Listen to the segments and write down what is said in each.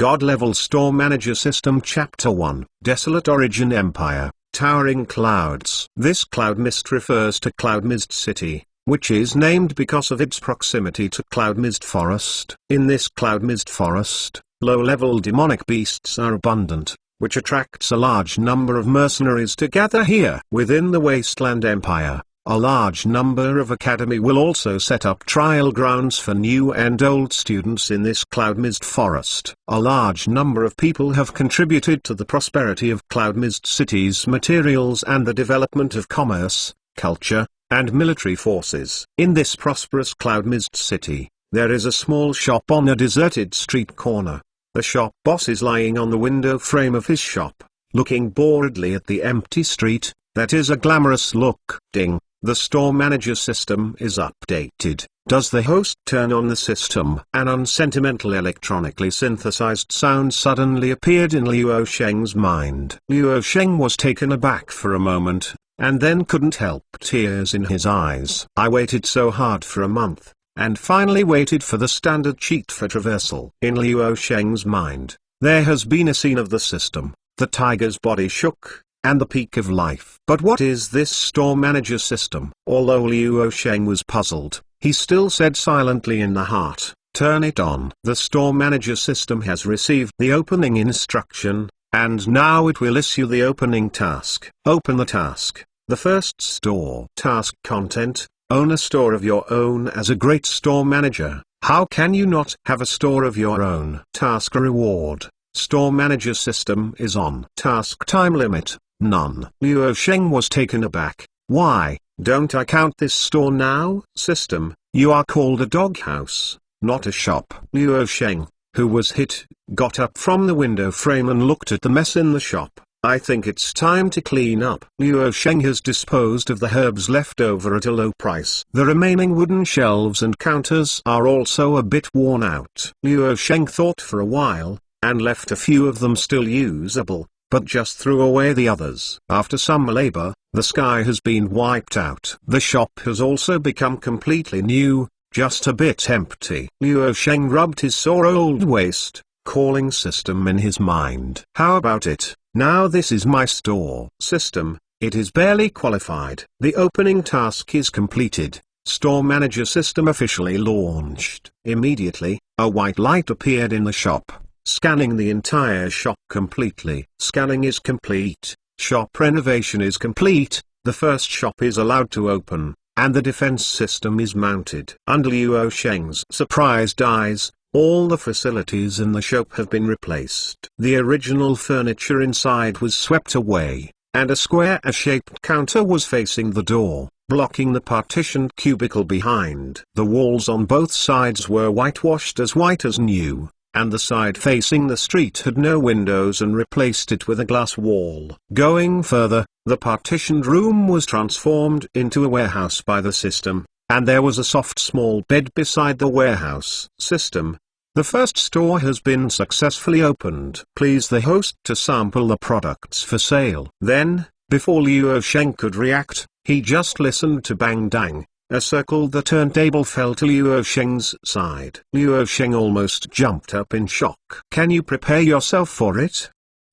God-level store manager system. Chapter 1. Desolate origin empire, towering clouds. This cloud mist refers to Cloud Mist City, which is named because of its proximity to Cloud Mist Forest. In this Cloud Mist Forest, low-level demonic beasts are abundant, which attracts a large number of mercenaries to gather here. Within the Wasteland Empire, a large number of academy will also set up trial grounds for new and old students in this Cloud Mist Forest. A large number of people have contributed to the prosperity of Cloud Mist City's materials and the development of commerce, culture, and military forces. In this prosperous Cloud Mist City, there is a small shop on a deserted street corner. The shop boss is lying on the window frame of his shop, looking boredly at the empty street. That is a glamorous look. Ding. The store manager system is updated. Does the host turn on the system? An unsentimental electronically synthesized sound suddenly appeared in Luo Sheng's mind. Luo Sheng was taken aback for a moment, and then couldn't help tears in his eyes. I waited so hard for a month, and finally waited for the standard cheat for traversal. In Luo Sheng's mind, there has been a scene of the system. The tiger's body shook, and the peak of life. But what is this store manager system? Although Luo Sheng was puzzled, he still said silently in the heart, "Turn it on." The store manager system has received the opening instruction, and now it will issue the opening task. Open the task. The first store task content: own a store of your own. As a great store manager, how can you not have a store of your own? Task reward: store manager system is on. Task time limit: none. Luo Sheng was taken aback. Why don't I count this store now? System, you are called a doghouse, not a shop. Luo Sheng, who was hit, got up from the window frame and looked at the mess in the shop. I think it's time to clean up. Luo Sheng has disposed of the herbs left over at a low price. The remaining wooden shelves and counters are also a bit worn out. Luo Sheng thought for a while, and left a few of them still usable, but just threw away the others. After some labor, the sky has been wiped out. The shop has also become completely new, just a bit empty. Luo Sheng rubbed his sore old waist, calling system in his mind. How about it? Now this is my store. System, it is barely qualified. The opening task is completed. Store manager system officially launched. Immediately, a white light appeared in the shop, scanning the entire shop completely. Scanning is complete. Shop renovation is complete. The first shop is allowed to open, and the defense system is mounted. Under Luo Sheng's surprised eyes, all the facilities in the shop have been replaced. The original furniture inside was swept away, and a square-shaped counter was facing the door, blocking the partitioned cubicle behind. The walls on both sides were whitewashed as white as new, and the side facing the street had no windows and replaced it with a glass wall. Going further, the partitioned room was transformed into a warehouse by the system, and there was a soft small bed beside the warehouse. System, the first store has been successfully opened. Please the host to sample the products for sale. Then, before Luo Sheng could react, he just listened to bang dang. A circle the turntable fell to Luo Sheng's side. Luo Sheng almost jumped up in shock. Can you prepare yourself for it?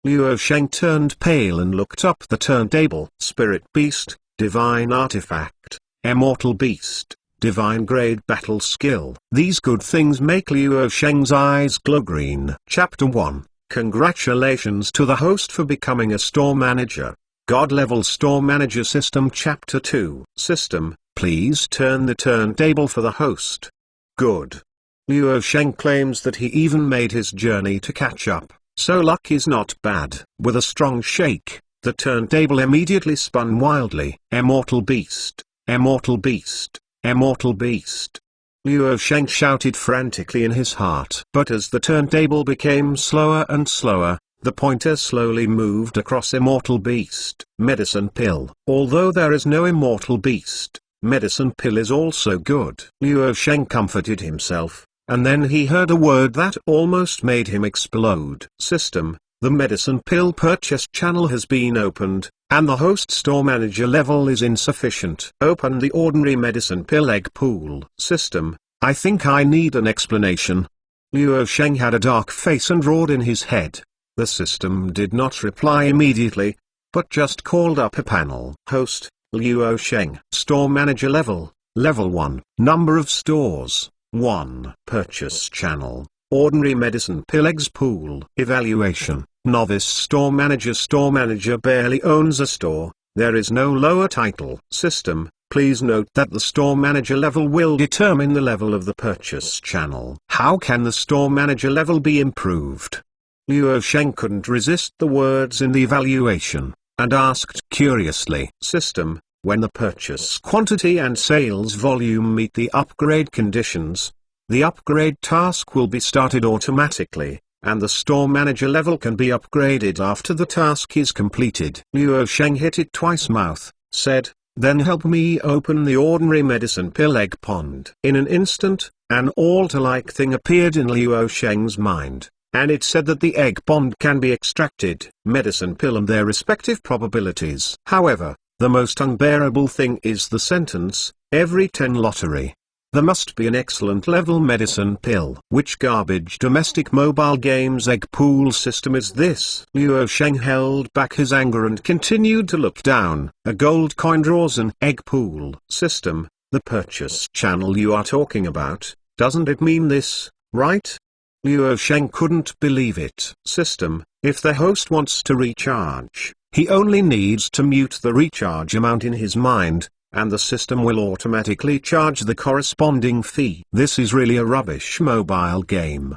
Luo Sheng turned pale and looked up the turntable. Spirit Beast, Divine Artifact, Immortal Beast, Divine Grade Battle Skill. These good things make Luo Sheng's eyes glow green. Chapter 1. Congratulations to the host for becoming a store manager. God-level store manager system. Chapter 2. System, please turn the turntable for the host. Good. Luo Sheng claims that he even made his journey to catch up, so luck is not bad. With a strong shake, the turntable immediately spun wildly. Immortal Beast, Immortal Beast, Immortal Beast. Luo Sheng shouted frantically in his heart. But as the turntable became slower and slower, the pointer slowly moved across Immortal Beast. Medicine Pill. Although there is no Immortal Beast, Medicine Pill is also good. Luo Sheng comforted himself, and then he heard a word that almost made him explode. System, the Medicine Pill purchase channel has been opened, and the host store manager level is insufficient. Open the ordinary Medicine Pill egg pool. System, I think I need an explanation. Luo Sheng had a dark face and roared in his head. The system did not reply immediately, but just called up a panel. Host, Luo Sheng. Store manager level, level 1. Number of stores, 1. Purchase channel, ordinary medicine pill eggs pool. Evaluation, novice store manager. Store manager barely owns a store, there is no lower title. System, please note that the store manager level will determine the level of the purchase channel. How can the store manager level be improved? Luo Sheng couldn't resist the words in the evaluation, and asked curiously. System, when the purchase quantity and sales volume meet the upgrade conditions, the upgrade task will be started automatically, and the store manager level can be upgraded after the task is completed. Luo Sheng hit it twice mouth, said, then help me open the ordinary medicine pill egg pond. In an instant, an altar-like thing appeared in Luo Sheng's mind, and it said that the egg pond can be extracted, medicine pill and their respective probabilities. However, the most unbearable thing is the sentence, every 10 lottery. There must be an excellent level medicine pill. Which garbage domestic mobile games egg pool system is this? Luo Sheng held back his anger and continued to look down. A gold coin draws an egg pool system. The purchase channel you are talking about, doesn't it mean this, right? Luo Sheng couldn't believe it. System, if the host wants to recharge, he only needs to mute the recharge amount in his mind, and the system will automatically charge the corresponding fee. This is really a rubbish mobile game.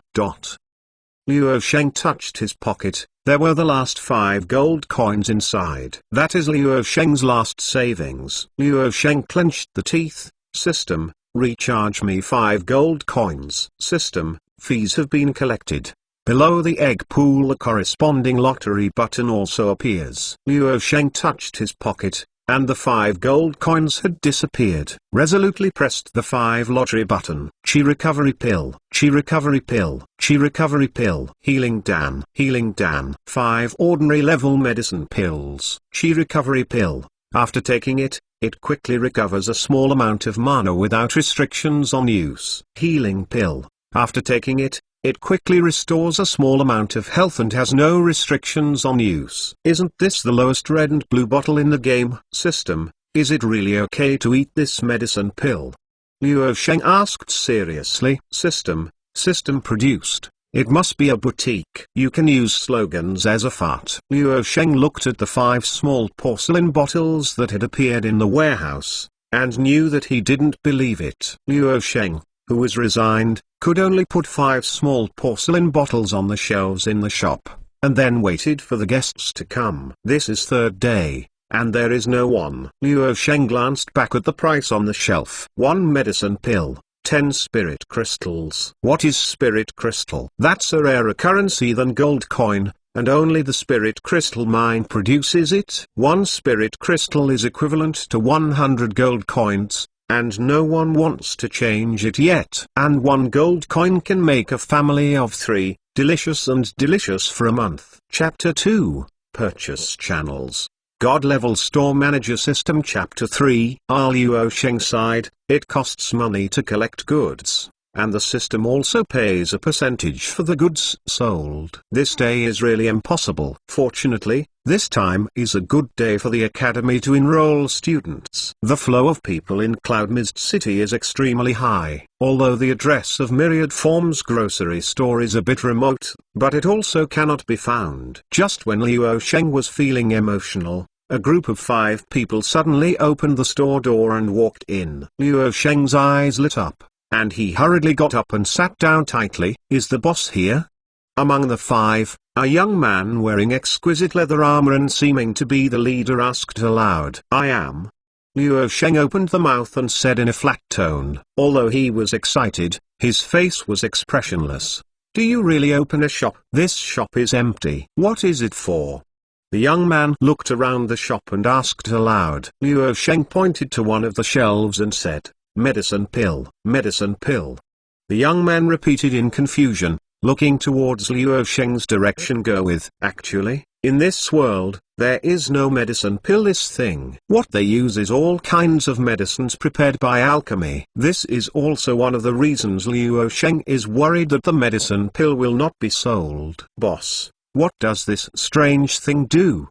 Luo Sheng touched his pocket, there were the last 5 gold coins inside. That is Luo Sheng's last savings. Luo Sheng clenched the teeth. System, recharge me 5 gold coins. System, fees have been collected. Below the egg pool a corresponding lottery button also appears. Luo Sheng touched his pocket, and the 5 gold coins had disappeared. Resolutely pressed the 5 lottery button. Chi recovery pill, chi recovery pill, chi recovery pill. Healing Dan, healing Dan. 5 ordinary level medicine pills. Chi recovery pill. After taking it, it quickly recovers a small amount of mana without restrictions on use. Healing pill. After taking it, it quickly restores a small amount of health and has no restrictions on use. Isn't this the lowest red and blue bottle in the game? System, is it really okay to eat this medicine pill? Luo Sheng asked seriously. System produced. It must be a boutique. You can use slogans as a fart. Luo Sheng looked at the 5 small porcelain bottles that had appeared in the warehouse, and knew that he didn't believe it. Luo Sheng, who was resigned, could only put 5 small porcelain bottles on the shelves in the shop, and then waited for the guests to come. This is 3rd day, and there is no one. Luo Sheng glanced back at the price on the shelf. 1 medicine pill, 10 spirit crystals. What is spirit crystal? That's a rarer currency than gold coin, and only the spirit crystal mine produces it. 1 spirit crystal is equivalent to 100 gold coins, and no one wants to change it yet. And 1 gold coin can make a family of 3, delicious and delicious for a month. Chapter 2, Purchase Channels. God Level Store Manager System. Chapter 3. Luo Sheng sighed, it costs money to collect goods, and the system also pays a percentage for the goods sold. This day is really impossible. Fortunately, this time is a good day for the academy to enroll students. The flow of people in Cloud Mist City is extremely high, although the address of Myriad Forms grocery store is a bit remote, but it also cannot be found. Just when Luo Sheng was feeling emotional, a group of 5 people suddenly opened the store door and walked in. Luo Sheng's eyes lit up, and he hurriedly got up and sat down tightly. Is the boss here? Among the 5, a young man wearing exquisite leather armor and seeming to be the leader asked aloud. I am. Luo Sheng opened the mouth and said in a flat tone. Although he was excited, his face was expressionless. Do you really open a shop? This shop is empty. What is it for? The young man looked around the shop and asked aloud. Luo Sheng pointed to one of the shelves and said, medicine pill, medicine pill. The young man repeated in confusion, looking towards Luo Sheng's direction. Go with. Actually, In this world, there is no medicine pill this thing. What they use is all kinds of medicines prepared by alchemy. This is also one of the reasons Luo Sheng is worried that the medicine pill will not be sold. Boss, what does this strange thing do?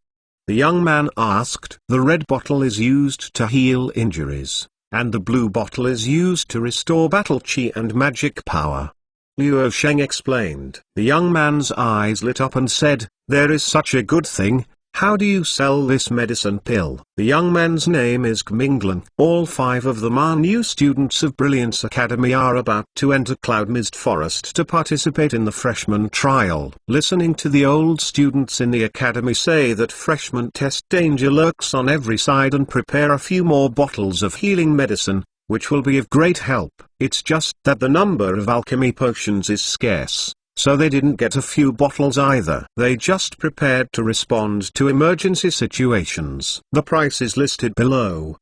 The young man asked. The red bottle is used to heal injuries, and the blue bottle is used to restore battle chi and magic power. Luo Sheng explained. The young man's eyes lit up and said, "There is such a good thing. How do you sell this medicine pill?" The young man's name is Kminglan. All 5 of them are new students of Brilliance Academy, are about to enter Cloud Mist Forest to participate in the freshman trial. Listening to the old students in the academy say that freshman test danger lurks on every side and prepare a few more bottles of healing medicine, which will be of great help. It's just that the number of alchemy potions is scarce, so they didn't get a few bottles either. They just prepared to respond to emergency situations. The price is listed below.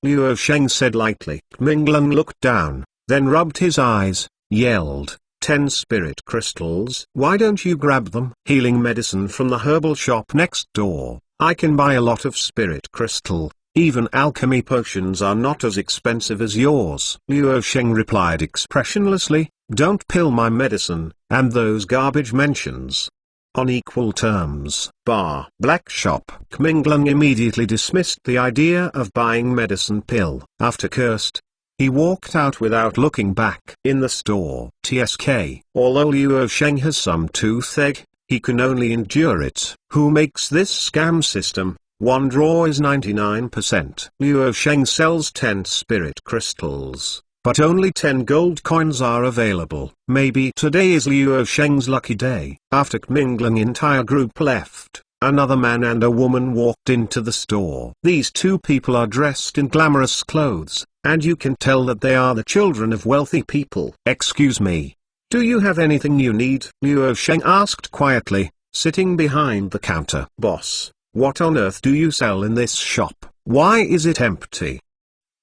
Luo Sheng said lightly. Kminglan looked down, then rubbed his eyes, yelled, 10 spirit crystals. Why don't you grab them? Healing medicine from the herbal shop next door. I can buy a lot of spirit crystal. Even alchemy potions are not as expensive as yours. Luo Sheng replied expressionlessly, don't pill my medicine, and those garbage mentions. On equal terms. Black shop. Kminglan immediately dismissed the idea of buying medicine pill. After cursed, he walked out without looking back. In the store. TSK. Although Luo Sheng has some toothache, he can only endure it. Who makes this scam system? One draw is 99%. Luo Sheng sells 10 spirit crystals, but only 10 gold coins are available. Maybe today is Luo Sheng's lucky day. After Kminglan's entire group left, another man and a woman walked into the store. These 2 people are dressed in glamorous clothes, and you can tell that they are the children of wealthy people. Excuse me. Do you have anything you need? Luo Sheng asked quietly, sitting behind the counter. Boss, what on earth do you sell in this shop? Why is it empty?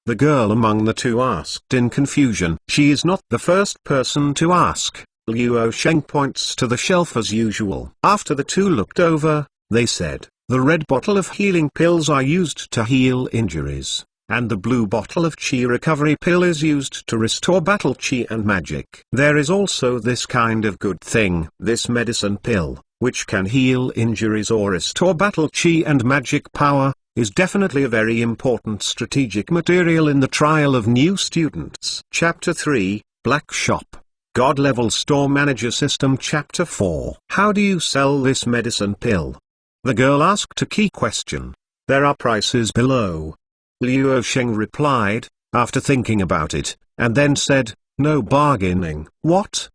The girl among the 2 asked in confusion. She is not the first person to ask. Luo Sheng points to the shelf as usual. After the 2 looked over, they said, the red bottle of healing pills are used to heal injuries, and the blue bottle of chi recovery pill is used to restore battle chi and magic. There is also this kind of good thing, this medicine pill, which can heal injuries or restore battle chi and magic power, is definitely a very important strategic material in the trial of new students. Chapter 3, Black Shop. God Level Store Manager System. Chapter 4. How do you sell this medicine pill? The girl asked a key question. There are prices below. Luo Sheng replied, after thinking about it, and then said, no bargaining. What?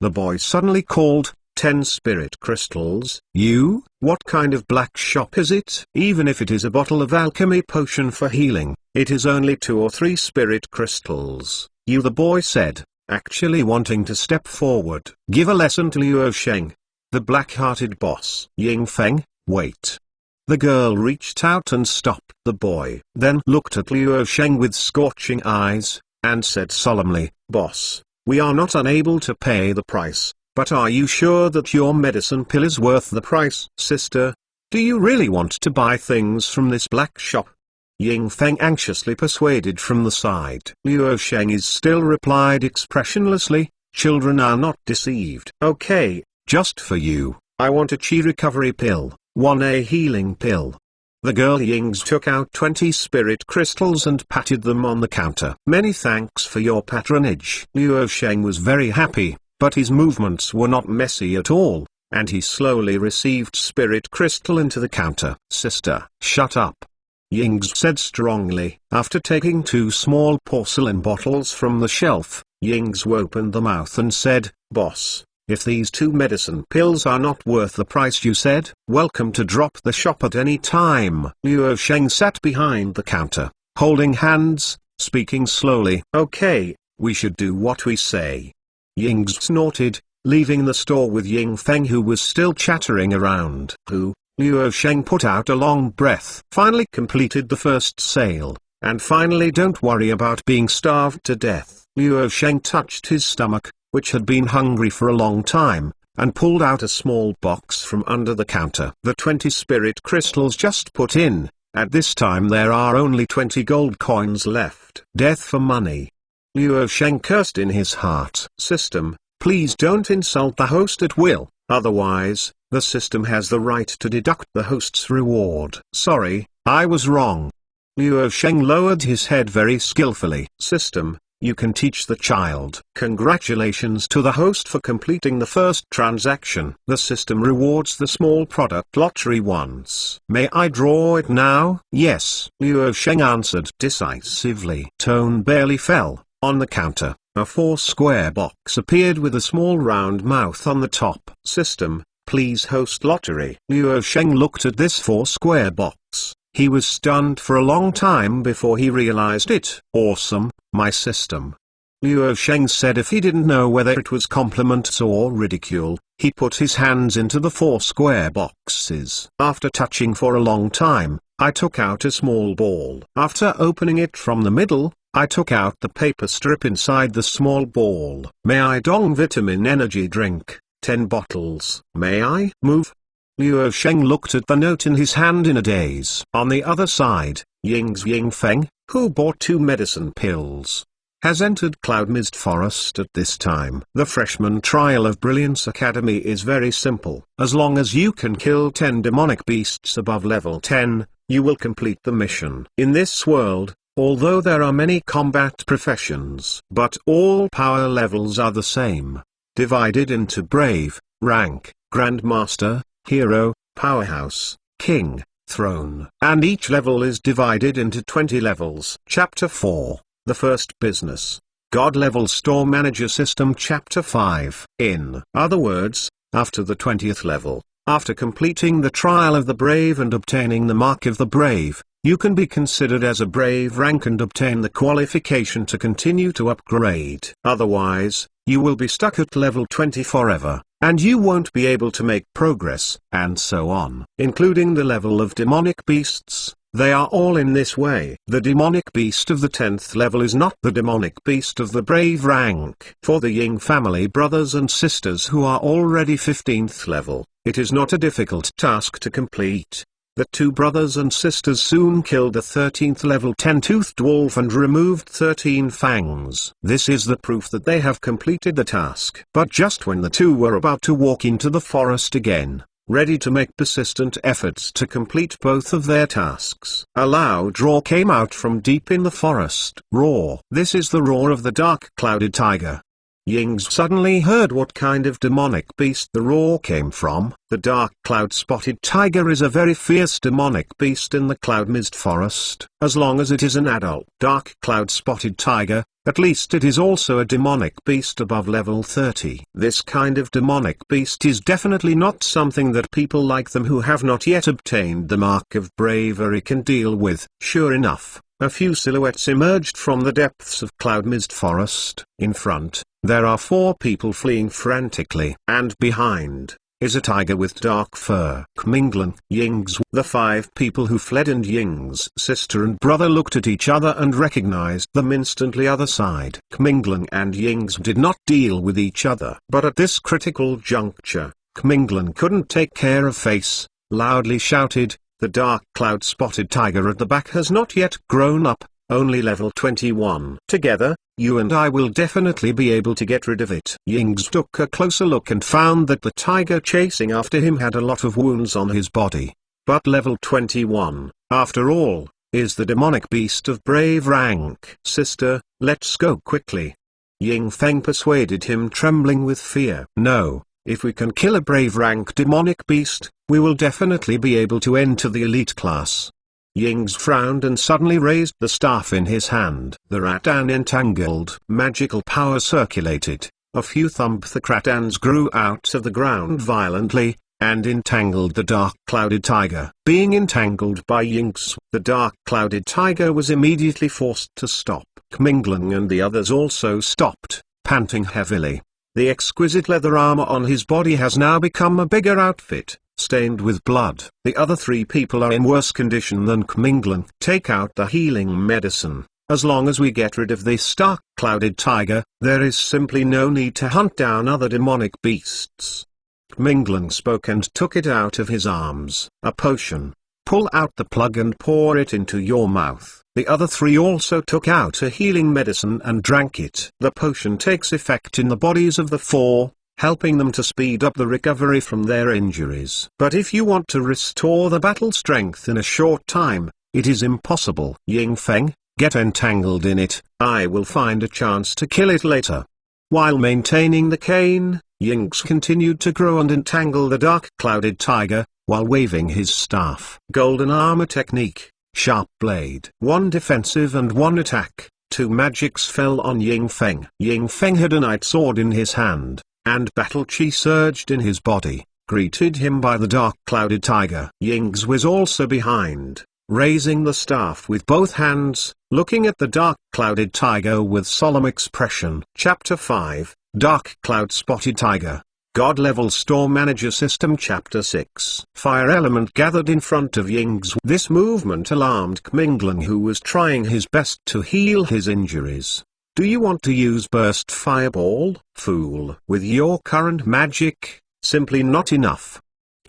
The boy suddenly called, 10 spirit crystals. You? What kind of black shop is it? Even if it is a bottle of alchemy potion for healing, it is only 2 or 3 spirit crystals. You, the boy said, actually wanting to step forward. Give a lesson to Luo Sheng, the black-hearted boss. Ying Feng, wait. The girl reached out and stopped the boy, then looked at Luo Sheng with scorching eyes, and said solemnly, boss, we are not unable to pay the price. But are you sure that your medicine pill is worth the price? Sister, do you really want to buy things from this black shop? Ying Feng anxiously persuaded from the side. Luo Sheng is still replied expressionlessly, children are not deceived. Okay, just for you, I want a chi recovery pill, 1 healing pill. The girl Yings took out 20 spirit crystals and patted them on the counter. Many thanks for your patronage. Luo Sheng was very happy, but his movements were not messy at all, and he slowly received spirit crystal into the counter. Sister, shut up. Yings said strongly. After taking 2 small porcelain bottles from the shelf, Yings opened the mouth and said, boss, if these 2 medicine pills are not worth the price you said, welcome to drop the shop at any time. Luo Sheng sat behind the counter, holding hands, speaking slowly. Okay, we should do what we say. Yings snorted, leaving the store with Ying Feng who was still chattering around. Who? Luo Sheng put out a long breath. Finally completed the first sale, and finally don't worry about being starved to death. Luo Sheng touched his stomach, which had been hungry for a long time, and pulled out a small box from under the counter. The 20 spirit crystals just put in. At this time there are only 20 gold coins left. Death for money. Luo Sheng cursed in his heart. System, please don't insult the host at will, otherwise, the system has the right to deduct the host's reward. Sorry, I was wrong. Luo Sheng lowered his head very skillfully. System, you can teach the child. Congratulations to the host for completing the first transaction. The system rewards the small product lottery once. May I draw it now? Yes. Luo Sheng answered decisively. Tone barely fell. On the counter, a 4-square box appeared with a small round mouth on the top. System, please host lottery. Luo Sheng looked at this 4-square box. He was stunned for a long time before he realized it. Awesome, my system. Luo Sheng said if he didn't know whether it was compliments or ridicule, he put his hands into the 4 square boxes. After touching for a long time, I took out a small ball. After opening it from the middle, I took out the paper strip inside the small ball. May I dong vitamin energy drink, 10 bottles. May I move? Luo Sheng looked at the note in his hand in a daze. On the other side, Ying Feng, who bought 2 medicine pills, has entered Cloud Mist Forest at this time. The Freshman Trial of Brilliance Academy is very simple. As long as you can kill 10 demonic beasts above level 10, you will complete the mission. In this world, although there are many combat professions, but all power levels are the same, divided into Brave, Rank, Grandmaster, Hero, Powerhouse, King, Throne. And each level is divided into 20 levels. Chapter 4, The First Business. God Level Store Manager System. Chapter 5. In other words, after the 20th level, after completing the Trial of the Brave and obtaining the Mark of the Brave, you can be considered as a Brave rank and obtain the qualification to continue to upgrade. Otherwise, you will be stuck at level 20 forever, and you won't be able to make progress, and so on. Including the level of demonic beasts, they are all in this way. The demonic beast of the 10th level is not the demonic beast of the Brave rank. For the Ying family brothers and sisters who are already 15th level, it is not a difficult task to complete. The 2 brothers and sisters soon killed a 13th level 10-toothed wolf and removed 13 fangs. This is the proof that they have completed the task. But just when the 2 were about to walk into the forest again, ready to make persistent efforts to complete both of their tasks, a loud roar came out from deep in the forest. Roar. This is the roar of the dark clouded tiger. Yings suddenly heard what kind of demonic beast the roar came from. The dark cloud-spotted tiger is a very fierce demonic beast in the Cloud Mist Forest. As long as it is an adult dark cloud-spotted tiger, at least it is also a demonic beast above level 30. This kind of demonic beast is definitely not something that people like them who have not yet obtained the Mark of Bravery can deal with. Sure enough, a few silhouettes emerged from the depths of Cloud Mist Forest. In front, there are 4 people fleeing frantically, and behind is a tiger with dark fur. Kminglan, Ying's. The 5 people who fled and Ying's sister and brother looked at each other and recognized them instantly. Other side. Kminglan and Ying's did not deal with each other. But at this critical juncture, Kminglan couldn't take care of face, loudly shouted, "The dark cloud-spotted tiger at the back has not yet grown up, only level 21. Together, you and I will definitely be able to get rid of it." Yings took a closer look and found that the tiger chasing after him had a lot of wounds on his body. But level 21, after all, is the demonic beast of Brave rank. "Sister, let's go quickly." Ying Feng persuaded him, trembling with fear. "No, if we can kill a Brave rank demonic beast, we will definitely be able to enter the elite class." Yings frowned and suddenly raised the staff in his hand. The rattan entangled. Magical power circulated. A few thumpth rattans grew out of the ground violently, and entangled the dark clouded tiger. Being entangled by Yings, the dark clouded tiger was immediately forced to stop. Kminglan and the others also stopped, panting heavily. The exquisite leather armor on his body has now become a bigger outfit, stained with blood. The other 3 people are in worse condition than Kminglan. "Take out the healing medicine. As long as we get rid of this dark clouded tiger, there is simply no need to hunt down other demonic beasts." Mingling spoke and took it out of his arms. A potion. Pull out the plug and pour it into your mouth. The other three also took out a healing medicine and drank it. The potion takes effect in the bodies of the four, helping them to speed up the recovery from their injuries. But if you want to restore the battle strength in a short time, it is impossible. Ying Feng, get entangled in it, I will find a chance to kill it later. While maintaining the cane, Ying's continued to grow and entangle the dark clouded tiger, while waving his staff. Golden armor technique, sharp blade. One defensive and one attack. Two magics fell on Ying Feng. Ying Feng had a night sword in his hand, and battle chi surged in his body, greeted him by the dark clouded tiger. Ying's was also behind, raising the staff with both hands, looking at the dark clouded tiger with solemn expression. Chapter 5, Dark Cloud Spotted Tiger. God Level Store Manager System. Chapter 6. Fire element gathered in front of Ying's. This movement alarmed Mingling, who was trying his best to heal his injuries. Do you want to use Burst Fireball, fool? With your current magic, simply not enough.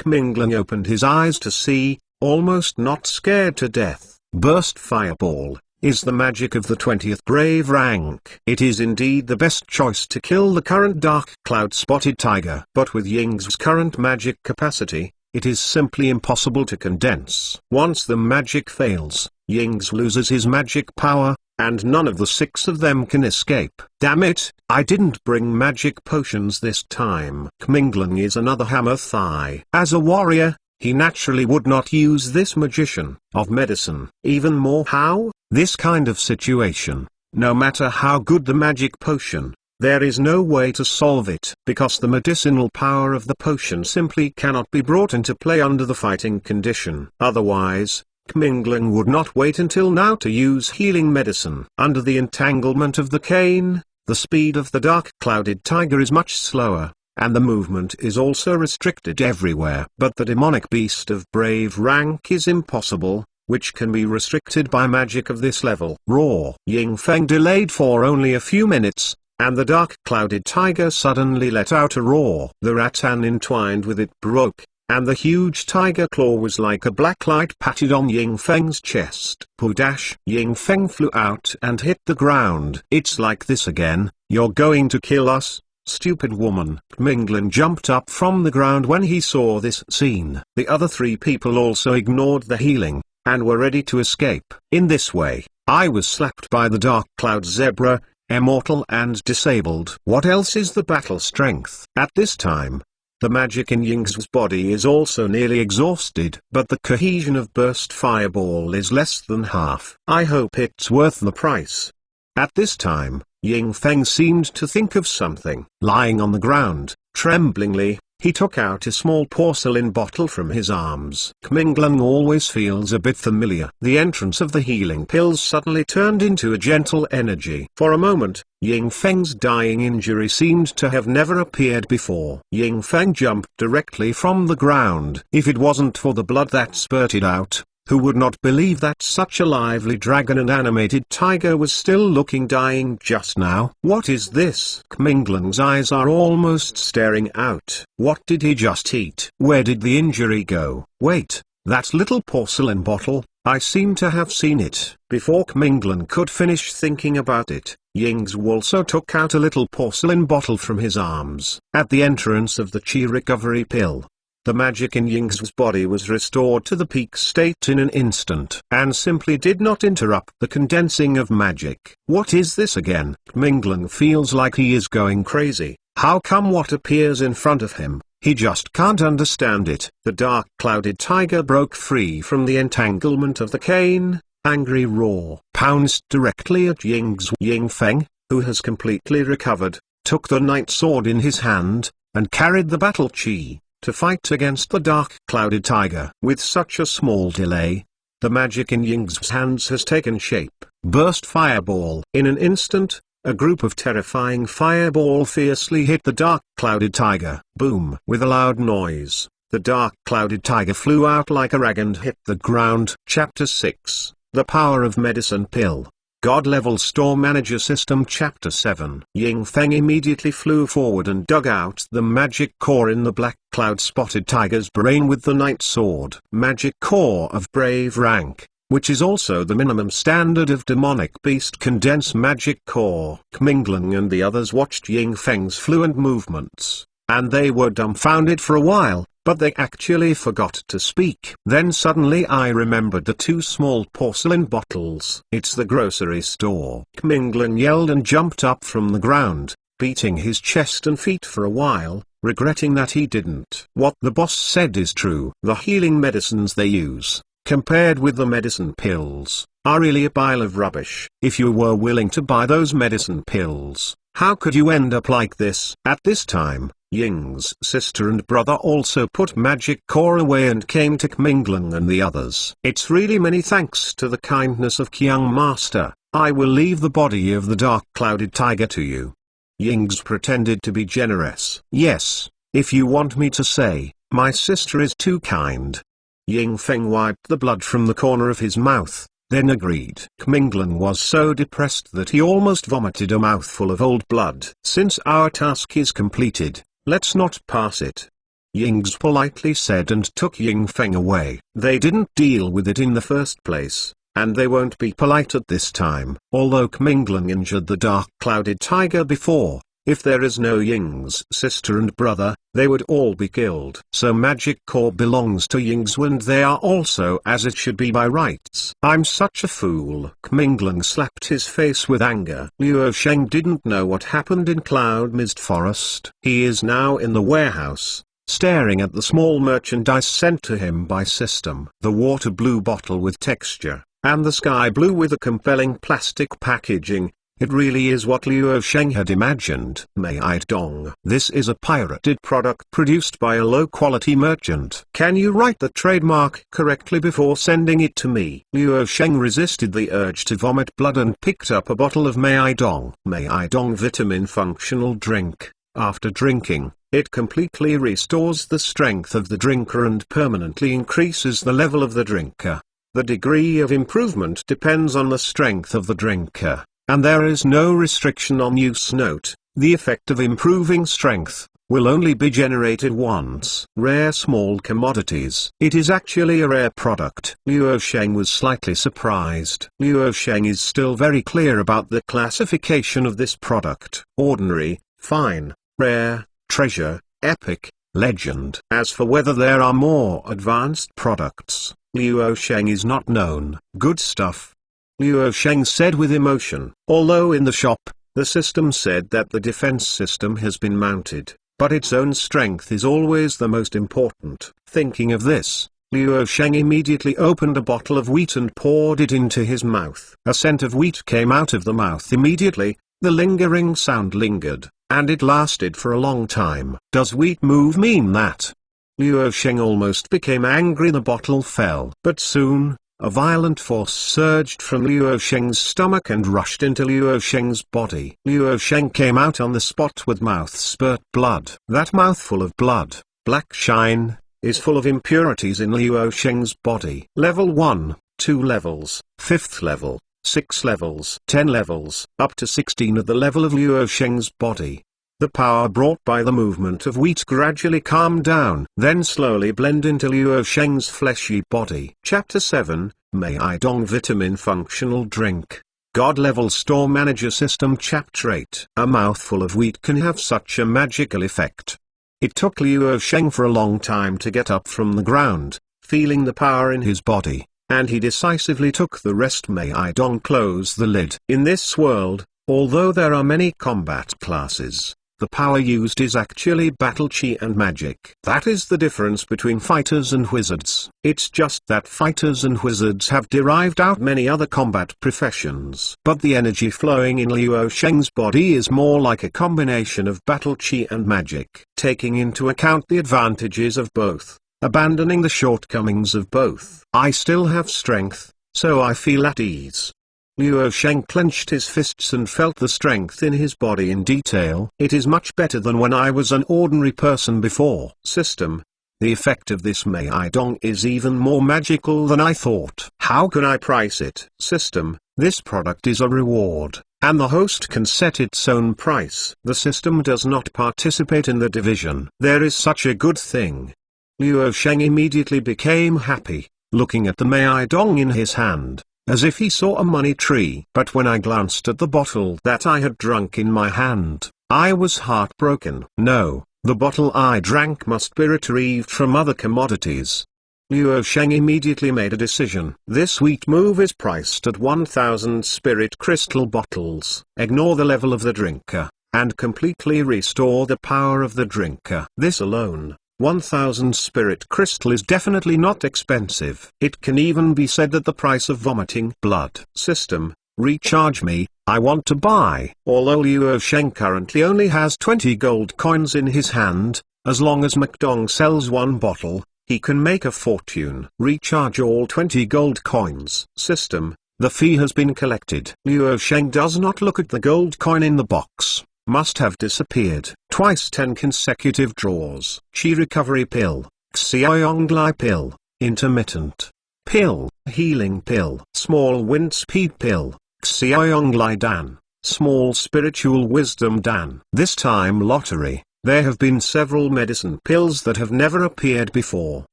Mingling opened his eyes to see, almost not scared to death. Burst Fireball is the magic of the 20th Brave rank. It is indeed the best choice to kill the current Dark Cloud Spotted Tiger. But with Ying's current magic capacity, it is simply impossible to condense. Once the magic fails, Ying's loses his magic power, and none of the six of them can escape. Damn it, I didn't bring magic potions this time. Mingling is another hammer thigh. As a warrior, he naturally would not use this magician of medicine. Even more how? This kind of situation, no matter how good the magic potion, there is no way to solve it, because the medicinal power of the potion simply cannot be brought into play under the fighting condition. Otherwise, Mingling would not wait until now to use healing medicine. Under the entanglement of the cane, the speed of the dark clouded tiger is much slower, and the movement is also restricted everywhere. But the demonic beast of brave rank is impossible, which can be restricted by magic of this level. Roar. Ying Feng delayed for only a few minutes, and the dark clouded tiger suddenly let out a roar. The rattan entwined with it broke, and the huge tiger claw was like a black light patted on Ying Feng's chest. Pudash. Ying Feng flew out and hit the ground. It's like this again, you're going to kill us? Stupid woman. Mingling jumped up from the ground when he saw this scene. The other three people also ignored the healing, and were ready to escape. In this way, I was slapped by the dark cloud zebra, immortal and disabled. What else is the battle strength? At this time, the magic in Ying's body is also nearly exhausted, but the cohesion of Burst Fireball is less than half. I hope it's worth the price. At this time, Ying Feng seemed to think of something. Lying on the ground, tremblingly, he took out a small porcelain bottle from his arms. Mingling always feels a bit familiar. The entrance of the healing pills suddenly turned into a gentle energy. For a moment, Ying Feng's dying injury seemed to have never appeared before. Ying Feng jumped directly from the ground. If it wasn't for the blood that spurted out, who would not believe that such a lively dragon and animated tiger was still looking dying just now? What is this? Mingling's eyes are almost staring out. What did he just eat? Where did the injury go? Wait, that little porcelain bottle, I seem to have seen it. Before Mingling could finish thinking about it, Ying's also took out a little porcelain bottle from his arms. At the entrance of the Qi recovery pill, the magic in Ying's body was restored to the peak state in an instant, and simply did not interrupt the condensing of magic. What is this again? Mingling feels like he is going crazy. How come what appears in front of him, he just can't understand it? The dark clouded tiger broke free from the entanglement of the cane, angry roar, pounced directly at Ying's. Ying Feng, who has completely recovered, took the night sword in his hand, and carried the battle chi to fight against the dark clouded tiger. With such a small delay, the magic in Ying's hands has taken shape. Burst Fireball. In an instant, a group of terrifying fireball fiercely hit the dark clouded tiger. Boom! With a loud noise, the dark clouded tiger flew out like a rag and hit the ground. Chapter 6. The Power of Medicine Pill. God Level Store Manager System Chapter 7. Ying Feng immediately flew forward and dug out the magic core in the black cloud-spotted tiger's brain with the Night Sword. Magic core of brave rank, which is also the minimum standard of demonic beast condense magic core. Kmingling and the others watched Ying Feng's fluent movements, and they were dumbfounded for a while, but they actually forgot to speak. Then suddenly I remembered the two small porcelain bottles. It's the grocery store. Kmingling yelled and jumped up from the ground, beating his chest and feet for a while, regretting that he didn't. What the boss said is true. The healing medicines they use, compared with the medicine pills, are really a pile of rubbish. If you were willing to buy those medicine pills, how could you end up like this? At this time, Ying's sister and brother also put magic core away and came to Kmingling and the others. It's really many thanks to the kindness of Qiang Master. I will leave the body of the dark clouded tiger to you. Ying's pretended to be generous. Yes, if you want me to say, my sister is too kind. Ying Feng wiped the blood from the corner of his mouth, then agreed. Kmingling was so depressed that he almost vomited a mouthful of old blood. Since our task is completed, let's not pass it. Ying's politely said and took Ying Feng away. They didn't deal with it in the first place, and they won't be polite at this time. Although Kmingling injured the dark clouded tiger before, if there is no Ying's sister and brother, they would all be killed. So magic core belongs to Ying's and they are also as it should be by rights. I'm such a fool. Kmingling slapped his face with anger. Luo Sheng didn't know what happened in Cloud Mist Forest. He is now in the warehouse, staring at the small merchandise sent to him by system. The water blue bottle with texture, and the sky blue with a compelling plastic packaging. It really is what Luo Sheng had imagined. Mei Dong. This is a pirated product produced by a low-quality merchant. Can you write the trademark correctly before sending it to me? Luo Sheng resisted the urge to vomit blood and picked up a bottle of Mei Dong. Mei Dong vitamin functional drink. After drinking, it completely restores the strength of the drinker and permanently increases the level of the drinker. The degree of improvement depends on the strength of the drinker, and there is no restriction on use. Note, the effect of improving strength will only be generated once. Rare small commodities. It is actually a rare product. Luo Sheng was slightly surprised. Luo Sheng is still very clear about the classification of this product. Ordinary, fine, rare, treasure, epic, legend. As for whether there are more advanced products, Luo Sheng is not known. Good stuff, Luo Sheng said with emotion. Although in the shop, the system said that the defense system has been mounted, but its own strength is always the most important. Thinking of this, Luo Sheng immediately opened a bottle of wheat and poured it into his mouth. A scent of wheat came out of the mouth immediately. The lingering sound lingered, and it lasted for a long time. Does wheat move mean that? Luo Sheng almost became angry. The bottle fell. But soon, a violent force surged from Luo Sheng's stomach and rushed into Luo Sheng's body. Luo Sheng came out on the spot with mouth spurt blood. That mouthful of blood, black shine, is full of impurities in Luo Sheng's body. Level 1, 2 levels, 5th level, 6 levels, 10 levels, up to 16 at the level of Luo Sheng's body. The power brought by the movement of wheat gradually calmed down, then slowly blend into Luo Sheng's fleshy body. Chapter 7, Mei Dong Vitamin Functional Drink. God Level Store Manager System Chapter 8. A mouthful of wheat can have such a magical effect. It took Luo Sheng for a long time to get up from the ground, feeling the power in his body, and he decisively took the rest. Mei Dong closed the lid. In this world, although there are many combat classes, the power used is actually battle chi and magic. That is the difference between fighters and wizards. It's just that fighters and wizards have derived out many other combat professions. But the energy flowing in Luo Sheng's body is more like a combination of battle chi and magic. Taking into account the advantages of both, abandoning the shortcomings of both. I still have strength, so I feel at ease. Luo Sheng clenched his fists and felt the strength in his body in detail. It is much better than when I was an ordinary person before. System, The effect of this Mei Dong is even more magical than I thought. How can I price it? System, this product is a reward, and the host can set its own price. The system does not participate in the division. There is such a good thing. Luo Sheng immediately became happy, looking at the Mei Dong in his hand, as if he saw a money tree. But when I glanced at the bottle that I had drunk in my hand, I was heartbroken. No, the bottle I drank must be retrieved from other commodities. Luo Sheng immediately made a decision. This sweet move is priced at 1000 spirit crystal bottles. Ignore the level of the drinker, and completely restore the power of the drinker. This alone, 1000 spirit crystal, is definitely not expensive. It can even be said that the price of vomiting blood. System, recharge me, I want to buy. Although Luo Sheng currently only has 20 gold coins in his hand, as long as McDong sells one bottle, he can make a fortune. Recharge all 20 gold coins. System, the fee has been collected. Luo Sheng does not look at the gold coin in the box. Must have disappeared. Twice 10 consecutive draws. Chi recovery pill, Xiaoyonglai pill, intermittent pill, healing pill, small wind speed pill, Xiaoyonglai dan, small spiritual wisdom dan. This time lottery. There have been several medicine pills that have never appeared before.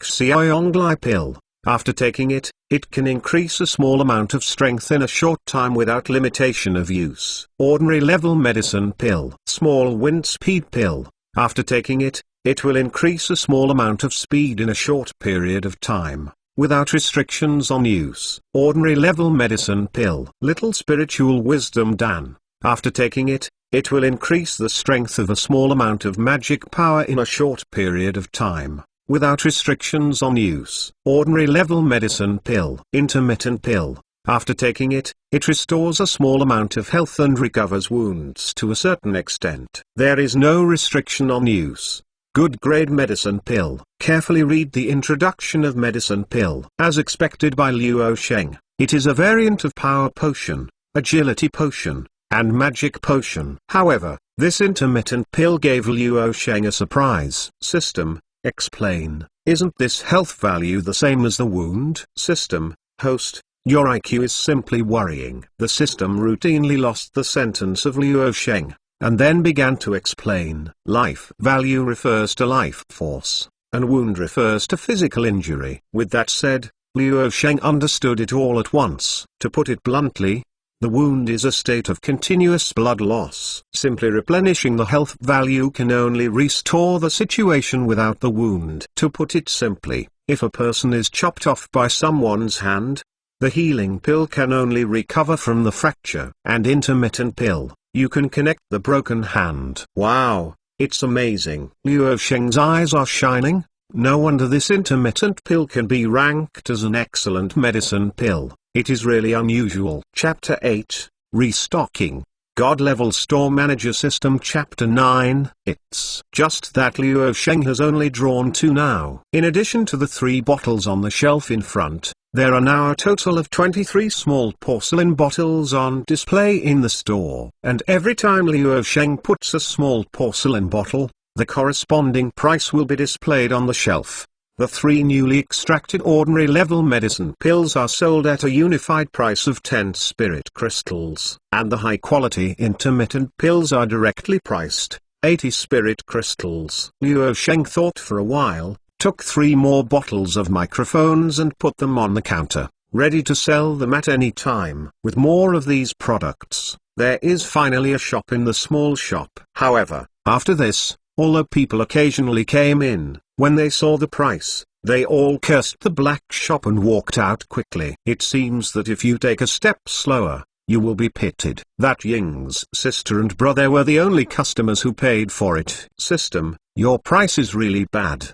Xiaoyonglai pill. After taking it, it can increase a small amount of strength in a short time without limitation of use. Ordinary level medicine pill. Small wind speed pill. After taking it, it will increase a small amount of speed in a short period of time, without restrictions on use. Ordinary level medicine pill. Little spiritual wisdom dan. After taking it, it will increase the strength of a small amount of magic power in a short period of time, without restrictions on use. Ordinary level medicine pill. Intermittent pill. After taking it, it restores a small amount of health and recovers wounds to a certain extent. There is no restriction on use. Good grade medicine pill. Carefully read the introduction of medicine pill. As expected by Luo Sheng, it is a variant of power potion, agility potion, and magic potion. However, this intermittent pill gave Luo Sheng a surprise. System, explain, isn't this health value the same as the wound? System, host, your IQ is simply worrying. The system routinely lost the sentence of Luo Sheng, and then began to explain. Life value refers to life force, and wound refers to physical injury. With that said, Luo Sheng understood it all at once. To put it bluntly, the wound is a state of continuous blood loss. Simply replenishing the health value can only restore the situation without the wound. To put it simply, if a person is chopped off by someone's hand, the healing pill can only recover from the fracture. And intermittent pill, you can connect the broken hand. Wow, it's amazing. Luo Sheng's eyes are shining. No wonder this intermittent pill can be ranked as an excellent medicine pill. It is really unusual. Chapter 8, Restocking. God Level Store Manager System. Chapter 9, It's just that Luo Sheng has only drawn 2 now. In addition to the 3 bottles on the shelf in front, there are now a total of 23 small porcelain bottles on display in the store. And every time Luo Sheng puts a small porcelain bottle, the corresponding price will be displayed on the shelf. The 3 newly extracted ordinary level medicine pills are sold at a unified price of 10 spirit crystals, and the high quality intermittent pills are directly priced, 80 spirit crystals. Luo Sheng thought for a while, took 3 more bottles of microphones and put them on the counter, ready to sell them at any time. With more of these products, there is finally a shop in the small shop. However, after this, although people occasionally came in, when they saw the price, they all cursed the black shop and walked out quickly. It seems that if you take a step slower, you will be pitied. That Ying's sister and brother were the only customers who paid for it. System, your price is really bad.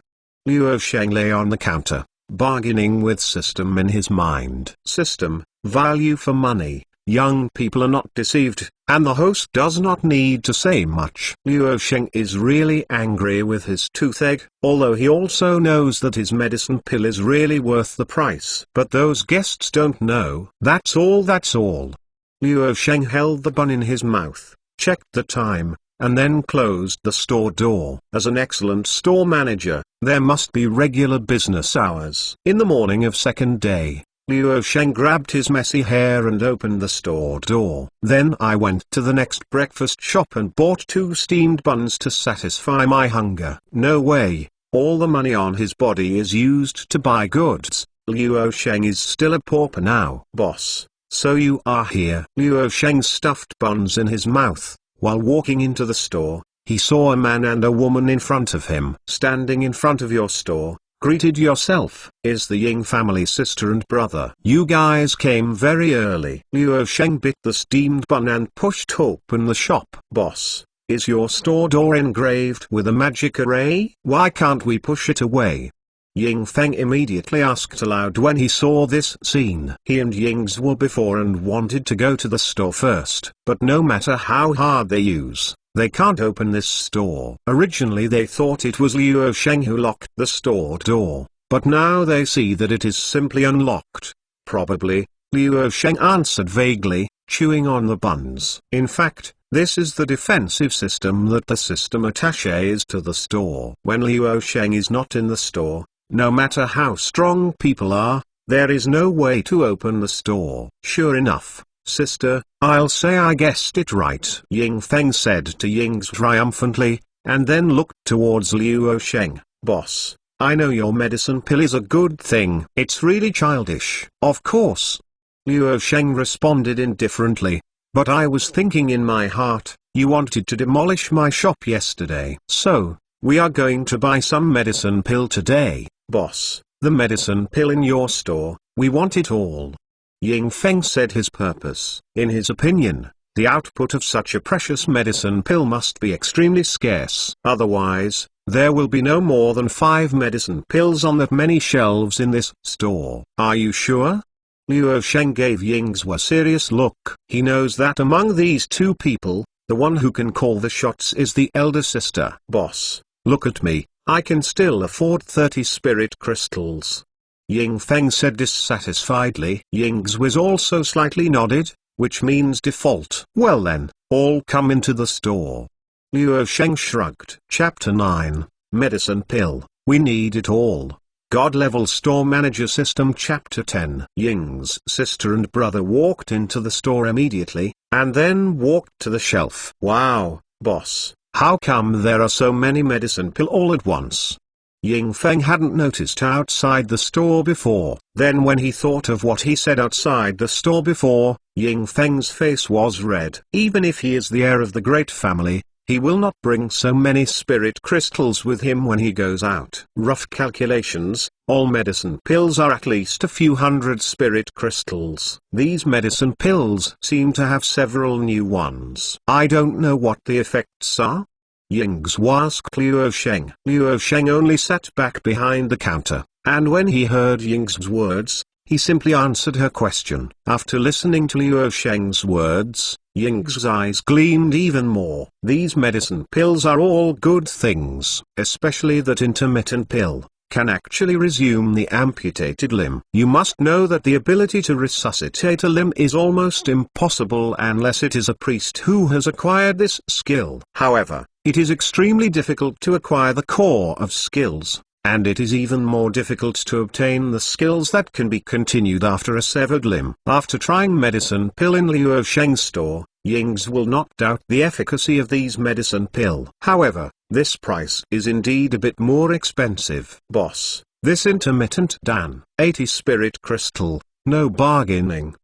Luo Sheng lay on the counter, bargaining with system in his mind. System, value for money. Young people are not deceived, and the host does not need to say much. Luo Sheng is really angry with his toothache, although he also knows that his medicine pill is really worth the price. But those guests don't know. That's all. Luo Sheng held the bun in his mouth, checked the time, and then closed the store door. As an excellent store manager, there must be regular business hours. In the morning of second day, Luo Sheng grabbed his messy hair and opened the store door. Then I went to the next breakfast shop and bought 2 steamed buns to satisfy my hunger. No way, all the money on his body is used to buy goods. Luo Sheng is still a pauper now. Boss, so you are here. Luo Sheng stuffed buns in his mouth. While walking into the store, he saw a man and a woman in front of him. Standing in front of your store, greeted yourself, is the Ying family sister and brother. You guys came very early. Luo Sheng bit the steamed bun and pushed open the shop. Boss, is your store door engraved with a magic array? Why can't we push it away? Ying Feng immediately asked aloud when he saw this scene. He and Ying's were before and wanted to go to the store first, but no matter how hard they use, they can't open this store. Originally they thought it was Luo Sheng who locked the store door, but now they see that it is simply unlocked. Probably, Luo Sheng answered vaguely, chewing on the buns. In fact, this is the defensive system that the system attaches to the store. When Luo Sheng is not in the store, no matter how strong people are, there is no way to open the store. Sure enough, sister, I'll say I guessed it right, Ying Feng said to Ying's triumphantly, and then looked towards Luo Sheng. Boss, I know your medicine pill is a good thing. It's really childish. Of course. Luo Sheng responded indifferently, but I was thinking in my heart, you wanted to demolish my shop yesterday. So, we are going to buy some medicine pill today. Boss, the medicine pill in your store, we want it all. Ying Feng said his purpose. In his opinion, the output of such a precious medicine pill must be extremely scarce. Otherwise, there will be no more than 5 medicine pills on that many shelves in this store. Are you sure? Luo Sheng gave Ying's a serious look. He knows that among these 2 people, the one who can call the shots is the elder sister. Boss, look at me, I can still afford 30 spirit crystals. Ying Feng said dissatisfiedly. Ying's was also slightly nodded, which means default. Well then, all come into the store. Luo Sheng shrugged. Chapter 9, Medicine Pill, we need it all. God-level store manager system. Chapter 10. Ying's sister and brother walked into the store immediately, and then walked to the shelf. Wow, boss, how come there are so many medicine pill all at once? Ying Feng hadn't noticed outside the store before. Then when he thought of what he said outside the store before, Ying Feng's face was red. Even if he is the heir of the great family, he will not bring so many spirit crystals with him when he goes out. Rough calculations, all medicine pills are at least a few hundred spirit crystals. These medicine pills seem to have several new ones. I don't know what the effects are. Ying's asked Luo Sheng. Luo Sheng only sat back behind the counter, and when he heard Ying's words, he simply answered her question. After listening to Luo Sheng's words, Ying's eyes gleamed even more. These medicine pills are all good things, especially that intermittent pill can actually resume the amputated limb. You must know that the ability to resuscitate a limb is almost impossible unless it is a priest who has acquired this skill. However, it is extremely difficult to acquire the core of skills, and it is even more difficult to obtain the skills that can be continued after a severed limb. After trying medicine pill in Luo Sheng's store, Ying's will not doubt the efficacy of these medicine pill. However, this price is indeed a bit more expensive. Boss, this intermittent Dan, 80 spirit crystal, no bargaining.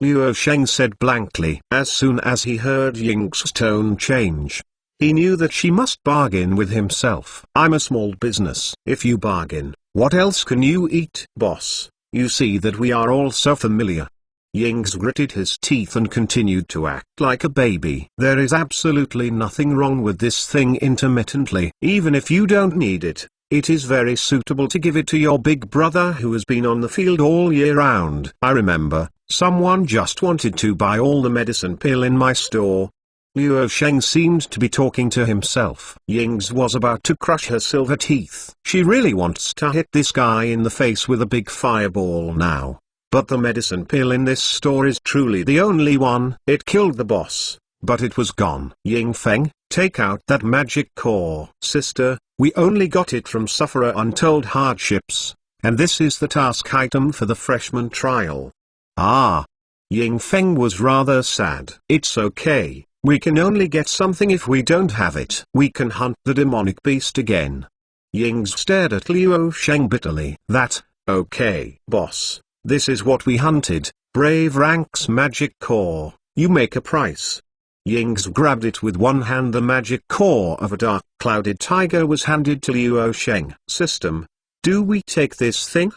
Luo Sheng said blankly. As soon as he heard Ying's tone change, he knew that she must bargain with himself. I'm a small business. If you bargain, what else can you eat? Boss, you see that we are all so familiar. Ying's gritted his teeth and continued to act like a baby. There is absolutely nothing wrong with this thing intermittently. Even if you don't need it, it is very suitable to give it to your big brother who has been on the field all year round. I remember, someone just wanted to buy all the medicine pill in my store. Luo Sheng seemed to be talking to himself. Ying's was about to crush her silver teeth. She really wants to hit this guy in the face with a big fireball now. But the medicine pill in this store is truly the only one. It killed the boss. but it was gone. Ying Feng, take out that magic core. Sister, we only got it from sufferer untold hardships, and this is the task item for the freshman trial. Ah. Ying Feng was rather sad. It's okay, we can only get something if we don't have it. We can hunt the demonic beast again. Ying stared at Luo Sheng bitterly. That, okay, boss, this is what we hunted, brave ranks magic core, you make a price. Ying's grabbed it with one hand. The magic core of a dark clouded tiger was handed to Luo Sheng. System, do we take this thing?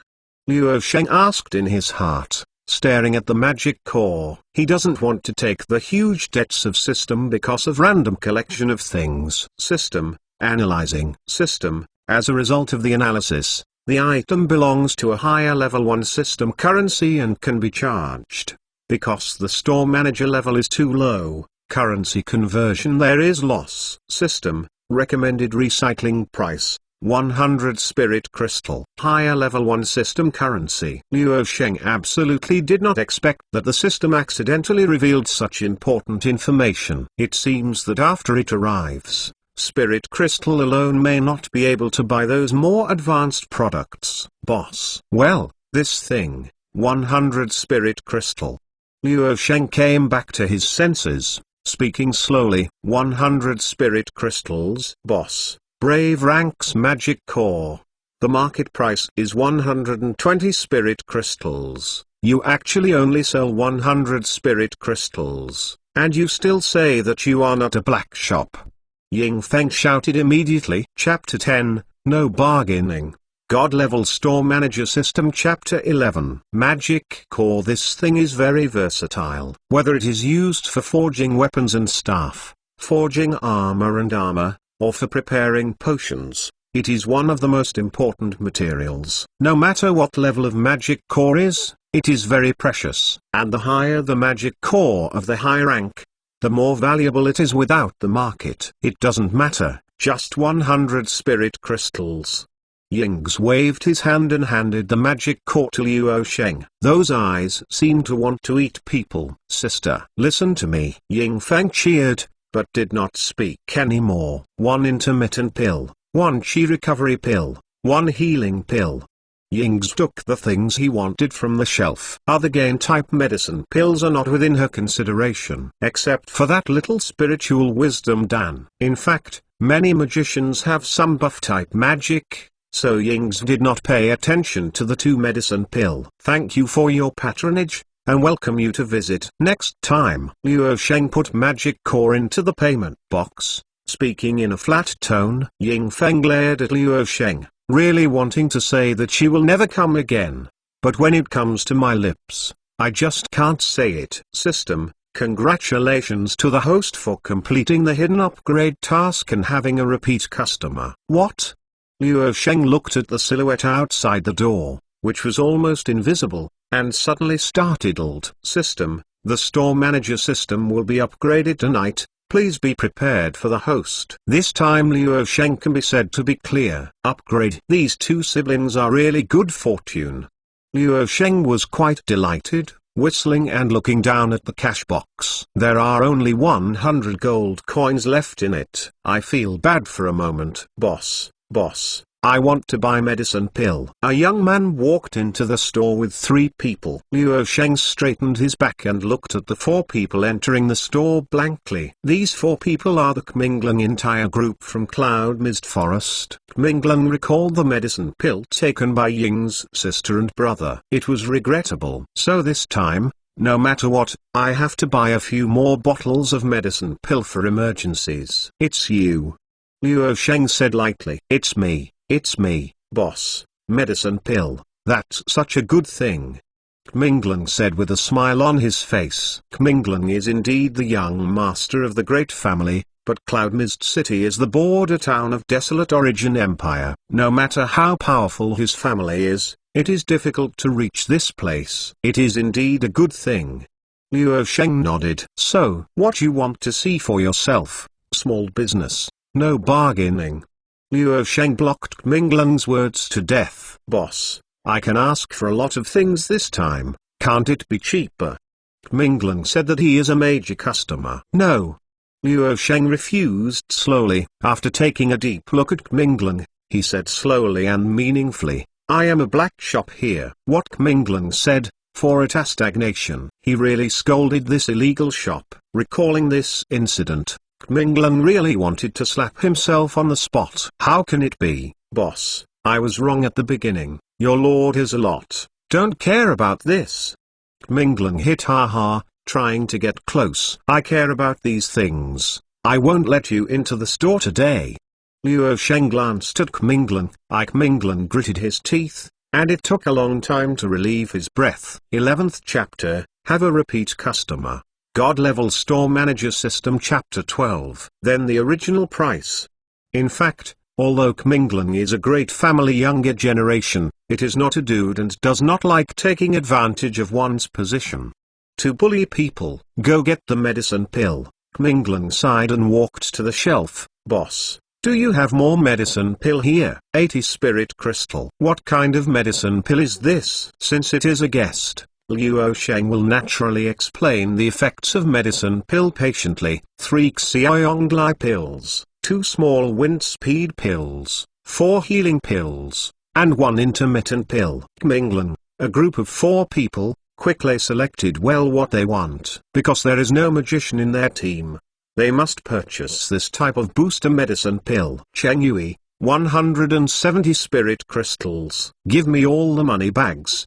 Luo Sheng asked in his heart, staring at the magic core. He doesn't want to take the huge debts of system because of random collection of things. System, analyzing. System, as a result of the analysis, the item belongs to a higher level 1 system currency and can be charged. Because the store manager level is too low, currency conversion there is loss. System, recommended recycling price, 100 spirit crystal. Higher level 1 system currency. Luo Sheng absolutely did not expect that the system accidentally revealed such important information. It seems that after it arrives, spirit crystal alone may not be able to buy those more advanced products. Boss. Well, this thing, 100 spirit crystal. Luo Sheng came back to his senses, speaking slowly. 100 spirit crystals. Boss, brave ranks magic core. The market price is 120 spirit crystals. You actually only sell 100 spirit crystals, and you still say that you are not a black shop. Ying Feng shouted immediately. Chapter 10, No Bargaining. God-level store manager system. Chapter 11. Magic core. This thing is very versatile. Whether it is used for forging weapons and staff, forging armor, or for preparing potions, it is one of the most important materials. No matter what level of magic core is, it is very precious. And the higher the magic core of the high rank, the more valuable it is without the market. It doesn't matter, just 100 spirit crystals. Ying's waved his hand and handed the magic core to Luo Sheng. Those eyes seem to want to eat people. Sister, listen to me. Ying Feng cheered, but did not speak anymore. 1 intermittent pill, 1 chi recovery pill, 1 healing pill. Ying's took the things he wanted from the shelf. Other gain-type medicine pills are not within her consideration, except for that little spiritual wisdom Dan. In fact, many magicians have some buff-type magic, so Ying's did not pay attention to the 2 medicine pill. Thank you for your patronage, and welcome you to visit next time. Luo Sheng put magic core into the payment box, speaking in a flat tone. Ying Feng glared at Luo Sheng, really wanting to say that she will never come again, but when it comes to my lips, I just can't say it. System, congratulations to the host for completing the hidden upgrade task and having a repeat customer. What? Luo Sheng looked at the silhouette outside the door, which was almost invisible, and suddenly startled. System, the store manager system will be upgraded tonight. Please be prepared for the host. This time Luo Sheng can be said to be clear. Upgrade. These 2 siblings are really good fortune. Luo Sheng was quite delighted, whistling and looking down at the cash box. There are only 100 gold coins left in it. I feel bad for a moment. Boss, I want to buy medicine pill. A young man walked into the store with 3 people. Luo Sheng straightened his back and looked at the 4 people entering the store blankly. These 4 people are the Kmingling entire group from Cloud Mist Forest. Kmingling recalled the medicine pill taken by Ying's sister and brother. It was regrettable. So this time, no matter what, I have to buy a few more bottles of medicine pill for emergencies. It's you. Luo Sheng said lightly. It's me, boss. Medicine pill, that's such a good thing. Kmingling said with a smile on his face. Kmingling is indeed the young master of the great family, but Cloud Mist City is the border town of Desolate Origin Empire. No matter how powerful his family is, it is difficult to reach this place. It is indeed a good thing. Luo Sheng nodded. So, what you want to see for yourself, small business, no bargaining. Luo Sheng blocked Kmingling's words to death. Boss, I can ask for a lot of things this time, can't it be cheaper? Mingling said that he is a major customer. No. Luo Sheng refused slowly. After taking a deep look at Mingling, he said slowly and meaningfully, I am a black shop here. What Mingling said, for it a stagnation. He really scolded this illegal shop. Recalling this incident, Mingling really wanted to slap himself on the spot. How can it be, boss? I was wrong at the beginning. Your lord is a lot. Don't care about this. Mingling hit haha, trying to get close. I care about these things. I won't let you into the store today. Luo Sheng glanced at Mingling. Mingling gritted his teeth, and it took a long time to relieve his breath. 11th chapter, Have a Repeat Customer. God Level Store Manager System Chapter 12. Then the original price. In fact, although Mingling is a great family younger generation, it is not a dude and does not like taking advantage of one's position. To bully people, go get the medicine pill. Mingling sighed and walked to the shelf. Boss, do you have more medicine pill here? 80 spirit crystal. What kind of medicine pill is this? Since it is a guest, Luo Sheng will naturally explain the effects of medicine pill patiently. 3 Xiaoyonglai pills, 2 small wind speed pills, 4 healing pills, and 1 intermittent pill. Mingling, a group of 4 people, quickly selected well what they want. Because there is no magician in their team, they must purchase this type of booster medicine pill. Cheng Yui, 170 spirit crystals. Give me all the money bags.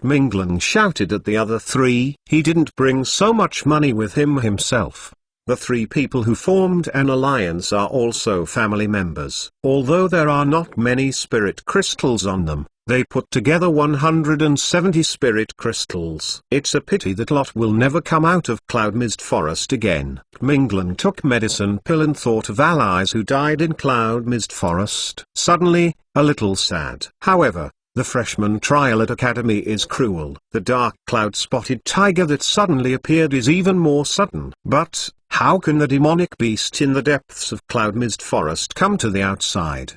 Mingling shouted at the other 3. He didn't bring so much money with him himself. The 3 people who formed an alliance are also family members. Although there are not many spirit crystals on them, they put together 170 spirit crystals. It's a pity that lot will never come out of Cloud Mist Forest again. Mingling took medicine pill and thought of allies who died in Cloud Mist Forest. Suddenly, a little sad. However, the freshman trial at Academy is cruel. The dark cloud-spotted tiger that suddenly appeared is even more sudden. But, how can the demonic beast in the depths of Cloud Mist Forest come to the outside?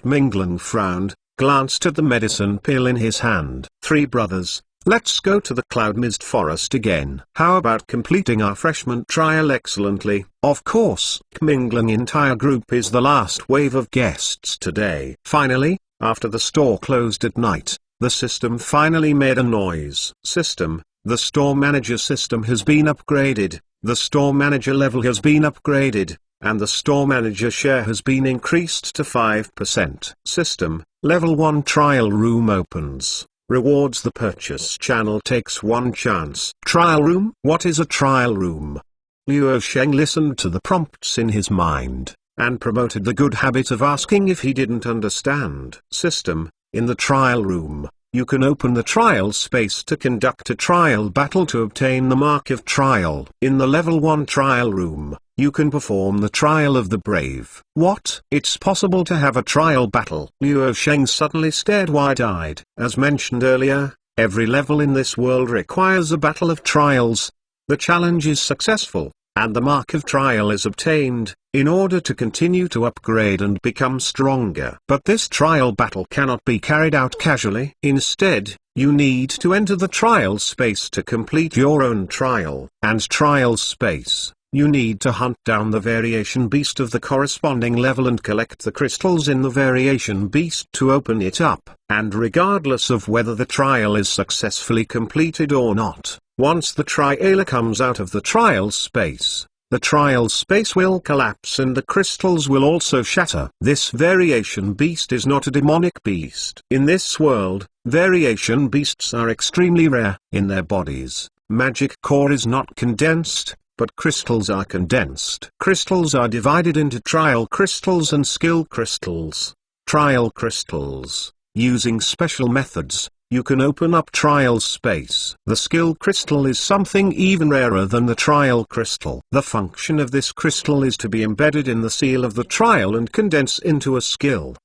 Mingling frowned, glanced at the medicine pill in his hand. 3 brothers, let's go to the Cloud Mist Forest again. How about completing our freshman trial excellently? Of course. Mingling entire group is the last wave of guests today. Finally, after the store closed at night, the system finally made a noise. System, the store manager system has been upgraded, the store manager level has been upgraded, and the store manager share has been increased to 5%. System, level 1 trial room opens. Rewards the purchase channel takes 1 chance. Trial room? What is a trial room? Luo Sheng listened to the prompts in his mind, and promoted the good habit of asking if he didn't understand. System, in the trial room, you can open the trial space to conduct a trial battle to obtain the mark of trial. In the level 1 trial room, you can perform the trial of the brave. What? It's possible to have a trial battle? Luo Sheng suddenly stared wide-eyed. As mentioned earlier, every level in this world requires a battle of trials. The challenge is successful, and the mark of trial is obtained, in order to continue to upgrade and become stronger. But this trial battle cannot be carried out casually. Instead, you need to enter the trial space to complete your own trial. And trial space, you need to hunt down the variation beast of the corresponding level and collect the crystals in the variation beast to open it up. And regardless of whether the trial is successfully completed or not, once the trialer comes out of the trial space, the trial space will collapse and the crystals will also shatter. This variation beast is not a demonic beast. In this world, variation beasts are extremely rare. In their bodies, magic core is not condensed, but crystals are condensed. Crystals are divided into trial crystals and skill crystals. Trial crystals, using special methods, you can open up trial space. The skill crystal is something even rarer than the trial crystal. The function of this crystal is to be embedded in the seal of the trial and condense into a skill.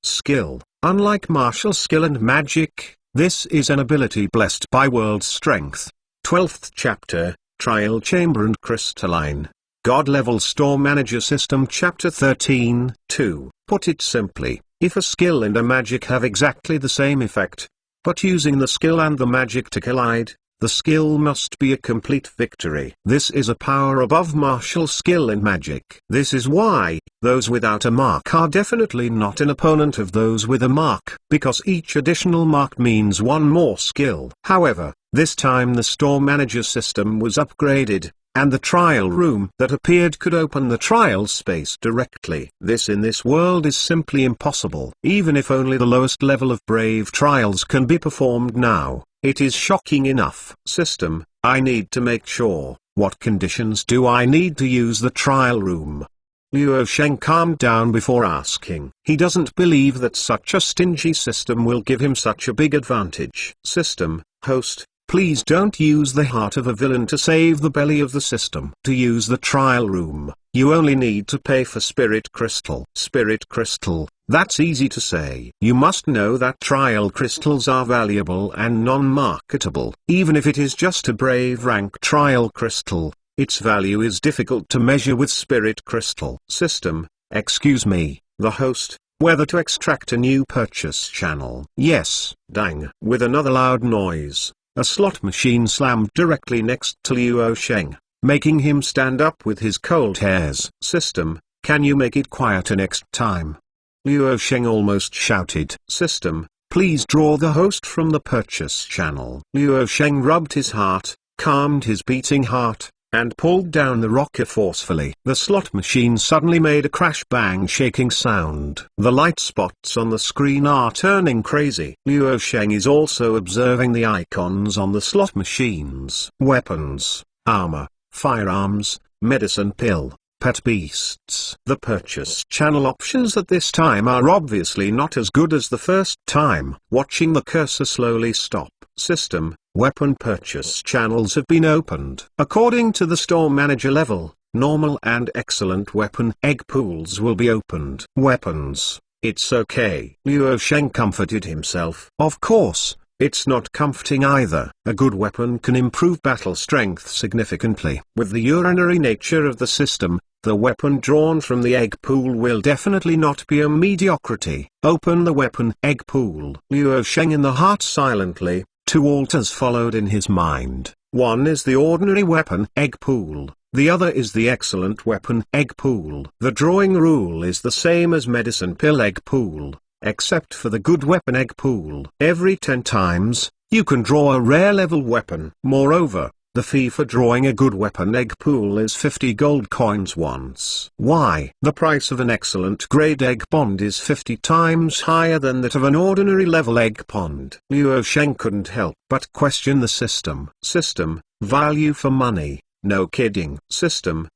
Unlike martial skill and magic, this is an ability blessed by world strength. 12th chapter, Trial Chamber and Crystalline. God Level Store Manager System Chapter 13. 2. Put it simply, if a skill and a magic have exactly the same effect, but using the skill and the magic to collide, the skill must be a complete victory. This is a power above martial skill in magic. This is why those without a mark are definitely not an opponent of those with a mark, because each additional mark means one more skill. However, this time the store manager system was upgraded, and the trial room that appeared could open the trial space directly. This in this world is simply impossible. Even if only the lowest level of brave trials can be performed now, it is shocking enough. System, I need to make sure, what conditions do I need to use the trial room? Luo Sheng calmed down before asking. He doesn't believe that such a stingy system will give him such a big advantage. System, host, please don't use the heart of a villain to save the belly of the system. To use the trial room, you only need to pay for spirit crystal. Spirit crystal, that's easy to say. You must know that trial crystals are valuable and non-marketable. Even if it is just a brave rank trial crystal, its value is difficult to measure with spirit crystal. System, excuse me, the host, whether to extract a new purchase channel. Yes. Dang. With another loud noise, a slot machine slammed directly next to Luo Sheng, making him stand up with his cold hairs. System, can you make it quieter next time? Luo Sheng almost shouted. System, please draw the host from the purchase channel. Luo Sheng rubbed his heart, calmed his beating heart, and pulled down the rocker forcefully. The slot machine suddenly made a crash bang shaking sound. The light spots on the screen are turning crazy. Luo Sheng is also observing the icons on the slot machines. Weapons, armor, firearms, medicine pill, pet beasts. The purchase channel options at this time are obviously not as good as the first time. Watching the cursor slowly stop. System, weapon purchase channels have been opened. According to the store manager level, normal and excellent weapon egg pools will be opened. Weapons, it's okay. Luo Sheng comforted himself. Of course, it's not comforting either. A good weapon can improve battle strength significantly. With the urinary nature of the system, the weapon drawn from the egg pool will definitely not be a mediocrity. Open the weapon egg pool. Luo Sheng in the heart silently. Two altars followed in his mind. One is the ordinary weapon egg pool, the other is the excellent weapon egg pool. The drawing rule is the same as medicine pill egg pool, except for the good weapon egg pool. Every 10 times, you can draw a rare level weapon. Moreover, the fee for drawing a good weapon egg pool is 50 gold coins once. Why? The price of an excellent grade egg pond is 50 times higher than that of an ordinary level egg pond. Luo Sheng couldn't help but question the system. System, value for money, no kidding. System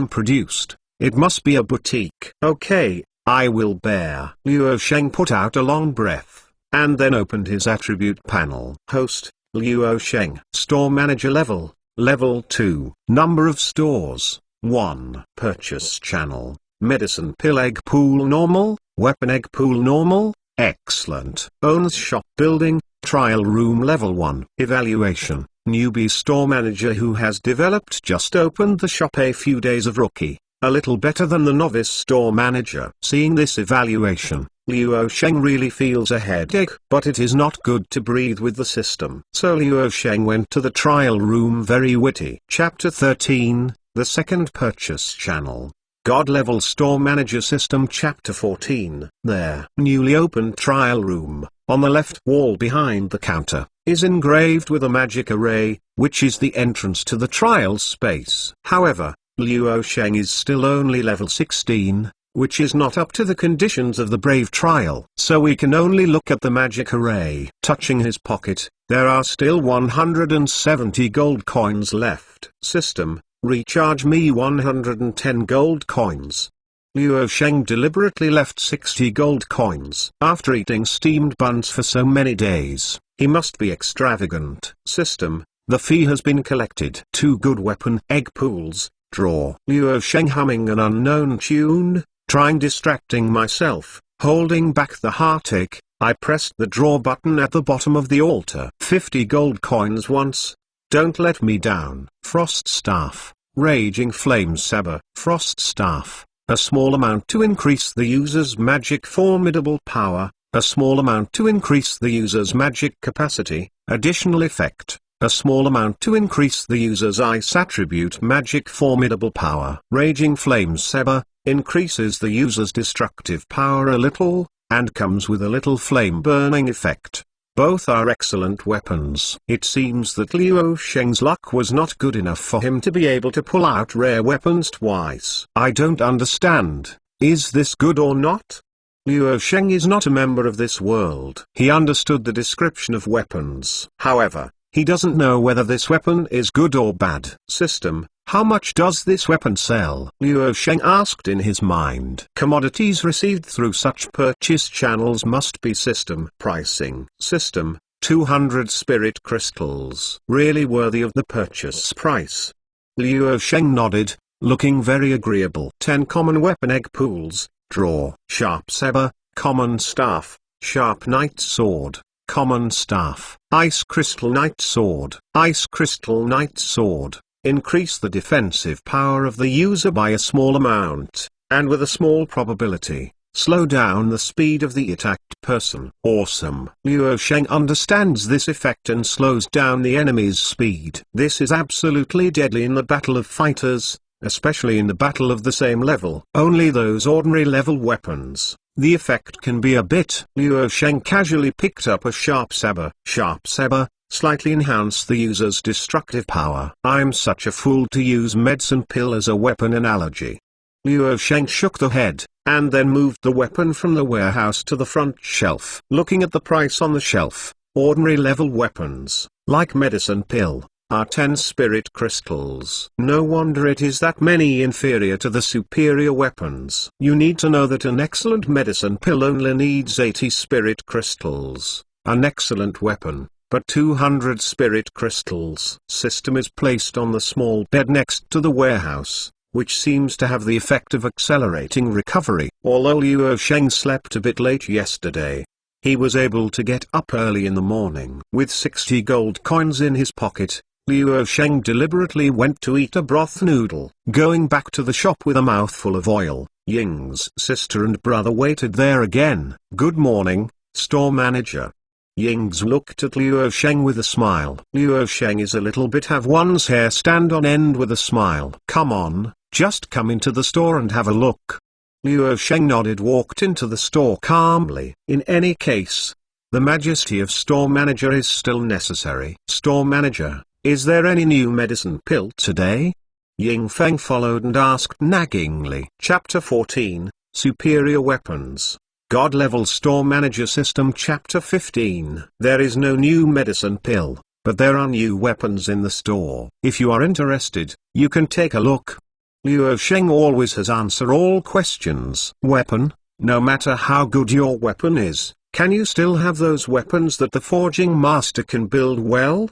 produced, it must be a boutique. Okay, I will bear. Luo Sheng put out a long breath, and then opened his attribute panel. Host, Luo Sheng. Store manager level, level 2. Number of stores, 1. Purchase channel, medicine pill egg pool normal, weapon egg pool normal, excellent. Owns shop building, trial room level 1. Evaluation, newbie store manager who has developed just opened the shop a few days of rookie, a little better than the novice store manager. Seeing this evaluation, Luo Sheng really feels a headache. But it is not good to breathe with the system. So Luo Sheng went to the trial room very witty. Chapter 13, the second purchase channel. God level store manager system. Chapter 14. There. Newly opened trial room, on the left wall behind the counter, is engraved with a magic array, which is the entrance to the trial space. However, Luo Sheng is still only level 16, which is not up to the conditions of the brave trial. So we can only look at the magic array. Touching his pocket, there are still 170 gold coins left. System, recharge me 110 gold coins. Luo Sheng deliberately left 60 gold coins. After eating steamed buns for so many days, he must be extravagant. System, the fee has been collected. 2 good weapon egg pools, draw. Luo Sheng humming an unknown tune. Trying distracting myself, holding back the heartache, I pressed the draw button at the bottom of the altar. 50 gold coins once. Don't let me down. Frost Staff, Raging Flame Saber. Frost Staff, a small amount to increase the user's magic formidable power, a small amount to increase the user's magic capacity. Additional effect, a small amount to increase the user's ice attribute magic formidable power. Raging Flame Saber increases the user's destructive power a little, and comes with a little flame burning effect. Both are excellent weapons. It seems that Luo Sheng's luck was not good enough for him to be able to pull out rare weapons twice. I don't understand. Is this good or not? Luo Sheng is not a member of this world. He understood the description of weapons. However, he doesn't know whether this weapon is good or bad. System, how much does this weapon sell? Luo Sheng asked in his mind. Commodities received through such purchase channels must be system pricing. System, 200 spirit crystals. Really worthy of the purchase price. Luo Sheng nodded, looking very agreeable. 10 common weapon egg pools, draw. Sharp saber, common staff, sharp knight sword, common staff. Ice crystal knight sword. Ice crystal knight sword. Increase the defensive power of the user by a small amount, and with a small probability, slow down the speed of the attacked person. Awesome. Luo Sheng understands this effect and slows down the enemy's speed. This is absolutely deadly in the battle of fighters, especially in the battle of the same level. Only those ordinary level weapons, the effect can be a bit. Luo Sheng casually picked up a sharp saber. Sharp saber, slightly enhance the user's destructive power. I'm such a fool to use medicine pill as a weapon analogy. Luo Sheng shook the head, and then moved the weapon from the warehouse to the front shelf. Looking at the price on the shelf, ordinary level weapons, like medicine pill, are 10 spirit crystals. No wonder it is that many inferior to the superior weapons. You need to know that an excellent medicine pill only needs 80 spirit crystals. An excellent weapon, but 200 spirit crystals. System is placed on the small bed next to the warehouse, which seems to have the effect of accelerating recovery. Although Luo Sheng slept a bit late yesterday, he was able to get up early in the morning. With 60 gold coins in his pocket, Luo Sheng deliberately went to eat a broth noodle. Going back to the shop with a mouthful of oil, Ying's sister and brother waited there again. Good morning, store manager. Ying's looked at Luo Sheng with a smile. Luo Sheng is a little bit have one's hair stand on end with a smile. Come on, just come into the store and have a look. Luo Sheng nodded, walked into the store calmly. In any case, the majesty of store manager is still necessary. Store manager, is there any new medicine pill today? Ying Feng followed and asked naggingly. Chapter 14, Superior Weapons. God Level Store Manager System. Chapter 15. There is no new medicine pill, but there are new weapons in the store. If you are interested, you can take a look. Luo Sheng always has answer all questions. Weapon, no matter how good your weapon is, can you still have those weapons that the forging master can build well?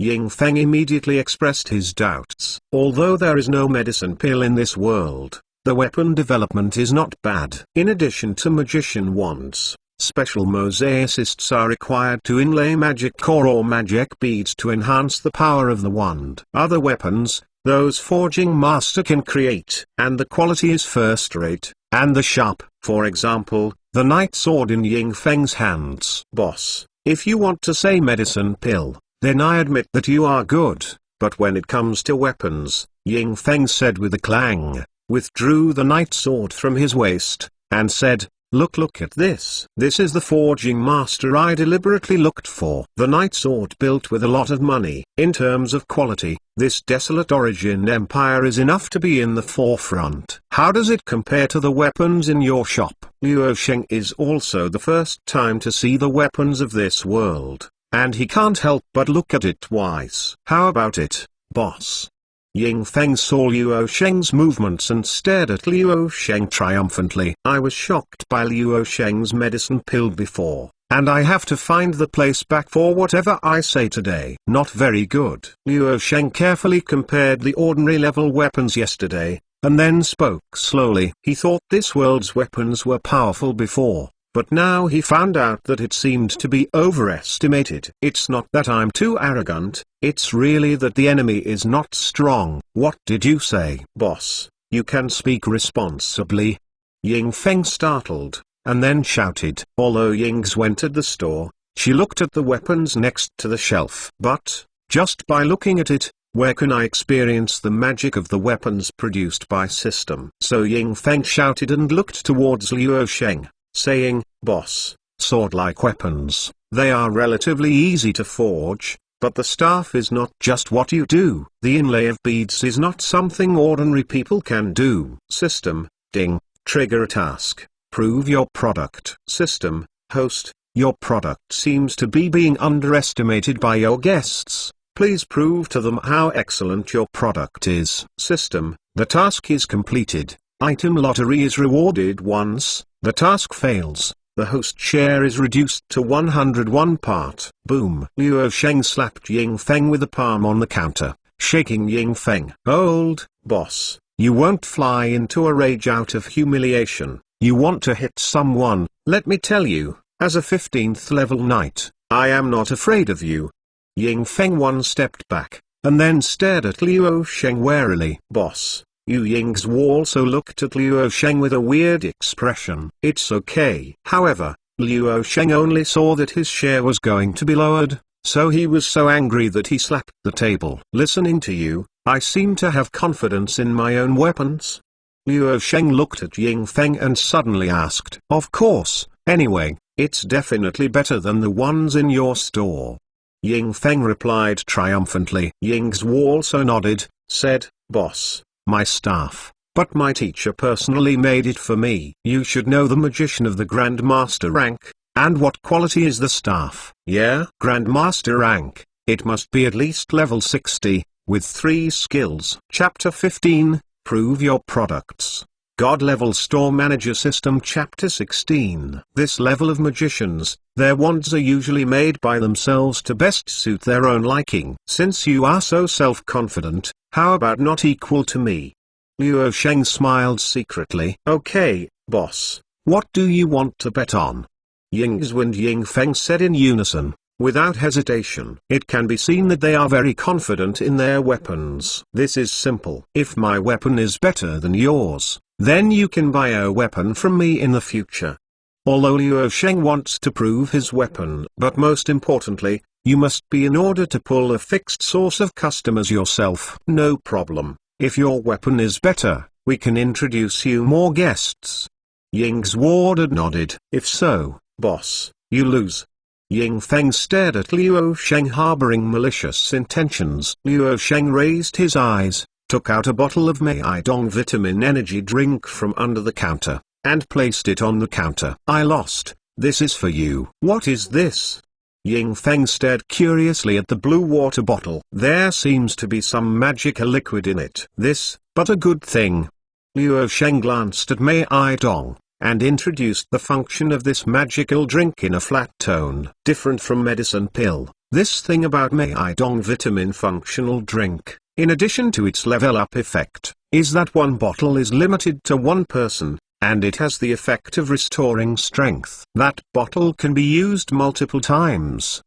Ying Feng immediately expressed his doubts. Although there is no medicine pill in this world, the weapon development is not bad. In addition to magician wands, special mosaicists are required to inlay magic core or magic beads to enhance the power of the wand. Other weapons, those forging master can create, and the quality is first rate, and the sharp. For example, the knight sword in Ying Feng's hands. Boss, if you want to say medicine pill, then I admit that you are good, but when it comes to weapons, Ying Feng said with a clang, withdrew the knight sword from his waist, and said, look at this. This is the forging master I deliberately looked for. The knight sword built with a lot of money. In terms of quality, this desolate origin empire is enough to be in the forefront. How does it compare to the weapons in your shop? Luo Sheng is also the first time to see the weapons of this world, and he can't help but look at it twice. How about it, boss? Ying Feng saw Luo Sheng's movements and stared at Luo Sheng triumphantly. I was shocked by Luo Sheng's medicine pill before, and I have to find the place back for whatever I say today. Not very good. Luo Sheng carefully compared the ordinary level weapons yesterday, and then spoke slowly. He thought this world's weapons were powerful before, but now he found out that it seemed to be overestimated. It's not that I'm too arrogant, it's really that the enemy is not strong. What did you say? Boss, you can speak responsibly. Ying Feng startled, and then shouted. Although Ying's went at the store, she looked at the weapons next to the shelf. But, just by looking at it. Where can I experience the magic of the weapons produced by system? So Ying Feng shouted and looked towards Luo Sheng, saying, "Boss, sword-like weapons, they are relatively easy to forge, but the staff is not just what you do. The inlay of beads is not something ordinary people can do." System, ding, trigger a task, prove your product. System, host, your product seems to be being underestimated by your guests. Please prove to them how excellent your product is. System, the task is completed. Item lottery is rewarded once. The task fails. The host share is reduced to 101 part. Boom. Luo Sheng slapped Ying Feng with a palm on the counter, shaking Ying Feng. "Old boss, you won't fly into a rage out of humiliation. You want to hit someone. Let me tell you, as a 15th level knight, I am not afraid of you." Ying Feng one stepped back, and then stared at Luo Sheng warily. "Boss." Yu Ying's also looked at Luo Sheng with a weird expression. "It's okay." However, Luo Sheng only saw that his share was going to be lowered, so he was so angry that he slapped the table. "Listening to you, I seem to have confidence in my own weapons." Luo Sheng looked at Ying Feng and suddenly asked, "Of course, anyway, it's definitely better than the ones in your store." Ying Feng replied triumphantly. Ying's also nodded, said, "Boss, my staff, but my teacher personally made it for me." "You should know the magician of the Grandmaster rank, and what quality is the staff?" "Yeah, Grandmaster rank, it must be at least level 60, with 3 skills." Chapter 15, Prove Your Products. God Level Store Manager System. Chapter 16. This level of magicians, their wands are usually made by themselves to best suit their own liking. Since you are so self-confident, how about not equal to me? Luo Sheng smiled secretly. "Okay, boss. What do you want to bet on?" Ying's and Ying Feng said in unison, without hesitation. It can be seen that they are very confident in their weapons. "This is simple. If my weapon is better than yours, then you can buy a weapon from me in the future." Although Luo Sheng wants to prove his weapon, but most importantly, you must be in order to pull a fixed source of customers yourself. "No problem. If your weapon is better, we can introduce you more guests." Ying's ward nodded. "If so, boss, you lose." Ying Feng stared at Luo Sheng harboring malicious intentions. Luo Sheng raised his eyes, took out a bottle of Mei Dong vitamin energy drink from under the counter, and placed it on the counter. "I lost. This is for you." "What is this?" Ying Feng stared curiously at the blue water bottle. "There seems to be some magical liquid in it." "This, but a good thing." Luo Sheng glanced at Mei Dong, and introduced the function of this magical drink in a flat tone. "Different from medicine pill, this thing about Mei Dong vitamin functional drink, in addition to its level-up effect, is that one bottle is limited to one person, and it has the effect of restoring strength. That bottle can be used multiple times.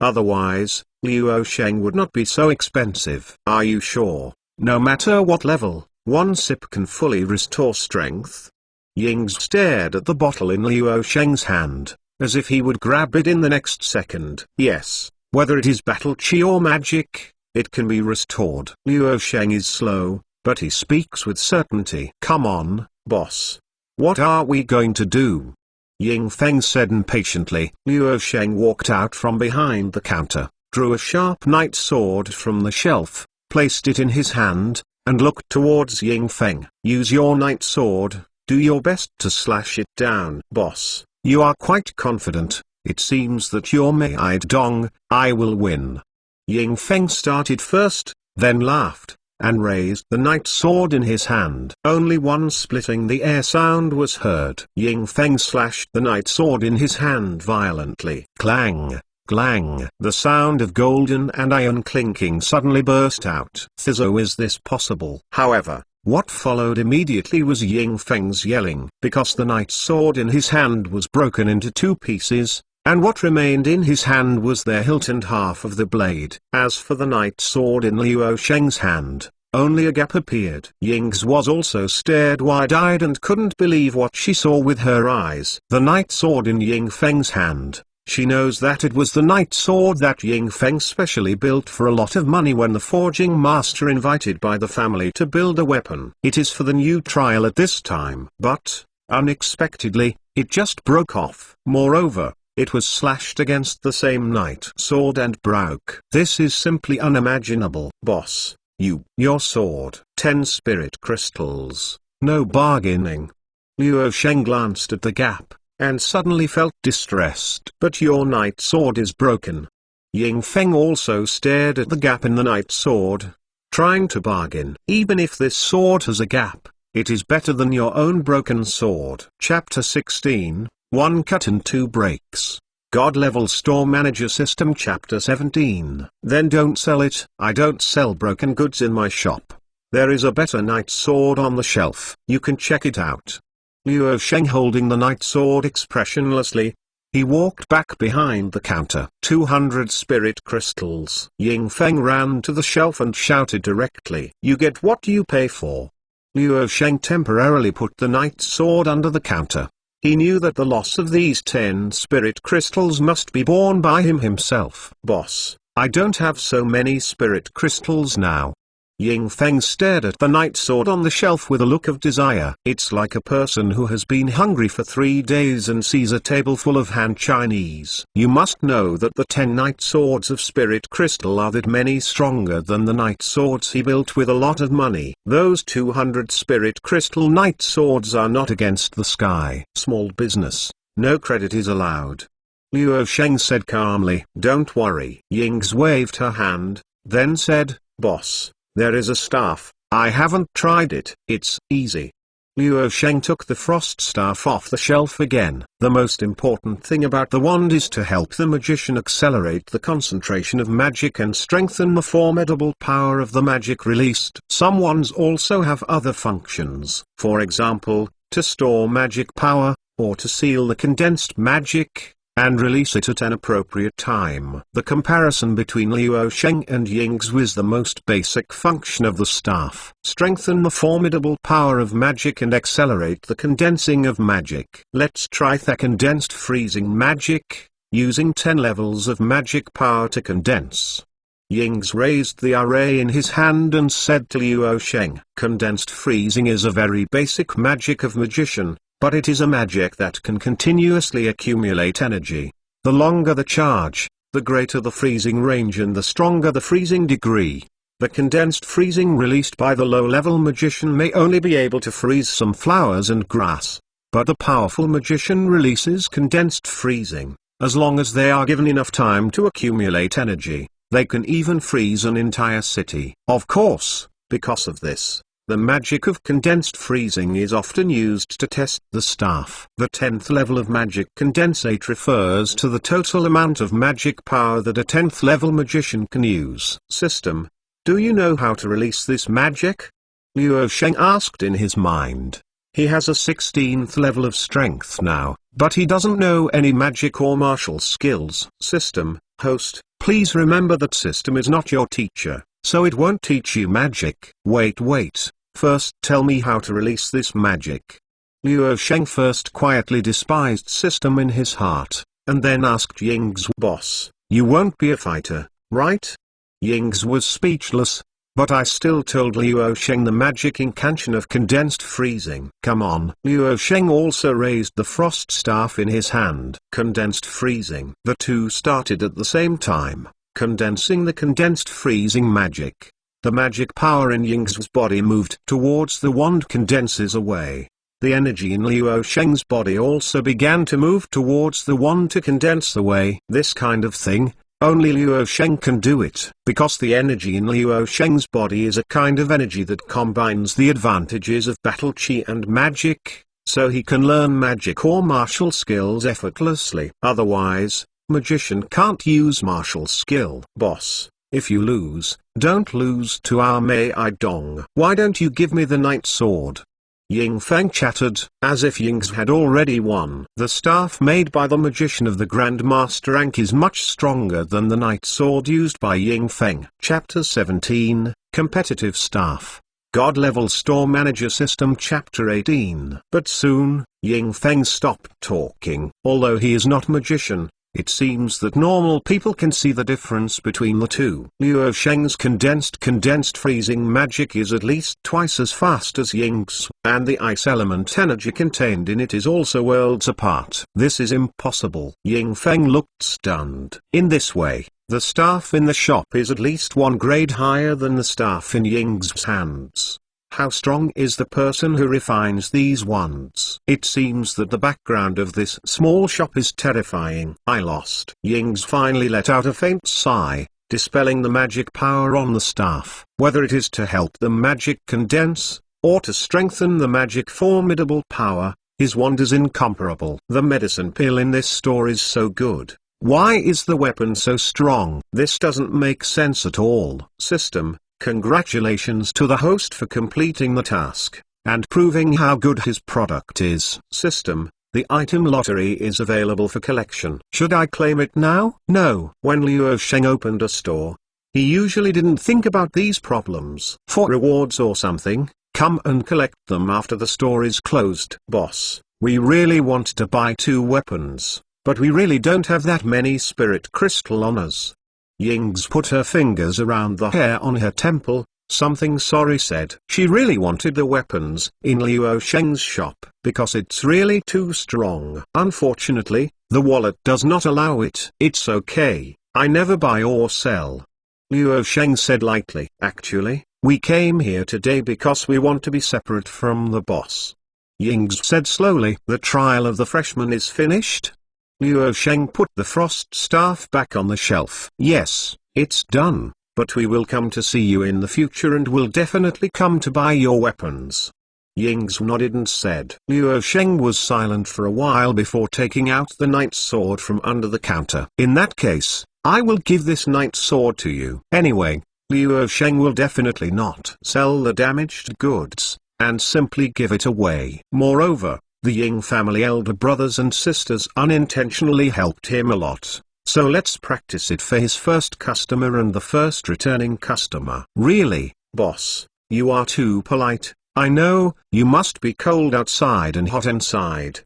Otherwise, Luo Sheng would not be so expensive." "Are you sure? No matter what level, one sip can fully restore strength?" Ying stared at the bottle in Luo Sheng's hand, as if he would grab it in the next second. "Yes, whether it is battle chi or magic, it can be restored." Luo Sheng is slow, but he speaks with certainty. "Come on, boss. What are we going to do?" Ying Feng said impatiently. Luo Sheng walked out from behind the counter, drew a sharp knight sword from the shelf, placed it in his hand, and looked towards Ying Feng. "Use your knight sword. Do your best to slash it down." "Boss, you are quite confident. It seems that you're Mei Dong. I will win." Ying Feng started first, then laughed, and raised the knight sword in his hand. Only one splitting the air sound was heard. Ying Feng slashed the knight sword in his hand violently. Clang, clang. The sound of golden and iron clinking suddenly burst out. "Thizzo, is this possible?" However, what followed immediately was Ying Feng's yelling, because the knight's sword in his hand was broken into 2 pieces, and what remained in his hand was the hilt and half of the blade. As for the knight's sword in Luo Sheng's hand, only a gap appeared. Ying's was also stared wide-eyed and couldn't believe what she saw with her eyes. The knight's sword in Ying Feng's hand, She knows that it was the night sword that Ying Feng specially built for a lot of money when the forging master invited by the family to build a weapon. It is for the new trial at this time. But, unexpectedly, it just broke off. Moreover, it was slashed against the same night sword and broke. This is simply unimaginable. Boss, your sword. 10 spirit crystals. No bargaining. Luo Sheng glanced at the gap, and suddenly felt distressed. But your night sword is broken. Ying Feng also stared at the gap in the night sword, trying to bargain. Even if this sword has a gap, it is better than your own broken sword. Chapter 16, 1 Cut and 2 Breaks. God Level Store Manager System. Chapter 17. Then don't sell it. I don't sell broken goods in my shop. There is a better night sword on the shelf. You can check it out. Luo Sheng holding the night sword expressionlessly. He walked back behind the counter. 200 spirit crystals. Ying Feng ran to the shelf and shouted directly. You get what you pay for. Luo Sheng temporarily put the night sword under the counter. He knew that the loss of these 10 spirit crystals must be borne by him himself. Boss, I don't have so many spirit crystals now. Ying Feng stared at the night sword on the shelf with a look of desire. It's like a person who has been hungry for 3 days and sees a table full of Han Chinese. You must know that the 10 night swords of spirit crystal are that many stronger than the night swords he built with a lot of money. Those 200 spirit crystal night swords are not against the sky. Small business, no credit is allowed. Luo Sheng said calmly. Don't worry. Ying's waved her hand, then said, Boss, there is a staff. I haven't tried it. It's easy. Luo Sheng took the frost staff off the shelf again. The most important thing about the wand is to help the magician accelerate the concentration of magic and strengthen the formidable power of the magic released. Some wands also have other functions, for example, to store magic power, or to seal the condensed magic, and release it at an appropriate time. The comparison between Luo Sheng and Ying's was the most basic function of the staff. Strengthen the formidable power of magic and accelerate the condensing of magic. Let's try the condensed freezing magic, using 10 levels of magic power to condense. Ying's raised the array in his hand and said to Luo Sheng, condensed freezing is a very basic magic of magician, but it is a magic that can continuously accumulate energy. The longer the charge, the greater the freezing range and the stronger the freezing degree. The condensed freezing released by the low-level magician may only be able to freeze some flowers and grass, but the powerful magician releases condensed freezing. As long as they are given enough time to accumulate energy, they can even freeze an entire city. Of course, because of this, the magic of condensed freezing is often used to test the staff. The 10th level of magic condensate refers to the total amount of magic power that a 10th level magician can use. System, do you know how to release this magic? Luo Sheng asked in his mind. He has a 16th level of strength now, but he doesn't know any magic or martial skills. System, host, please remember that system is not your teacher, so it won't teach you magic. Wait, first tell me how to release this magic. Luo Sheng first quietly despised system in his heart, and then asked Ying's boss, you won't be a fighter, right? Ying's was speechless, but I still told Luo Sheng the magic incantation of condensed freezing. Come on. Luo Sheng also raised the frost staff in his hand. Condensed freezing. The two started at the same time, condensing the condensed freezing magic. The magic power in Ying's body moved towards the wand condenses away. The energy in Luo Sheng's body also began to move towards the wand to condense away. This kind of thing, only Luo Sheng can do it, because the energy in Luo Sheng's body is a kind of energy that combines the advantages of battle chi and magic, so he can learn magic or martial skills effortlessly. Otherwise, magician can't use martial skill. Boss, if you lose, don't lose to our Mei I Dong. Why don't you give me the night sword? Ying Feng chattered, as if Ying's had already won. The staff made by the magician of the Grand Master rank is much stronger than the night sword used by Ying Feng. Chapter 17, Competitive Staff. God Level Store Manager System. Chapter 18. But soon, Ying Feng stopped talking. Although he is not magician, It seems that normal people can see the difference between the two. Luo Sheng's condensed freezing magic is at least twice as fast as Ying's, and the ice element energy contained in it is also worlds apart. This is impossible. Ying Feng looked stunned. In this way, the staff in the shop is at least one grade higher than the staff in Ying's hands. How strong is the person who refines these wands? It seems that the background of this small shop is terrifying. I lost. Ying's finally let out a faint sigh, dispelling the magic power on the staff. Whether it is to help the magic condense, or to strengthen the magic formidable power, his wand is incomparable. The medicine pill in this store is so good. Why is the weapon so strong? This doesn't make sense at all. System. Congratulations to the host for completing the task, and proving how good his product is. System, the item lottery is available for collection. Should I claim it now? No. When Luo Sheng opened a store, he usually didn't think about these problems. For rewards or something, come and collect them after the store is closed. Boss, we really want to buy 2 weapons, but we really don't have that many spirit crystal on us. Ying's put her fingers around the hair on her temple, something sorry said. She really wanted the weapons in Luo Sheng's shop, because it's really too strong. Unfortunately, the wallet does not allow it. It's okay, I never buy or sell. Luo Sheng said lightly. Actually, we came here today because we want to be separate from the boss. Ying's said slowly. The trial of the freshman is finished? Luo Sheng put the frost staff back on the shelf. Yes, it's done, but we will come to see you in the future and will definitely come to buy your weapons. Ying's nodded and said. Luo Sheng was silent for a while before taking out the knight's sword from under the counter. In that case, I will give this knight's sword to you. Anyway, Luo Sheng will definitely not sell the damaged goods, and simply give it away. Moreover, the Ying family elder brothers and sisters unintentionally helped him a lot, so let's practice it for his first customer and the first returning customer. Really, boss, you are too polite. I know, you must be cold outside and hot inside.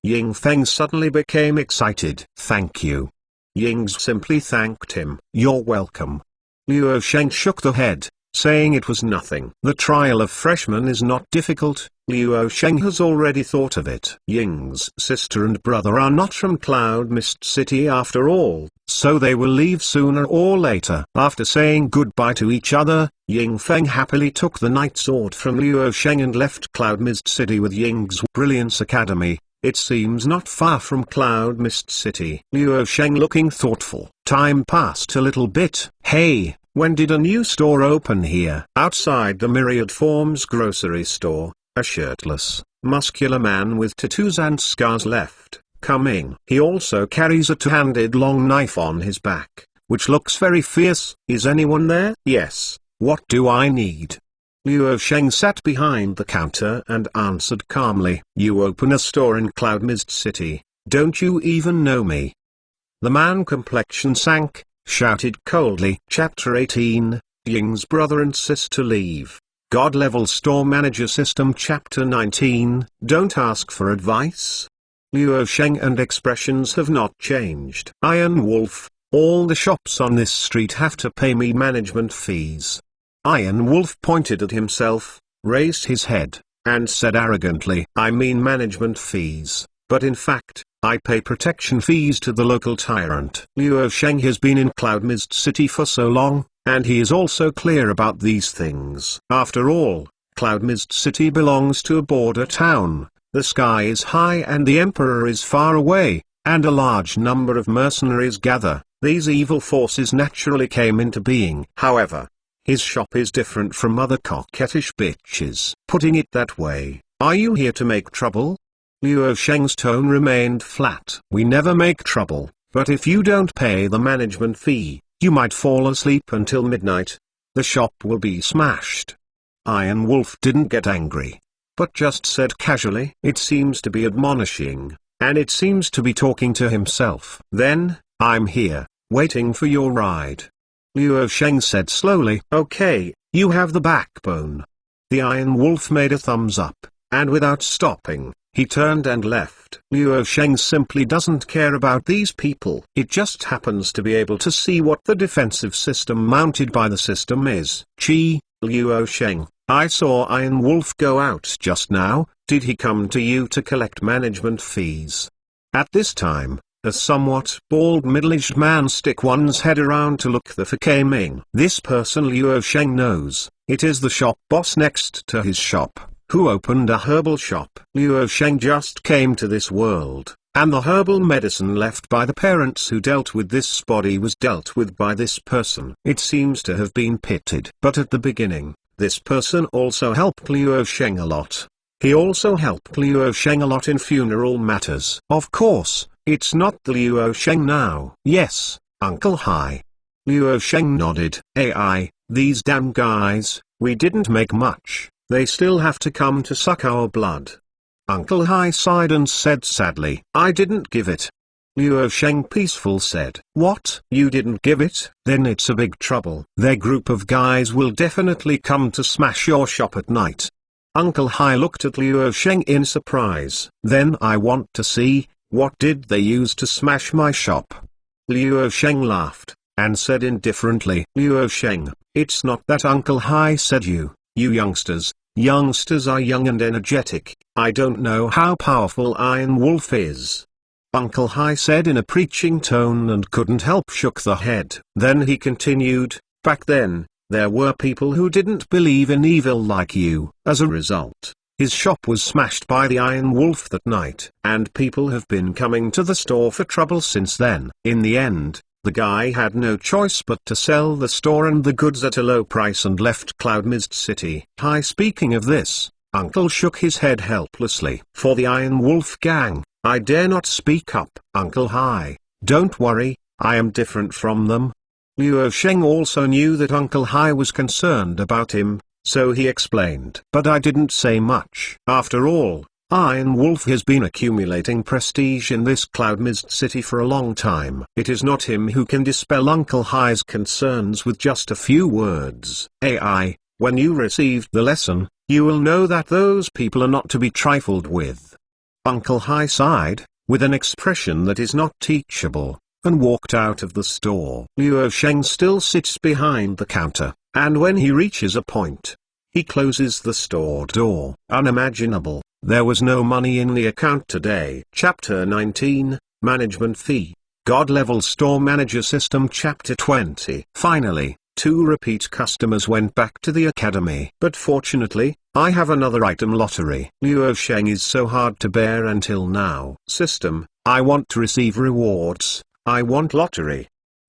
Ying Feng suddenly became excited. Thank you. Ying's simply thanked him. You're welcome. Luo Sheng shook the head, saying it was nothing. The trial of freshmen is not difficult. Luo Sheng has already thought of it. Ying's sister and brother are not from Cloud Mist City after all, so they will leave sooner or later. After saying goodbye to each other, Ying Feng happily took the night sword from Luo Sheng and left Cloud Mist City with Ying's Brilliance Academy. It seems not far from Cloud Mist City. Luo Sheng looking thoughtful. Time passed a little bit. Hey, when did a new store open here? Outside the Myriad Forms grocery store, a shirtless, muscular man with tattoos and scars left, coming. He also carries a two-handed long knife on his back, which looks very fierce. Is anyone there? Yes. What do I need? Luo Sheng sat behind the counter and answered calmly. You open a store in Cloud Mist City, don't you even know me? The man complexion sank, shouted coldly. Chapter 18, Ying's brother and sister leave. God-level store manager system. Chapter 19, Don't ask for advice. Luo Sheng and expressions have not changed. Iron Wolf, all the shops on this street have to pay me management fees. Iron Wolf pointed at himself, raised his head, and said arrogantly, I mean management fees, but in fact, I pay protection fees to the local tyrant. Luo Sheng has been in Cloud Mist City for so long, and he is also clear about these things. After all, Cloud Mist City belongs to a border town, the sky is high and the emperor is far away, and a large number of mercenaries gather. These evil forces naturally came into being. However, his shop is different from other coquettish bitches. Putting it that way, are you here to make trouble? Luo Sheng's tone remained flat. We never make trouble, but if you don't pay the management fee, you might fall asleep until midnight. The shop will be smashed. Iron Wolf didn't get angry, but just said casually. It seems to be admonishing, and it seems to be talking to himself. Then, I'm here, waiting for your ride. Luo Sheng said slowly. Okay, you have the backbone. The Iron Wolf made a thumbs up, and without stopping, He turned and left. Luo Sheng simply doesn't care about these people. It just happens to be able to see what the defensive system mounted by the system is. Luo Sheng, I saw Iron Wolf go out just now. Did he come to you to collect management fees? At this time, a somewhat bald middle-aged man stick one's head around to look for Ming. This person Luo Sheng knows. It is the shop boss next to his shop, who opened a herbal shop. Luo Sheng just came to this world, and the herbal medicine left by the parents who dealt with this body was dealt with by this person. It seems to have been pitted. But at the beginning, this person also helped Luo Sheng a lot. He also helped Luo Sheng a lot in funeral matters. Of course, it's not the Luo Sheng now. Yes, Uncle Hai. Luo Sheng nodded. AI, these damn guys, we didn't make much. They still have to come to suck our blood. Uncle Hai sighed and said sadly, I didn't give it. Luo Sheng peaceful said, what? You didn't give it? Then it's a big trouble. Their group of guys will definitely come to smash your shop at night. Uncle Hai looked at Luo Sheng in surprise. Then I want to see, what did they use to smash my shop? Luo Sheng laughed, and said indifferently, Luo Sheng, it's not that Uncle Hai said you youngsters are young and energetic. I don't know how powerful Iron Wolf is. Uncle Hai said in a preaching tone and couldn't help shook the head. Then he continued, back then, there were people who didn't believe in evil like you. As a result, his shop was smashed by the Iron Wolf that night. And people have been coming to the store for trouble since then. In the end, the guy had no choice but to sell the store and the goods at a low price and left Cloud Mist City. Hi, speaking of this, Uncle shook his head helplessly. For the Iron Wolf gang, I dare not speak up. Uncle Hai, don't worry, I am different from them. Luo Sheng also knew that Uncle Hai was concerned about him, so he explained. But I didn't say much. After all, Iron Wolf has been accumulating prestige in this Cloud Mist City for a long time. It is not him who can dispel Uncle Hai's concerns with just a few words. AI, when you received the lesson, you will know that those people are not to be trifled with. Uncle Hai sighed, with an expression that is not teachable, and walked out of the store. Luo Sheng still sits behind the counter, and when he reaches a point, he closes the store door. Unimaginable. There was no money in the account today. Chapter 19, Management Fee. God-Level Store Manager System. Chapter 20. Finally, 2 repeat customers went back to the academy. But fortunately, I have another item lottery. Luo Sheng is so hard to bear until now. System, I want to receive rewards. I want lottery.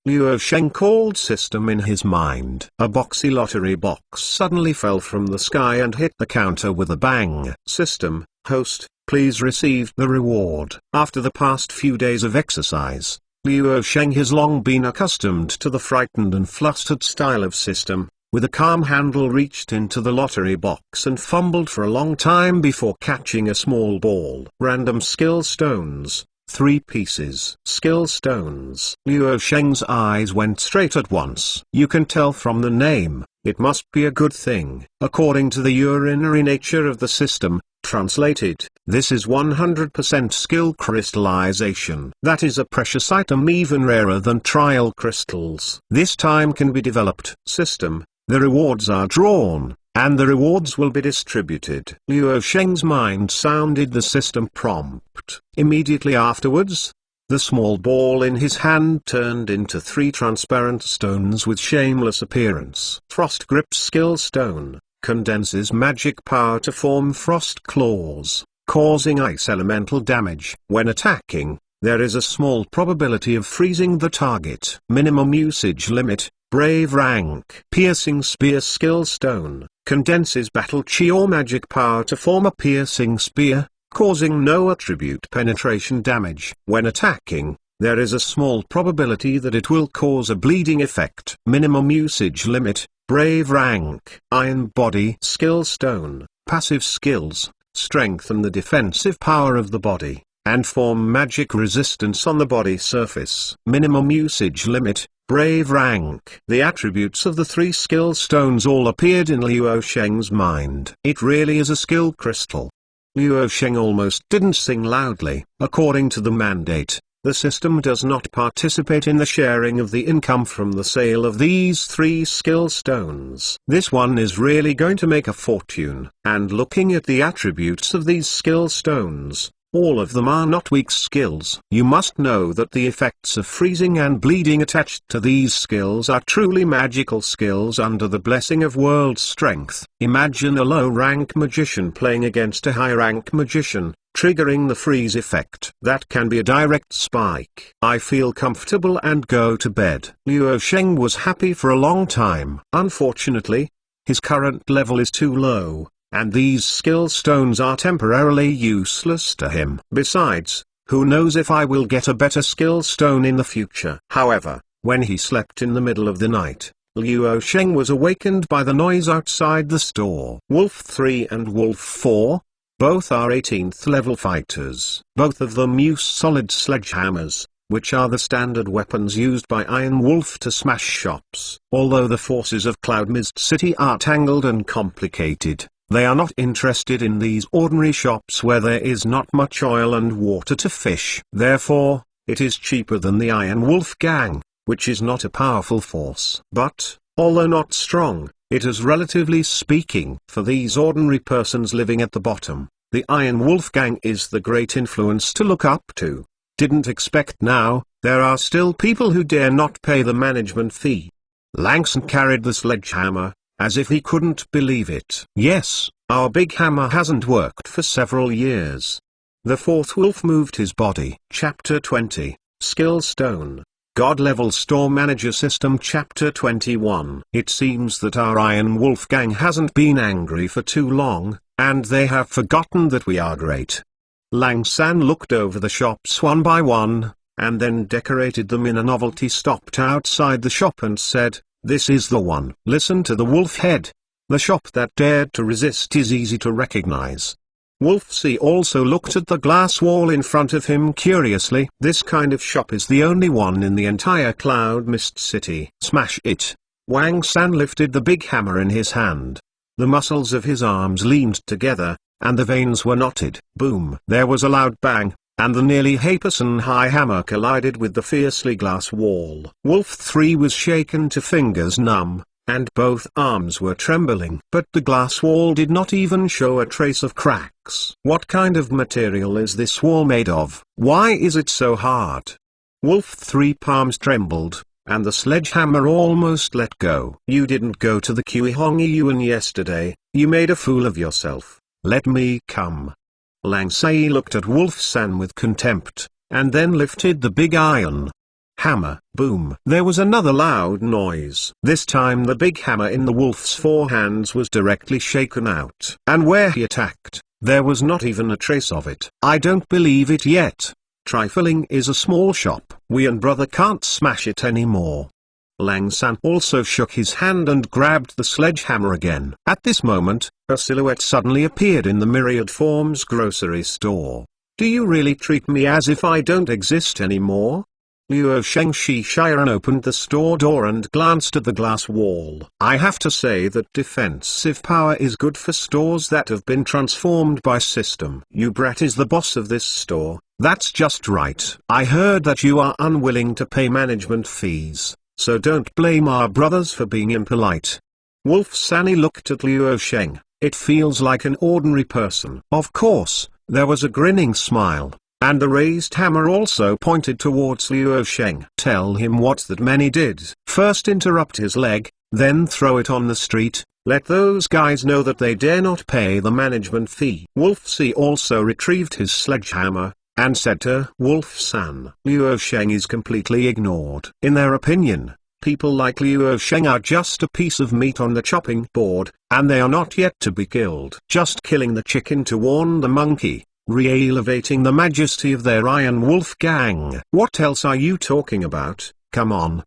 Luo Sheng called system in his mind. A boxy lottery box suddenly fell from the sky and hit the counter with a bang. System, host, please receive the reward. After the past few days of exercise, Luo Sheng has long been accustomed to the frightened and flustered style of system. With a calm handle reached into the lottery box and fumbled for a long time before catching a small ball. Random skill stones. 3 pieces. Skill stones. Luo Sheng's eyes went straight at once. You can tell from the name, it must be a good thing. According to the urinary nature of the system, translated, this is 100% skill crystallization. That is a precious item even rarer than trial crystals. This time can be developed. System, the rewards are drawn, and the rewards will be distributed. Luo Sheng's mind sounded the system prompt. Immediately afterwards, the small ball in his hand turned into 3 transparent stones with shameless appearance. Frost Grip Skill Stone, condenses magic power to form frost claws, causing ice elemental damage. When attacking, there is a small probability of freezing the target. Minimum usage limit. Brave rank. Piercing Spear Skill Stone, condenses battle chi or magic power to form a piercing spear, causing no attribute penetration damage. When attacking, there is a small probability that it will cause a bleeding effect. Minimum usage limit. Brave rank. Iron Body Skill Stone, passive skills, strengthen the defensive power of the body, and form magic resistance on the body surface. Minimum usage limit. Brave rank. The attributes of the 3 skill stones all appeared in Luo Sheng's mind. It really is a skill crystal. Luo Sheng almost didn't sing loudly. According to the mandate, the system does not participate in the sharing of the income from the sale of these 3 skill stones. This one is really going to make a fortune. And looking at the attributes of these skill stones, all of them are not weak skills. You must know that the effects of freezing and bleeding attached to these skills are truly magical skills under the blessing of world strength. Imagine a low-rank magician playing against a high-rank magician, triggering the freeze effect. That can be a direct spike. I feel comfortable and go to bed. Luo Sheng was happy for a long time. Unfortunately, his current level is too low, and these skill stones are temporarily useless to him. Besides, who knows if I will get a better skill stone in the future. However, when he slept in the middle of the night, Luo Sheng was awakened by the noise outside the store. Wolf 3 and Wolf 4, both are 18th level fighters. Both of them use solid sledgehammers, which are the standard weapons used by Iron Wolf to smash shops. Although the forces of Cloud Mist City are tangled and complicated, they are not interested in these ordinary shops where there is not much oil and water to fish. Therefore, it is cheaper than the Iron Wolf gang, which is not a powerful force. But, although not strong, it is relatively speaking. For these ordinary persons living at the bottom, the Iron Wolf gang is the great influence to look up to. Didn't expect now, there are still people who dare not pay the management fee. Langson carried the sledgehammer, as if he couldn't believe it. Yes, our big hammer hasn't worked for several years. The 4th wolf moved his body. Chapter 20, Skill Stone. God-level store manager system. Chapter 21. It seems that our Iron Wolf gang hasn't been angry for too long, and they have forgotten that we are great. Lang San looked over the shops one by one, and then decorated them in a novelty. Stopped outside the shop and said, "This is the one." Listen to the wolf head. The shop that dared to resist is easy to recognize. Wolf C also looked at the glass wall in front of him curiously. This kind of shop is the only one in the entire Cloud Mist City. Smash it. Wang San lifted the big hammer in his hand. The muscles of his arms leaned together, and the veins were knotted. Boom! There was a loud bang, and the nearly high hammer collided with the fiercely glass wall. Wolf 3 was shaken to fingers numb, and both arms were trembling. But the glass wall did not even show a trace of cracks. What kind of material is this wall made of? Why is it so hard? Wolf 3 palms trembled, and the sledgehammer almost let go. You didn't go to the Kuihongi Yuan yesterday, you made a fool of yourself. Let me come. Lang Sai looked at Wolf San with contempt, and then lifted the big iron hammer. Boom! There was another loud noise. This time the big hammer in the wolf's 4 hands was directly shaken out. And where he attacked, there was not even a trace of it. I don't believe it yet. Trifling is a small shop. We and brother can't smash it anymore. Lang San also shook his hand and grabbed the sledgehammer again. At this moment, a silhouette suddenly appeared in the Myriad Forms grocery store. Do you really treat me as if I don't exist anymore? Luo Sheng Shiran opened the store door and glanced at the glass wall. I have to say that defensive power is good for stores that have been transformed by system. You brat is the boss of this store. That's just right. I heard that you are unwilling to pay management fees, so don't blame our brothers for being impolite. Wolf Sani looked at Luo Sheng. It feels like an ordinary person. Of course, there was a grinning smile, and the raised hammer also pointed towards Luo Sheng. Tell him what that many did. First interrupt his leg, then throw it on the street. Let those guys know that they dare not pay the management fee. Wolf C also retrieved his sledgehammer, and said to Wolf San, Luo Sheng is completely ignored. In their opinion, people like Luo Sheng are just a piece of meat on the chopping board, and they are not yet to be killed. Just killing the chicken to warn the monkey, re-elevating the majesty of their Iron Wolf gang. What else are you talking about? Come on.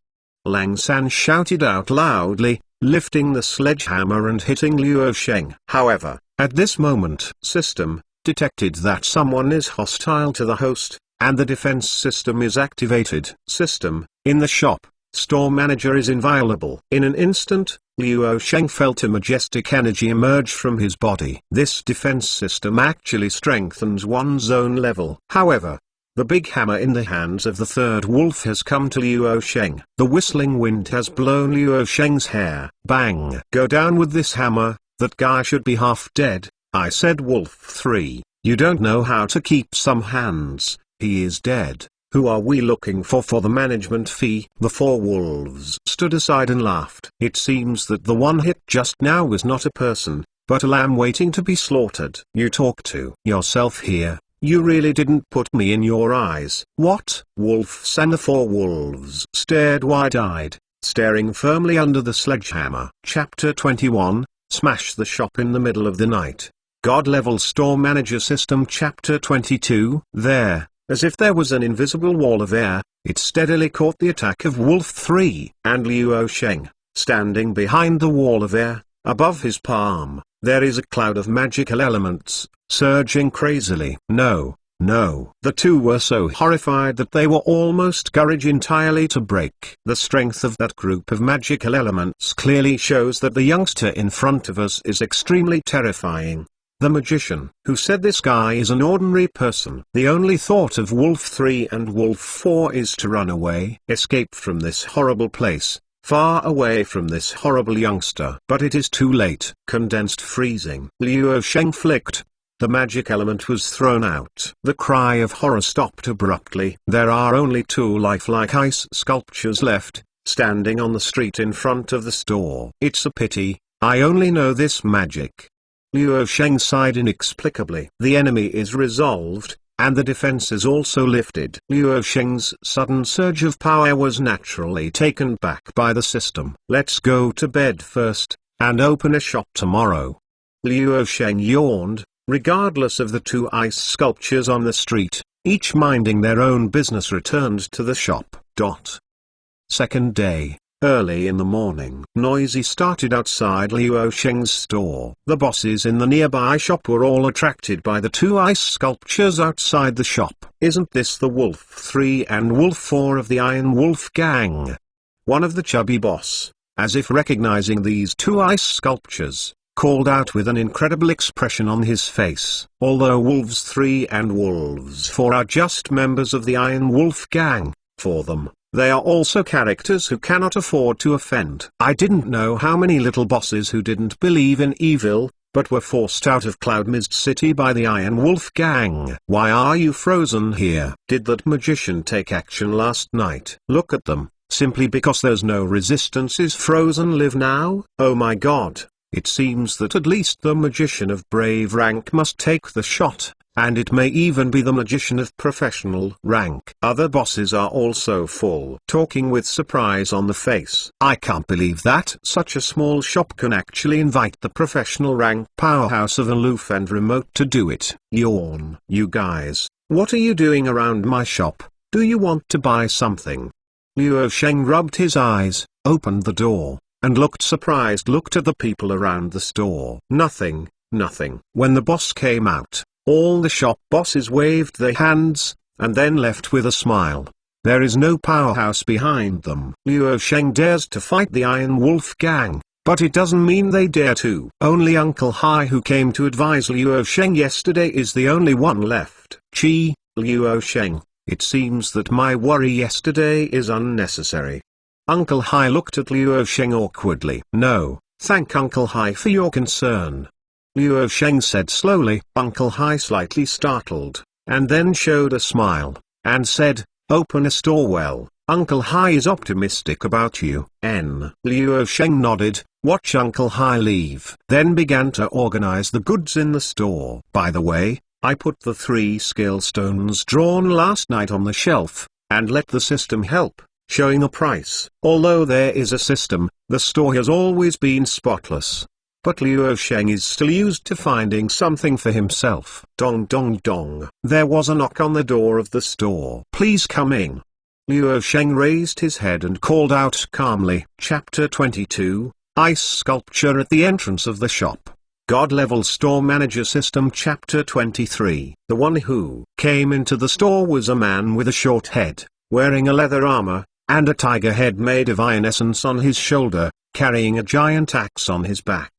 Lang San shouted out loudly, lifting the sledgehammer and hitting Luo Sheng. However, at this moment, system detected that someone is hostile to the host, and the defense system is activated. System, in the shop, Store Manager is inviolable. In an instant, Luo Sheng felt a majestic energy emerge from his body. This defense system actually strengthens one's own level. However, the big hammer in the hands of the third wolf has come to Luo Sheng. The whistling wind has blown Luo Sheng's hair. Bang! Go down with this hammer, that guy should be half dead. I said Wolf 3, you don't know how to keep some hands, he is dead. Who are we looking for the management fee? The four wolves stood aside and laughed. It seems that the one hit just now was not a person, but a lamb waiting to be slaughtered. You talk to yourself here, you really didn't put me in your eyes. What? Wolves and the four wolves stared wide-eyed, staring firmly under the sledgehammer. Chapter 21, Smash the Shop in the Middle of the Night. God-level Store Manager System. Chapter 22. There, as if there was an invisible wall of air, it steadily caught the attack of Wolf 3, and Luo Sheng, standing behind the wall of air, above his palm, there is a cloud of magical elements, surging crazily. No, no. The two were so horrified that they were almost courage entirely to break. The strength of that group of magical elements clearly shows that the youngster in front of us is extremely terrifying. The magician who said this guy is an ordinary person. The only thought of Wolf 3 and Wolf 4 is to run away, escape from this horrible place, far away from this horrible youngster. But it is too late. Condensed freezing. Luo Sheng flicked. The magic element was thrown out. The cry of horror stopped abruptly. There are only two lifelike ice sculptures left, standing on the street in front of the store. It's a pity, I only know this magic. Luo Sheng sighed inexplicably. The enemy is resolved, and the defense is also lifted. Luo Sheng's sudden surge of power was naturally taken back by the system. Let's go to bed first, and open a shop tomorrow. Luo Sheng yawned. Regardless of the two ice sculptures on the street, each minding their own business, returned to the shop. Second day. Early in the morning, noisy started outside Luo Sheng's store. The bosses in the nearby shop were all attracted by the two ice sculptures outside the shop. Isn't this the Wolf 3 and Wolf 4 of the Iron Wolf gang? One of the chubby boss, as if recognizing these two ice sculptures, called out with an incredible expression on his face. Although Wolves 3 and Wolves 4 are just members of the Iron Wolf gang, for them, they are also characters who cannot afford to offend. I didn't know how many little bosses who didn't believe in evil, but were forced out of Cloud Mist City by the Iron Wolf gang. Why are you frozen here? Did that magician take action last night? Look at them, simply because there's no resistance is frozen live now? Oh my god, it seems that at least the magician of brave rank must take the shot. And it may even be the magician of professional rank. Other bosses are also full, talking with surprise on the face. I can't believe that such a small shop can actually invite the professional rank powerhouse of aloof and remote to do it. Yawn. You guys, what are you doing around my shop? Do you want to buy something? Luo Sheng rubbed his eyes, opened the door, and looked surprised. Looked at the people around the store. Nothing, nothing. When the boss came out, all the shop bosses waved their hands, and then left with a smile. There is no powerhouse behind them. Luo Sheng dares to fight the Iron Wolf gang, but it doesn't mean they dare to. Only Uncle Hai, who came to advise Luo Sheng yesterday, is the only one left. Chi, Luo Sheng, it seems that my worry yesterday is unnecessary. Uncle Hai looked at Luo Sheng awkwardly. No, thank Uncle Hai for your concern. Luo Sheng said slowly. Uncle Hai slightly startled, and then showed a smile, and said, open a store. Well, Uncle Hai is optimistic about you. Luo Sheng nodded, watch Uncle Hai leave. Then began to organize the goods in the store. By the way, I put the 3 skill stones drawn last night on the shelf, and let the system help, showing a price. Although there is a system, the store has always been spotless. But Luo Sheng is still used to finding something for himself. Dong dong dong. There was a knock on the door of the store. Please come in. Luo Sheng raised his head and called out calmly. Chapter 22, Ice Sculpture at the entrance of the shop. God-level Store Manager System. Chapter 23. The one who came into the store was a man with a short head, wearing a leather armor, and a tiger head made of iron essence on his shoulder, carrying a giant axe on his back.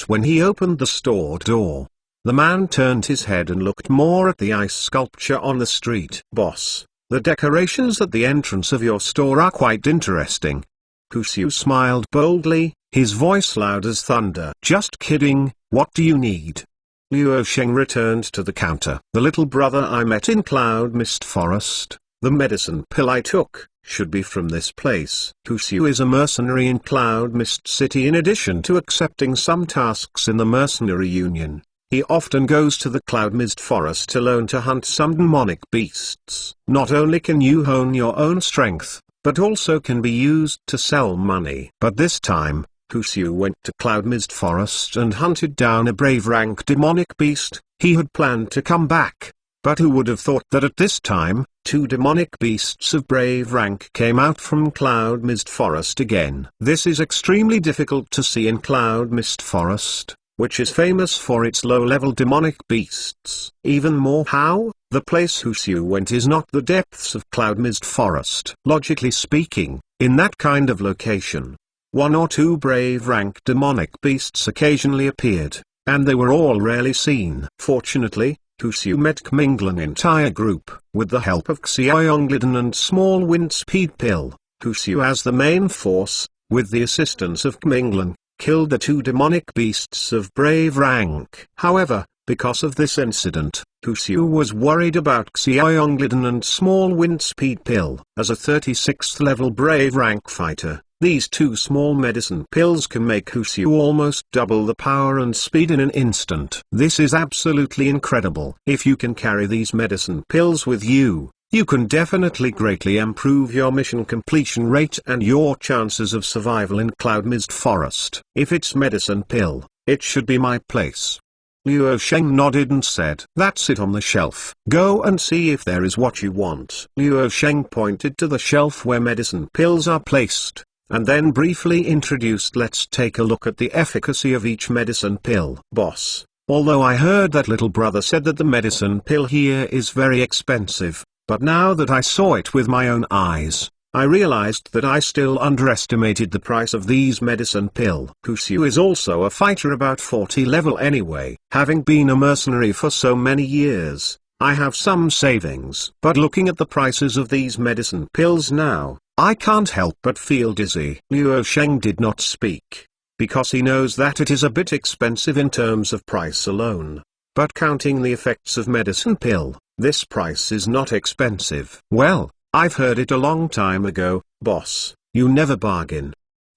When he opened the store door, the man turned his head and looked more at the ice sculpture on the street. Boss, the decorations at the entrance of your store are quite interesting. Husu smiled boldly, his voice loud as thunder. Just kidding, what do you need? Luo Sheng returned to the counter. The little brother I met in Cloud Mist Forest, the medicine pill I took, should be from this place. Husu is a mercenary in Cloud Mist City. In addition to accepting some tasks in the Mercenary Union, he often goes to the Cloud Mist Forest alone to hunt some demonic beasts. Not only can you hone your own strength, but also can be used to sell money. But this time, Husu went to Cloud Mist Forest and hunted down a brave rank demonic beast. He had planned to come back, but who would have thought that at this time, 2 demonic beasts of brave rank came out from Cloud Mist Forest again. This is extremely difficult to see in Cloud Mist Forest, which is famous for its low-level demonic beasts. Even more how, the place Husu went is not the depths of Cloud Mist Forest. Logically speaking, in that kind of location, 1 or 2 brave rank demonic beasts occasionally appeared, and they were all rarely seen. Fortunately, Husu met Kminglan entire group. With the help of Xiaoyongliden and small wind speed pill, Husu as the main force, with the assistance of Kminglan, killed the 2 demonic beasts of brave rank. However, because of this incident, Husu was worried about Xiaoyongliden and small wind speed pill. As a 36th level brave rank fighter, these 2 small medicine pills can make Husu almost double the power and speed in an instant. This is absolutely incredible. If you can carry these medicine pills with you, you can definitely greatly improve your mission completion rate and your chances of survival in Cloud Mist Forest. If it's medicine pill, it should be my place. Luo Sheng nodded and said, "That's it on the shelf. Go and see if there is what you want." Luo Sheng pointed to the shelf where medicine pills are placed, and then briefly introduced, "Let's take a look at the efficacy of each medicine pill." Boss, although I heard that little brother said that the medicine pill here is very expensive, but now that I saw it with my own eyes, I realized that I still underestimated the price of these medicine pill. Husu is also a fighter about 40 level anyway. Having been a mercenary for so many years, I have some savings. But looking at the prices of these medicine pills now, I can't help but feel dizzy. Luo Sheng did not speak, because he knows that it is a bit expensive in terms of price alone. But counting the effects of medicine pill, this price is not expensive. Well, I've heard it a long time ago, boss, you never bargain.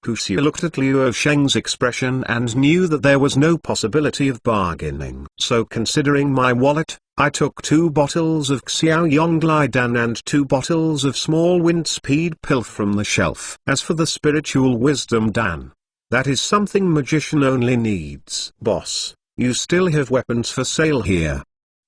Husu looked at Luo Sheng's expression and knew that there was no possibility of bargaining. So considering my wallet, I took 2 bottles of Xiaoyongliden and 2 bottles of small wind speed pill from the shelf. As for the spiritual wisdom Dan, that is something magician only needs. Boss, you still have weapons for sale here.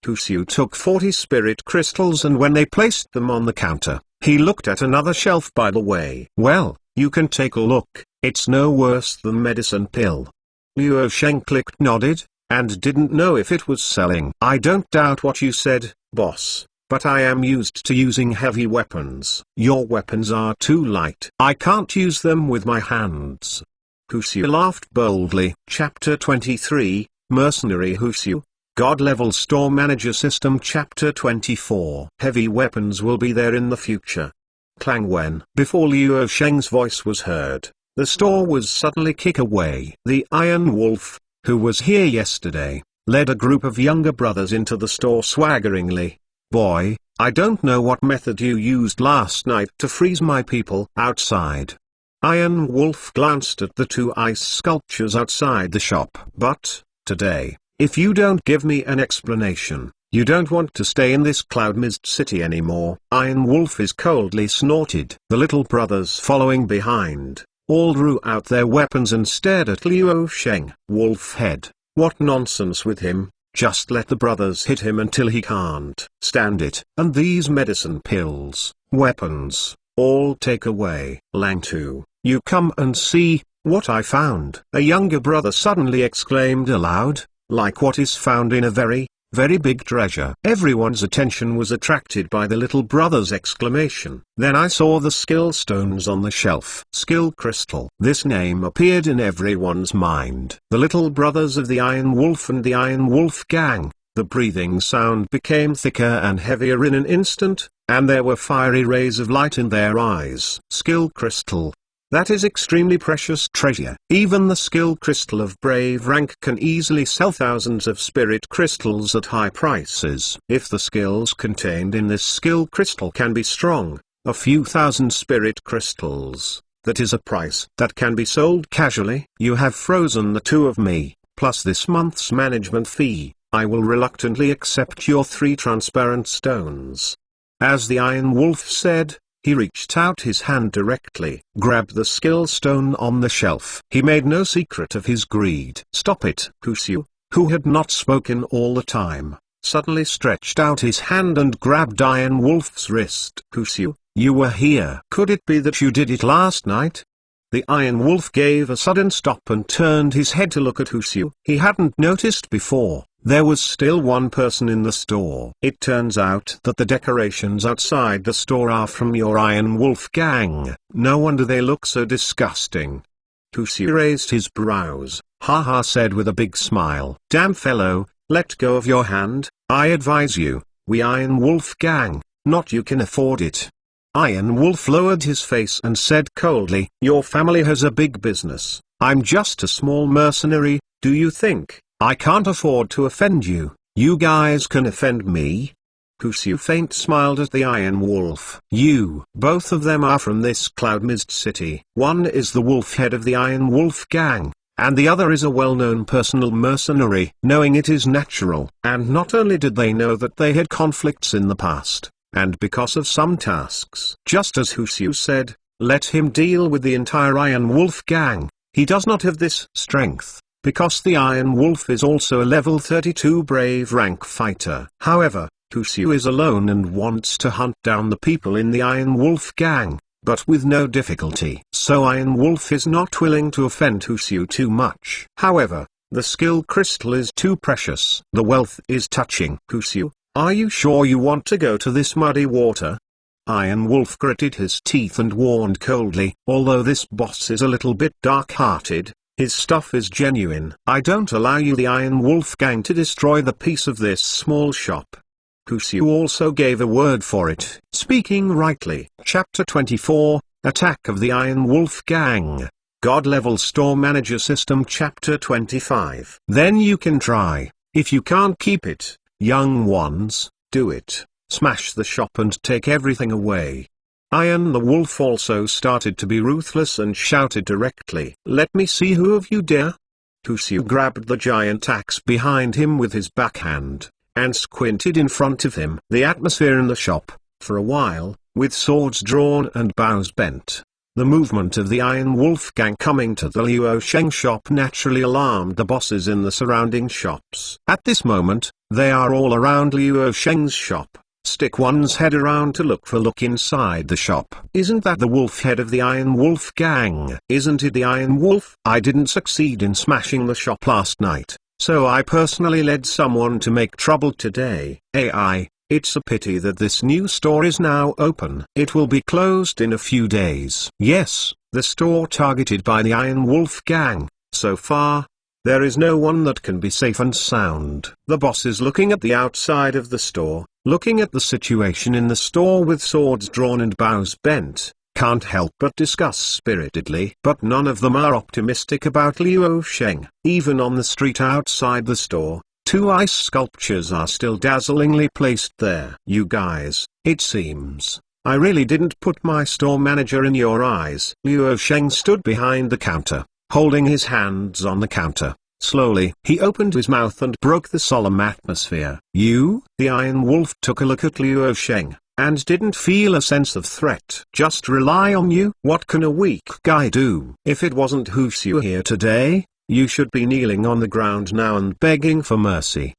Husu took 40 spirit crystals, and when they placed them on the counter, he looked at another shelf by the way. Well, you can take a look, it's no worse than medicine pill. Luo Sheng clicked, nodded, and didn't know if it was selling. I don't doubt what you said, boss, but I am used to using heavy weapons. Your weapons are too light. I can't use them with my hands. Husu laughed boldly. Chapter 23, Mercenary Husu, God-level Store Manager System. Chapter 24. Heavy weapons will be there in the future. Clang. When, before Luo Sheng's voice was heard, the store was suddenly kicked away. The Iron Wolf, who was here yesterday, led a group of younger brothers into the store swaggeringly. Boy, I don't know what method you used last night to freeze my people outside. Iron Wolf glanced at the 2 ice sculptures outside the shop. But, today, if you don't give me an explanation, you don't want to stay in this Cloud Mist City anymore. Iron Wolf is coldly snorted. The little brothers following behind, all drew out their weapons and stared at Luo Sheng. Wolf head, what nonsense with him, just let the brothers hit him until he can't stand it. And these medicine pills, weapons, all take away. Lang 2, you come and see what I found. A younger brother suddenly exclaimed aloud, like what is found in a very very big treasure. Everyone's attention was attracted by the little brother's exclamation. Then I saw the skill stones on the shelf. Skill crystal. This name appeared in everyone's mind. The little brothers of the Iron Wolf and the Iron Wolf gang. The breathing sound became thicker and heavier in an instant, and there were fiery rays of light in their eyes. Skill crystal. That is extremely precious treasure. Even the skill crystal of brave rank can easily sell thousands of spirit crystals at high prices. If the skills contained in this skill crystal can be strong, a few thousand spirit crystals, that is a price that can be sold casually. You have frozen the two of me, plus this month's management fee. I will reluctantly accept your 3 transparent stones. As the Iron Wolf said, he reached out his hand directly, grabbed the skill stone on the shelf. He made no secret of his greed. Stop it! Husiu, who had not spoken all the time, suddenly stretched out his hand and grabbed Iron Wolf's wrist. Husiu, you were here. Could it be that you did it last night? The Iron Wolf gave a sudden stop and turned his head to look at Husiu. He hadn't noticed before. There was still one person in the store. It turns out that the decorations outside the store are from your Iron Wolf gang. No wonder they look so disgusting. Husiu raised his brows. Haha, said with a big smile. Damn fellow, let go of your hand. I advise you, we Iron Wolf gang, not you can afford it. Iron Wolf lowered his face and said coldly, your family has a big business. I'm just a small mercenary. Do you think I can't afford to offend you? You guys can offend me? Husiu faint smiled at the Iron Wolf. You, both of them are from this Cloud Mist City. One is the wolf head of the Iron Wolf gang, and the other is a well-known personal mercenary. Knowing it is natural, and not only did they know that they had conflicts in the past, and because of some tasks. Just as Husiu said, let him deal with the entire Iron Wolf gang. He does not have this strength, because the Iron Wolf is also a level 32 brave rank fighter. However, Husiu is alone and wants to hunt down the people in the Iron Wolf gang, but with no difficulty. So Iron Wolf is not willing to offend Husiu too much. However, the skill crystal is too precious. The wealth is touching. Husiu, are you sure you want to go to this muddy water? Iron Wolf gritted his teeth and warned coldly, although this boss is a little bit dark-hearted, his stuff is genuine. I don't allow you the Iron Wolf gang to destroy the peace of this small shop. Husiu also gave a word for it. Speaking rightly. Chapter 24, Attack of the Iron Wolf Gang. God Level Store Manager System. Chapter 25. Then you can try. If you can't keep it, young ones, do it. Smash the shop and take everything away. Iron the Wolf also started to be ruthless and shouted directly. Let me see who of you dare. Husiu grabbed the giant axe behind him with his backhand, and squinted in front of him. The atmosphere in the shop, for a while, with swords drawn and bows bent. The movement of the Iron Wolf gang coming to the Luo Sheng shop naturally alarmed the bosses in the surrounding shops. At this moment, they are all around Luo Sheng's shop. Stick one's head around to look inside the shop. Isn't that the wolf head of the Iron Wolf gang? Isn't it the Iron Wolf? I didn't succeed in smashing the shop last night, so I personally led someone to make trouble today. AI, it's a pity that this new store is now open. It will be closed in a few days. Yes, the store targeted by the Iron Wolf gang. So far, there is no one that can be safe and sound. The boss is looking at the outside of the store, looking at the situation in the store with swords drawn and bows bent, can't help but discuss spiritedly. But none of them are optimistic about Luo Sheng. Even on the street outside the store, 2 ice sculptures are still dazzlingly placed there. You guys, it seems, I really didn't put my store manager in your eyes. Luo Sheng stood behind the counter, holding his hands on the counter. Slowly, he opened his mouth and broke the solemn atmosphere. You? The Iron Wolf took a look at Luo Sheng, and didn't feel a sense of threat. Just rely on you? What can a weak guy do? If it wasn't Husiu here today, you should be kneeling on the ground now and begging for mercy.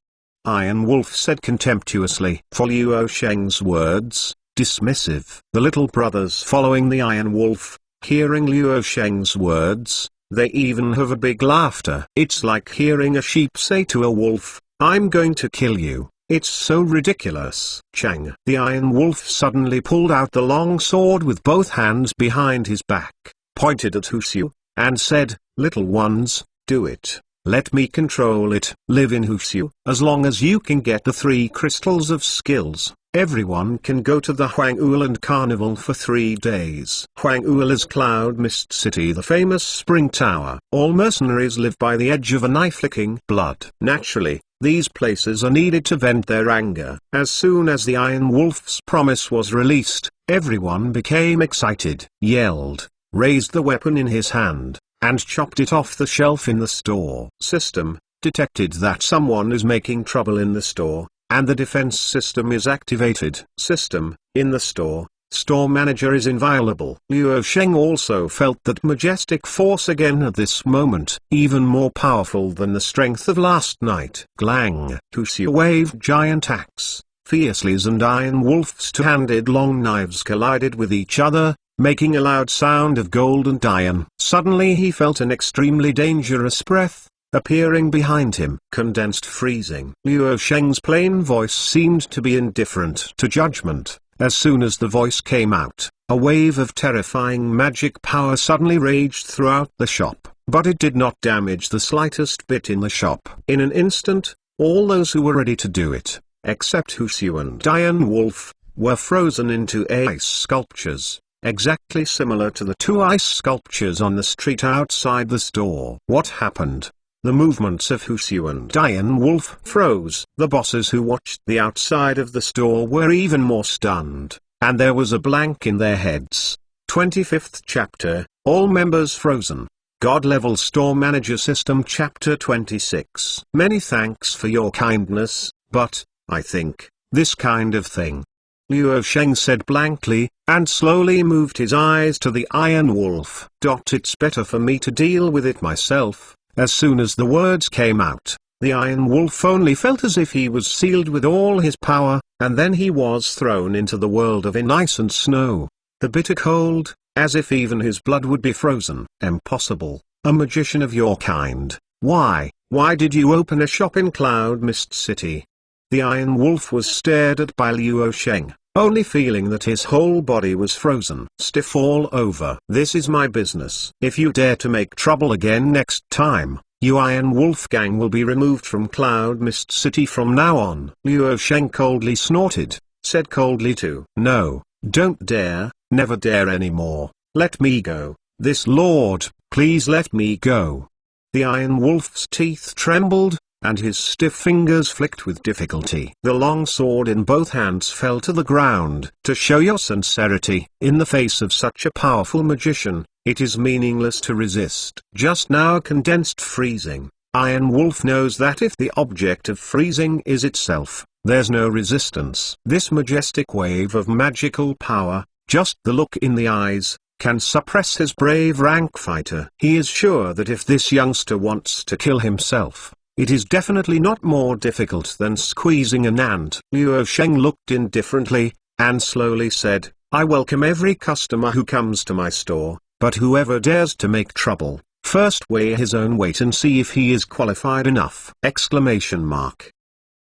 Iron Wolf said contemptuously. For Luo Sheng's words, dismissive. The little brothers following the Iron Wolf, hearing Luo Sheng's words, they even have a big laughter. It's like hearing a sheep say to a wolf, I'm going to kill you. It's so ridiculous. Chang. The Iron Wolf suddenly pulled out the long sword with both hands behind his back, pointed at Huxiu, and said, "Little ones, do it. Let me control it." Live in Huxiu. As long as you can get the 3 crystals of skills, everyone can go to the Huang'uland Carnival for 3 days. Huang'ul is Cloud Mist City, the famous spring tower. All mercenaries live by the edge of a knife-licking blood. Naturally, these places are needed to vent their anger. As soon as the Iron Wolf's promise was released, everyone became excited, yelled, raised the weapon in his hand, and chopped it off the shelf in the store. System detected that someone is making trouble in the store, and the defense system is activated. System in the store. Store manager is inviolable. Luo Sheng also felt that majestic force again at this moment, even more powerful than the strength of last night. Glang. Huxiu waved giant axe, fiercely, and Iron Wolf's two-handed long knives collided with each other, making a loud sound of gold and iron. Suddenly he felt an extremely dangerous breath appearing behind him. Condensed freezing. Luo Sheng's plain voice seemed to be indifferent to judgment. As soon as the voice came out, a wave of terrifying magic power suddenly raged throughout the shop, but it did not damage the slightest bit in the shop. In an instant, all those who were ready to do it, except Huxiu and Iron Wolf, were frozen into ice sculptures, exactly similar to the 2 ice sculptures on the street outside the store. What happened? The movements of Huxiu and Iron Wolf froze. The bosses who watched the outside of the store were even more stunned, and there was a blank in their heads. 25th chapter, All members frozen. God-level store manager system chapter 26. Many thanks for your kindness, but, I think, this kind of thing. Luo Sheng said blankly, and slowly moved his eyes to the Iron Wolf. It's better for me to deal with it myself. As soon as the words came out, the Iron Wolf only felt as if he was sealed with all his power, and then he was thrown into the world of ice and snow. The bitter cold, as if even his blood would be frozen. Impossible, a magician of your kind. Why did you open a shop in Cloud Mist City? The Iron Wolf was stared at by Luo Sheng, only feeling that his whole body was frozen, stiff all over. This is my business. If you dare to make trouble again next time, you Iron Wolf gang will be removed from Cloud Mist City from now on. Luo Sheng coldly snorted, said coldly too. No, don't dare, never dare anymore. Let me go. This lord, please let me go. The Iron Wolf's teeth trembled, and his stiff fingers flicked with difficulty. The long sword in both hands fell to the ground. To show your sincerity, in the face of such a powerful magician, it is meaningless to resist. Just now condensed freezing. Iron Wolf knows that if the object of freezing is itself, there's no resistance. This majestic wave of magical power, just the look in the eyes, can suppress his brave rank fighter. He is sure that if this youngster wants to kill himself, it is definitely not more difficult than squeezing an ant. Luo Sheng looked indifferently, and slowly said, I welcome every customer who comes to my store, but whoever dares to make trouble, first weigh his own weight and see if he is qualified enough! Exclamation mark.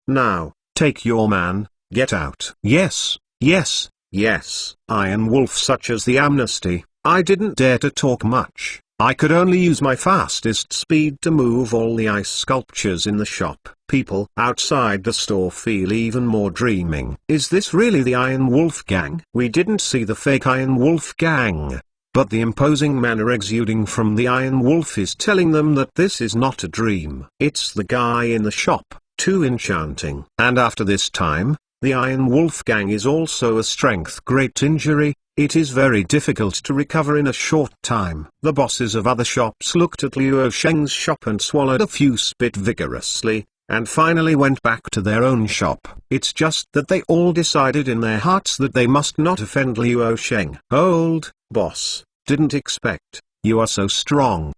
Now, take your man, get out. Yes, yes, yes. Iron Wolf, such as the amnesty, I didn't dare to talk much. I could only use my fastest speed to move all the ice sculptures in the shop. People outside the store feel even more dreaming. Is this really the Iron Wolf gang? We didn't see the fake Iron Wolf gang, but the imposing manner exuding from the Iron Wolf is telling them that this is not a dream. It's the guy in the shop, too enchanting. And after this time, the Iron Wolf gang is also a strength great injury. It is very difficult to recover in a short time. The bosses of other shops looked at Luo Sheng's shop and swallowed a few spit vigorously, and finally went back to their own shop. It's just that they all decided in their hearts that they must not offend Luo Sheng. Old boss, didn't expect, you are so strong.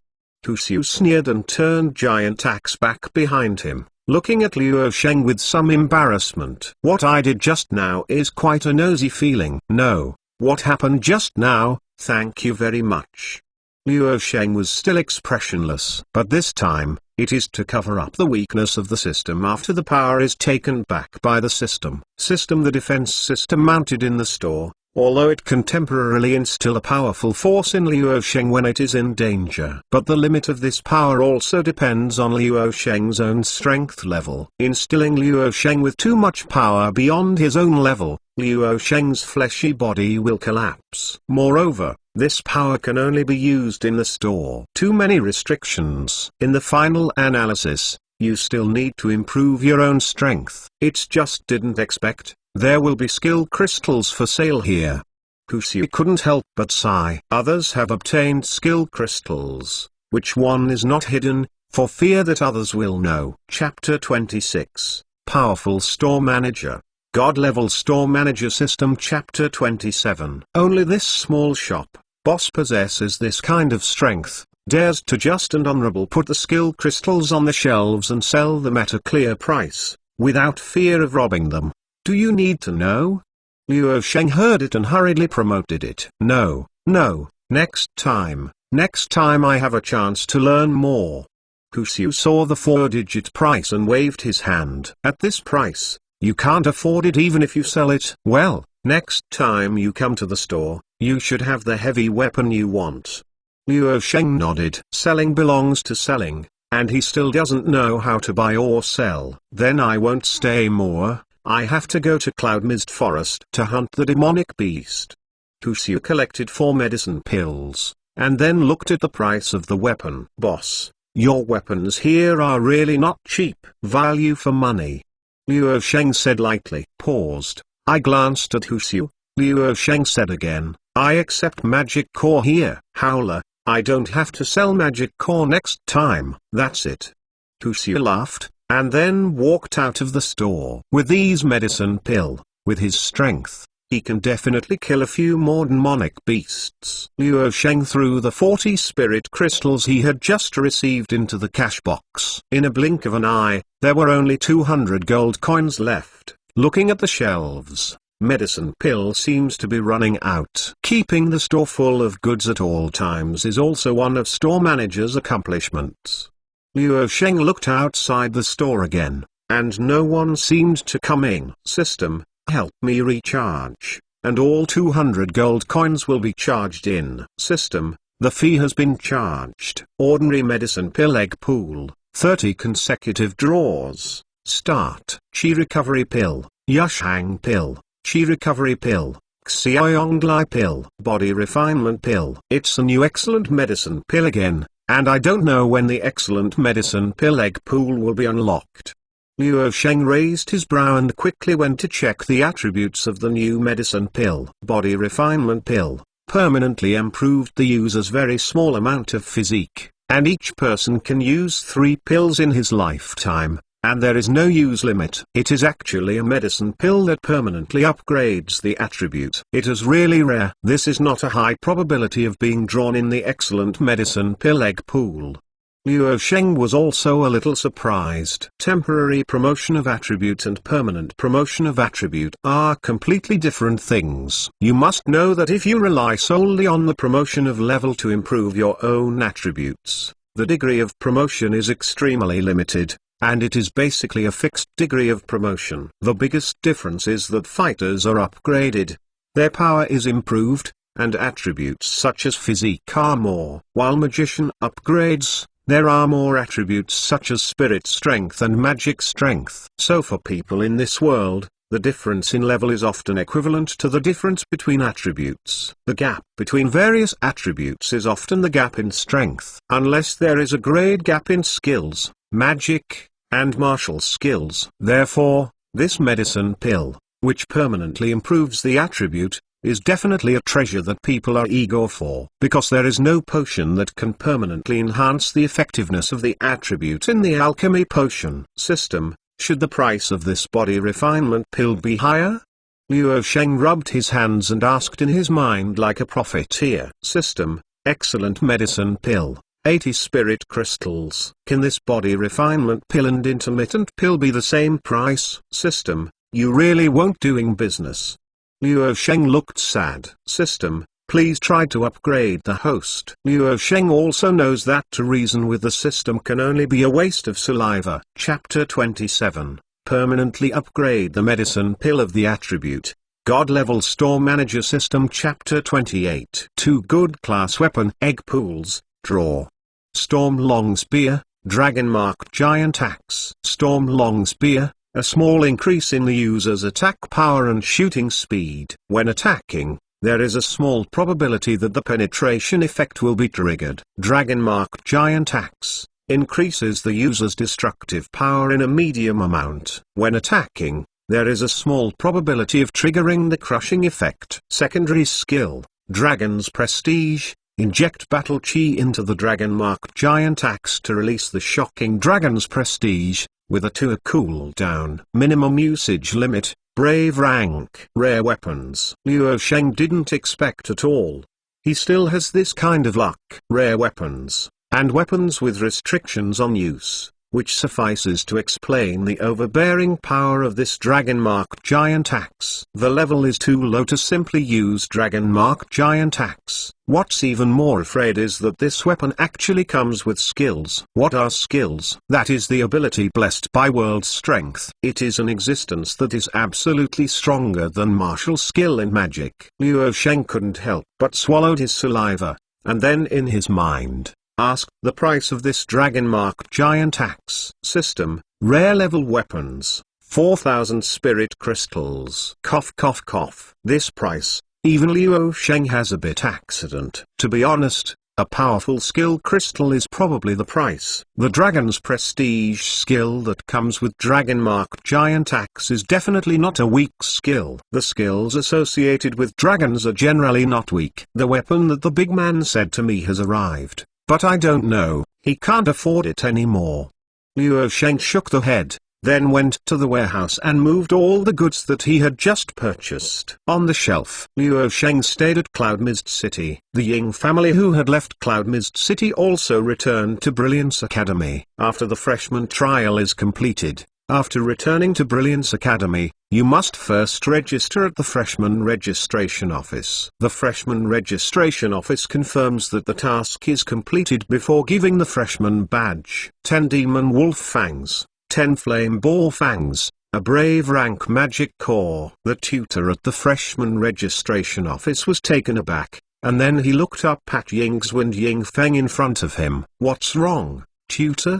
Huxiu sneered and turned giant axe back behind him, looking at Luo Sheng with some embarrassment. What I did just now is quite a nosy feeling. No. What happened just now? Thank you very much. Luo Sheng was still expressionless, but this time, It is to cover up the weakness of the system after the power is taken back by the system. The defense system mounted in the store, although it can temporarily instill a powerful force in Luo Sheng when it is in danger. But the limit of this power also depends on Luo Sheng's own strength level. Instilling Luo Sheng with too much power beyond his own level, Luo Sheng's fleshy body will collapse. Moreover, this power can only be used in the store. Too many restrictions. In the final analysis, you still need to improve your own strength. It just didn't expect there will be skill crystals for sale here. Husu couldn't help but sigh. Others have obtained skill crystals. Which one is not hidden, for fear that others will know. Chapter 26. Powerful Store Manager. God-level Store Manager System. Chapter 27. Only this small shop boss possesses this kind of strength, dares to just and honorable put the skill crystals on the shelves and sell them at a clear price, without fear of robbing them. Do you need to know? Luo Sheng heard it and hurriedly promoted it. No, next time I have a chance to learn more. Husu saw the 4-digit price and waved his hand. At this price, you can't afford it even if you sell it. Well, next time you come to the store, you should have the heavy weapon you want. Luo Sheng nodded. Selling belongs to selling, and he still doesn't know how to buy or sell. Then I won't stay more. I have to go to Cloud Mist Forest to hunt the demonic beast. Husu collected 4 medicine pills, and then looked at the price of the weapon. Boss, your weapons here are really not cheap. Value for money. Luo Sheng said lightly. Paused. I glanced at Husu. Luo Sheng said again, I accept magic core here. Howler, I don't have to sell magic core next time. That's it. Husu laughed, and then walked out of the store. With these medicine pill, with his strength, he can definitely kill a few more demonic beasts. Luo Sheng threw the 40 spirit crystals he had just received into the cash box. In a blink of an eye, there were only 200 gold coins left. Looking at the shelves, medicine pill seems to be running out. Keeping the store full of goods at all times is also one of store manager's accomplishments. Luo Sheng looked outside the store again, and no one seemed to come in. System, help me recharge, and all 200 gold coins will be charged in. System, the fee has been charged. Ordinary medicine pill egg pool, 30 consecutive draws. Start. Chi recovery pill, Yushang pill, Chi recovery pill, Xiaoyonglai pill, body refinement pill. It's a new excellent medicine pill again. And I don't know when the excellent medicine pill egg pool will be unlocked. Luo Sheng raised his brow and quickly went to check the attributes of the new medicine pill. Body refinement pill, permanently improved the user's very small amount of physique, and each person can use 3 pills in his lifetime, and there is no use limit. It is actually a medicine pill that permanently upgrades the attribute. It is really rare. This is not a high probability of being drawn in the excellent medicine pill egg pool. Luo Sheng was also a little surprised. Temporary promotion of attribute and permanent promotion of attribute are completely different things. You must know that if you rely solely on the promotion of level to improve your own attributes, the degree of promotion is extremely limited. And it is basically a fixed degree of promotion. The biggest difference is that fighters are upgraded. Their power is improved, and attributes such as physique are more. While magician upgrades, there are more attributes such as spirit strength and magic strength. So for people in this world, the difference in level is often equivalent to the difference between attributes. The gap between various attributes is often the gap in strength. Unless there is a grade gap in skills, magic, and martial skills. Therefore, this medicine pill, which permanently improves the attribute, is definitely a treasure that people are eager for. Because there is no potion that can permanently enhance the effectiveness of the attribute in the alchemy potion system. Should the price of this body refinement pill be higher? Luo Sheng rubbed his hands and asked in his mind like a profiteer. System, excellent medicine pill. 80 spirit crystals. Can this body refinement pill and intermittent pill be the same price? System, you really won't doing business. Luo Sheng looked sad. System, Please try to upgrade the host. Luo Sheng also knows that to reason with the system can only be a waste of saliva. Chapter 27. Permanently upgrade the medicine pill of the attribute. God level store manager system. Chapter 28. 2 good class weapon egg pools. Draw. Storm long spear, dragon mark giant axe. Storm long spear, a small increase in the user's attack power and shooting speed. When attacking, there is a small probability that the penetration effect will be triggered. Dragon mark giant axe increases the user's destructive power in a medium amount. When attacking, there is a small probability of triggering the crushing effect. Secondary skill, Dragon's Prestige. Inject battle chi into the dragon mark giant axe to release the shocking Dragon's Prestige, with a 2 cooldown. Minimum usage limit, Brave rank. Rare weapons. Luo Sheng didn't expect at all. He still has this kind of luck. Rare weapons, and weapons with restrictions on use, which suffices to explain the overbearing power of this dragon mark giant axe. The level is too low to simply use dragon mark giant axe. What's even more afraid is that this weapon actually comes with skills. What are skills? That is the ability blessed by world strength. It is an existence that is absolutely stronger than martial skill in magic. Luo Sheng couldn't help but swallowed his saliva, and then in his mind asked the price of this dragon mark giant axe. System, rare level weapons, 4,000 spirit crystals. Cough cough cough. This price, even Luo Sheng has a bit accident. To be honest, a powerful skill crystal is probably the price. The Dragon's Prestige skill that comes with Dragon Mark Giant Axe is definitely not a weak skill. The skills associated with dragons are generally not weak. The weapon that the big man said to me has arrived. But I don't know, he can't afford it anymore. Luo Sheng shook the head, then went to the warehouse and moved all the goods that he had just purchased on the shelf. Luo Sheng stayed at Cloud Mist City. The Ying family who had left Cloud Mist City also returned to Brilliance Academy. After the freshman trial is completed, after returning to Brilliance Academy, you must first register at the Freshman Registration Office. The Freshman Registration Office confirms that the task is completed before giving the Freshman Badge. 10 Demon Wolf Fangs, 10 Flame Boar Fangs, a Brave Rank Magic Core. The tutor at the Freshman Registration Office was taken aback, and then he looked up at Yingzhu and Ying Feng in front of him. What's wrong, tutor?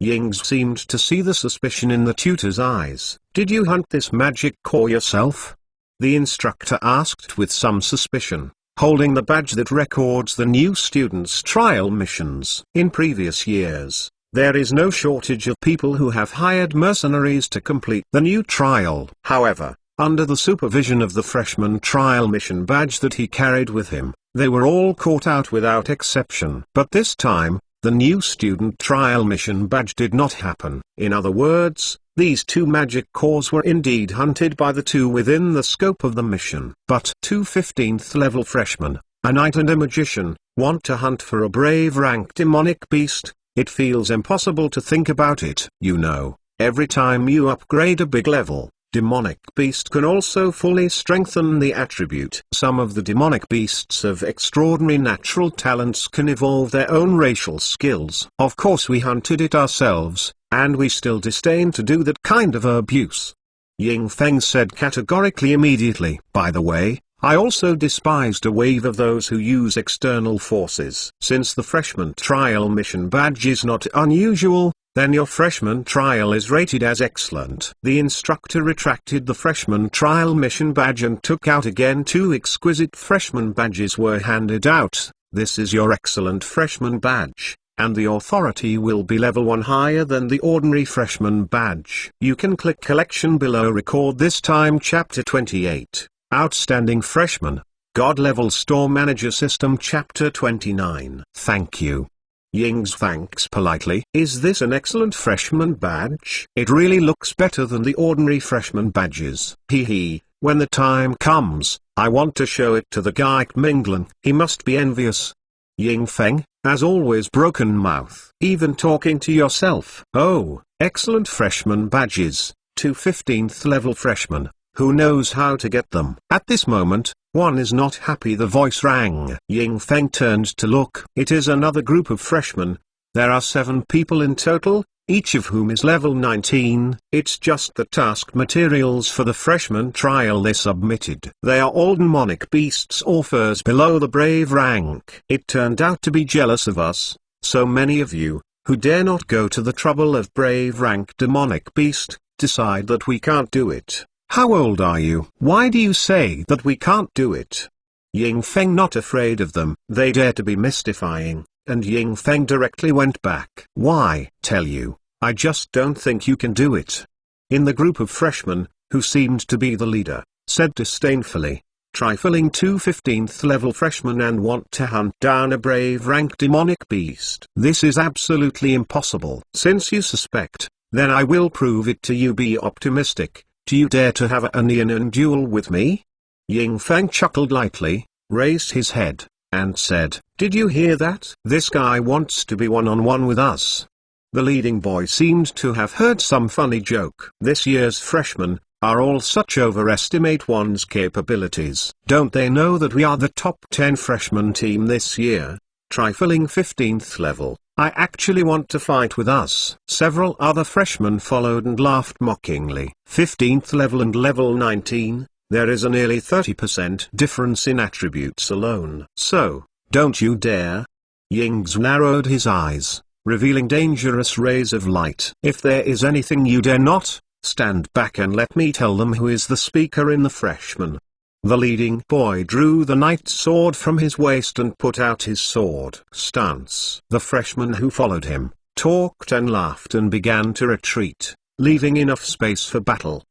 Yingzhu seemed to see the suspicion in the tutor's eyes. Did you hunt this magic core yourself? The instructor asked with some suspicion, holding the badge that records the new students' trial missions. In previous years, there is no shortage of people who have hired mercenaries to complete the new trial. However, under the supervision of the freshman trial mission badge that he carried with him, they were all caught out without exception. But this time, the new student trial mission badge did not happen. In other words, these two magic cores were indeed hunted by the two within the scope of the mission. But two 15th level freshmen, a knight and a magician, want to hunt for a brave rank demonic beast. It feels impossible to think about it. You know, every time you upgrade a big level, demonic beast can also fully strengthen the attribute. Some of the demonic beasts of extraordinary natural talents can evolve their own racial skills. Of course we hunted it ourselves, and we still disdain to do that kind of abuse. Ying Feng said categorically immediately. By the way, I also despised a wave of those who use external forces. Since the freshman trial mission badge is not unusual, then your freshman trial is rated as excellent. The instructor retracted the freshman trial mission badge and took out again two exquisite freshman badges were handed out. This is your excellent freshman badge, and the authority will be level 1 higher than the ordinary freshman badge. You can click collection below. Record this time. Chapter 28, Outstanding Freshman, God Level Store Manager System. Chapter 29. Thank you. Yingzhu thanks politely. Is this an excellent freshman badge? It really looks better than the ordinary freshman badges. Hee. When the time comes, I want to show it to the guy Minglan. He must be envious. Ying Feng, as always, broken mouth. Even talking to yourself. Oh, excellent freshman badges. Two 15th level freshmen, Who knows how to get them? At this moment, one is not happy. The voice rang. Ying Feng turned to look. It is another group of freshmen. There are 7 people in total, each of whom is level 19. It's just the task materials for the freshman trial they submitted. They are all demonic beasts or furs below the brave rank. It turned out to be jealous of us, so many of you, who dare not go to the trouble of brave rank demonic beast, decide that we can't do it. How old are you? Why do you say that we can't do it? Ying Feng not afraid of them. They dare to be mystifying, and Ying Feng directly went back. Why? Tell you, I just don't think you can do it. In the group of freshmen, who seemed to be the leader, said disdainfully, trifling 2 15th level freshmen and want to hunt down a brave rank demonic beast. This is absolutely impossible. Since you suspect, then I will prove it to you. Be optimistic. Do you dare to have a neon duel with me? Ying Feng chuckled lightly, raised his head, and said, did you hear that? This guy wants to be one-on-one with us. The leading boy seemed to have heard some funny joke. This year's freshmen are all such overestimate one's capabilities. Don't they know that we are the top 10 freshman team this year? Trifling 15th level. I actually want to fight with us. Several other freshmen followed and laughed mockingly. 15th level and level 19, there is a nearly 30% difference in attributes alone. So, don't you dare. Ying's narrowed his eyes, revealing dangerous rays of light. If there is anything you dare not, stand back and let me tell them who is the speaker in the freshman. The leading boy drew the knight's sword from his waist and put out his sword stance. The freshmen who followed him, talked and laughed and began to retreat, leaving enough space for battle.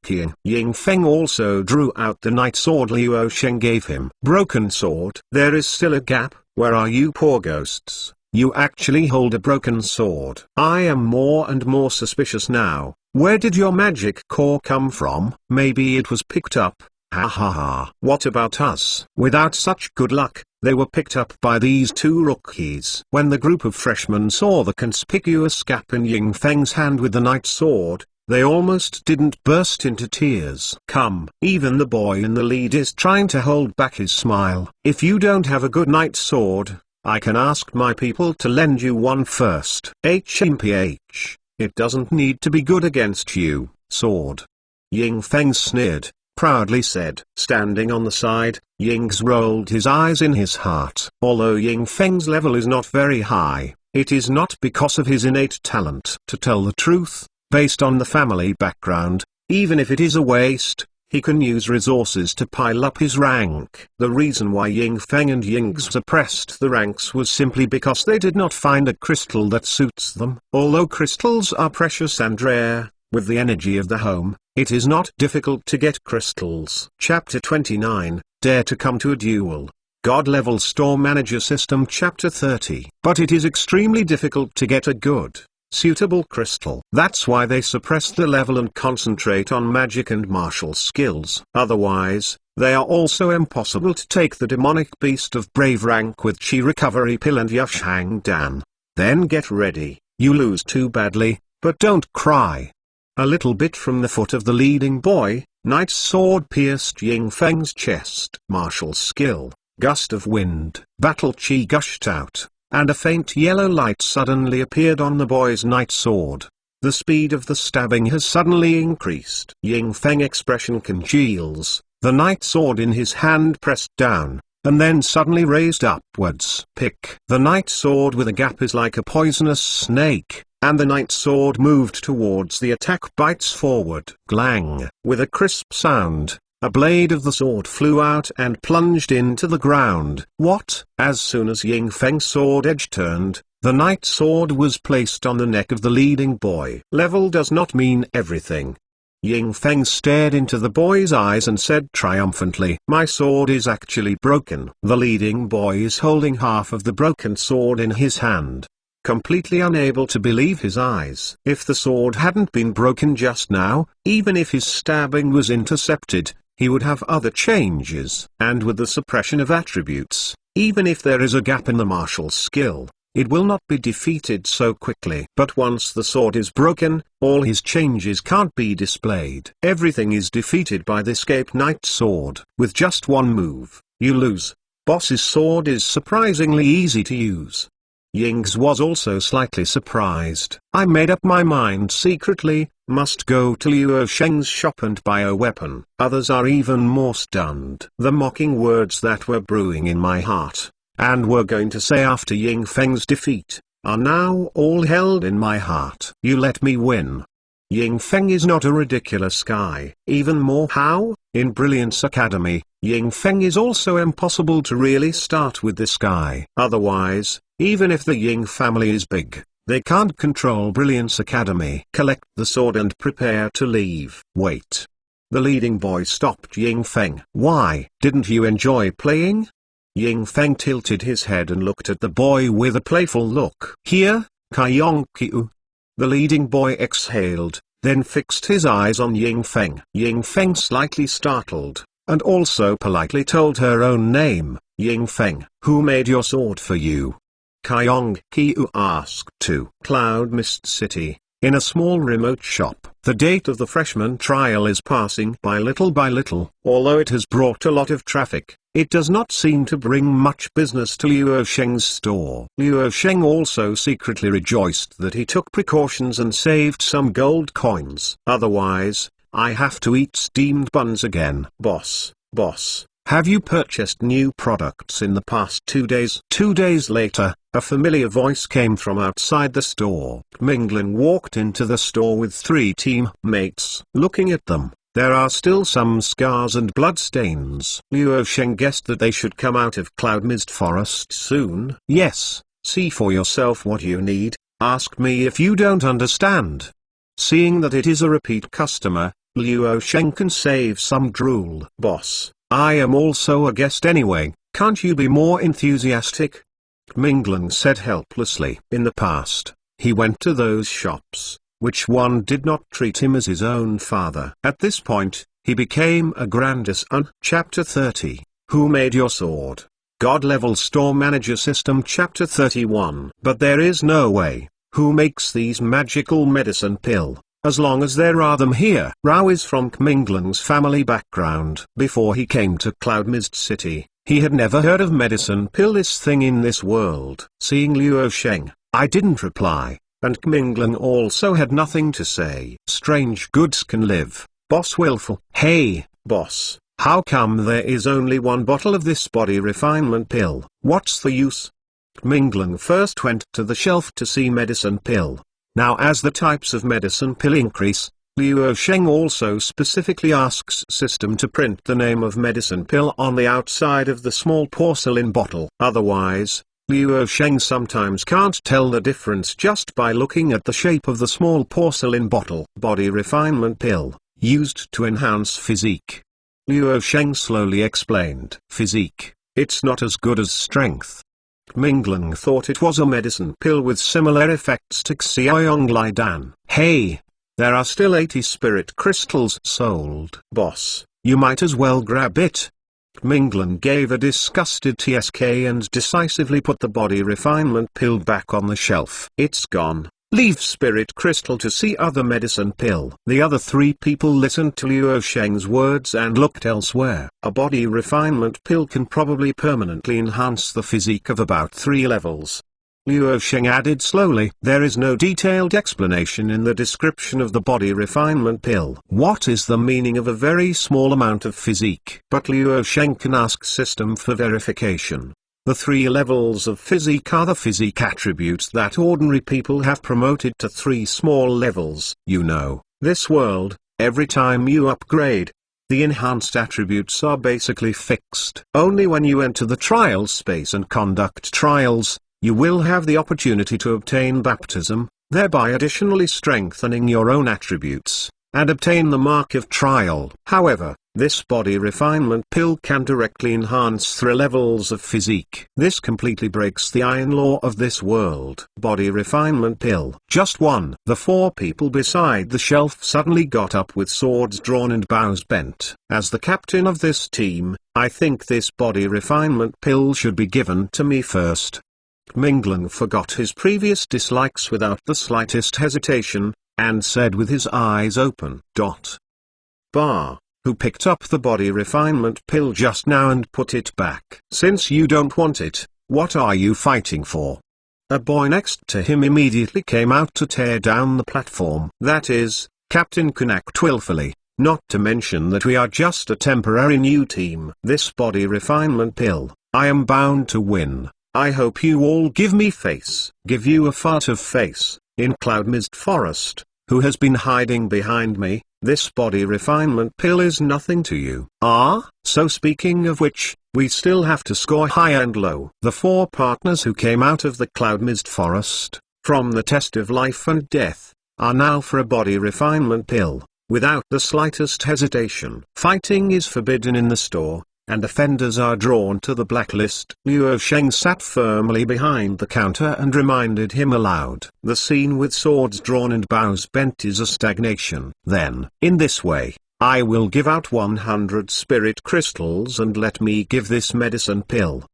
Ying Feng also drew out the knight's sword Luo Sheng gave him. Broken sword. There is still a gap. Where are you poor ghosts? You actually hold a broken sword. I am more and more suspicious now. Where did your magic core come from? Maybe it was picked up. Ha ha ha. What about us? Without such good luck, they were picked up by these 2 rookies. When the group of freshmen saw the conspicuous gap in Ying Feng's hand with the knight's sword, they almost didn't burst into tears. Come, even the boy in the lead is trying to hold back his smile. If you don't have a good knight's sword, I can ask my people to lend you one first. HMPH, it doesn't need to be good against you, sword. Ying Feng sneered, proudly said. Standing on the side, Ying's rolled his eyes in his heart. Although Ying Feng's level is not very high, it is not because of his innate talent. To tell the truth, based on the family background, even if it is a waste, he can use resources to pile up his rank. The reason why Ying Feng and Ying suppressed the ranks was simply because they did not find a crystal that suits them. Although crystals are precious and rare, with the energy of the home, it is not difficult to get crystals. Chapter 29, Dare to Come to a Duel. God Level Store Manager System Chapter 30. But it is extremely difficult to get a good, suitable crystal. That's why they suppress the level and concentrate on magic and martial skills. Otherwise, they are also impossible to take the demonic beast of brave rank with Chi recovery pill and Yushang Dan. Then get ready. You lose too badly, but don't cry. A little bit from the foot of the leading boy, knight's sword pierced Ying Feng's chest. Martial skill, gust of wind. Battle chi gushed out, and a faint yellow light suddenly appeared on the boy's knight's sword. The speed of the stabbing has suddenly increased. Ying Feng expression congeals, the knight's sword in his hand pressed down, and then suddenly raised upwards. Pick. The knight's sword with a gap is like a poisonous snake, and the knight's sword moved towards the attack bites forward. Glang. With a crisp sound, a blade of the sword flew out and plunged into the ground. What? As soon as Ying Feng's sword edge turned, the knight's sword was placed on the neck of the leading boy. Level does not mean everything. Ying Feng stared into the boy's eyes and said triumphantly, my sword is actually broken. The leading boy is holding half of the broken sword in his hand, completely unable to believe his eyes. If the sword hadn't been broken just now, even if his stabbing was intercepted, he would have other changes. And with the suppression of attributes, even if there is a gap in the martial skill, It will not be defeated so quickly. But once the sword is broken, all his changes can't be displayed. Everything is defeated by this Cape Knight sword. With just one move, you lose. Boss's sword is surprisingly easy to use. Ying's was also slightly surprised. I made up my mind secretly, must go to Luo Sheng's shop and buy a weapon. Others are even more stunned. The mocking words that were brewing in my heart, and were going to say after Ying Feng's defeat, are now all held in my heart. You let me win. Ying Feng is not a ridiculous guy. Even more how, in Brilliance Academy, Ying Feng is also impossible to really start with this guy. Otherwise, even if the Ying family is big, they can't control Brilliance Academy. Collect the sword and prepare to leave. Wait. The leading boy stopped Ying Feng. Why? Didn't you enjoy playing? Ying Feng tilted his head and looked at the boy with a playful look. Here, Kayong-Kiu. The leading boy exhaled, then fixed his eyes on Ying Feng. Ying Feng slightly startled, and also politely told her own name, Ying Feng. Who made your sword for you? Kayong-Kiu asked. To Cloud Mist City, in a small remote shop. The date of the freshman trial is passing by little, although it has brought a lot of traffic. It does not seem to bring much business to Luo Sheng's store. Luo Sheng also secretly rejoiced that he took precautions and saved some gold coins. Otherwise, I have to eat steamed buns again. Boss, have you purchased new products in the past 2 days? 2 days later, a familiar voice came from outside the store. Minglan walked into the store with 3 teammates. Looking at them, there are still some scars and bloodstains. Luo Sheng guessed that they should come out of Cloud Mist Forest soon. Yes, see for yourself what you need, ask me if you don't understand. Seeing that it is a repeat customer, Luo Sheng can save some drool. Boss, I am also a guest anyway, can't you be more enthusiastic? Minglan said helplessly. In the past, he went to those shops. Which one did not treat him as his own father? At this point, he became a grandson. Chapter 30, Who Made Your Sword? God-Level Store Manager System. Chapter 31. But there is no way. Who makes these magical medicine pill? As long as there are them here. Rao is from Minglan's family background. Before he came to Cloud Mist City, he had never heard of medicine pill, this thing in this world. Seeing Luo Sheng, I didn't reply. And Minglan also had nothing to say. Strange goods can live. Boss willful. Hey, boss, how come there is only one bottle of this body refinement pill? What's the use? Minglan first went to the shelf to see medicine pill. Now as the types of medicine pill increase, Luo Sheng also specifically asks system to print the name of medicine pill on the outside of the small porcelain bottle. Otherwise, Luo Sheng sometimes can't tell the difference just by looking at the shape of the small porcelain bottle. Body refinement pill, used to enhance physique. Luo Sheng slowly explained. Physique, it's not as good as strength. Minglan thought it was a medicine pill with similar effects to Xiaoyong Lidan. Hey, there are still 80 spirit crystals sold. Boss, you might as well grab it. Minglan gave a disgusted TSK and decisively put the body refinement pill back on the shelf. It's gone. Leave spirit crystal to see other medicine pill. The other 3 people listened to Luo Sheng's words and looked elsewhere. A body refinement pill can probably permanently enhance the physique of about 3 levels. Luo Sheng added slowly. There is no detailed explanation in the description of the body refinement pill. What is the meaning of a very small amount of physique? But Luo Sheng can ask system for verification. The 3 levels of physique are the physique attributes that ordinary people have promoted to 3 small levels. You know, this world, every time you upgrade, the enhanced attributes are basically fixed. Only when you enter the trial space and conduct trials, you will have the opportunity to obtain baptism, thereby additionally strengthening your own attributes, and obtain the mark of trial. However, this body refinement pill can directly enhance 3 levels of physique. This completely breaks the iron law of this world. Body refinement pill. Just one. The 4 people beside the shelf suddenly got up with swords drawn and bows bent. As the captain of this team, I think this body refinement pill should be given to me first. Mingling forgot his previous dislikes without the slightest hesitation, and said with his eyes open, Bar, who picked up the body refinement pill just now and put it back? Since you don't want it, what are you fighting for? A boy next to him immediately came out to tear down the platform. That is, Captain Kunak willfully, not to mention that we are just a temporary new team. This body refinement pill, I am bound to win. I hope you all give me face. Give you a fart of face, in Cloud Mist Forest, who has been hiding behind me. This body refinement pill is nothing to you. So speaking of which, we still have to score high and low. The 4 partners who came out of the Cloud Mist Forest, from the test of life and death, are now for a body refinement pill, without the slightest hesitation. Fighting is forbidden in the store, and offenders are drawn to the blacklist. Luo Sheng sat firmly behind the counter and reminded him aloud. The scene with swords drawn and bows bent is a stagnation. Then, in this way, I will give out 100 spirit crystals and let me give this medicine pill.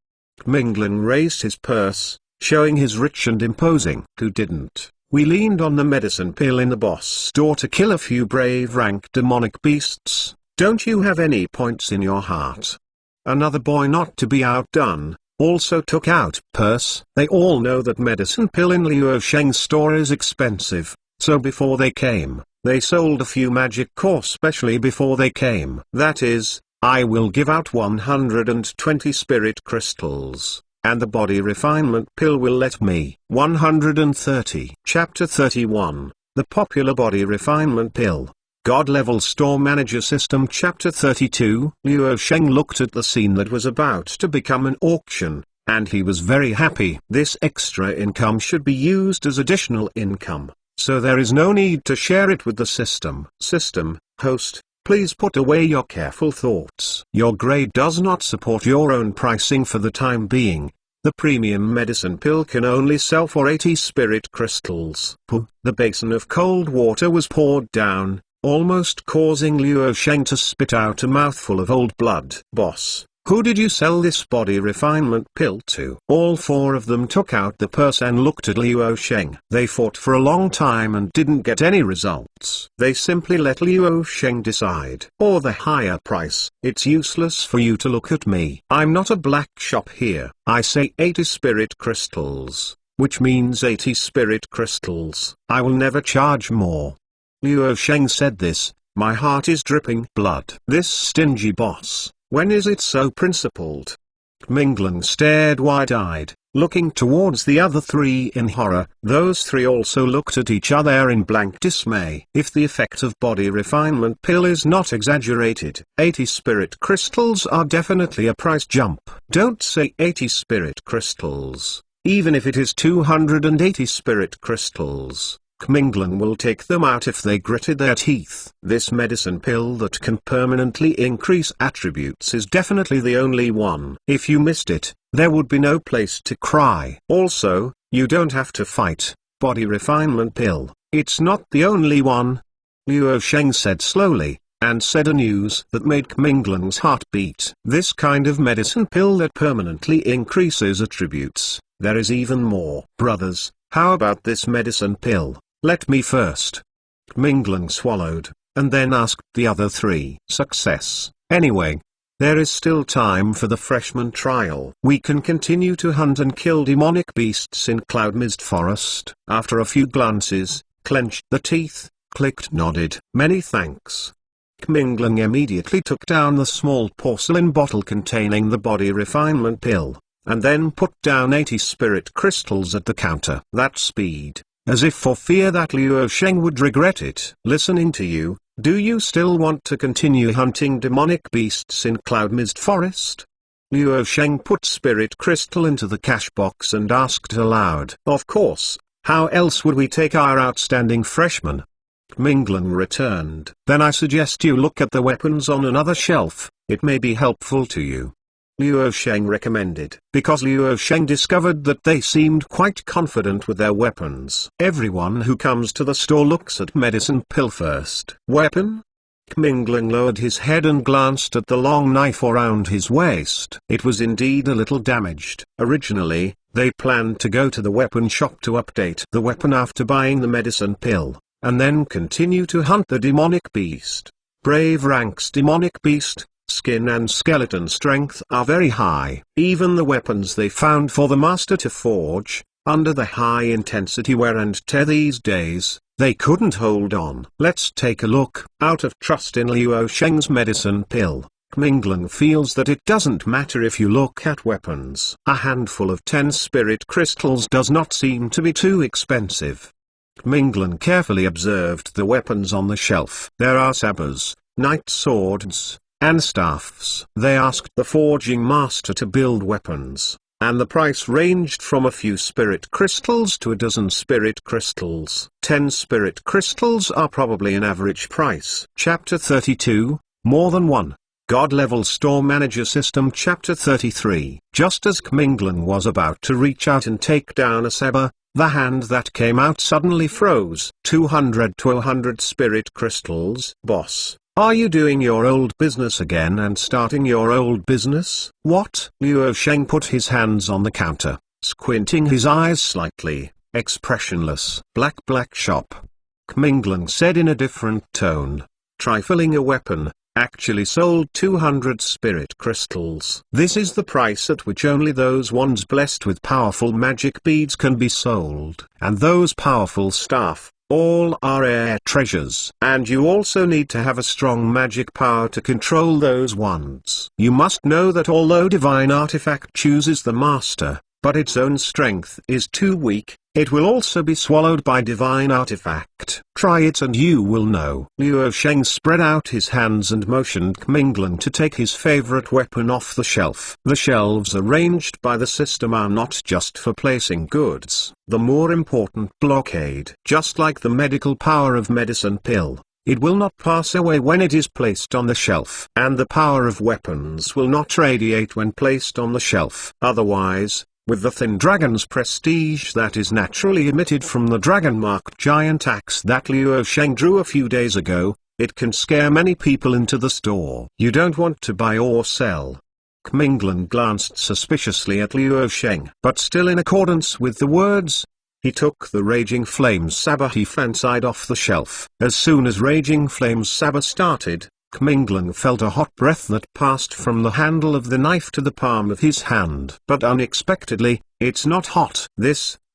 Mingling raised his purse, showing his rich and imposing. Who didn't? We leaned on the medicine pill in the boss store to kill a few brave rank demonic beasts. Don't you have any points in your heart? Another boy not to be outdone, also took out purse. They all know that medicine pill in Luo Sheng's store is expensive, so before they came, they sold a few magic core specially before they came. That is, I will give out 120 spirit crystals, and the body refinement pill will let me. 130. Chapter 31, The Popular Body Refinement Pill. God-level store manager system. Chapter 32. Luo Sheng looked at the scene that was about to become an auction, and he was very happy. This extra income should be used as additional income, so there is no need to share it with the system. Host, please put away your careful thoughts. Your grade does not support your own pricing for the time being. The premium medicine pill can only sell for 80 spirit crystals. The basin of cold water was poured down, almost causing Luo Sheng to spit out a mouthful of old blood. Boss, who did you sell this body refinement pill to? All 4 of them took out the purse and looked at Luo Sheng. They fought for a long time and didn't get any results. They simply let Luo Sheng decide. Or the higher price. It's useless for you to look at me. I'm not a black shop here. I say 80 spirit crystals, which means 80 spirit crystals. I will never charge more. Luo Sheng said this, my heart is dripping blood. This stingy boss, when is it so principled? Mingling stared wide-eyed, looking towards the other 3 in horror. Those 3 also looked at each other in blank dismay. If the effect of body refinement pill is not exaggerated, 80 spirit crystals are definitely a price jump. Don't say 80 spirit crystals, even if it is 280 spirit crystals. Mingling will take them out if they gritted their teeth. This medicine pill that can permanently increase attributes is definitely the only one. If you missed it, there would be no place to cry. Also, you don't have to fight. Body refinement pill, it's not the only one. Luo Sheng said slowly, and said a news that made Mingling's heart beat. This kind of medicine pill that permanently increases attributes, there is even more. Brothers, how about this medicine pill? Let me first. Mingling swallowed, and then asked the other 3. Success. Anyway, there is still time for the freshman trial. We can continue to hunt and kill demonic beasts in Cloud Mist Forest. After a few glances, clenched the teeth, clicked nodded. Many thanks. Mingling immediately took down the small porcelain bottle containing the body refinement pill, and then put down 80 spirit crystals at the counter. That speed, as if for fear that Luo Sheng would regret it. Listening to you, do you still want to continue hunting demonic beasts in Cloud Mist Forest? Luo Sheng put spirit crystal into the cash box and asked aloud. Of course, how else would we take our outstanding freshman? Mingling returned. Then I suggest you look at the weapons on another shelf, it may be helpful to you. Luo Sheng recommended, because Luo Sheng discovered that they seemed quite confident with their weapons. Everyone who comes to the store looks at medicine pill first. Weapon? Mingling lowered his head and glanced at the long knife around his waist. It was indeed a little damaged. Originally, They planned to go to the weapon shop to update the weapon after buying the medicine pill, and then continue to hunt the demonic beast. Brave ranks demonic beast, skin and skeleton strength are very high. Even the weapons they found for the master to forge, under the high-intensity wear and tear these days, they couldn't hold on. Let's take a look. Out of trust in Luo Sheng's medicine pill, Minglan feels that it doesn't matter if you look at weapons. A handful of 10 spirit crystals does not seem to be too expensive. Minglan carefully observed the weapons on the shelf. There are sabers, knight swords, and staffs. They asked the forging master to build weapons, and the price ranged from a few spirit crystals to a dozen spirit crystals. 10 spirit crystals are probably an average price. Chapter 32, More Than One. God-Level Store Manager System. Chapter 33. Just as Minglan was about to reach out and take down a saber, the hand that came out suddenly froze. 200 spirit crystals. Boss, are you doing your old business again and starting your old business? What? Luo Sheng put his hands on the counter, squinting his eyes slightly, expressionless. Black shop. Minglan said in a different tone. Trifling a weapon, actually sold 200 spirit crystals. This is the price at which only those ones blessed with powerful magic beads can be sold. And those powerful staff, all are rare treasures. And you also need to have a strong magic power to control those wands. You must know that although divine artifact chooses the master, but its own strength is too weak, it will also be swallowed by divine artifact. Try it and you will know. Luo Sheng spread out his hands and motioned Minglan to take his favorite weapon off the shelf. The shelves arranged by the system are not just for placing goods. The more important blockade. Just like the medical power of medicine pill, it will not pass away when it is placed on the shelf. And the power of weapons will not radiate when placed on the shelf. Otherwise, with the thin dragon's prestige that is naturally emitted from the dragon-marked giant axe that Luo Sheng drew a few days ago, it can scare many people into the store. You don't want to buy or sell. Minglan glanced suspiciously at Luo Sheng, but still in accordance with the words, he took the Raging Flames saber he fancied off the shelf. As soon as Raging Flames saber started, Minglan felt a hot breath that passed from the handle of the knife to the palm of his hand. But unexpectedly, it's not hot.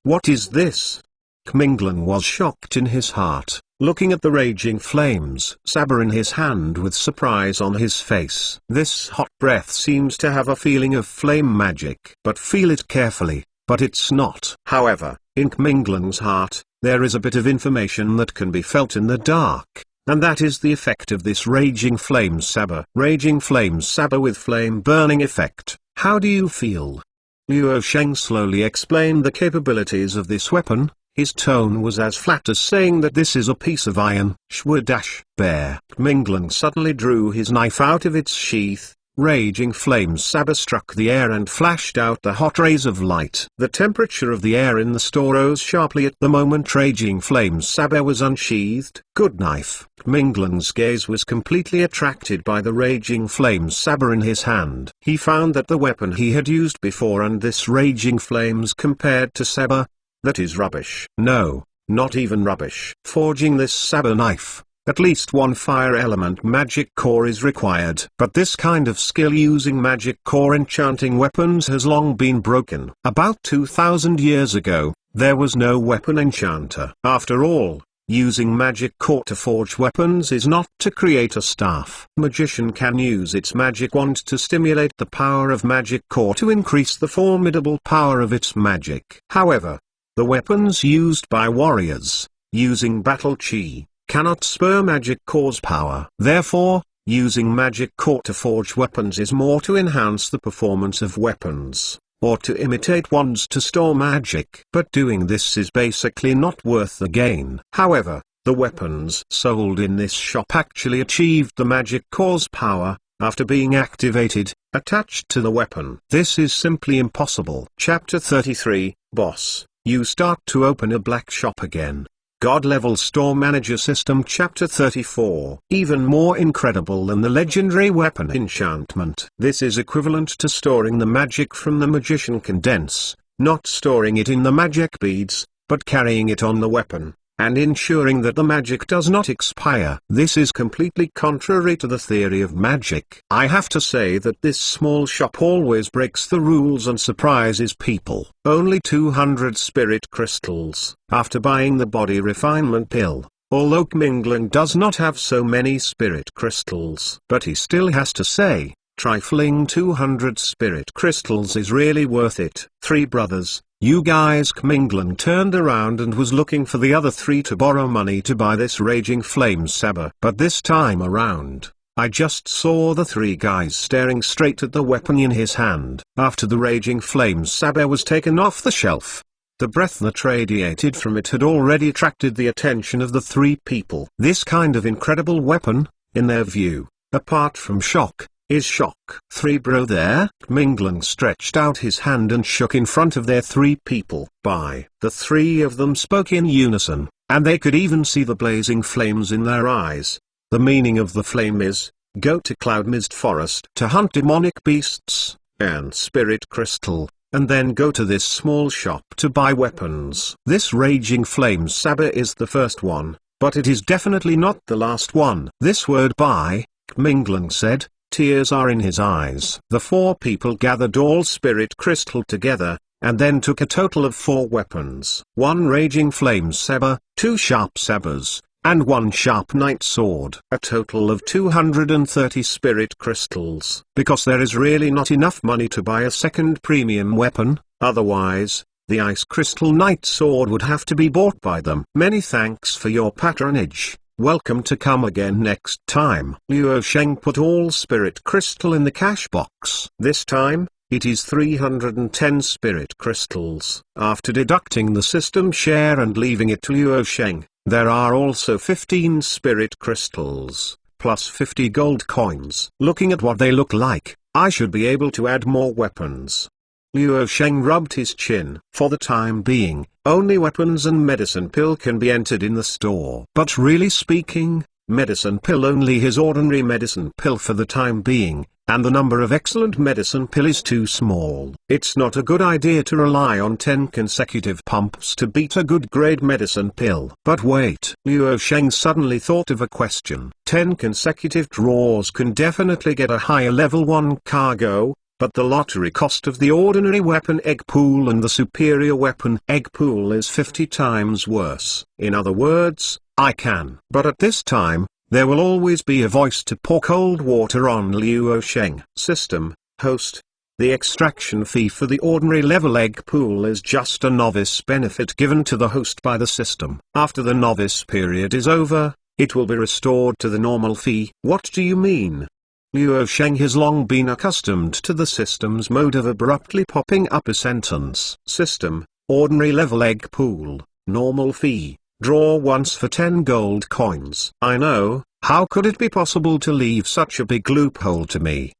What is this? Minglan was shocked in his heart, looking at the Raging Flames saber in his hand with surprise on his face. This hot breath seems to have a feeling of flame magic. But feel it carefully, but it's not. However, in Minglan's heart, there is a bit of information that can be felt in the dark. And that is the effect of this Raging Flames saber. Raging Flames saber with flame burning effect. How do you feel? Luo Sheng slowly explained the capabilities of this weapon. His tone was as flat as saying that this is a piece of iron. Bear. Minglan suddenly drew his knife out of its sheath. Raging Flames saber struck the air and flashed out the hot rays of light. The temperature of the air in the store rose sharply at the moment Raging Flames saber was unsheathed. Good knife. Minglan's gaze was completely attracted by the Raging Flames saber in his hand. He found that the weapon he had used before and this Raging Flames compared to saber, that is rubbish. No, not even rubbish. Forging this saber knife, at least one fire element magic core is required. But this kind of skill using magic core enchanting weapons has long been broken. About 2000 years ago, there was no weapon enchanter. After all, using magic core to forge weapons is not to create a staff. Magician can use its magic wand to stimulate the power of magic core to increase the formidable power of its magic. However, the weapons used by warriors, using battle chi, cannot spur magic core's power. Therefore, using magic core to forge weapons is more to enhance the performance of weapons, or to imitate wands to store magic. But doing this is basically not worth the gain. However, the weapons sold in this shop actually achieved the magic core's power, after being activated, attached to the weapon. This is simply impossible. Chapter 33, Boss, you start to open a black shop again. God-Level Store Manager System. Chapter 34. Even more incredible than the legendary weapon enchantment. This is equivalent to storing the magic from the magician condense, not storing it in the magic beads, but carrying it on the weapon, and ensuring that the magic does not expire. This is completely contrary to the theory of magic. I have to say that this small shop always breaks the rules and surprises people. Only 200 spirit crystals, after buying the body refinement pill. Although Mingling does not have so many spirit crystals, but he still has to say, trifling 200 spirit crystals is really worth it. Three brothers, you guys. Mingling turned around and was looking for the other three to borrow money to buy this raging flame saber. But this time around, I just saw the three guys staring straight at the weapon in his hand. After the raging flame saber was taken off the shelf, the breath that radiated from it had already attracted the attention of the three people. This kind of incredible weapon, in their view, apart from shock, is shock. Three bro there? Mingling stretched out his hand and shook in front of their three people. By the three of them spoke in unison, and they could even see the blazing flames in their eyes. The meaning of the flame is, go to Cloud Mist Forest to hunt demonic beasts, and spirit crystal, and then go to this small shop to buy weapons. This raging flame saber is the first one, but it is definitely not the last one. This word buy, Mingling said, tears are in his eyes. The four people gathered all spirit crystal together, and then took a total of 4 weapons. 1 raging flame saber, 2 sharp sabers, and 1 sharp night sword. A total of 230 spirit crystals. Because there is really not enough money to buy a second premium weapon, otherwise, the ice crystal night sword would have to be bought by them. Many thanks for your patronage. Welcome to come again next time. Luo Sheng put all spirit crystal in the cash box. This time, it is 310 spirit crystals. After deducting the system share and leaving it to Luo Sheng, there are also 15 spirit crystals, plus 50 gold coins. Looking at what they look like, I should be able to add more weapons. Luo Sheng rubbed his chin. For the time being, only weapons and medicine pill can be entered in the store. But really speaking, medicine pill only his ordinary medicine pill for the time being, and the number of excellent medicine pill is too small. It's not a good idea to rely on 10 consecutive pumps to beat a good grade medicine pill. But wait, Luo Sheng suddenly thought of a question. 10 consecutive draws can definitely get a higher level 1 cargo, but the lottery cost of the ordinary weapon egg pool and the superior weapon egg pool is 50 times worse. In other words, I can. But at this time, there will always be a voice to pour cold water on Luo Sheng. System, host. The extraction fee for the ordinary level egg pool is just a novice benefit given to the host by the system. After the novice period is over, it will be restored to the normal fee. What do you mean? Luo Sheng has long been accustomed to the system's mode of abruptly popping up a sentence. System, ordinary level egg pool, normal fee. Draw once for 10 gold coins. I know, how could it be possible to leave such a big loophole to me?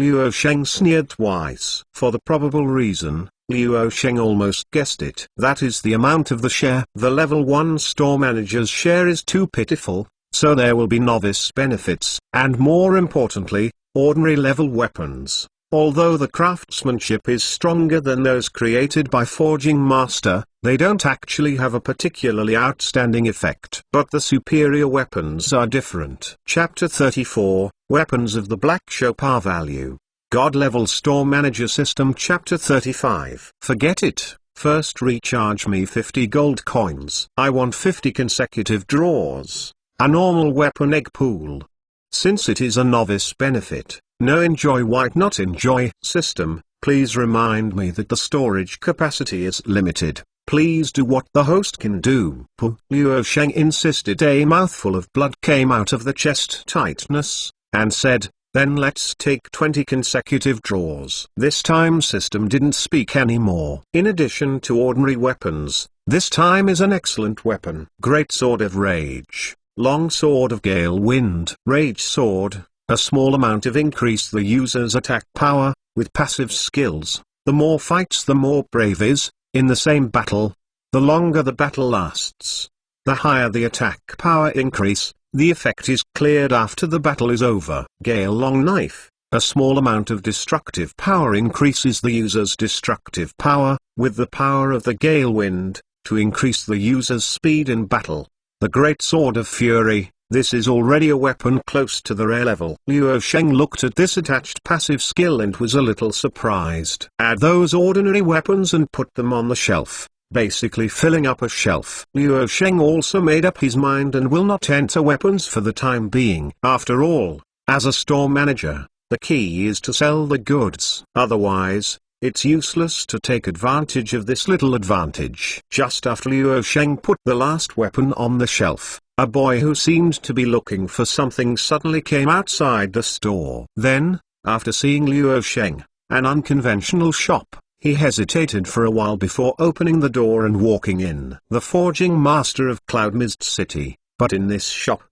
Luo Sheng sneered twice. For the probable reason, Luo Sheng almost guessed it. That is the amount of the share. The level 1 store manager's share is too pitiful, so there will be novice benefits, and more importantly, ordinary level weapons. Although the craftsmanship is stronger than those created by Forging Master, they don't actually have a particularly outstanding effect. But the superior weapons are different. Chapter 34, Weapons of the Black Show Par Value. God Level Store Manager System. Chapter 35. Forget it. First recharge me 50 gold coins. I want 50 consecutive draws. A normal weapon egg pool. Since it is a novice benefit, no enjoy why not enjoy. System, please remind me that the storage capacity is limited. Please do what the host can do. Luo Sheng insisted. A mouthful of blood came out of the chest tightness, and said, then let's take 20 consecutive draws. This time system didn't speak anymore. In addition to ordinary weapons, this time is an excellent weapon. Great Sword of Rage. Long Sword of Gale Wind. Rage Sword, a small amount of increase the user's attack power, with passive skills. The more fights the more brave is, in the same battle. The longer the battle lasts, the higher the attack power increase. The effect is cleared after the battle is over. Gale Long Knife, a small amount of destructive power increases the user's destructive power, with the power of the gale wind, to increase the user's speed in battle. The Great Sword of Fury, this is already a weapon close to the rare level. Luo Sheng looked at this attached passive skill and was a little surprised. Add those ordinary weapons and put them on the shelf, basically filling up a shelf. Luo Sheng also made up his mind and will not enter weapons for the time being. After all, as a store manager, the key is to sell the goods. Otherwise, it's useless to take advantage of this little advantage. Just after Luo Sheng put the last weapon on the shelf, a boy who seemed to be looking for something suddenly came outside the store. Then, after seeing Luo Sheng, an unconventional shop, he hesitated for a while before opening the door and walking in. The forging master of Cloud Mist City, but in this shop?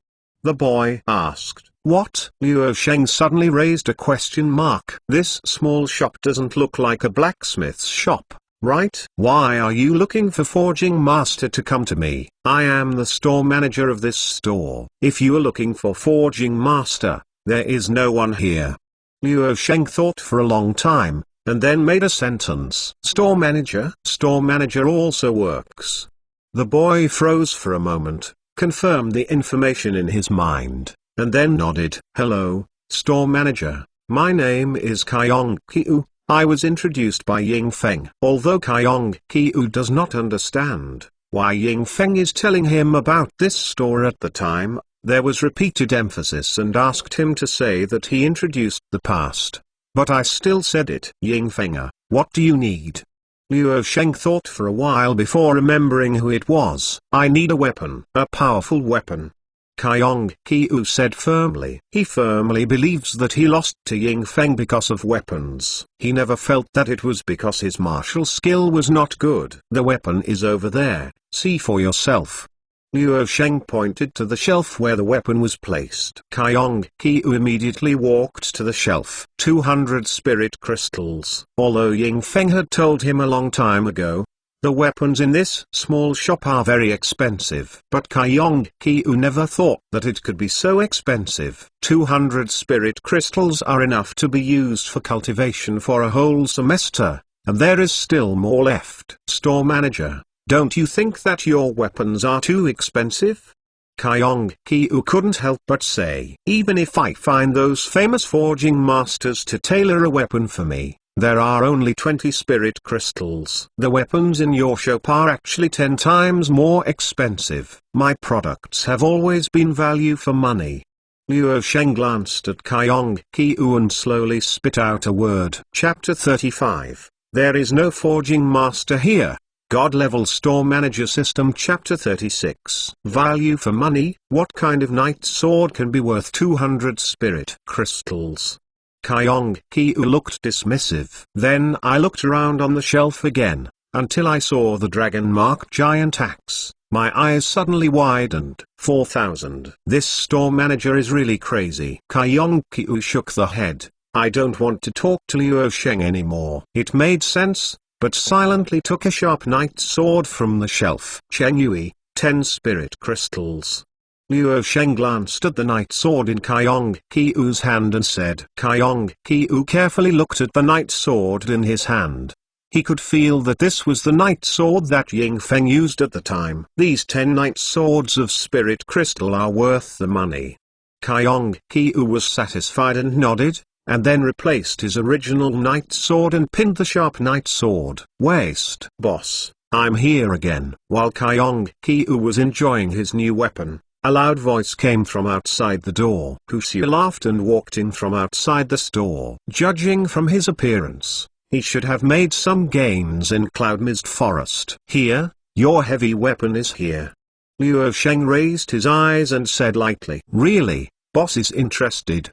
The boy asked. What? Luo Sheng suddenly raised a question mark. This small shop doesn't look like a blacksmith's shop, right? Why are you looking for forging master to come to me? I am the store manager of this store. If you are looking for forging master, there is no one here. Luo Sheng thought for a long time, and then made a sentence. Store manager? Store manager also works. The boy froze for a moment, confirmed the information in his mind, and then nodded. Hello, store manager. My name is Kaiyong Kiu. I was introduced by Ying Feng. Although Kaiyong Kiu does not understand why Ying Feng is telling him about this store at the time, there was repeated emphasis and asked him to say that he introduced the past. But I still said it. Ying Feng, what do you need? Luo Sheng thought for a while before remembering who it was. I need a weapon. A powerful weapon. Kaiyong Kiu said firmly. He firmly believes that he lost to Ying Feng because of weapons. He never felt that it was because his martial skill was not good. The weapon is over there, see for yourself. Luo Sheng pointed to the shelf where the weapon was placed. Kaiyong Kiu immediately walked to the shelf. 200 spirit crystals. Although Ying Feng had told him a long time ago, the weapons in this small shop are very expensive. But Kaiyong Kiu never thought that it could be so expensive. 200 spirit crystals are enough to be used for cultivation for a whole semester, and there is still more left. Store manager, don't you think that your weapons are too expensive? Kaiyong Kiu couldn't help but say. Even if I find those famous forging masters to tailor a weapon for me, there are only 20 spirit crystals. The weapons in your shop are actually 10 times more expensive. My products have always been value for money. Luo Sheng glanced at Kaiyong Kiu and slowly spit out a word. Chapter 35. There is no forging master here. God-level store manager system. Chapter 36. Value for money. What kind of knight sword can be worth 200 spirit crystals? Kaiyong Kiu looked dismissive. Then I looked around on the shelf again, until I saw the dragon-marked giant axe. My eyes suddenly widened. 4,000. This store manager is really crazy. Kaiyong Kiu shook the head. I don't want to talk to Luo Sheng anymore. It made sense, but silently took a sharp knight sword from the shelf. Cheng Yui, 10 spirit crystals. Luo Sheng glanced at the knight sword in Kaiyong Kiu's hand and said. Kaiyong Kiu carefully looked at the knight sword in his hand. He could feel that this was the knight sword that Ying Feng used at the time. These 10 knight swords of spirit crystal are worth the money. Kaiyong Kiu was satisfied and nodded, and then replaced his original knight sword and pinned the sharp knight sword. Waste. Boss, I'm here again. While Kaiyong Kiu was enjoying his new weapon, a loud voice came from outside the door. Kusia laughed and walked in from outside the store. Judging from his appearance, he should have made some gains in Cloud Mist Forest. Here, your heavy weapon is here. Luo Sheng raised his eyes and said lightly. Really, boss is interested.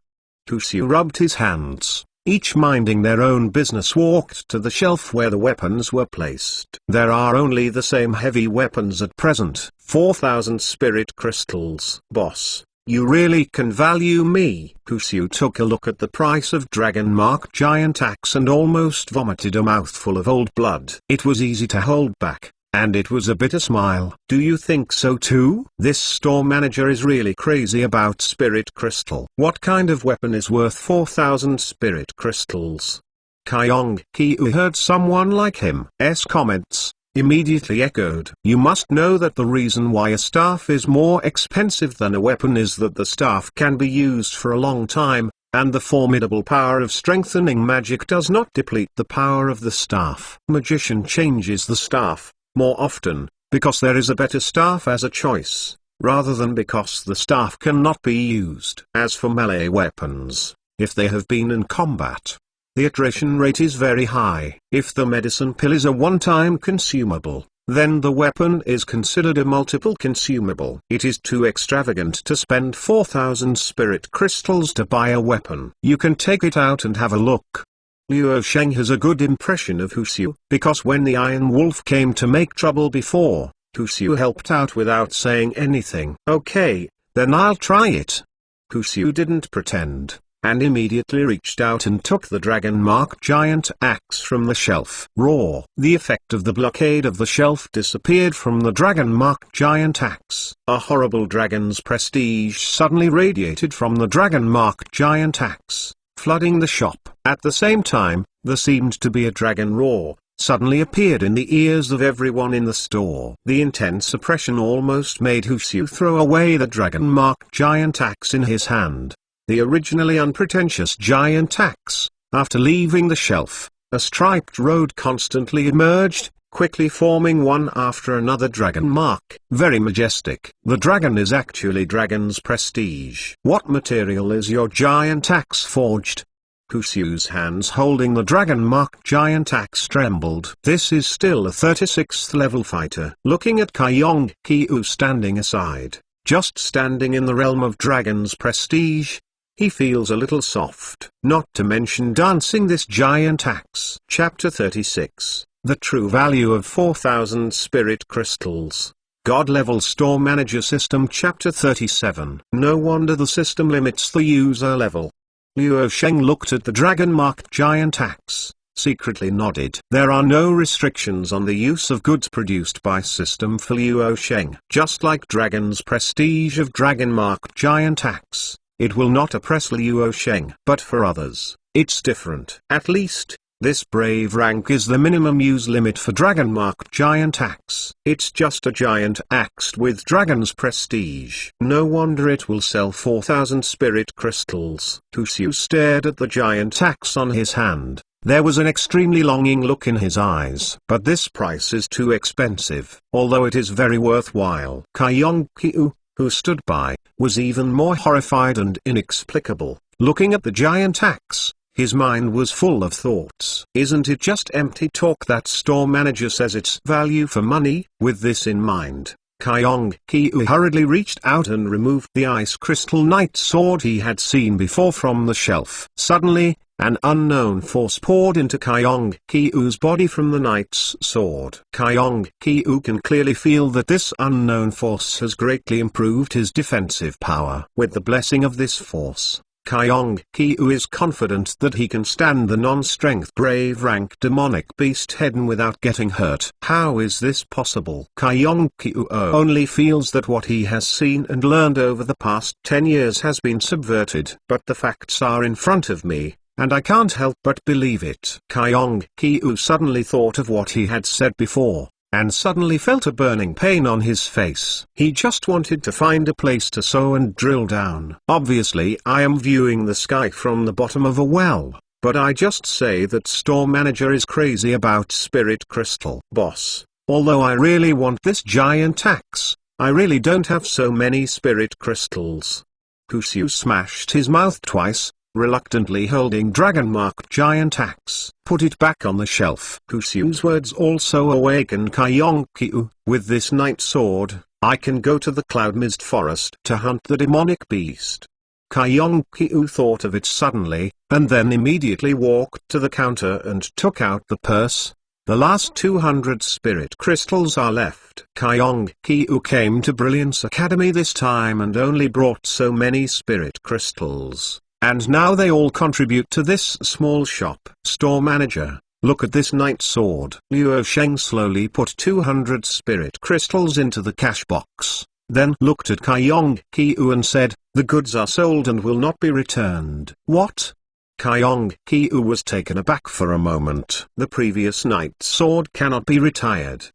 Kusia rubbed his hands. Each minding their own business walked to the shelf where the weapons were placed. There are only the same heavy weapons at present. 4,000 spirit crystals. Boss, you really can value me. Kusia took a look at the price of dragon-marked giant axe and almost vomited a mouthful of old blood. It was easy to hold back, and it was a bitter smile. Do you think so too? This store manager is really crazy about spirit crystal. What kind of weapon is worth 4,000 spirit crystals? Kyong Ki-u heard someone like him's comments, immediately echoed. You must know that the reason why a staff is more expensive than a weapon is that the staff can be used for a long time, and the formidable power of strengthening magic does not deplete the power of the staff. Magician changes the staff, more often, because there is a better staff as a choice, rather than because the staff cannot be used. As for melee weapons, if they have been in combat, the attrition rate is very high. If the medicine pill is a one-time consumable, then the weapon is considered a multiple consumable. It is too extravagant to spend 4,000 spirit crystals to buy a weapon. You can take it out and have a look. Luo Sheng has a good impression of Huxiu, because when the Iron Wolf came to make trouble before, Huxiu helped out without saying anything. Okay, then I'll try it. Huxiu didn't pretend, and immediately reached out and took the dragon mark giant axe from the shelf. Roar! The effect of the blockade of the shelf disappeared from the dragon mark giant axe. A horrible dragon's prestige suddenly radiated from the dragon mark giant axe, flooding the shop. At the same time, there seemed to be a dragon roar suddenly appeared in the ears of everyone in the store. The intense oppression almost made Huxiu throw away the dragon mark giant axe in his hand. The originally unpretentious giant axe, after leaving the shelf, a striped road constantly emerged, quickly forming one after another dragon mark. Very majestic. The dragon is actually dragon's prestige. What material is your giant axe forged? Huxiu's hands holding the dragon mark giant axe trembled. This is still a 36th level fighter. Looking at Kyong Ki-u standing aside, just standing in the realm of dragon's prestige, he feels a little soft. Not to mention dancing this giant axe. Chapter 36, The True Value of 4,000 Spirit Crystals. God-level Store Manager System. Chapter 37. No wonder the system limits the user level. Luo Sheng looked at the dragon-marked giant axe, secretly nodded. There are no restrictions on the use of goods produced by system for Luo Sheng. Just like dragon's prestige of dragon-marked giant axe, it will not oppress Luo Sheng. But for others, it's different. At least, this brave rank is the minimum use limit for dragon-marked giant axe. It's just a giant axe with dragon's prestige. No wonder it will sell 4,000 spirit crystals. Huxiu stared at the giant axe on his hand. There was an extremely longing look in his eyes. But this price is too expensive, although it is very worthwhile. Kyong Ki-u, who stood by, was even more horrified and inexplicable. Looking at the giant axe, his mind was full of thoughts. Isn't it just empty talk that store manager says it's value for money? With this in mind, Kyong Ki-u hurriedly reached out and removed the ice crystal knight sword he had seen before from the shelf. Suddenly, an unknown force poured into Kyong Ki-u's body from the knight's sword. Kyong Ki-u can clearly feel that this unknown force has greatly improved his defensive power. With the blessing of this force, Kyong Ki-u is confident that he can stand the non-strength brave rank demonic beast head-on without getting hurt. How is this possible? Kyong Ki-u only feels that what he has seen and learned over the past 10 years has been subverted. But the facts are in front of me, and I can't help but believe it. Kyong Ki-u suddenly thought of what he had said before, and suddenly felt a burning pain on his face. He just wanted to find a place to sew and drill down. Obviously I am viewing the sky from the bottom of a well, but I just say that store manager is crazy about spirit crystal. Boss, although I really want this giant axe, I really don't have so many spirit crystals. Huxiu smashed his mouth twice, reluctantly holding dragon-marked giant axe. Put it back on the shelf. Huxiu's words also awakened Kyong Ki-u. With this night sword, I can go to the cloud mist forest to hunt the demonic beast. Kyong Ki-u thought of it suddenly, and then immediately walked to the counter and took out the purse. The last 200 spirit crystals are left. Kyong Ki-u came to Brilliance Academy this time and only brought so many spirit crystals. And now they all contribute to this small shop. Store manager, look at this night sword. Luo Sheng slowly put 200 spirit crystals into the cash box, then looked at Kyong Ki-u and said, the goods are sold and will not be returned. What? Kyong-hee was taken aback for a moment. The previous knight's sword cannot be retired.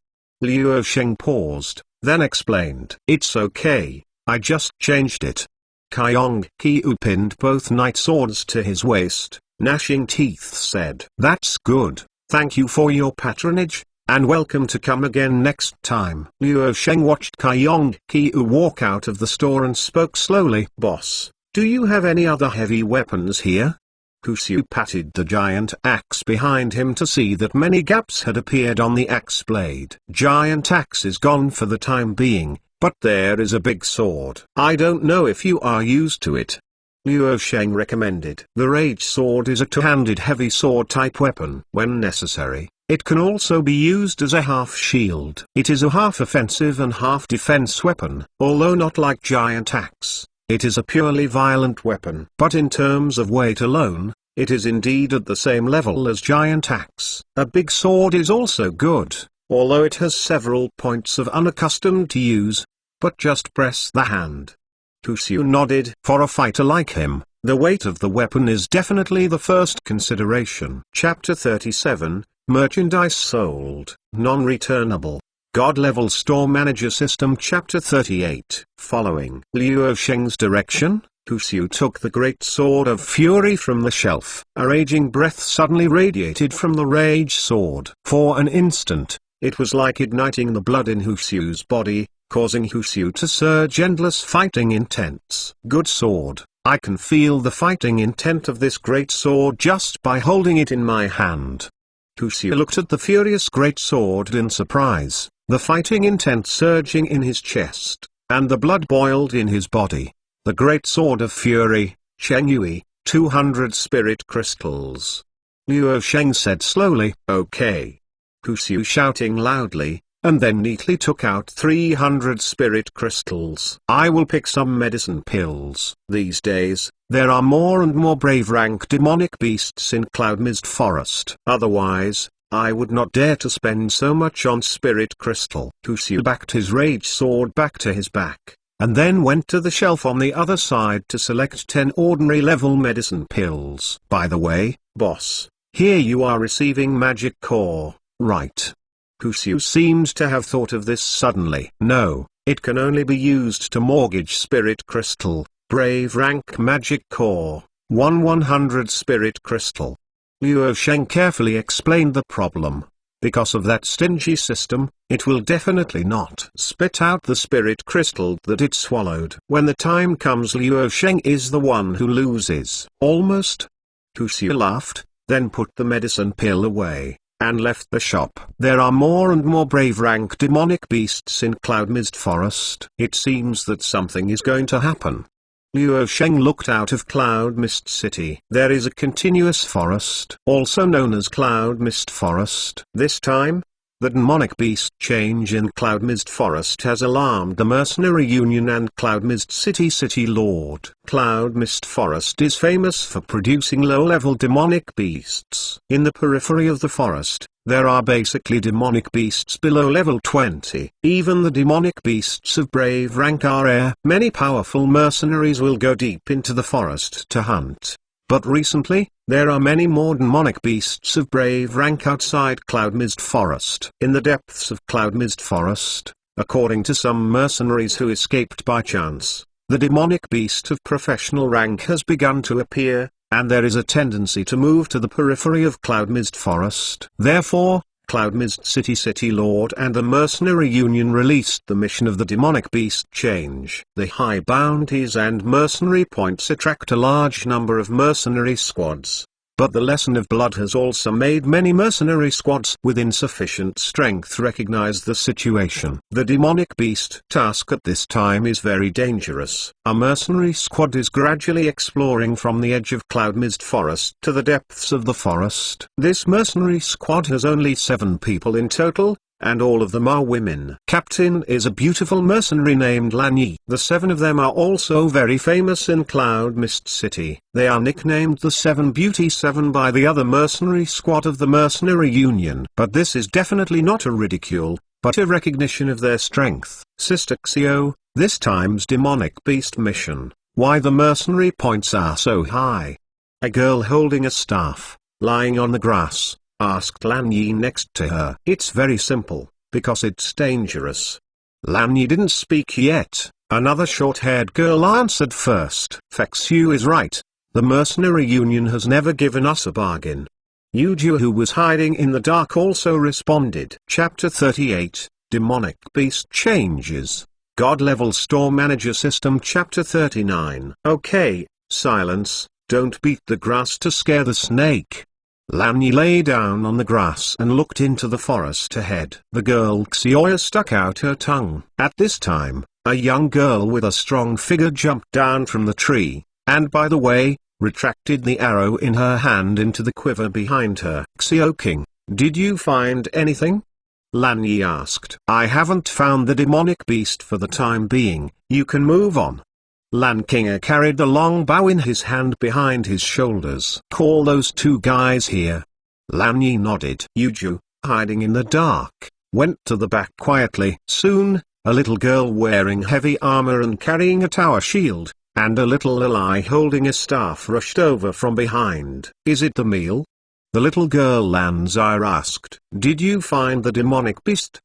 Luo Sheng paused, then explained. It's okay, I just changed it. Kyong-hee pinned both knight swords to his waist, gnashing teeth said. That's good, thank you for your patronage, and welcome to come again next time. Luo Sheng watched Kyong-hee walk out of the store and spoke slowly. Boss, do you have any other heavy weapons here? Kushu patted the giant axe behind him to see that many gaps had appeared on the axe blade. Giant axe is gone for the time being, but there is a big sword. I don't know if you are used to it. Luo Sheng recommended. The rage sword is a two-handed heavy sword type weapon. When necessary, it can also be used as a half shield. It is a half offensive and half defense weapon. Although not like giant axe, it is a purely violent weapon. But in terms of weight alone, it is indeed at the same level as giant axe. A big sword is also good, although it has several points of unaccustomed to use, but just press the hand. Kushu nodded. For a fighter like him, the weight of the weapon is definitely the first consideration. Chapter 37, Merchandise Sold, Non-Returnable. God-Level Store Manager System. Chapter 38. Following Luo Sheng's direction, Kushu took the Great Sword of Fury from the shelf. A raging breath suddenly radiated from the Rage Sword. For an instant, it was like igniting the blood in Kushu's body, causing Kushu to surge endless fighting intents. Good sword. I can feel the fighting intent of this great sword just by holding it in my hand. Kushu looked at the furious great sword in surprise, the fighting intent surging in his chest, and the blood boiled in his body. The Great Sword of Fury, Chengyue, 200 spirit crystals. Luo Sheng said slowly. Okay. Kushu shouting loudly, and then neatly took out 300 spirit crystals. I will pick some medicine pills. These days, there are more and more brave rank demonic beasts in Cloud Mist Forest. Otherwise, I would not dare to spend so much on spirit crystal. Kushu backed his rage sword back to his back, and then went to the shelf on the other side to select 10 ordinary level medicine pills. By the way, boss, here you are receiving magic core, right? Kushu seemed to have thought of this suddenly. No, it can only be used to mortgage spirit crystal, brave rank magic core, 100 spirit crystal. Luo Sheng carefully explained the problem. Because of that stingy system, it will definitely not spit out the spirit crystal that it swallowed. When the time comes, Luo Sheng is the one who loses. Almost. Kushu laughed, then put the medicine pill away, and left the shop. There are more and more brave rank demonic beasts in Cloud Mist Forest. It seems that something is going to happen. Luo Sheng looked out of Cloud Mist City. There is a continuous forest, also known as Cloud Mist Forest. This time, the demonic beast change in Cloud Mist Forest has alarmed the Mercenary Union and Cloud Mist City City Lord. Cloud Mist Forest is famous for producing low-level demonic beasts. In the periphery of the forest, there are basically demonic beasts below level 20. Even the demonic beasts of brave rank are rare. Many powerful mercenaries will go deep into the forest to hunt. But recently, there are many more demonic beasts of brave rank outside Cloud Mist Forest. In the depths of Cloud Mist Forest, according to some mercenaries who escaped by chance, the demonic beast of professional rank has begun to appear, and there is a tendency to move to the periphery of Cloud Mist Forest. Therefore, Cloud Mist City City Lord and the Mercenary Union released the mission of the demonic beast change. The high bounties and mercenary points attract a large number of mercenary squads. But the lesson of blood has also made many mercenary squads with insufficient strength recognize the situation. The demonic beast task at this time is very dangerous. A mercenary squad is gradually exploring from the edge of Cloud Mist Forest to the depths of the forest. This mercenary squad has only 7 people in total, and all of them are women. Captain is a beautiful mercenary named Lan Yi. The 7 of them are also very famous in Cloud Mist City. They are nicknamed the 7 Beauty 7 by the other mercenary squad of the Mercenary Union. But this is definitely not a ridicule, but a recognition of their strength. Sister Xio, this time's demonic beast mission, why the mercenary points are so high? A girl holding a staff, lying on the grass, asked Lan Yi next to her. It's very simple, because it's dangerous. Lan Yi didn't speak yet. Another short-haired girl answered first. Fexu is right. The mercenary union has never given us a bargain. Yuju, who was hiding in the dark, also responded. Chapter 38, Demonic Beast Changes. God-level store manager system. Chapter 39. Okay, silence, don't beat the grass to scare the snake. Lan Yi lay down on the grass and looked into the forest ahead. The girl Xioya stuck out her tongue. At this time, a young girl with a strong figure jumped down from the tree, and by the way, retracted the arrow in her hand into the quiver behind her. Xiao King, did you find anything? Lan Yi asked. I haven't found the demonic beast for the time being, you can move on. Lan King carried the long bow in his hand behind his shoulders. Call those two guys here. Lan Yi nodded. Yuju, hiding in the dark, went to the back quietly. Soon, a little girl wearing heavy armor and carrying a tower shield, and a little Lilai holding a staff rushed over from behind. Is it the meal? The little girl Lanzire asked. Did you find the demonic beast?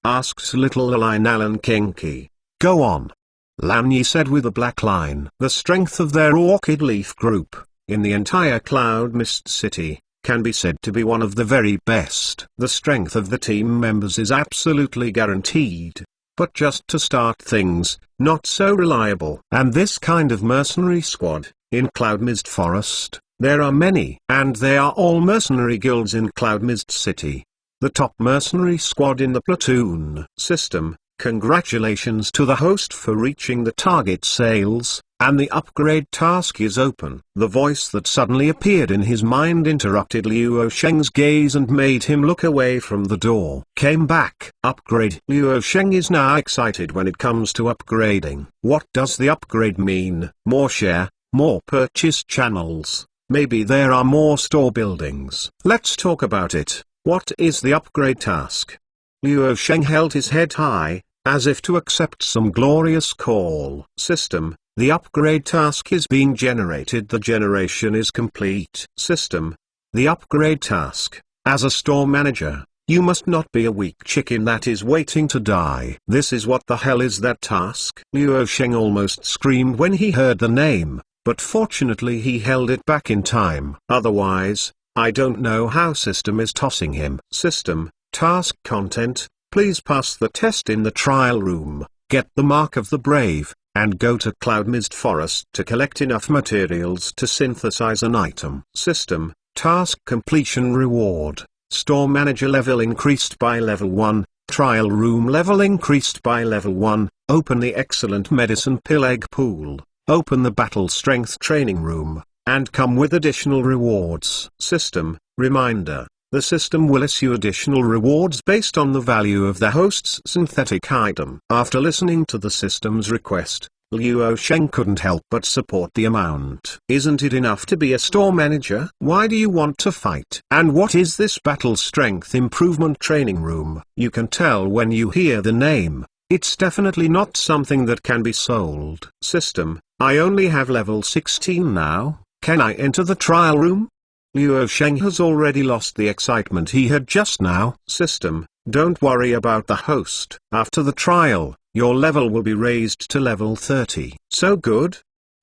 Asked little Lilai Nalan Kinki. Go on. Lan Yi said with a black line. The strength of their orchid leaf group, in the entire Cloud Mist City, can be said to be one of the very best. The strength of the team members is absolutely guaranteed. But just to start things, not so reliable. And this kind of mercenary squad, in Cloud Mist Forest, there are many. And they are all mercenary guilds in Cloud Mist City. The top mercenary squad in the platoon system. Congratulations to the host for reaching the target sales, and the upgrade task is open. The voice that suddenly appeared in his mind interrupted Luo Sheng's gaze and made him look away from the door. Came back. Upgrade. Luo Sheng is now excited when it comes to upgrading. What does the upgrade mean? More share, more purchase channels. Maybe there are more store buildings. Let's talk about it. What is the upgrade task? Luo Sheng held his head high, as if to accept some glorious call. System, the upgrade task is being generated. The generation is complete. System, the upgrade task. As a store manager, you must not be a weak chicken that is waiting to die. This is what the hell is that task? Luo Sheng almost screamed when he heard the name, but fortunately he held it back in time. Otherwise, I don't know how system is tossing him. System, task content. Please pass the test in the trial room, get the Mark of the Brave, and go to Cloud Mist Forest to collect enough materials to synthesize an item. System, task completion reward, store manager level increased by level 1, trial room level increased by level 1, open the excellent medicine pill egg pool, open the battle strength training room, and come with additional rewards. System, reminder. The system will issue additional rewards based on the value of the host's synthetic item. After listening to the system's request, Luo Sheng couldn't help but support the amount. Isn't it enough to be a store manager? Why do you want to fight? And what is this battle strength improvement training room? You can tell when you hear the name. It's definitely not something that can be sold. System, I only have level 16 now. Can I enter the trial room? Luo Sheng has already lost the excitement he had just now. System, don't worry about the host. After the trial, your level will be raised to level 30. So good?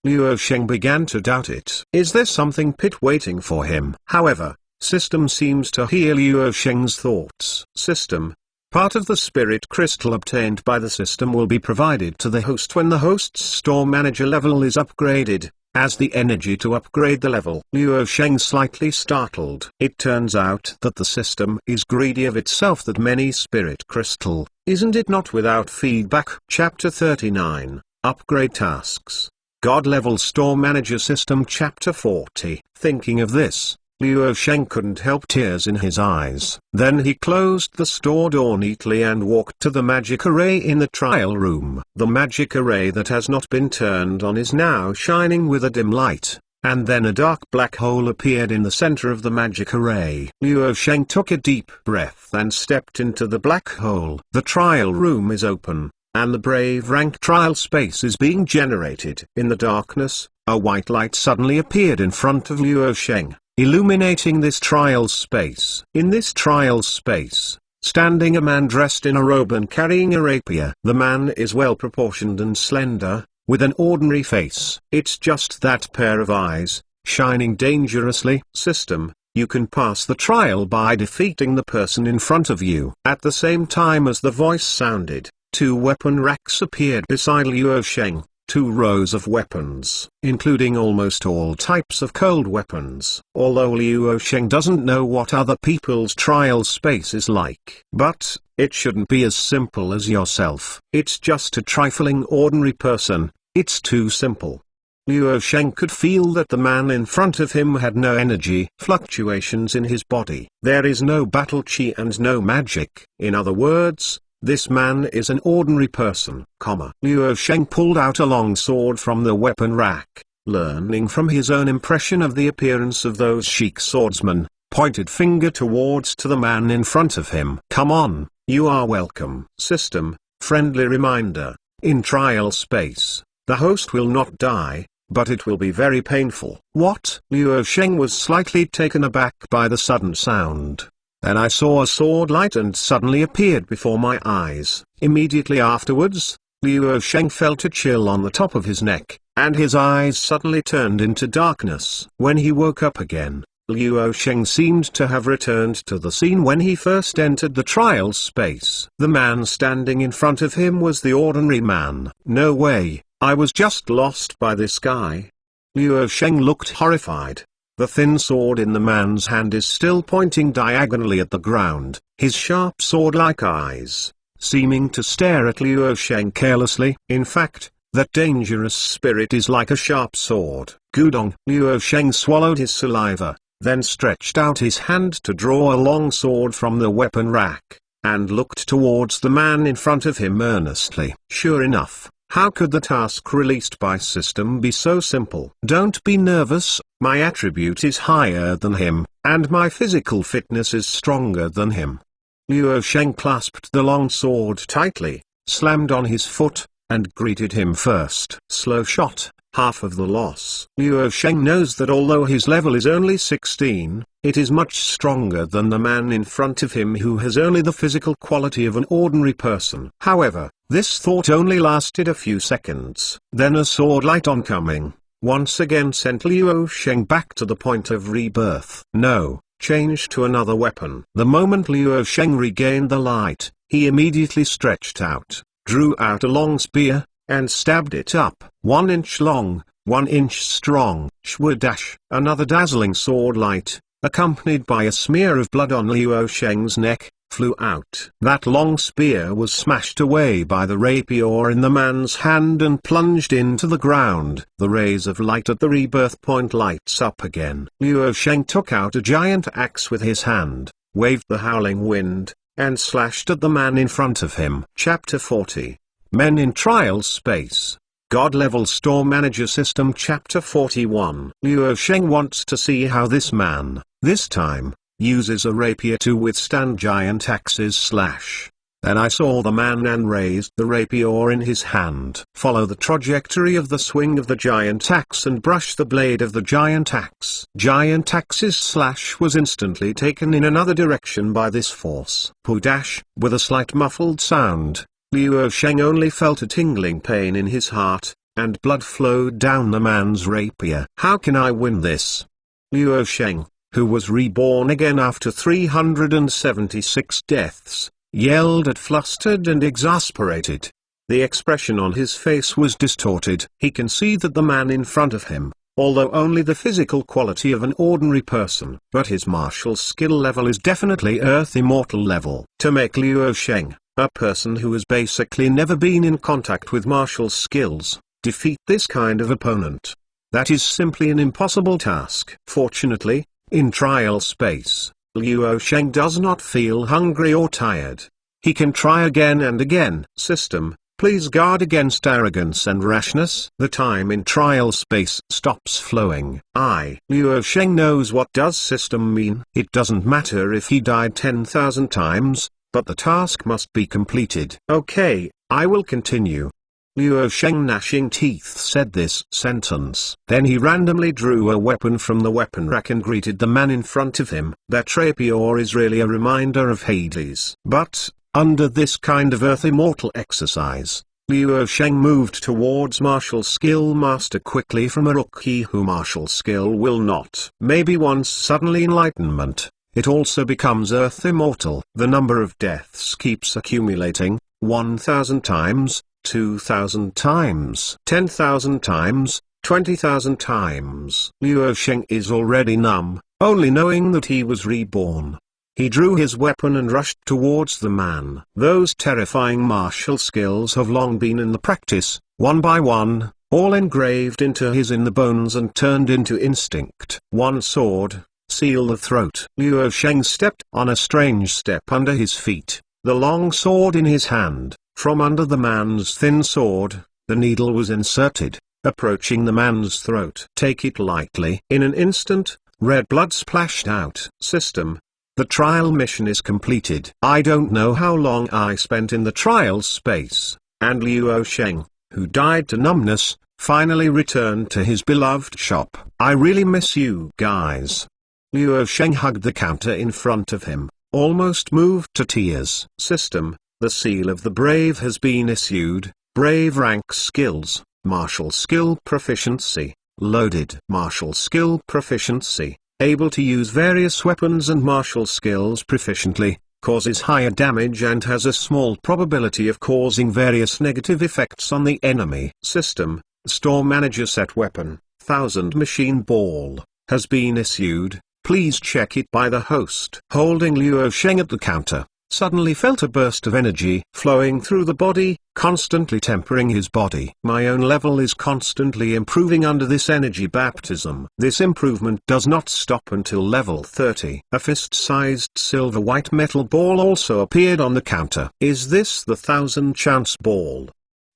Luo Sheng began to doubt it. Is there something pit waiting for him? However, system seems to hear Luo Sheng's thoughts. System, part of the spirit crystal obtained by the system will be provided to the host when the host's store manager level is upgraded. As the energy to upgrade the level. Luo Sheng slightly startled. It turns out that the system is greedy of itself that many spirit crystal, isn't it not without feedback? Chapter 39, Upgrade Tasks. God Level Store Manager System. Chapter 40. Thinking of this, Luo Sheng couldn't help tears in his eyes. Then he closed the store door neatly and walked to the magic array in the trial room. The magic array that has not been turned on is now shining with a dim light, and then a dark black hole appeared in the center of the magic array. Luo Sheng took a deep breath and stepped into the black hole. The trial room is open, and the brave rank trial space is being generated. In the darkness, a white light suddenly appeared in front of Luo Sheng, illuminating this trial space. In this trial space, standing a man dressed in a robe and carrying a rapier. The man is well proportioned and slender, with an ordinary face. It's just that pair of eyes, shining dangerously. System, you can pass the trial by defeating the person in front of you. At the same time as the voice sounded, 2 weapon racks appeared beside Luo Sheng, 2 rows of weapons, including almost all types of cold weapons. Although Luo Sheng doesn't know what other people's trial space is like. But, it shouldn't be as simple as yourself. It's just a trifling ordinary person, it's too simple. Luo Sheng could feel that the man in front of him had no energy fluctuations in his body. There is no battle chi and no magic. In other words, this man is an ordinary person. Luo Sheng pulled out a long sword from the weapon rack, learning from his own impression of the appearance of those chic swordsmen, pointed finger towards to the man in front of him. Come on, you are welcome. System, friendly reminder, in trial space, the host will not die, but it will be very painful. What? Luo Sheng was slightly taken aback by the sudden sound. Then I saw a sword light and suddenly appeared before my eyes. Immediately afterwards, Luo Sheng felt a chill on the top of his neck, and his eyes suddenly turned into darkness. When he woke up again, Luo Sheng seemed to have returned to the scene when he first entered the trial space. The man standing in front of him was the ordinary man. No way, I was just lost by this guy. Luo Sheng looked horrified. The thin sword in the man's hand is still pointing diagonally at the ground, his sharp sword-like eyes, seeming to stare at Luo Sheng carelessly. In fact, that dangerous spirit is like a sharp sword. Gudong. Luo Sheng swallowed his saliva, then stretched out his hand to draw a long sword from the weapon rack, and looked towards the man in front of him earnestly. Sure enough, how could the task released by system be so simple? Don't be nervous, my attribute is higher than him, and my physical fitness is stronger than him. Luo Sheng clasped the long sword tightly, slammed on his foot, and greeted him first. Slow shot, half of the loss. Luo Sheng knows that although his level is only 16, it is much stronger than the man in front of him who has only the physical quality of an ordinary person. However, this thought only lasted a few seconds. Then a sword light oncoming, once again sent Luo Sheng back to the point of rebirth. No, change to another weapon. The moment Luo Sheng regained the light, he immediately stretched out, drew out a long spear, and stabbed it up. 1 inch long, 1 inch strong. Shwa dash. Another dazzling sword light, accompanied by a smear of blood on Luo Sheng's neck, flew out. That long spear was smashed away by the rapier in the man's hand and plunged into the ground. The rays of light at the rebirth point lights up again. Luo Sheng took out a giant axe with his hand, waved the howling wind, and slashed at the man in front of him. Chapter 40. Men in Trial Space. God-Level Store Manager System. Chapter 41. Luo Sheng wants to see how this man, this time, uses a rapier to withstand giant axes. Then I saw the man and raised the rapier in his hand. Follow the trajectory of the swing of the giant axe and brush the blade of the giant axe. Giant axe's slash was instantly taken in another direction by this force. Poo-dash. With a slight muffled sound, Luo Sheng only felt a tingling pain in his heart, and blood flowed down the man's rapier. How can I win this? Luo Sheng, who was reborn again after 376 deaths, yelled at, flustered and exasperated. The expression on his face was distorted. He can see that the man in front of him, although only the physical quality of an ordinary person, but his martial skill level is definitely Earth Immortal level. To make Luo Sheng, a person who has basically never been in contact with martial skills, defeat this kind of opponent, that is simply an impossible task. Fortunately, in trial space, Luo Sheng does not feel hungry or tired. He can try again and again. System, please guard against arrogance and rashness. The time in trial space stops flowing. Luo Sheng knows what does system mean. It doesn't matter if he died 10,000 times, but the task must be completed. Okay, I will continue. Luo Sheng, gnashing teeth, said this sentence. Then he randomly drew a weapon from the weapon rack and greeted the man in front of him. That rapier is really a reminder of Hades. But, under this kind of earth immortal exercise, Luo Sheng moved towards martial skill master quickly from a rookie who martial skill will not. Maybe once suddenly enlightenment, it also becomes earth immortal. The number of deaths keeps accumulating, 1,000 times, 2,000 times, 10,000 times, 20,000 times. Luo Sheng is already numb, only knowing that he was reborn. He drew his weapon and rushed towards the man. Those terrifying martial skills have long been in the practice, one by one, all engraved into his in the bones and turned into instinct. One sword, seal the throat. Luo Sheng stepped on a strange step under his feet, the long sword in his hand. From under the man's thin sword, the needle was inserted, approaching the man's throat. Take it lightly. In an instant, red blood splashed out. System. The trial mission is completed. I don't know how long I spent in the trial space, and Luo Sheng, who died to numbness, finally returned to his beloved shop. I really miss you guys. Luo Sheng hugged the counter in front of him, almost moved to tears. System. The seal of the brave has been issued. Brave rank skills, martial skill proficiency, loaded. Martial skill proficiency, able to use various weapons and martial skills proficiently, causes higher damage and has a small probability of causing various negative effects on the enemy. System, store manager set weapon, 1000 machine ball, has been issued. Please check it by the host. Holding Luo Sheng at the counter, suddenly felt a burst of energy flowing through the body, constantly tempering his body. My own level is constantly improving under this energy baptism. This improvement does not stop until level 30. A fist-sized silver white metal ball also appeared on the counter. Is this the 1000 chance ball?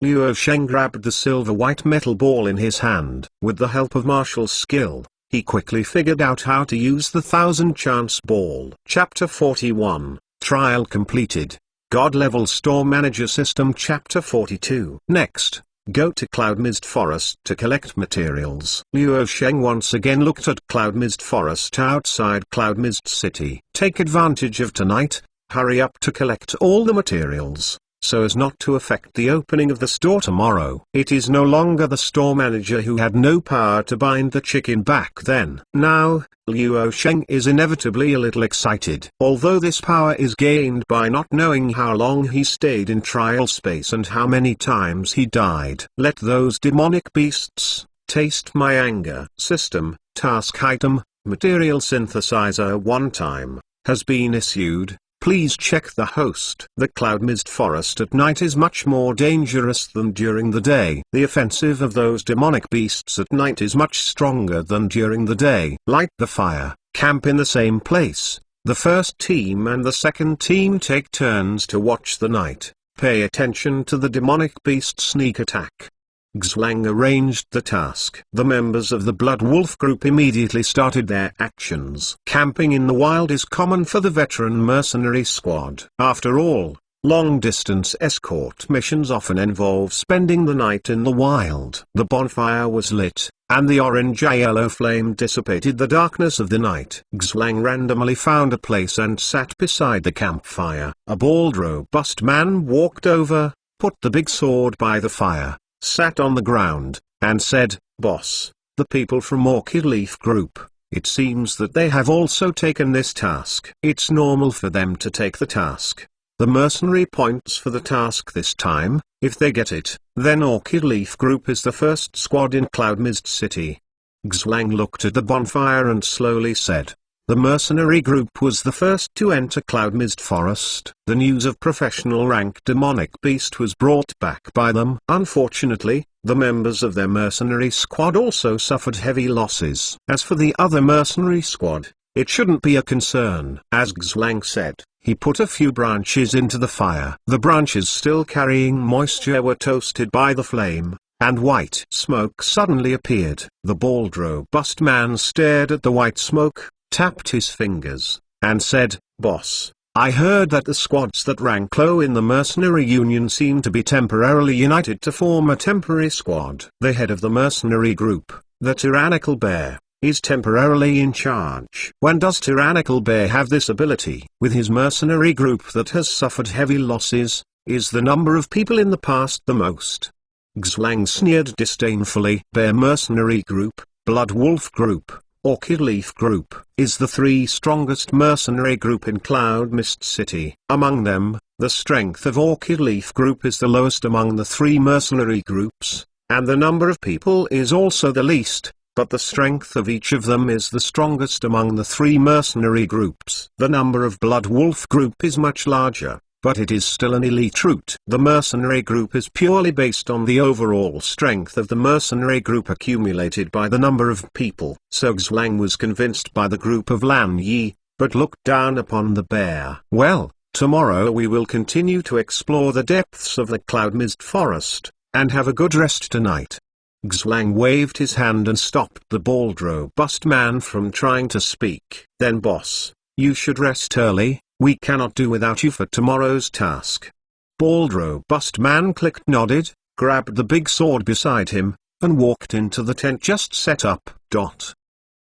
Luo Sheng grabbed the silver white metal ball in his hand. With the help of martial skill, he quickly figured out how to use the 1000 chance ball. Chapter 41. Trial completed. God level store manager system. Chapter 42. Next, go to Cloud Mist Forest to collect materials. Luo Sheng once again looked at Cloud Mist Forest outside Cloud Mist City. Take advantage of tonight, hurry up to collect all the materials, so as not to affect the opening of the store tomorrow. It is no longer the store manager who had no power to bind the chicken back then. Now, Luo Sheng is inevitably a little excited. Although this power is gained by not knowing how long he stayed in trial space and how many times he died. Let those demonic beasts taste my anger. System, task item, material synthesizer one time, has been issued. Please check the host. The Cloud Mist Forest at night is much more dangerous than during the day. The offensive of those demonic beasts at night is much stronger than during the day. Light the fire, camp in the same place. The first team and the second team take turns to watch the night. Pay attention to the demonic beast sneak attack. Xlang arranged the task. The members of the Blood Wolf group immediately started their actions. Camping in the wild is common for the veteran mercenary squad. After all, long-distance escort missions often involve spending the night in the wild. The bonfire was lit, and the orange-yellow flame dissipated the darkness of the night. Xlang randomly found a place and sat beside the campfire. A bald, robust man walked over, put the big sword by the fire, sat on the ground, and said, "Boss, the people from Orchid Leaf Group, it seems that they have also taken this task. It's normal for them to take the task. The mercenary points for the task this time. If they get it, then Orchid Leaf Group is the first squad in Cloud Mist City." Xlang looked at the bonfire and slowly said, "The mercenary group was the first to enter Cloud Mist Forest." The news of professional rank demonic beast was brought back by them. Unfortunately, the members of their mercenary squad also suffered heavy losses. As for the other mercenary squad, it shouldn't be a concern. As Xlang said, he put a few branches into the fire. The branches still carrying moisture were toasted by the flame, and white smoke suddenly appeared. The bald, robust man stared at the white smoke, tapped his fingers, and said, "Boss, I heard that the squads that rank low in the mercenary union seem to be temporarily united to form a temporary squad. The head of the mercenary group, the tyrannical bear, is temporarily in charge. When does tyrannical bear have this ability? With his mercenary group that has suffered heavy losses. Is the number of people in the past the most? Xwlang sneered disdainfully. Bear mercenary group, blood wolf group, orchid leaf group is the three strongest mercenary group in Cloud Mist City. Among them, the strength of orchid leaf group is the lowest among the three mercenary groups, and the number of people is also the least, but the strength of each of them is the strongest among the three mercenary groups. The number of blood wolf group is much larger, but it is still an elite route. The mercenary group is purely based on the overall strength of the mercenary group accumulated by the number of people. So Xwlang was convinced by the group of Lan Yi, but looked down upon the bear. Well, tomorrow we will continue to explore the depths of the Cloud Mist Forest, and have a good rest tonight. Xwlang waved his hand and stopped the bald robust man from trying to speak. Then boss, you should rest early. We cannot do without you for tomorrow's task. Bald robust man nodded, grabbed the big sword beside him, and walked into the tent just set up.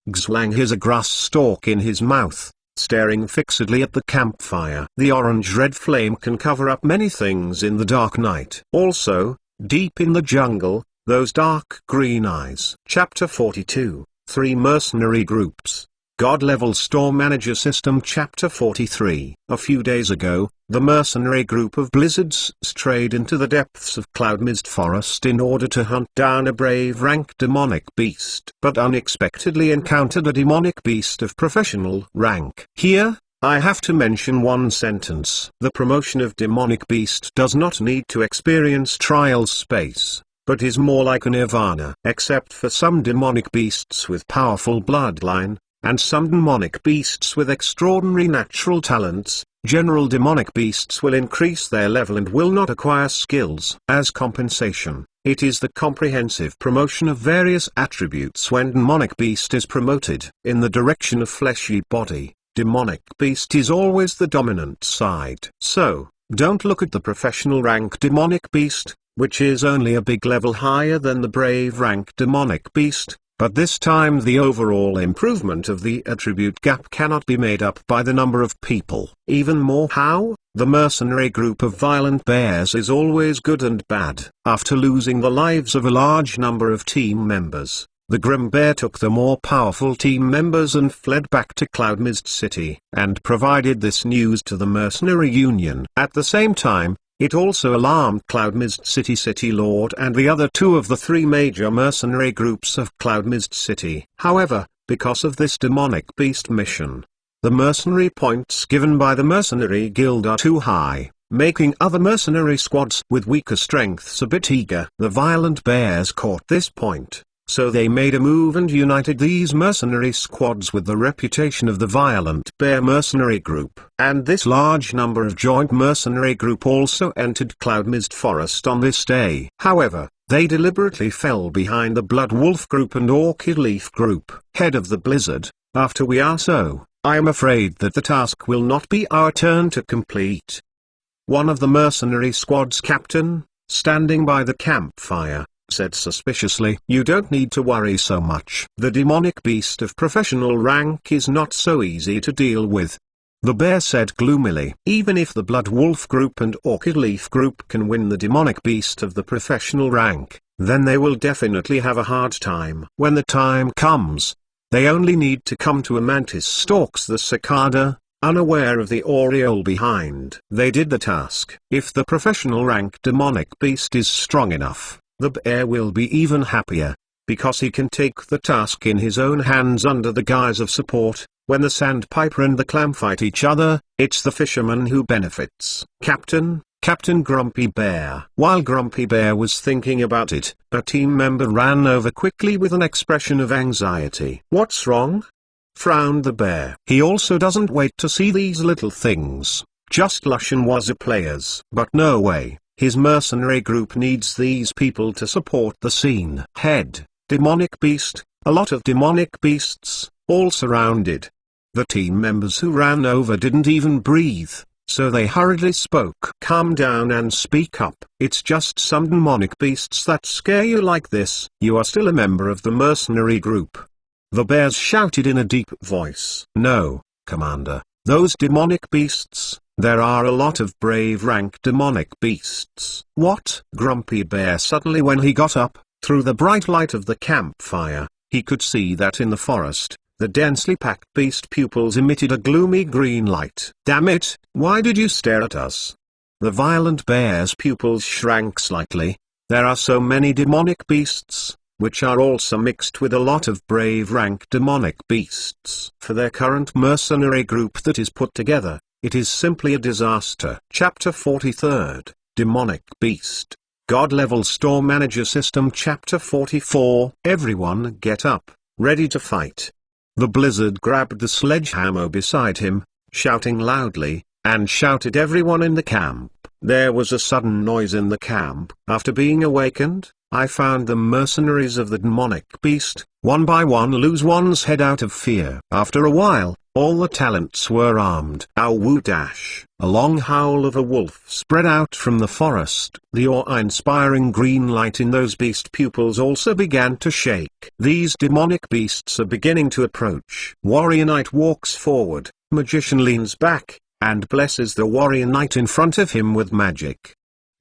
Xwlang has a grass stalk in his mouth, staring fixedly at the campfire. The orange-red flame can cover up many things in the dark night. Also, deep in the jungle, those dark green eyes. Chapter 42, 3 Mercenary Groups. God-level store manager system. Chapter 43. A few days ago, the mercenary group of blizzards strayed into the depths of Cloud Mist Forest in order to hunt down a brave rank demonic beast, but unexpectedly encountered a demonic beast of professional rank. Here, I have to mention one sentence. The promotion of demonic beast does not need to experience trial space, but is more like a nirvana. Except for some demonic beasts with powerful bloodline, and some demonic beasts with extraordinary natural talents, general demonic beasts will increase their level and will not acquire skills. As compensation, it is the comprehensive promotion of various attributes when demonic beast is promoted. In the direction of fleshy body, demonic beast is always the dominant side. So, don't look at the professional rank demonic beast, which is only a big level higher than the brave rank demonic beast. But this time the overall improvement of the attribute gap cannot be made up by the number of people. Even more how? The mercenary group of violent bears is always good and bad. After losing the lives of a large number of team members, the Grim Bear took the more powerful team members and fled back to Cloud Mist City, and provided this news to the mercenary union. At the same time, it also alarmed Cloud Mist City City Lord and the other 2 of the 3 major mercenary groups of Cloud Mist City. However, because of this demonic beast mission, the mercenary points given by the mercenary guild are too high, making other mercenary squads with weaker strengths a bit eager. The violent bears caught this point, so they made a move and united these mercenary squads with the reputation of the violent bear mercenary group. And this large number of joint mercenary group also entered Cloud Mist Forest on this day. However, they deliberately fell behind the Blood Wolf group and Orchid Leaf group. Head of the Blizzard, after we are so, I am afraid that the task will not be our turn to complete. One of the mercenary squad's captain, standing by the campfire, said suspiciously. You don't need to worry so much. The demonic beast of professional rank is not so easy to deal with. The bear said gloomily. Even if the Blood Wolf group and Orchid Leaf group can win the demonic beast of the professional rank, then they will definitely have a hard time. When the time comes, they only need to come to a mantis stalks the cicada, unaware of the aureole behind. They did the task. If the professional rank demonic beast is strong enough, the bear will be even happier, because he can take the task in his own hands under the guise of support. When the Sandpiper and the Clam fight each other, it's the fisherman who benefits. Captain Grumpy Bear. While Grumpy Bear was thinking about it, a team member ran over quickly with an expression of anxiety. What's wrong? Frowned the bear. He also doesn't wait to see these little things, just lush and wazza players. But no way. His mercenary group needs these people to support the scene. Head, demonic beast, a lot of demonic beasts, all surrounded. The team members who ran over didn't even breathe, so they hurriedly spoke. "Calm down and speak up. It's just some demonic beasts that scare you like this. You are still a member of the mercenary group." The bears shouted in a deep voice. "No, Commander, those demonic beasts, there are a lot of brave rank demonic beasts." "What?" Grumpy Bear suddenly, when he got up, through the bright light of the campfire, he could see that in the forest, the densely packed beast pupils emitted a gloomy green light. "Damn it, why did you stare at us?" The violent bear's pupils shrank slightly. "There are so many demonic beasts, which are also mixed with a lot of brave rank demonic beasts. For their current mercenary group that is put together, it is simply a disaster." Chapter 43, Demonic Beast. God-level store manager system. Chapter 44. Everyone get up, ready to fight. The blizzard grabbed the sledgehammer beside him, shouting loudly, and shouted everyone in the camp. There was a sudden noise in the camp. After being awakened, I found the mercenaries of the demonic beast, one by one, lose one's head out of fear. After a while, all the talents were armed. Ow woo dash. A long howl of a wolf spread out from the forest. The awe-inspiring green light in those beast pupils also began to shake. These demonic beasts are beginning to approach. Warrior Knight walks forward, Magician leans back, and blesses the Warrior Knight in front of him with magic.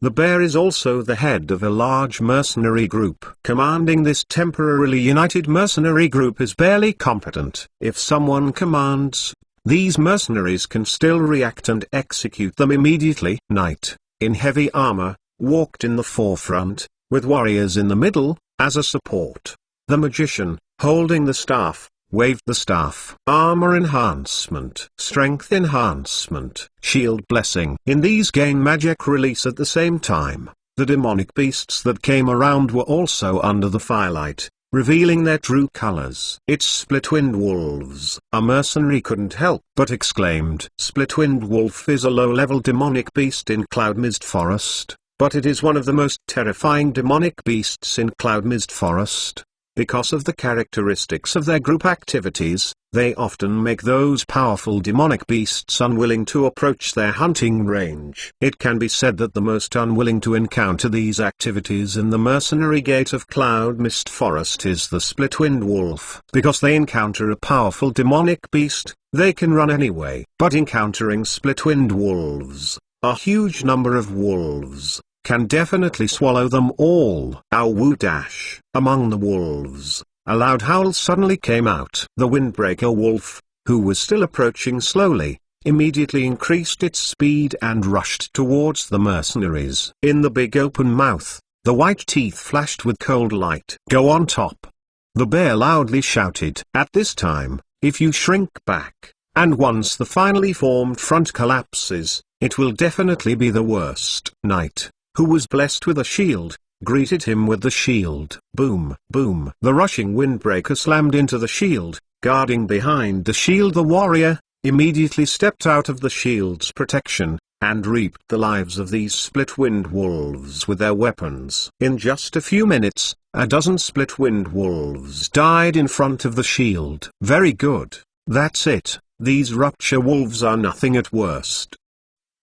The bear is also the head of a large mercenary group. Commanding this temporarily united mercenary group is barely competent. If someone commands, these mercenaries can still react and execute them immediately. Knight, in heavy armor, walked in the forefront, with warriors in the middle, as a support. The magician, holding the staff, waved the staff. Armor enhancement, strength enhancement, shield blessing. In these gain magic release at the same time. The demonic beasts that came around were also under the firelight, revealing their true colors. "It's split-winged wolves." A mercenary couldn't help but exclaimed. Split-winged wolf is a low-level demonic beast in Cloud Mist Forest, but it is one of the most terrifying demonic beasts in Cloud Mist Forest. Because of the characteristics of their group activities, they often make those powerful demonic beasts unwilling to approach their hunting range. It can be said that the most unwilling to encounter these activities in the mercenary gate of Cloud Mist Forest is the split-winged wolf. Because they encounter a powerful demonic beast, they can run anyway. But encountering split-winged wolves, a huge number of wolves, can definitely swallow them all. Ow woo dash. Among the wolves, a loud howl suddenly came out. The windbreaker wolf, who was still approaching slowly, immediately increased its speed and rushed towards the mercenaries. In the big open mouth, the white teeth flashed with cold light. "Go on top!" the bear loudly shouted. At this time, if you shrink back, and once the finely formed front collapses, it will definitely be the worst. Knight, who was blessed with a shield, greeted him with the shield. Boom, boom. The rushing windbreaker slammed into the shield. Guarding behind the shield, the warrior immediately stepped out of the shield's protection, and reaped the lives of these split-winged wolves with their weapons. In just a few minutes, a dozen split-winged wolves died in front of the shield. Very good. That's it. These rupture wolves are nothing at worst.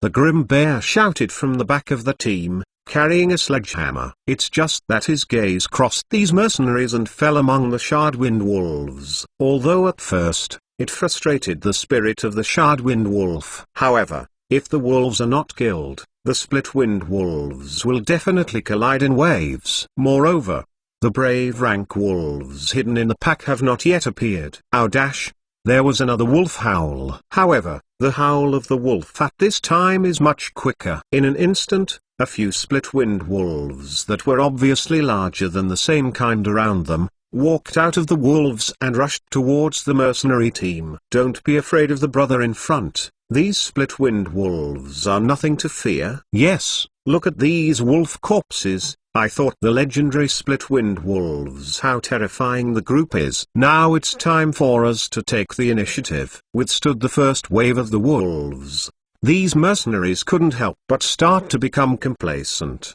The grim bear shouted from the back of the team, carrying a sledgehammer. It's just that his gaze crossed these mercenaries and fell among the shard-winged wolves. Although at first, it frustrated the spirit of the shard-winged wolf. However, if the wolves are not killed, the split-winged wolves will definitely collide in waves. Moreover, the brave rank wolves hidden in the pack have not yet appeared. Ow dash. There was another wolf howl. However, the howl of the wolf at this time is much quicker. In an instant, a few split-winged wolves that were obviously larger than the same kind around them, walked out of the wolves and rushed towards the mercenary team. Don't be afraid of the brother in front. These split-winged wolves are nothing to fear. Yes, look at these wolf corpses. I thought the legendary split-winged wolves, how terrifying the group is. Now it's time for us to take the initiative. Withstood the first wave of the wolves, these mercenaries couldn't help but start to become complacent.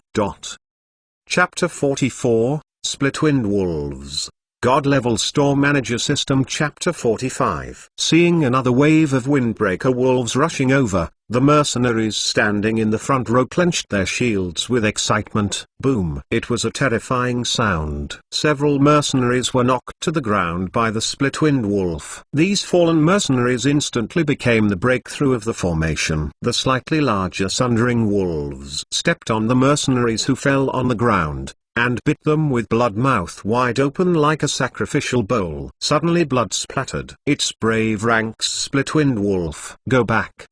Chapter 44, Split-winged Wolves. God Level Store Manager System Chapter 45. Seeing another wave of windbreaker wolves rushing over, the mercenaries standing in the front row clenched their shields with excitement. Boom! It was a terrifying sound. Several mercenaries were knocked to the ground by the split-winged wolf. These fallen mercenaries instantly became the breakthrough of the formation. The slightly larger sundering wolves stepped on the mercenaries who fell on the ground, and bit them with blood, mouth wide open like a sacrificial bowl. Suddenly blood splattered. Its brave ranks split-winged wolf. Go back,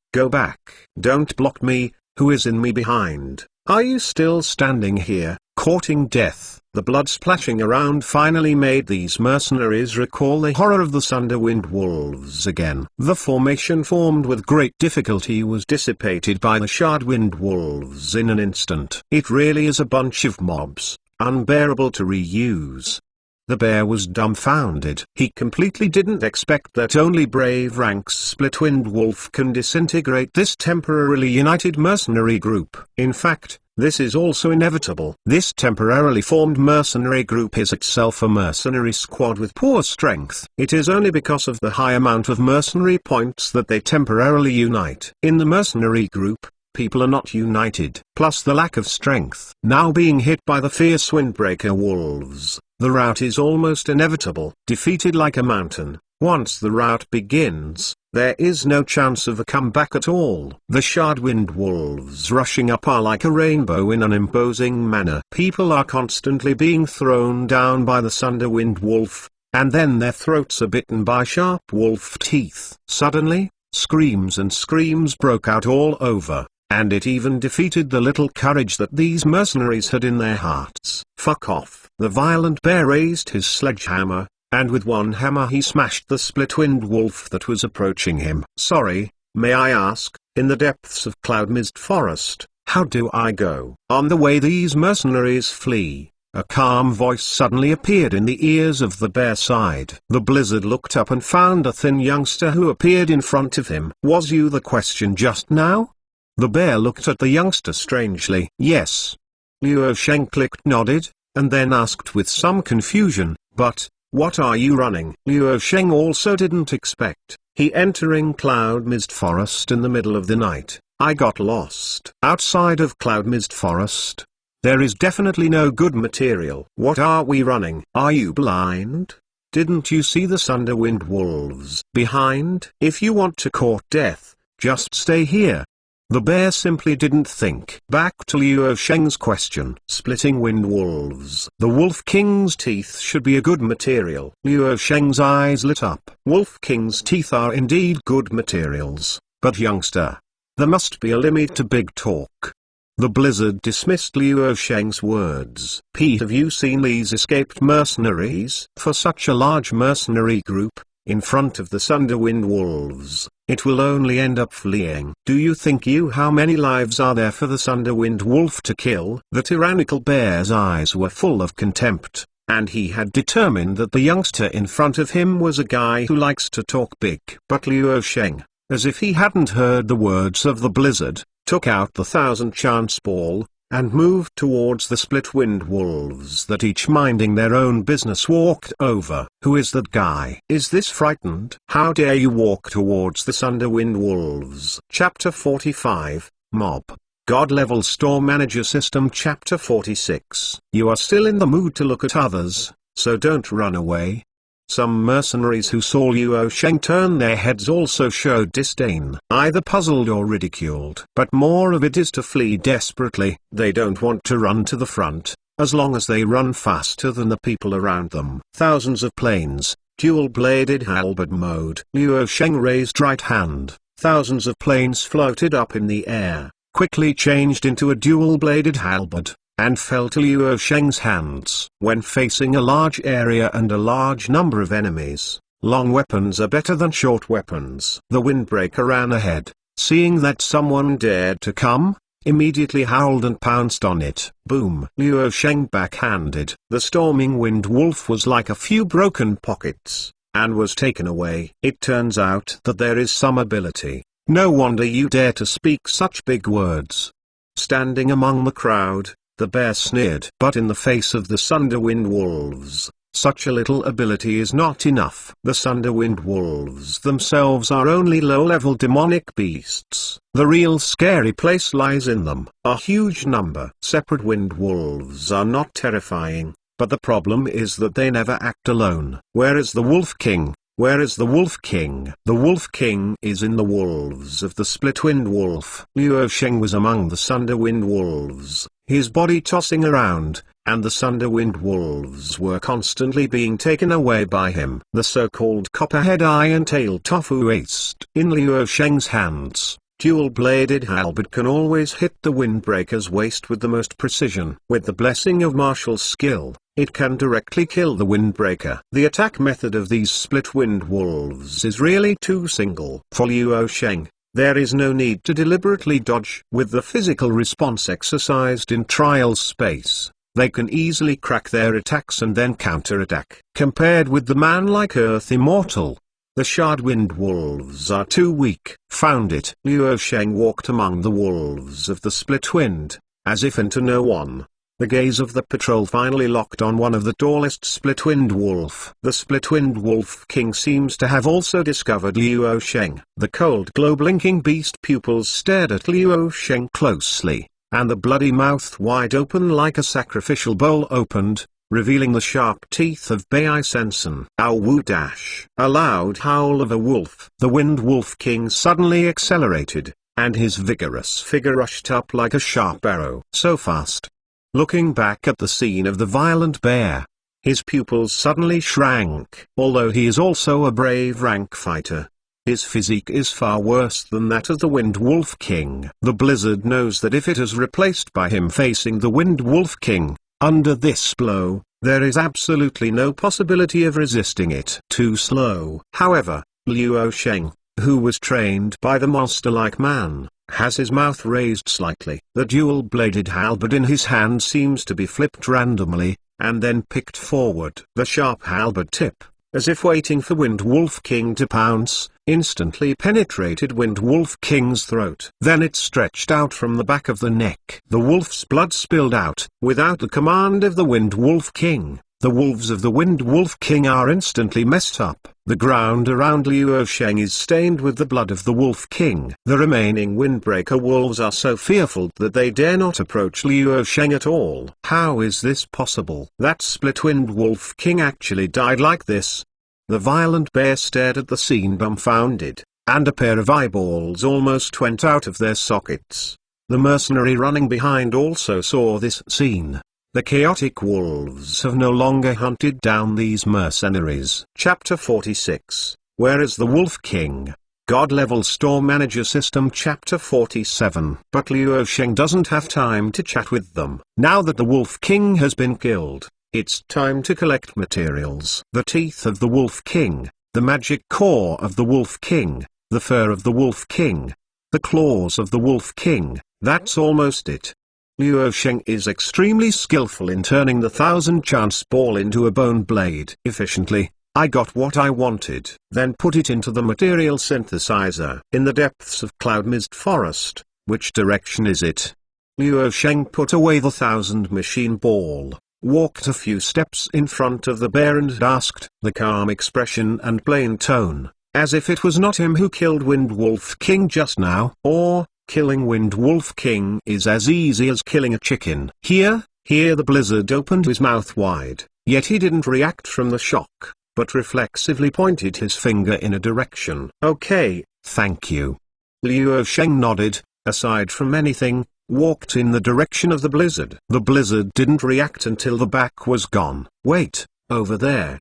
don't block me, who is in me behind? Are you still standing here, courting death? The blood splashing around finally made these mercenaries recall the horror of the Sunderwind wolves again. The formation formed with great difficulty was dissipated by the Shardwind wolves in an instant. It really is a bunch of mobs, unbearable to reuse. The bear was dumbfounded. He completely didn't expect that only brave ranks split-winged wolf can disintegrate this temporarily united mercenary group. In fact, this is also inevitable. This temporarily formed mercenary group is itself a mercenary squad with poor strength. It is only because of the high amount of mercenary points that they temporarily unite. In the mercenary group, people are not united. Plus the lack of strength. Now being hit by the fierce windbreaker wolves, the rout is almost inevitable. Defeated like a mountain, once the rout begins, there is no chance of a comeback at all. The Shardwind wolves rushing up are like a rainbow in an imposing manner. People are constantly being thrown down by the Sunderwind wolf, and then their throats are bitten by sharp wolf teeth. Suddenly, screams and screams broke out all over, and it even defeated the little courage that these mercenaries had in their hearts. Fuck off. The violent bear raised his sledgehammer, and with one hammer he smashed the split-winged wolf that was approaching him. Sorry, may I ask, in the depths of Cloud Mist Forest, how do I go? On the way these mercenaries flee, a calm voice suddenly appeared in the ears of the bear side. The blizzard looked up and found a thin youngster who appeared in front of him. Was you the question just now? The bear looked at the youngster strangely. Yes. Luo Sheng clicked, nodded, and then asked with some confusion, but, what are you running? Luo Sheng also didn't expect, he entering Cloud Mist Forest in the middle of the night. I got lost. Outside of Cloud Mist Forest, there is definitely no good material. What are we running? Are you blind? Didn't you see the Sunderwind wolves behind? If you want to court death, just stay here. The bear simply didn't think. Back to Luo Sheng's question. Splitting wind wolves. The Wolf King's teeth should be a good material. Luo Sheng's eyes lit up. Wolf King's teeth are indeed good materials, but youngster, there must be a limit to big talk. The blizzard dismissed Luo Sheng's words. Pete, have you seen these escaped mercenaries? For such a large mercenary group, in front of the Sunderwind wolves, it will only end up fleeing. Do you think how many lives are there for the Sunderwind wolf to kill? The tyrannical bear's eyes were full of contempt, and he had determined that the youngster in front of him was a guy who likes to talk big. But Luo Sheng, as if he hadn't heard the words of the blizzard, took out the 1000-chance ball, and moved towards the split-winged wolves that each minding their own business walked over. Who is that guy? Is this frightened? How dare you walk towards the Sunderwind wolves? Chapter 45, Mob. God Level Store Manager System Chapter 46. You are still in the mood to look at others, so don't run away. Some mercenaries who saw Luo Sheng turn their heads also showed disdain, either puzzled or ridiculed. But more of it is to flee desperately. They don't want to run to the front, as long as they run faster than the people around them. Thousands of planes, dual-bladed halberd mode. Luo Sheng raised right hand. Thousands of planes floated up in the air, quickly changed into a dual-bladed halberd, and fell to Luo Sheng's hands. When facing a large area and a large number of enemies, long weapons are better than short weapons. The windbreaker ran ahead, seeing that someone dared to come, immediately howled and pounced on it. Boom! Luo Sheng backhanded. The storming wind wolf was like a few broken pockets, and was taken away. It turns out that there is some ability. No wonder you dare to speak such big words. Standing among the crowd, the bear sneered. But in the face of the Sunderwind wolves, Such a little ability is not enough. The Sunderwind Wolves themselves are only low-level demonic beasts. The real scary place lies in them. A huge number. Separate Wind Wolves are not terrifying, but the problem is that they never act alone. Where is the Wolf King? Where is the Wolf King? The Wolf King is in the wolves of the Split-Wind Wolf. Luo Sheng was among the Sunderwind Wolves, his body tossing around, and the Sunderwind Wolves were constantly being taken away by him. The so-called Copperhead Iron Tail Tofu Waste. In Luo Sheng's hands, dual-bladed halberd can always hit the Windbreaker's waist with the most precision. With the blessing of martial skill, it can directly kill the Windbreaker. The attack method of these Split-Wind Wolves is really too single. For Luo Sheng, there is no need to deliberately dodge. With the physical response exercised in trial space, they can easily crack their attacks and then counterattack. Compared with the man-like Earth Immortal, the Shardwind Wolves are too weak. Found it. Luo Sheng walked among the wolves of the Split Wind, as if into no one. The gaze of the patrol finally locked on one of the tallest Split-Wind Wolf. The Split-Wind Wolf King seems to have also discovered Luo Sheng. The cold glow-blinking beast pupils stared at Luo Sheng closely, and the bloody mouth wide open like a sacrificial bowl opened, revealing the sharp teeth of Bai Sensen. Ow woo dash! A loud howl of a wolf. The Wind Wolf King suddenly accelerated, and his vigorous figure rushed up like a sharp arrow. So fast. Looking back at the scene of the violent bear, his pupils suddenly shrank. Although he is also a brave rank fighter, his physique is far worse than that of the Wind Wolf King. The Blizzard knows that if it is replaced by him facing the Wind Wolf King, under this blow, there is absolutely no possibility of resisting it. Too slow. However, Luo Sheng, who was trained by the monster-like man, has his mouth raised slightly. The dual-bladed halberd in his hand seems to be flipped randomly, and then picked forward. The sharp halberd tip, as if waiting for Wind Wolf King to pounce, instantly penetrated Wind Wolf King's throat. Then it stretched out from the back of the neck. The wolf's blood spilled out. Without the command of the Wind Wolf King, the wolves of the Wind Wolf King are instantly messed up. The ground around Luo Sheng is stained with the blood of the Wolf King. The remaining Windbreaker wolves are so fearful that they dare not approach Luo Sheng at all. How is this possible? That Split-Wind Wolf King actually died like this? The violent bear stared at the scene dumbfounded, and a pair of eyeballs almost went out of their sockets. The mercenary running behind also saw this scene. The chaotic wolves have no longer hunted down these mercenaries. Chapter 46. Where is the Wolf King? God-level store manager system. Chapter 47. But Luo Sheng doesn't have time to chat with them. Now that the Wolf King has been killed, it's time to collect materials. The teeth of the Wolf King, the magic core of the Wolf King, the fur of the Wolf King, the claws of the Wolf King, that's almost it. Luo Sheng is extremely skillful in turning the 1000-chance ball into a bone blade efficiently. I got what I wanted. Then put it into the material synthesizer. In the depths of Cloud Mist Forest. Which direction is it? Luo Sheng put away the 1000-machine ball, walked a few steps in front of the bear and asked, the calm expression and plain tone, as if it was not him who killed Wind Wolf King just now. Or, killing Wind Wolf King is as easy as killing a chicken. Here the Blizzard opened his mouth wide, yet he didn't react from the shock, but reflexively pointed his finger in a direction. Okay, thank you. Luo Sheng nodded, aside from anything, walked in the direction of the Blizzard. The Blizzard didn't react until the back was gone. Wait, over there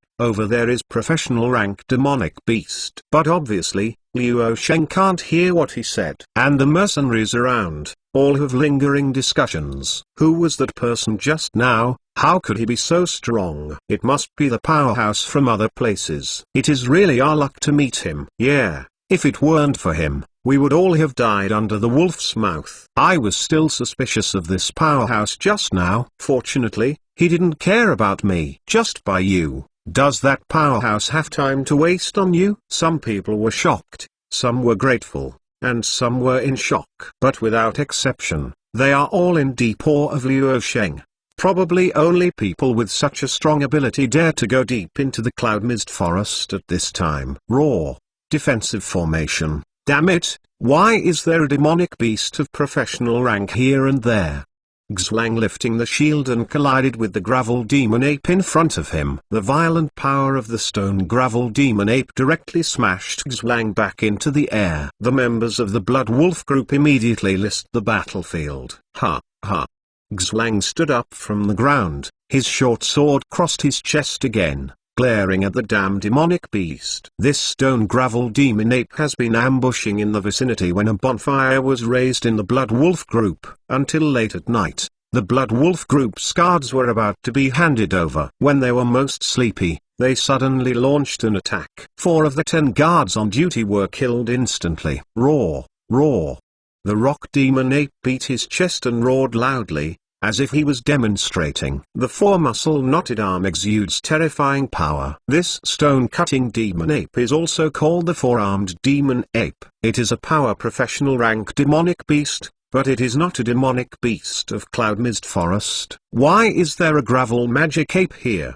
is professional rank demonic beast. But obviously, Luo Sheng can't hear what he said. And the mercenaries around, all have lingering discussions. Who was that person just now? How could he be so strong? It must be the powerhouse from other places. It is really our luck to meet him. Yeah, if it weren't for him, we would all have died under the wolf's mouth. I was still suspicious of this powerhouse just now. Fortunately, he didn't care about me. Just by you. Does that powerhouse have time to waste on you? Some people were shocked, some were grateful, and some were in shock. But without exception, they are all in deep awe of Luo Sheng. Probably only people with such a strong ability dare to go deep into the cloud mist forest at this time. Raw. Defensive formation. Damn it, why is there a demonic beast of professional rank here and there? Xlang lifting the shield and collided with the gravel demon ape in front of him. The violent power of the stone gravel demon ape directly smashed Xlang back into the air. The members of the Blood Wolf group immediately list the battlefield. Ha, ha. Xlang stood up from the ground, his short sword crossed his chest again, glaring at the damn demonic beast. This stone gravel demon ape has been ambushing in the vicinity when a bonfire was raised in the Blood Wolf group. Until late at night, the Blood Wolf group's guards were about to be handed over. When they were most sleepy, they suddenly launched an attack. 4 of the 10 guards on duty were killed instantly. Roar, roar. The rock demon ape beat his chest and roared loudly, as if he was demonstrating. The 4 muscle-knotted arm exudes terrifying power. This stone-cutting demon ape is also called the 4-armed demon ape. It is a power professional rank demonic beast, but it is not a demonic beast of Cloud Mist Forest. Why is there a gravel magic ape here?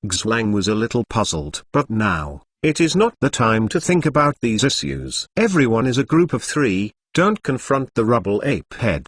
Xlang was a little puzzled. But now, it is not the time to think about these issues. Everyone is a group of 3. Don't confront the rubble ape head.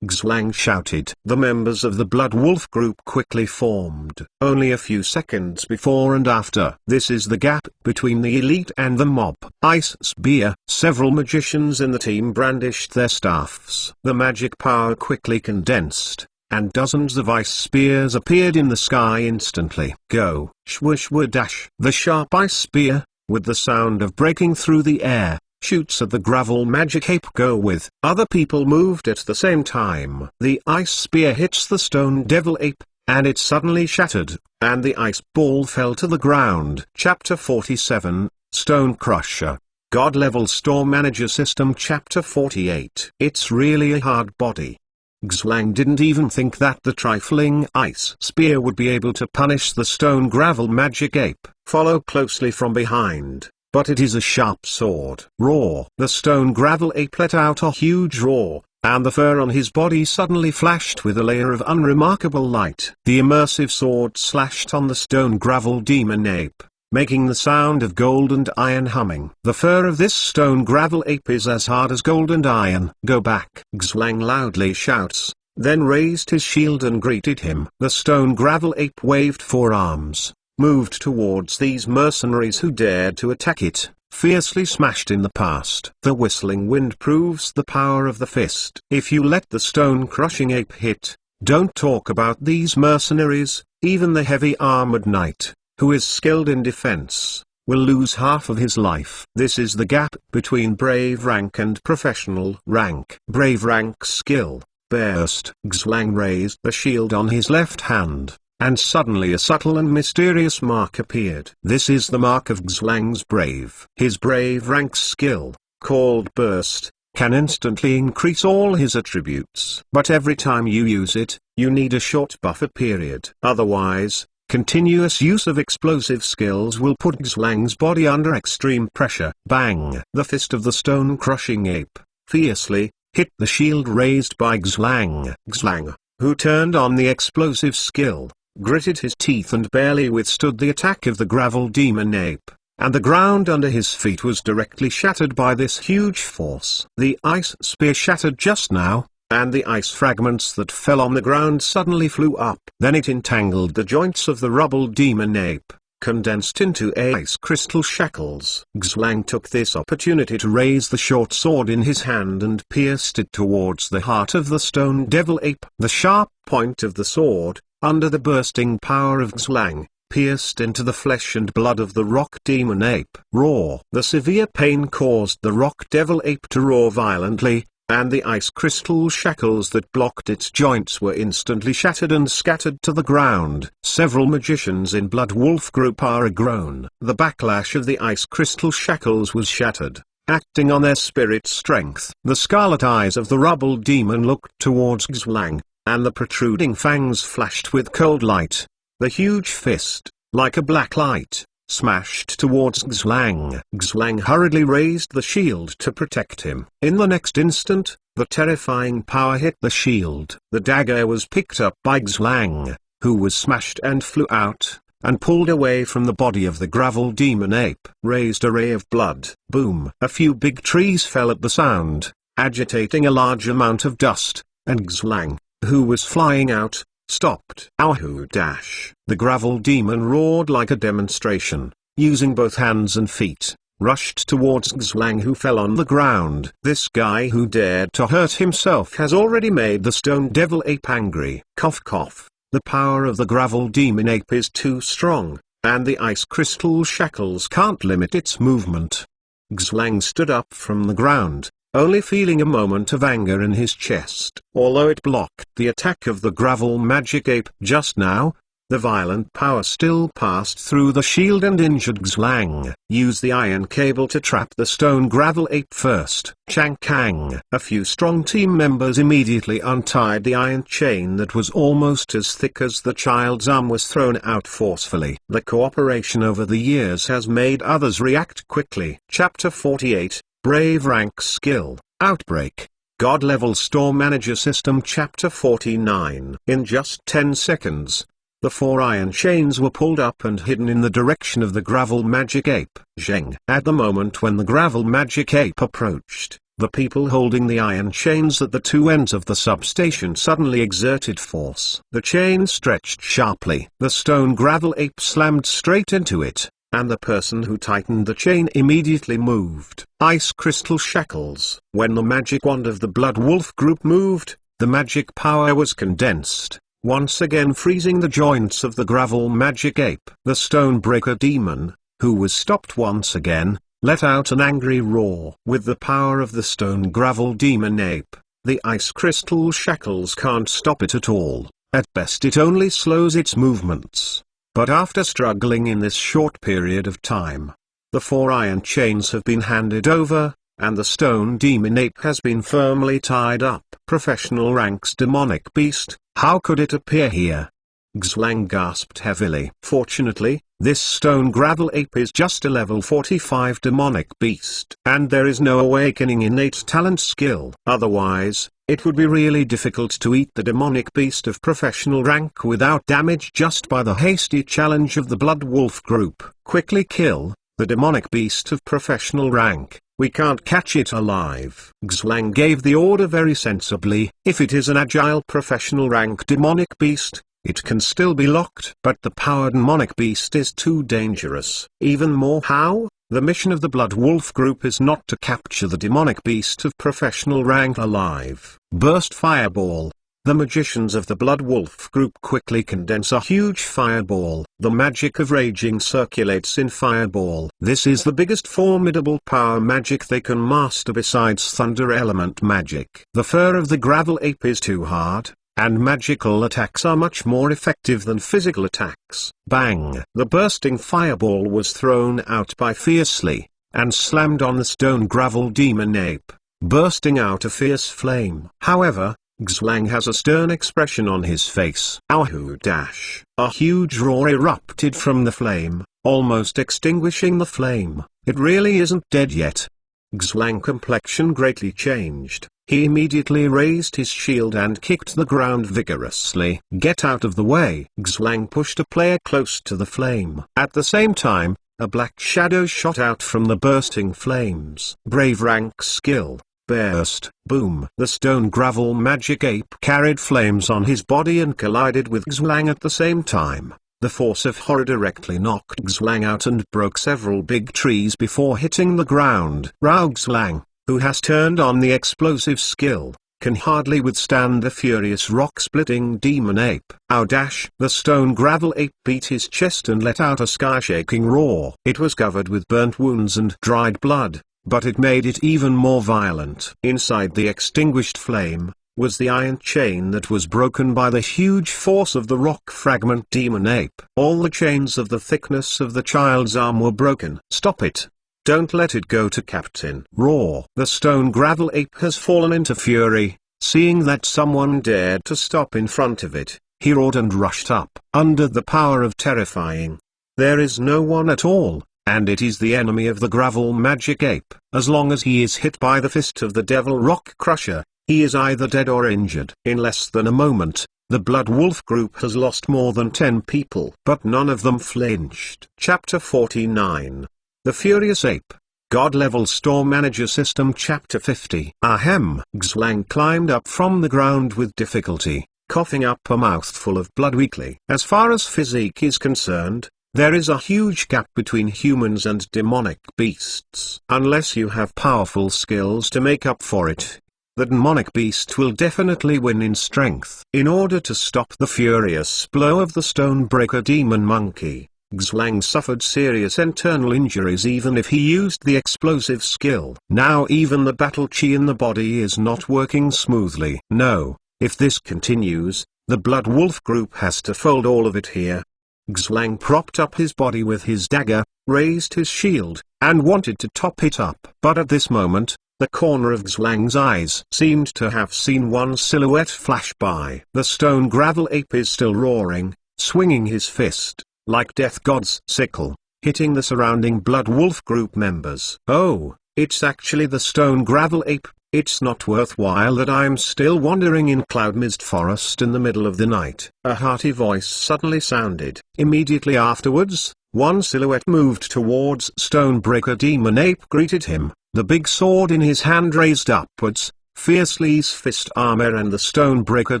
Xlang shouted. The members of the Blood Wolf group quickly formed. Only a few seconds before and after. This is the gap between the elite and the mob. Ice Spear. Several magicians in the team brandished their staffs. The magic power quickly condensed, and dozens of ice spears appeared in the sky instantly. Go, shwa shwa dash. The sharp ice spear, with the sound of breaking through the air, shoots at the gravel magic ape. Go with. Other people moved at the same time. The ice spear hits the stone devil ape, and it suddenly shattered, and the ice ball fell to the ground. Chapter 47, Stone Crusher. God Level Store Manager System. Chapter 48. It's really a hard body. Xlang didn't even think that the trifling ice spear would be able to punish the stone gravel magic ape. Follow closely from behind. But it is a sharp sword. Roar. The stone gravel ape let out a huge roar, and the fur on his body suddenly flashed with a layer of unremarkable light. The immersive sword slashed on the stone gravel demon ape, making the sound of gold and iron humming. The fur of this stone gravel ape is as hard as gold and iron. Go back. Xlang loudly shouts, then raised his shield and greeted him. The stone gravel ape waved 4 arms, moved towards these mercenaries who dared to attack it, fiercely smashed in the past. The whistling wind proves the power of the fist. If you let the stone-crushing ape hit, don't talk about these mercenaries, even the heavy-armored knight, who is skilled in defense, will lose half of his life. This is the gap between brave rank and professional rank. Brave rank skill, burst. Xlang raised the shield on his left hand, and suddenly a subtle and mysterious mark appeared. This is the mark of Xlang's brave. His brave rank skill, called burst, can instantly increase all his attributes. But every time you use it, you need a short buffer period. Otherwise, continuous use of explosive skills will put Xlang's body under extreme pressure. Bang! The fist of the stone-crushing ape, fiercely, hit the shield raised by Xlang. Xlang, who turned on the explosive skill, gritted his teeth and barely withstood the attack of the gravel demon ape, and the ground under his feet was directly shattered by this huge force. The ice spear shattered just now, and the ice fragments that fell on the ground suddenly flew up. Then it entangled the joints of the rubble demon ape, condensed into ice crystal shackles. Xlang took this opportunity to raise the short sword in his hand and pierced it towards the heart of the stone devil ape. The sharp point of the sword, under the bursting power of Xlang, pierced into the flesh and blood of the rock demon ape. Roar. The severe pain caused the rock devil ape to roar violently, and the ice crystal shackles that blocked its joints were instantly shattered and scattered to the ground. Several magicians in Blood Wolf group are agroan. The backlash of the ice crystal shackles was shattered, acting on their spirit strength. The scarlet eyes of the rubble demon looked towards Xlang, and the protruding fangs flashed with cold light. The huge fist, like a black light, smashed towards Xlang. Xlang hurriedly raised the shield to protect him. In the next instant, The terrifying power hit the shield. The dagger was picked up by Xlang, who was smashed and flew out, and pulled away from the body of the gravel demon ape. Raised a ray of blood. Boom! A few big trees fell at the sound, agitating a large amount of dust, and Xlang, who was flying out, stopped. Ow! Dash! The gravel demon roared like a demonstration, using both hands and feet, rushed towards Xlang, who fell on the ground. This guy who dared to hurt himself has already made the stone devil ape angry. Cough cough. The power of the gravel demon ape is too strong, and the ice crystal shackles can't limit its movement. Xlang stood up from the ground, only feeling a moment of anger in his chest. Although it blocked the attack of the gravel magic ape just now, the violent power still passed through the shield and injured Xlang. Use the iron cable to trap the stone gravel ape first. Chang Kang. A few strong team members immediately untied the iron chain that was almost as thick as the child's arm was thrown out forcefully. The cooperation over the years has made others react quickly. Chapter 48, Brave Rank Skill, Outbreak. God-level store manager system. Chapter 49. In just 10 seconds, the 4 iron chains were pulled up and hidden in the direction of the gravel magic ape. Sheng. At the moment when the gravel magic ape approached, the people holding the iron chains at the 2 ends of the substation suddenly exerted force. The chain stretched sharply. The stone gravel ape slammed straight into it, and the person who tightened the chain immediately moved. Ice crystal shackles. When the magic wand of the Blood Wolf group moved, the magic power was condensed, once again freezing the joints of the gravel magic ape. The Stonebreaker demon, who was stopped once again, let out an angry roar. With the power of the stone gravel demon ape, the ice crystal shackles can't stop it at all. At best it only slows its movements. But after struggling in this short period of time, the 4 iron chains have been handed over, and the stone demon ape has been firmly tied up. Professional ranks demonic beast. How could it appear here? Xlang gasped heavily. Fortunately, this stone gravel ape is just a level 45 demonic beast, and there is no awakening innate talent skill. Otherwise, it would be really difficult to eat the demonic beast of professional rank without damage just by the hasty challenge of the Blood Wolf group. Quickly kill the demonic beast of professional rank. We can't catch it alive. Xlang gave the order very sensibly. If it is an agile professional rank demonic beast, it can still be locked. But the powered demonic beast is too dangerous. Even more how? The mission of the Blood Wolf group is not to capture the demonic beast of professional rank alive. Burst fireball. The magicians of the Blood Wolf group quickly condense a huge fireball. The magic of raging circulates in fireball. This is the biggest formidable power magic they can master besides thunder element magic. The fur of the gravel ape is too hard, and magical attacks are much more effective than physical attacks. Bang! The bursting fireball was thrown out by fiercely, and slammed on the stone gravel demon ape, bursting out a fierce flame. However, Xlang has a stern expression on his face. Ow! Dash! A huge roar erupted from the flame, almost extinguishing the flame. It really isn't dead yet. Xlang complexion greatly changed. He immediately raised his shield and kicked the ground vigorously. Get out of the way! Xlang pushed a player close to the flame. At the same time, a black shadow shot out from the bursting flames. Brave rank skill. Burst. Boom. The stone gravel magic ape carried flames on his body and collided with Xlang at the same time. The force of horror directly knocked Xlang out and broke several big trees before hitting the ground. Xlang, who has turned on the explosive skill, can hardly withstand the furious rock-splitting demon ape. Ow! Dash! The stone gravel ape beat his chest and let out a sky-shaking roar. It was covered with burnt wounds and dried blood, but it made it even more violent. Inside the extinguished flame was the iron chain that was broken by the huge force of the rock fragment demon ape. All the chains of the thickness of the child's arm were broken. Stop it! Don't let it go to Captain. Roar! The stone gravel ape has fallen into fury. Seeing that someone dared to stop in front of it, he roared and rushed up. Under the power of terrifying, there is no one at all, and it is the enemy of the gravel magic ape. As long as he is hit by the fist of the devil rock crusher, he is either dead or injured. In less than a moment, the Blood Wolf group has lost more than 10 people, but none of them flinched. Chapter 49. The Furious Ape. God-level Store Manager System. Chapter 50. Ahem. Xlang climbed up from the ground with difficulty, coughing up a mouthful of blood weakly. As far as physique is concerned, there is a huge gap between humans and demonic beasts. Unless you have powerful skills to make up for it, the demonic beast will definitely win in strength. In order to stop the furious blow of the Stonebreaker demon monkey, Xlang suffered serious internal injuries even if he used the explosive skill. Now even the battle chi in the body is not working smoothly. No, if this continues, the Blood Wolf group has to fold all of it here. Xlang propped up his body with his dagger, raised his shield, and wanted to top it up. But at this moment, the corner of Xlang's eyes seemed to have seen one silhouette flash by. The stone gravel ape is still roaring, swinging his fist, like Death God's sickle, hitting the surrounding Blood Wolf group members. Oh, it's actually the stone gravel ape. It's not worthwhile that I'm still wandering in Cloud Mist Forest in the middle of the night. A hearty voice suddenly sounded. Immediately afterwards, one silhouette moved towards Stonebreaker Demon Ape greeted him, the big sword in his hand raised upwards, fiercely his fist armor and the Stonebreaker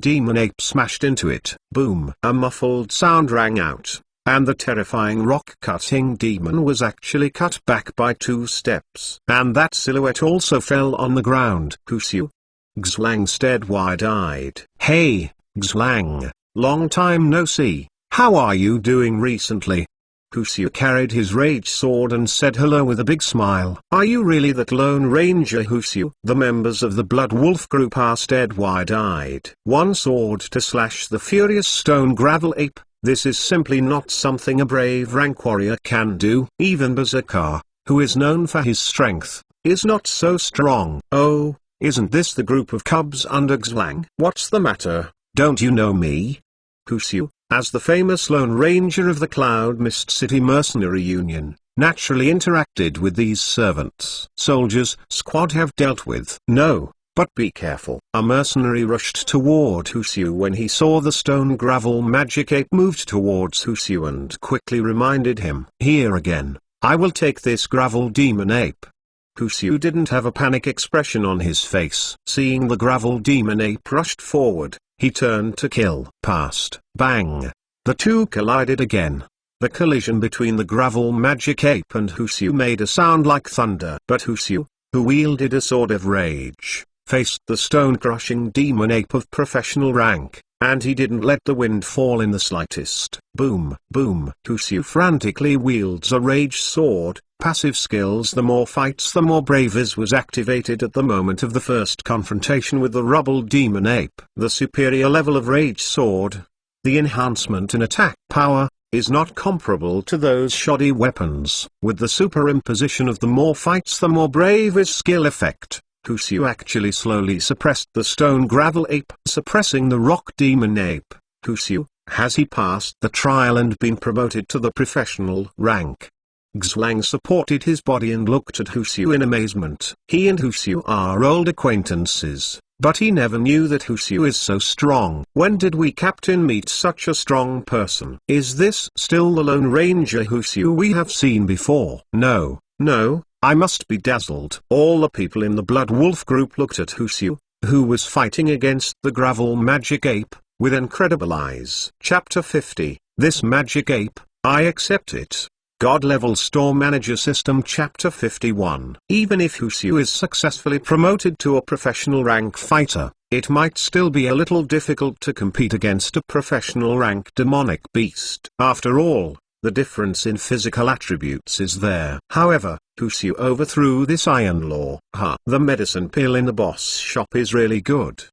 Demon Ape smashed into it. Boom! A muffled sound rang out, and the terrifying rock-cutting demon was actually cut back by 2 steps. And that silhouette also fell on the ground. Who's you? Xlang stared wide-eyed. Hey, Xlang, long time no see. How are you doing recently? Husyu carried his rage sword and said hello with a big smile. Are you really that Lone Ranger Husyu? The members of the Blood Wolf group are stared wide-eyed. One sword to slash the furious stone gravel ape. This is simply not something a brave rank warrior can do. Even Berserker, who is known for his strength, is not so strong. Oh, isn't this the group of cubs under Xlang? What's the matter? Don't you know me? Husyu, as the famous Lone Ranger of the Cloud Mist City Mercenary Union, naturally interacted with these servants. Soldiers squad have dealt with. No. But be careful. A mercenary rushed toward Husyu when he saw the stone gravel magic ape moved towards Husyu and quickly reminded him. Here again, I will take this gravel demon ape. Husyu didn't have a panic expression on his face. Seeing the gravel demon ape rushed forward, he turned to kill. Passed. Bang! The two collided again. The collision between the gravel magic ape and Husyu made a sound like thunder. But Husyu, who wielded a sword of rage, faced the stone-crushing demon ape of professional rank, and he didn't let the wind fall in the slightest. Boom, boom. Husyu frantically wields a rage sword. Passive skills. The more fights the more braves was activated at the moment of the first confrontation with the rubble demon ape. The superior level of rage sword, the enhancement in attack power, is not comparable to those shoddy weapons. With the superimposition of the more fights the more brave is skill effect, Husyu actually slowly suppressed the stone gravel ape, suppressing the rock demon ape. Husyu, has he passed the trial and been promoted to the professional rank? Xlang supported his body and looked at Husyu in amazement. He and Husyu are old acquaintances, but he never knew that Husyu is so strong. When did we captain meet such a strong person? Is this still the Lone Ranger Husyu we have seen before? No, no, I must be dazzled. All the people in the Blood Wolf group looked at Husyu, who was fighting against the gravel magic ape, with incredible eyes. Chapter 50. This magic ape, I accept it. God-level Store Manager System. Chapter 51. Even if Husyu is successfully promoted to a professional rank fighter, it might still be a little difficult to compete against a professional rank demonic beast. After all, the difference in physical attributes is there. However, Husyu overthrew this iron law. The medicine pill in the boss shop is really good.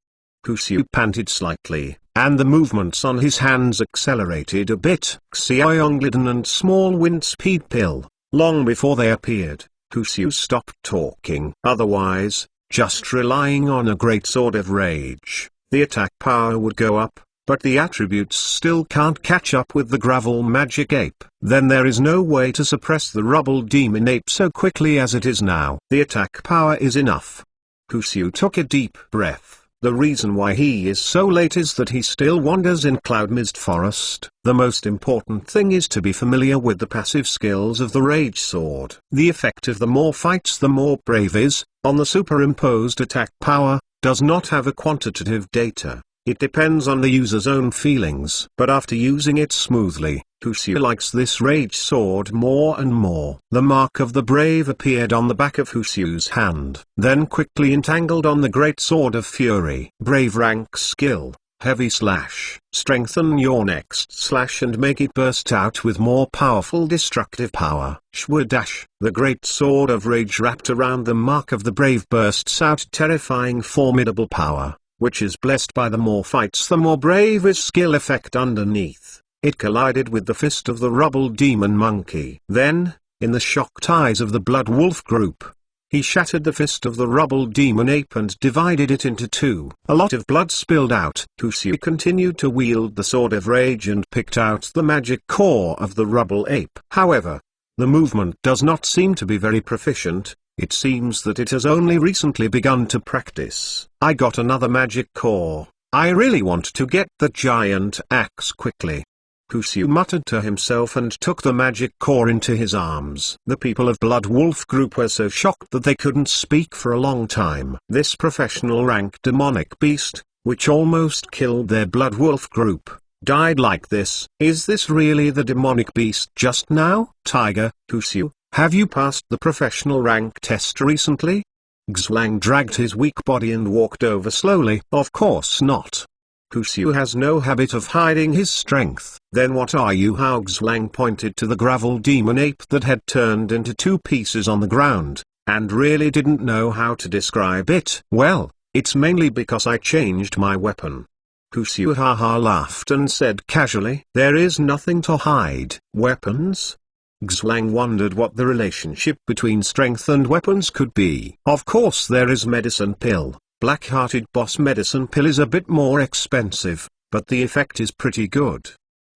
Husyu panted slightly, and the movements on his hands accelerated a bit. Xiaoyongliden and small wind speed pill. Long before they appeared, Husyu stopped talking. Otherwise, just relying on a great sword of rage, the attack power would go up, but the attributes still can't catch up with the gravel magic ape. Then there is no way to suppress the rubble demon ape so quickly as it is now. The attack power is enough. Husiu took a deep breath. The reason why he is so late is that he still wanders in Cloud Mist Forest. The most important thing is to be familiar with the passive skills of the Rage Sword. The effect of the more fights the more brave is, on the superimposed attack power, does not have a quantitative data. It depends on the user's own feelings. But after using it smoothly, Husiu likes this Rage Sword more and more. The mark of the brave appeared on the back of Husiu's hand, then quickly entangled on the Great Sword of Fury. Brave rank skill, heavy slash. Strengthen your next slash and make it burst out with more powerful destructive power. Shwadash. The Great Sword of Rage wrapped around the mark of the brave bursts out terrifying formidable power, which is blessed by the more fights the more brave is skill effect underneath. It collided with the fist of the rubble demon monkey. Then, in the shocked eyes of the blood wolf group, he shattered the fist of the rubble demon ape and divided it into two. A lot of blood spilled out. Husiu continued to wield the sword of rage and picked out the magic core of the rubble ape. However, the movement does not seem to be very proficient. It seems that it has only recently begun to practice. I got another magic core. I really want to get the giant axe quickly. Husiu muttered to himself and took the magic core into his arms. The people of Blood Wolf Group were so shocked that they couldn't speak for a long time. This professional rank demonic beast, which almost killed their Blood Wolf Group, died like this. Is this really the demonic beast just now? Tiger, Husiu, have you passed the professional rank test recently? Xwang dragged his weak body and walked over slowly. Of course not. Husiu has no habit of hiding his strength. Then what are you? How Xwang pointed to the gravel demon ape that had turned into two pieces on the ground, and really didn't know how to describe it. Well, it's mainly because I changed my weapon. Husiu haha laughed and said casually, there is nothing to hide. Weapons? Xwang wondered what the relationship between strength and weapons could be. Of course there is medicine pill. Black-hearted boss medicine pill is a bit more expensive, but the effect is pretty good.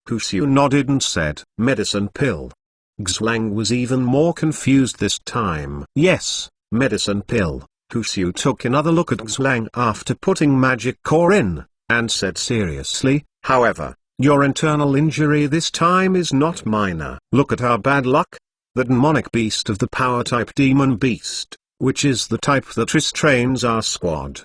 Husiu nodded and said, medicine pill. Xwang was even more confused this time. Yes, medicine pill. Husiu took another look at Xwang after putting magic core in, and said seriously, however, your internal injury this time is not minor. Look at our bad luck. The demonic beast of the power type demon beast, which is the type that restrains our squad.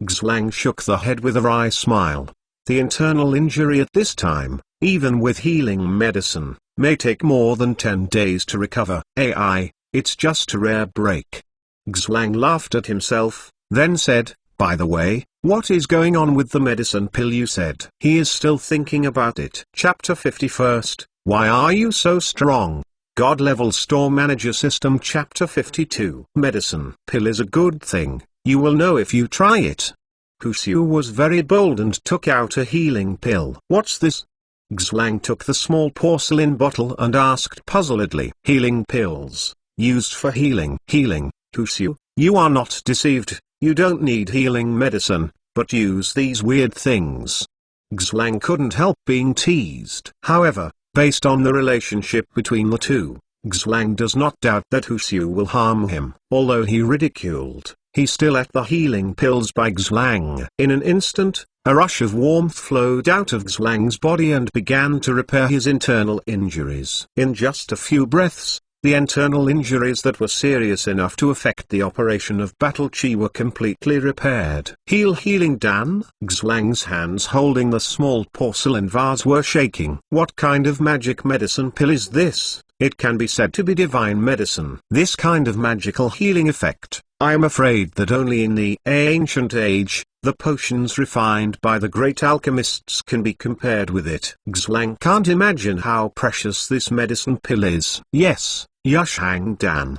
Xwang shook the head with a wry smile. The internal injury at this time, even with healing medicine, may take more than 10 days to recover. AI, it's just a rare break. Xwang laughed at himself, then said, by the way, what is going on with the medicine pill you said? He is still thinking about it. Chapter 51st, Why Are You So Strong? God Level Store Manager System. Chapter 52. Medicine pill is a good thing, you will know if you try it. Husiu was very bold and took out a healing pill. What's this? Xwang took the small porcelain bottle and asked puzzledly. Healing pills, used for healing. Healing, Husiu, you are not deceived, you don't need healing medicine, but use these weird things. Xwang couldn't help being teased. However, based on the relationship between the two, Xwang does not doubt that Husiu will harm him. Although he ridiculed, he still ate the healing pills by Xwang. In an instant, a rush of warmth flowed out of Xwang's body and began to repair his internal injuries. In just a few breaths, the internal injuries that were serious enough to affect the operation of Battle Chi were completely repaired. Healing Dan? Xwang's hands holding the small porcelain vase were shaking. What kind of magic medicine pill is this? It can be said to be divine medicine. This kind of magical healing effect, I am afraid that only in the ancient age, the potions refined by the great alchemists can be compared with it. Xwang can't imagine how precious this medicine pill is. Yes, Yushang Dan.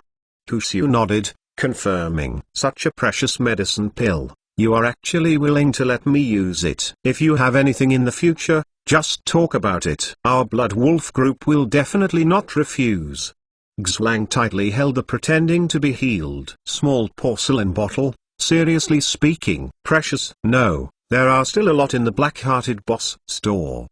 Husiu nodded, confirming. Such a precious medicine pill, you are actually willing to let me use it. If you have anything in the future, just talk about it. Our Blood Wolf Group will definitely not refuse. Xwang tightly held the pretending to be healed small porcelain bottle. Seriously speaking, precious? No, There are still a lot in the black-hearted boss store.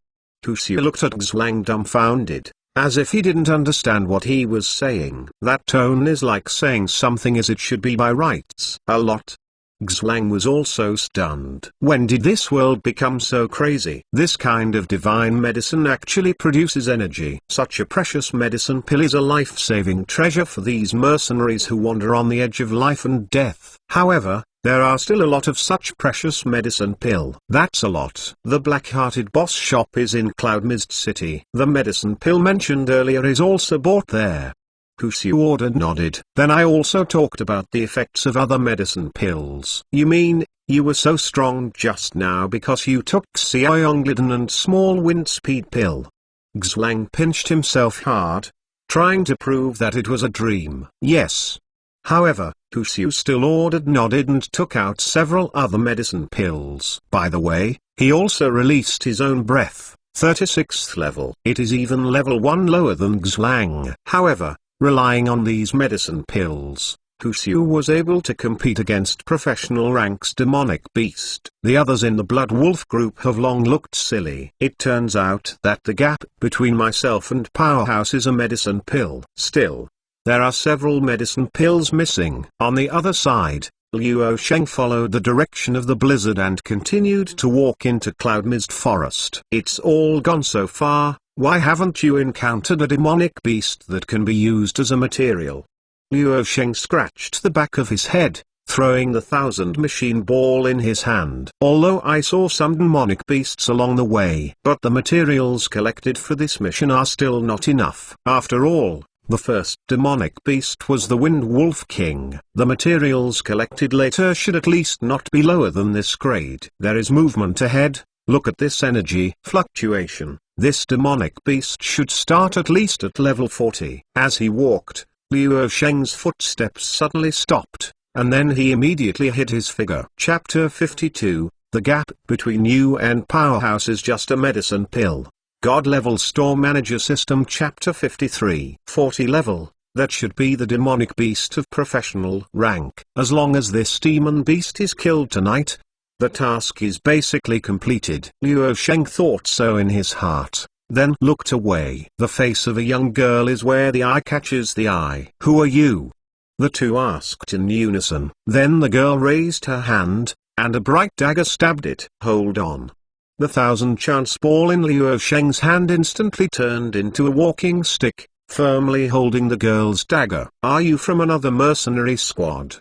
Xiu looked at Xlang dumbfounded, as if he didn't understand what he was saying. That tone is like saying something as it should be by rights. A lot. Xlang was also stunned. When did this world become so crazy? This kind of divine medicine actually produces energy. Such a precious medicine pill is a life-saving treasure for these mercenaries who wander on the edge of life and death. However, there are still a lot of such precious medicine pill. That's a lot. The black-hearted boss shop is in Cloud Mist City. The medicine pill mentioned earlier is also bought there. Xiu ordered nodded. Then I also talked about the effects of other medicine pills. You mean, you were so strong just now because you took Xiaoyongliden and small wind speed pill? Xlang pinched himself hard, trying to prove that it was a dream. Yes. However, Xiu still ordered nodded and took out several other medicine pills. By the way, he also released his own breath, 36th level. It is even level 1 lower than Xlang. However, relying on these medicine pills, Xiu was able to compete against professional rank's demonic beast. The others in the Blood Wolf group have long looked silly. It turns out that the gap between myself and Powerhouse is a medicine pill. Still, there are several medicine pills missing. On the other side, Luo Sheng followed the direction of the blizzard and continued to walk into Cloud Mist Forest. It's all gone so far. Why haven't you encountered a demonic beast that can be used as a material? Luo Sheng scratched the back of his head, throwing the 1000 machine ball in his hand. Although I saw some demonic beasts along the way, but the materials collected for this mission are still not enough. After all, the first demonic beast was the Wind Wolf King. The materials collected later should at least not be lower than this grade. There is movement ahead. Look at this energy fluctuation. This demonic beast should start at least at level 40. As he walked, Luo Sheng's footsteps suddenly stopped, and then he immediately hit his figure. Chapter 52, The Gap Between You and Powerhouse is Just a Medicine Pill. God Level Store Manager System Chapter 53. 40 level, that should be the demonic beast of professional rank. As long as this demon beast is killed tonight, the task is basically completed. Luo Sheng thought so in his heart, then looked away. The face of a young girl is where the eye catches the eye. Who are you? The two asked in unison. Then the girl raised her hand, and a bright dagger stabbed it. Hold on. The 1000 chance ball in Luo Sheng's hand instantly turned into a walking stick, firmly holding the girl's dagger. Are you from another mercenary squad?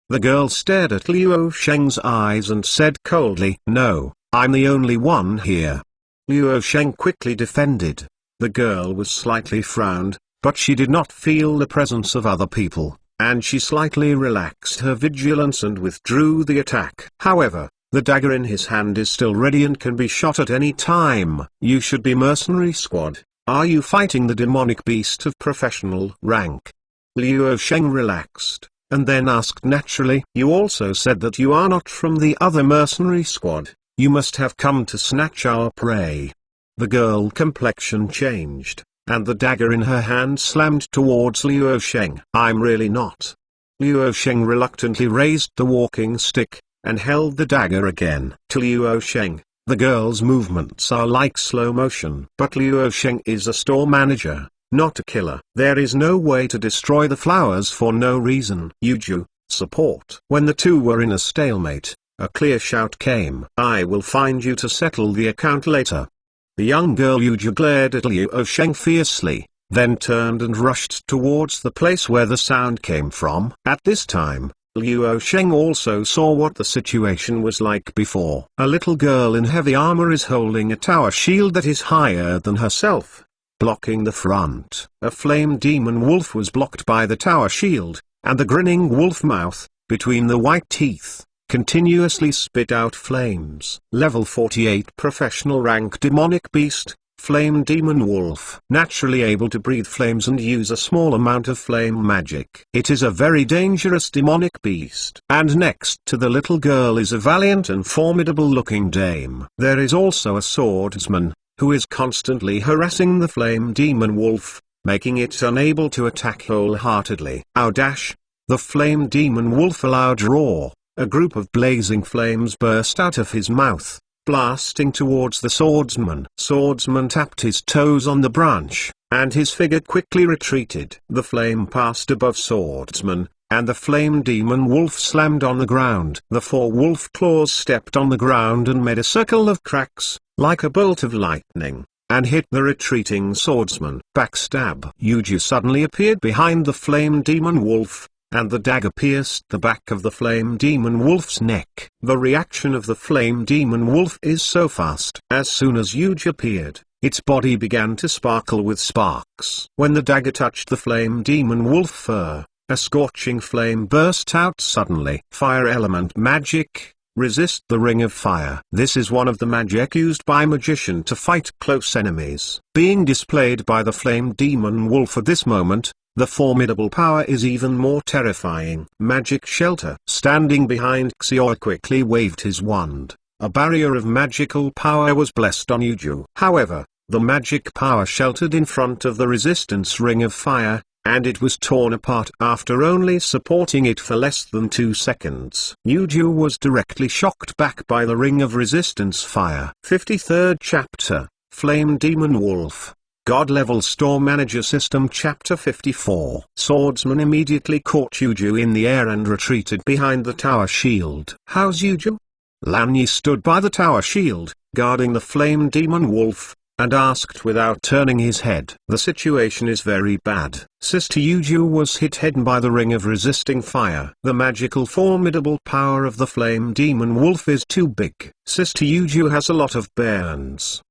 The girl stared at Luo Sheng's eyes and said coldly, No, I'm the only one here. Luo Sheng quickly defended. The girl was slightly frowned, but she did not feel the presence of other people, and she slightly relaxed her vigilance and withdrew the attack. However, the dagger in his hand is still ready and can be shot at any time. You should be mercenary squad. Are you fighting the demonic beast of professional rank? Luo Sheng relaxed, and then asked naturally. You also said that you are not from the other mercenary squad. You must have come to snatch our prey. The girl complexion changed, and the dagger in her hand slammed towards Luo Sheng. I'm really not. Luo Sheng reluctantly raised the walking stick, and held the dagger again. To Luo Sheng, the girl's movements are like slow motion. But Luo Sheng is a store manager, not a killer. There is no way to destroy the flowers for no reason. Yuju, support. When the two were in a stalemate, a clear shout came. I will find you to settle the account later. The young girl Yuju glared at Luo Sheng fiercely, then turned and rushed towards the place where the sound came from. At this time, Luo Sheng also saw what the situation was like before. A little girl in heavy armor is holding a tower shield that is higher than herself, blocking the front. A flame demon wolf was blocked by the tower shield, and the grinning wolf mouth, between the white teeth, continuously spit out flames. Level 48 professional rank demonic beast, flame demon wolf. Naturally able to breathe flames and use a small amount of flame magic. It is a very dangerous demonic beast. And next to the little girl is a valiant and formidable looking dame. There is also a swordsman, who is constantly harassing the flame demon wolf, making it unable to attack wholeheartedly. Ow dash! The flame demon wolf a loud roar, a group of blazing flames burst out of his mouth, blasting towards the swordsman. Swordsman tapped his toes on the branch, and his figure quickly retreated. The flame passed above swordsman, and the flame demon wolf slammed on the ground. The 4 wolf claws stepped on the ground and made a circle of cracks, like a bolt of lightning, and hit the retreating swordsman. Backstab. Yuju suddenly appeared behind the flame demon wolf, and the dagger pierced the back of the flame demon wolf's neck. The reaction of the flame demon wolf is so fast. As soon as Yuju appeared, its body began to sparkle with sparks. When the dagger touched the flame demon wolf fur, a scorching flame burst out suddenly. Fire element magic. Resist the ring of fire. This is one of the magic used by magician to fight close enemies. Being displayed by the flame demon wolf at this moment, the formidable power is even more terrifying. Magic shelter. Standing behind Xiao quickly waved his wand. A barrier of magical power was blessed on Yuju. However, the magic power sheltered in front of the resistance ring of fire, and it was torn apart after only supporting it for less than 2 seconds. Yuju was directly shocked back by the ring of resistance fire. 53rd Chapter, Flame Demon Wolf. God Level Store Manager System Chapter 54. Swordsman immediately caught Yuju in the air and retreated behind the tower shield. How's Yuju? Lan Yi stood by the tower shield, guarding the flame demon wolf, and asked without turning his head. The situation is very bad. Sister Yuju was hit head by the ring of resisting fire. The magical formidable power of the flame demon wolf is too big. Sister Yuju has a lot of burns.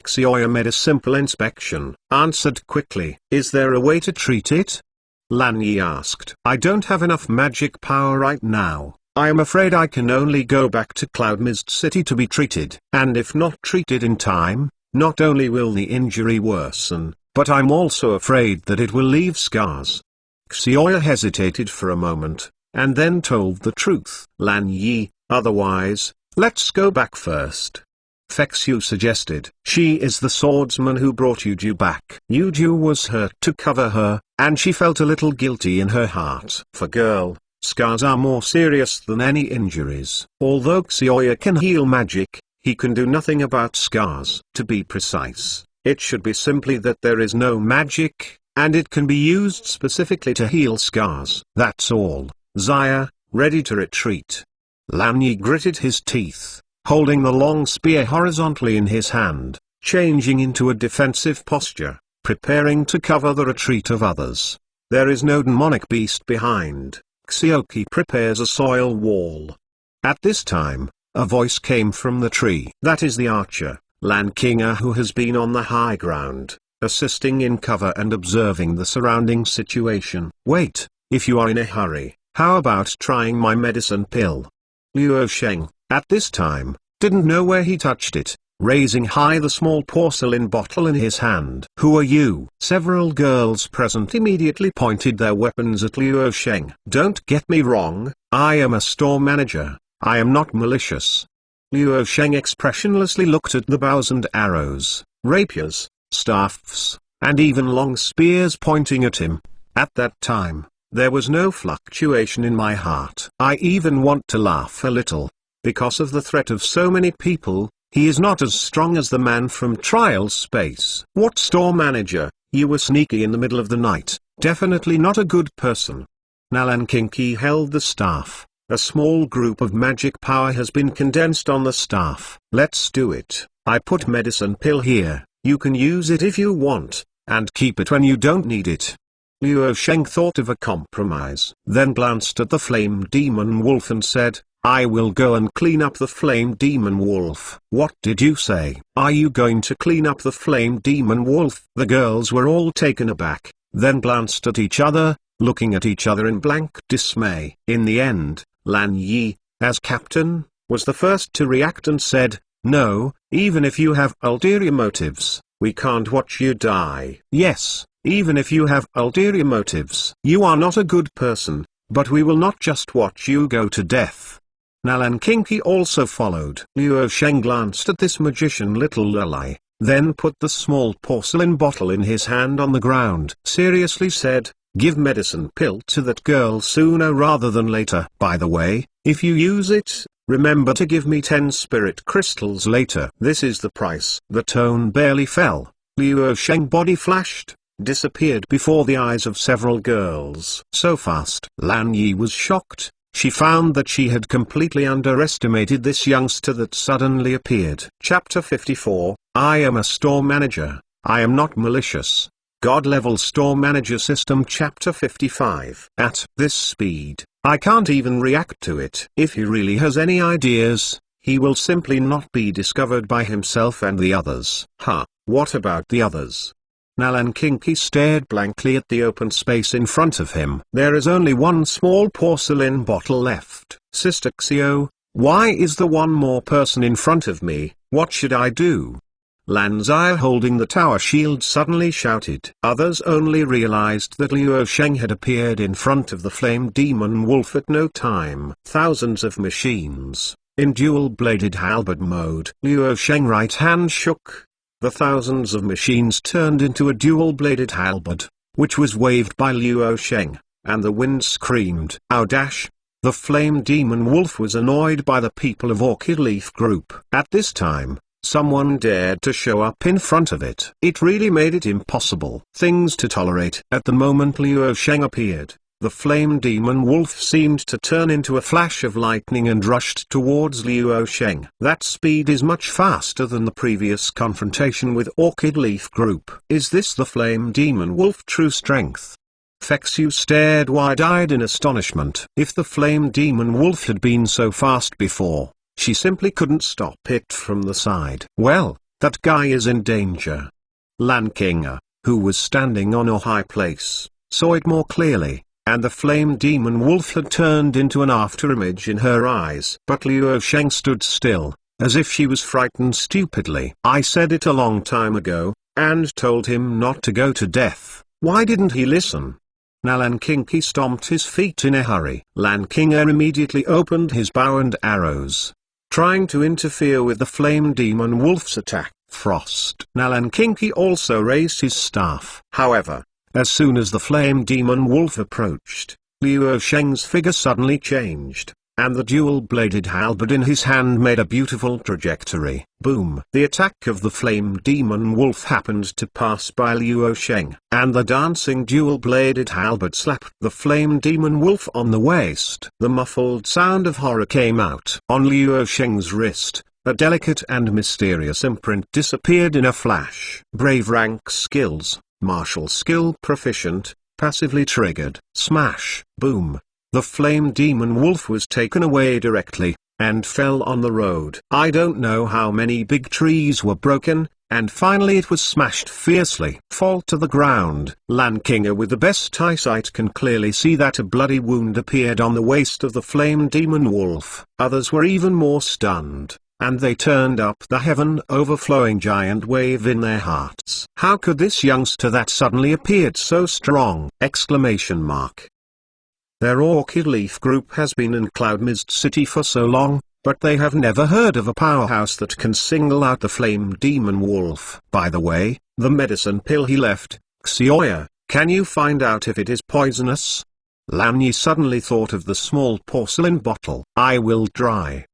Xioya made a simple inspection, answered quickly. Is there a way to treat it? Lan Yi asked. I don't have enough magic power right now. I am afraid I can only go back to Cloud Mist City to be treated. And if not treated in time, not only will the injury worsen, but I'm also afraid that it will leave scars. Xioya hesitated for a moment, and then told the truth. Lan Yi, otherwise, let's go back first. Fexu suggested. She is the swordsman who brought Yuju back. Yuju was hurt to cover her, and she felt a little guilty in her heart. For girl, scars are more serious than any injuries. Although Xioya can heal magic, he can do nothing about scars. To be precise, it should be simply that there is no magic, and it can be used specifically to heal scars. That's all. Zaya, ready to retreat. Lan Yi gritted his teeth, holding the long spear horizontally in his hand, changing into a defensive posture, preparing to cover the retreat of others. There is no demonic beast behind. Xioki prepares a soil wall. At this time, a voice came from the tree. That is the archer, Lan Kinga, who has been on the high ground, assisting in cover and observing the surrounding situation. Wait, if you are in a hurry, how about trying my medicine pill? Luo Sheng, at this time, didn't know where he touched it, raising high the small porcelain bottle in his hand. Who are you? Several girls present immediately pointed their weapons at Luo Sheng. Don't get me wrong, I am a store manager. I am not malicious. Luo Sheng expressionlessly looked at the bows and arrows, rapiers, staffs, and even long spears pointing at him. At that time, there was no fluctuation in my heart. I even want to laugh a little. Because of the threat of so many people, he is not as strong as the man from Trial Space. What store manager? You were sneaky in the middle of the night. Definitely not a good person. Nalan Kinki held the staff. A small group of magic power has been condensed on the staff. Let's do it. I put medicine pill here. You can use it if you want, and keep it when you don't need it. Luo Sheng thought of a compromise, then glanced at the flame demon wolf and said, I will go and clean up the flame demon wolf. What did you say? Are you going to clean up the flame demon wolf? The girls were all taken aback, then glanced at each other, looking at each other in blank dismay. In the end, Lan Yi, as captain, was the first to react and said, no, even if you have ulterior motives, we can't watch you die. Yes, even if you have ulterior motives. You are not a good person, but we will not just watch you go to death. Nalan Kinki also followed. Luo Sheng glanced at this magician little Lulai, then put the small porcelain bottle in his hand on the ground. Seriously said, Give medicine pill to that girl sooner rather than later. By the way, if you use it, remember to give me 10 spirit crystals later. This is the price." The tone barely fell. Luo Sheng body flashed, disappeared before the eyes of several girls. So fast. Lan Yi was shocked. She found that she had completely underestimated this youngster that suddenly appeared. Chapter 54, I am a store manager. I am not malicious. God-level store manager system. Chapter 55. At this speed, I can't even react to it. If he really has any ideas, he will simply not be discovered by himself and the others. What about the others? Nalan Kinky stared blankly at the open space in front of him. There is only one small porcelain bottle left. Sister Xiao, why is there one more person in front of me? What should I do? Lan Zai, holding the tower shield, suddenly shouted. Others only realized that Luo Sheng had appeared in front of the flame demon wolf at no time. Thousands of machines, in dual-bladed halberd mode. Luo Sheng right hand shook. The thousands of machines turned into a dual-bladed halberd, which was waved by Luo Sheng, and the wind screamed. Ow dash! The flame demon wolf was annoyed by the people of Orchid Leaf Group. At this time, someone dared to show up in front of it. It really made it impossible. Things to tolerate. At the moment Luo Sheng appeared, the flame demon wolf seemed to turn into a flash of lightning and rushed towards Luo Sheng. That speed is much faster than the previous confrontation with Orchid Leaf Group. Is this the flame demon wolf true strength? Fexu stared wide-eyed in astonishment. If the flame demon wolf had been so fast before, she simply couldn't stop it from the side. Well, that guy is in danger. Lan Kinga, who was standing on a high place, saw it more clearly, and the flame demon wolf had turned into an afterimage in her eyes. But Luo Sheng stood still, as if she was frightened stupidly. I said it a long time ago, and told him not to go to death. Why didn't he listen? Nalan Kinky stomped his feet in a hurry. Lan Kinga immediately opened his bow and arrows, trying to interfere with the flame demon wolf's attack. Frost. Nalan Kinky also raised his staff. However, as soon as the flame demon wolf approached, Luo Sheng's figure suddenly changed, and the dual-bladed halberd in his hand made a beautiful trajectory. Boom! The attack of the flame demon wolf happened to pass by Luo Sheng, and the dancing dual-bladed halberd slapped the flame demon wolf on the waist. The muffled sound of horror came out. On Luo Sheng's wrist, a delicate and mysterious imprint disappeared in a flash. Brave rank skills. Martial skill proficient, passively triggered. Smash! Boom! The flame demon wolf was taken away directly, and fell on the road. I don't know how many big trees were broken, and finally it was smashed fiercely. Fall to the ground. Lan Kinga with the best eyesight can clearly see that a bloody wound appeared on the waist of the flame demon wolf. Others were even more stunned, and they turned up the heaven-overflowing giant wave in their hearts. How could this youngster that suddenly appeared so strong? Exclamation mark. Their Orchid Leaf Group has been in Cloud Mist City for so long, but they have never heard of a powerhouse that can single out the flame demon wolf. By the way, the medicine pill he left, Xiaoya, can you find out if it is poisonous? Lan Yi suddenly thought of the small porcelain bottle. I will try.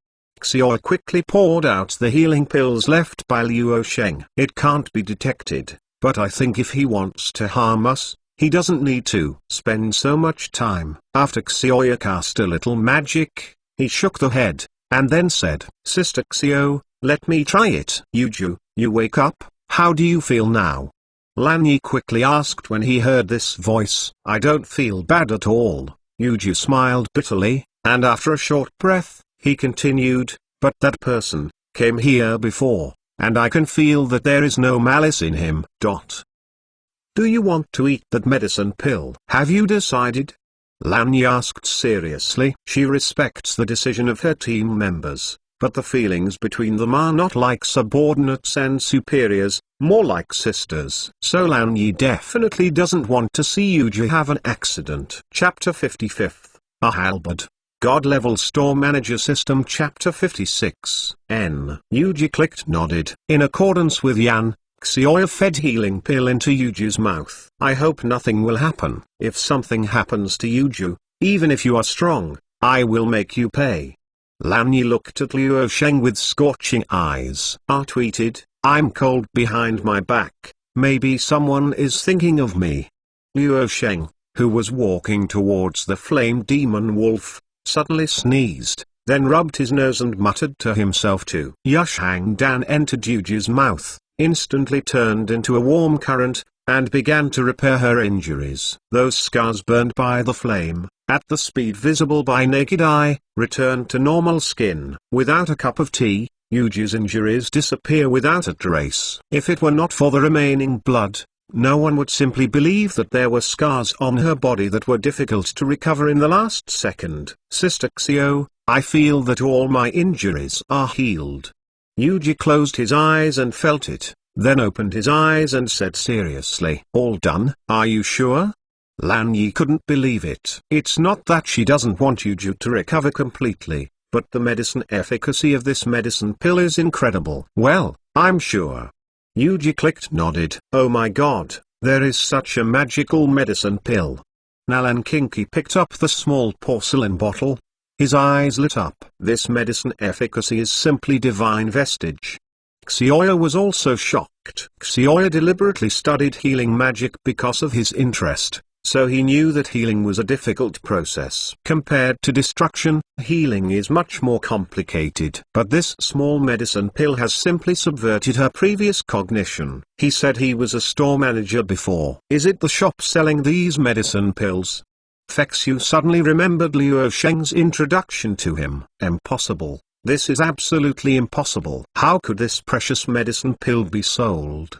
Xiao quickly poured out the healing pills left by Luo Sheng. It can't be detected, but I think if he wants to harm us, he doesn't need to spend so much time. After Xiao cast a little magic, he shook the head, and then said, Sister Xiao, let me try it. Yuju, you wake up, how do you feel now? Lan Yi quickly asked when he heard this voice. I don't feel bad at all. Yuju smiled bitterly, and after a short breath, he continued, but that person came here before, and I can feel that there is no malice in him. Do you want to eat that medicine pill? Have you decided? Lan Yi asked seriously. She respects the decision of her team members, but the feelings between them are not like subordinates and superiors, more like sisters. So Lan Yi definitely doesn't want to see Yuji have an accident. Chapter 55. A halberd. God-level store manager system. Chapter 56. Yuji clicked nodded. In accordance with Yan, Xiao fed healing pill into Yuju's mouth. I hope nothing will happen. If something happens to Yuju, even if you are strong, I will make you pay. Lan Yi looked at Luo Sheng with scorching eyes. Tweeted, I'm cold behind my back, maybe someone is thinking of me. Luo Sheng, who was walking towards the flame demon wolf, suddenly sneezed, then rubbed his nose and muttered to himself too. Yushang Dan entered Yuju's mouth, instantly turned into a warm current, and began to repair her injuries. Those scars burned by the flame, at the speed visible by naked eye, returned to normal skin. Without a cup of tea, Yuju's injuries disappear without a trace. If it were not for the remaining blood, no one would simply believe that there were scars on her body that were difficult to recover in the last second. Sister Xiao, I feel that all my injuries are healed. Yuji closed his eyes and felt it, then opened his eyes and said seriously, all done? Are you sure? Lan Yi couldn't believe it. It's not that she doesn't want Yuju to recover completely, but the medicine efficacy of this medicine pill is incredible. Well, I'm sure. Yuji clicked nodded. Oh my god, there is such a magical medicine pill. Nalan Kinky picked up the small porcelain bottle. His eyes lit up. This medicine efficacy is simply divine vestige. Xiao was also shocked. Xiao deliberately studied healing magic because of his interest, so he knew that healing was a difficult process. Compared to destruction, healing is much more complicated. But this small medicine pill has simply subverted her previous cognition. He said he was a store manager before. Is it the shop selling these medicine pills? Fexu suddenly remembered Luo Sheng's introduction to him. Impossible. This is absolutely impossible. How could this precious medicine pill be sold?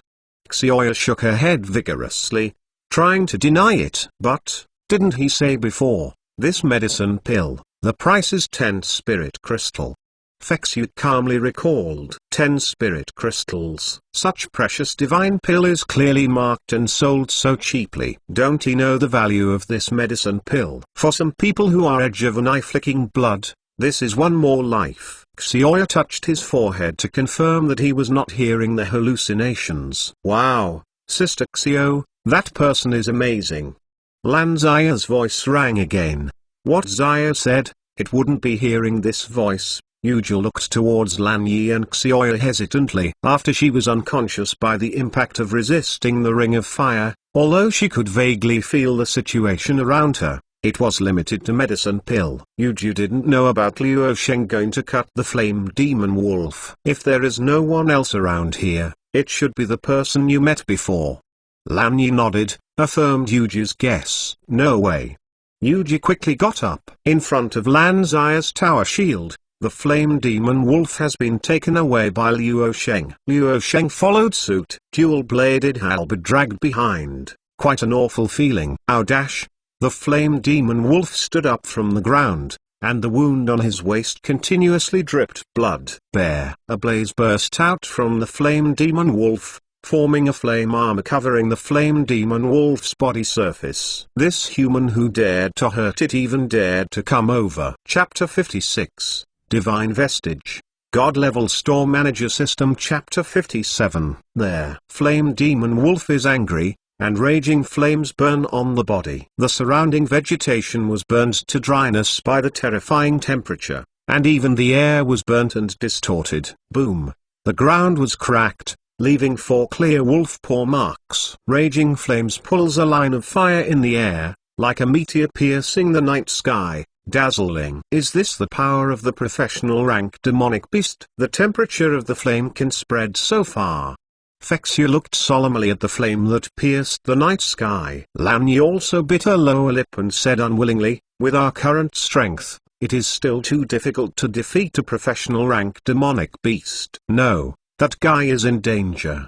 Xiao shook her head vigorously, trying to deny it. But, didn't he say before, this medicine pill, the price is 10 spirit crystal? Fexu calmly recalled. 10 spirit crystals. Such precious divine pill is clearly marked and sold so cheaply. Don't he know the value of this medicine pill? For some people who are edge of a knife licking blood, this is one more life. Xiao touched his forehead to confirm that he was not hearing the hallucinations. Wow, Sister Xiao, that person is amazing. Lan Ziya's voice rang again. What Ziya said, it wouldn't be hearing this voice. Yuju looked towards Lan Yi and Xiao hesitantly. After she was unconscious by the impact of resisting the ring of fire, although she could vaguely feel the situation around her, it was limited to medicine pill. Yuju didn't know about Luo Sheng going to cut the flame demon wolf. If there is no one else around here, it should be the person you met before. Lan Yi nodded, affirmed Yuju's guess. No way. Yuji quickly got up. In front of Lan Ziya's tower shield, the flame demon wolf has been taken away by Luo Sheng. Luo Sheng followed suit, dual-bladed halberd dragged behind. Quite an awful feeling. Ow dash. The flame demon wolf stood up from the ground, and the wound on his waist continuously dripped blood. Bear. A blaze burst out from the flame demon wolf, forming a flame armor covering the flame demon wolf's body surface. This human who dared to hurt it even dared to come over. Chapter 56, Divine Vestige. God-level store manager system. Chapter 57. There. Flame demon wolf is angry, and raging flames burn on the body. The surrounding vegetation was burned to dryness by the terrifying temperature, and even the air was burnt and distorted. Boom. The ground was cracked, leaving 4 clear wolf paw marks. Raging flames pulls a line of fire in the air, like a meteor piercing the night sky, dazzling. Is this the power of the professional rank demonic beast? The temperature of the flame can spread so far. Fexu looked solemnly at the flame that pierced the night sky. Lan Yi also bit her lower lip and said unwillingly, with our current strength, it is still too difficult to defeat a professional rank demonic beast. No, that guy is in danger.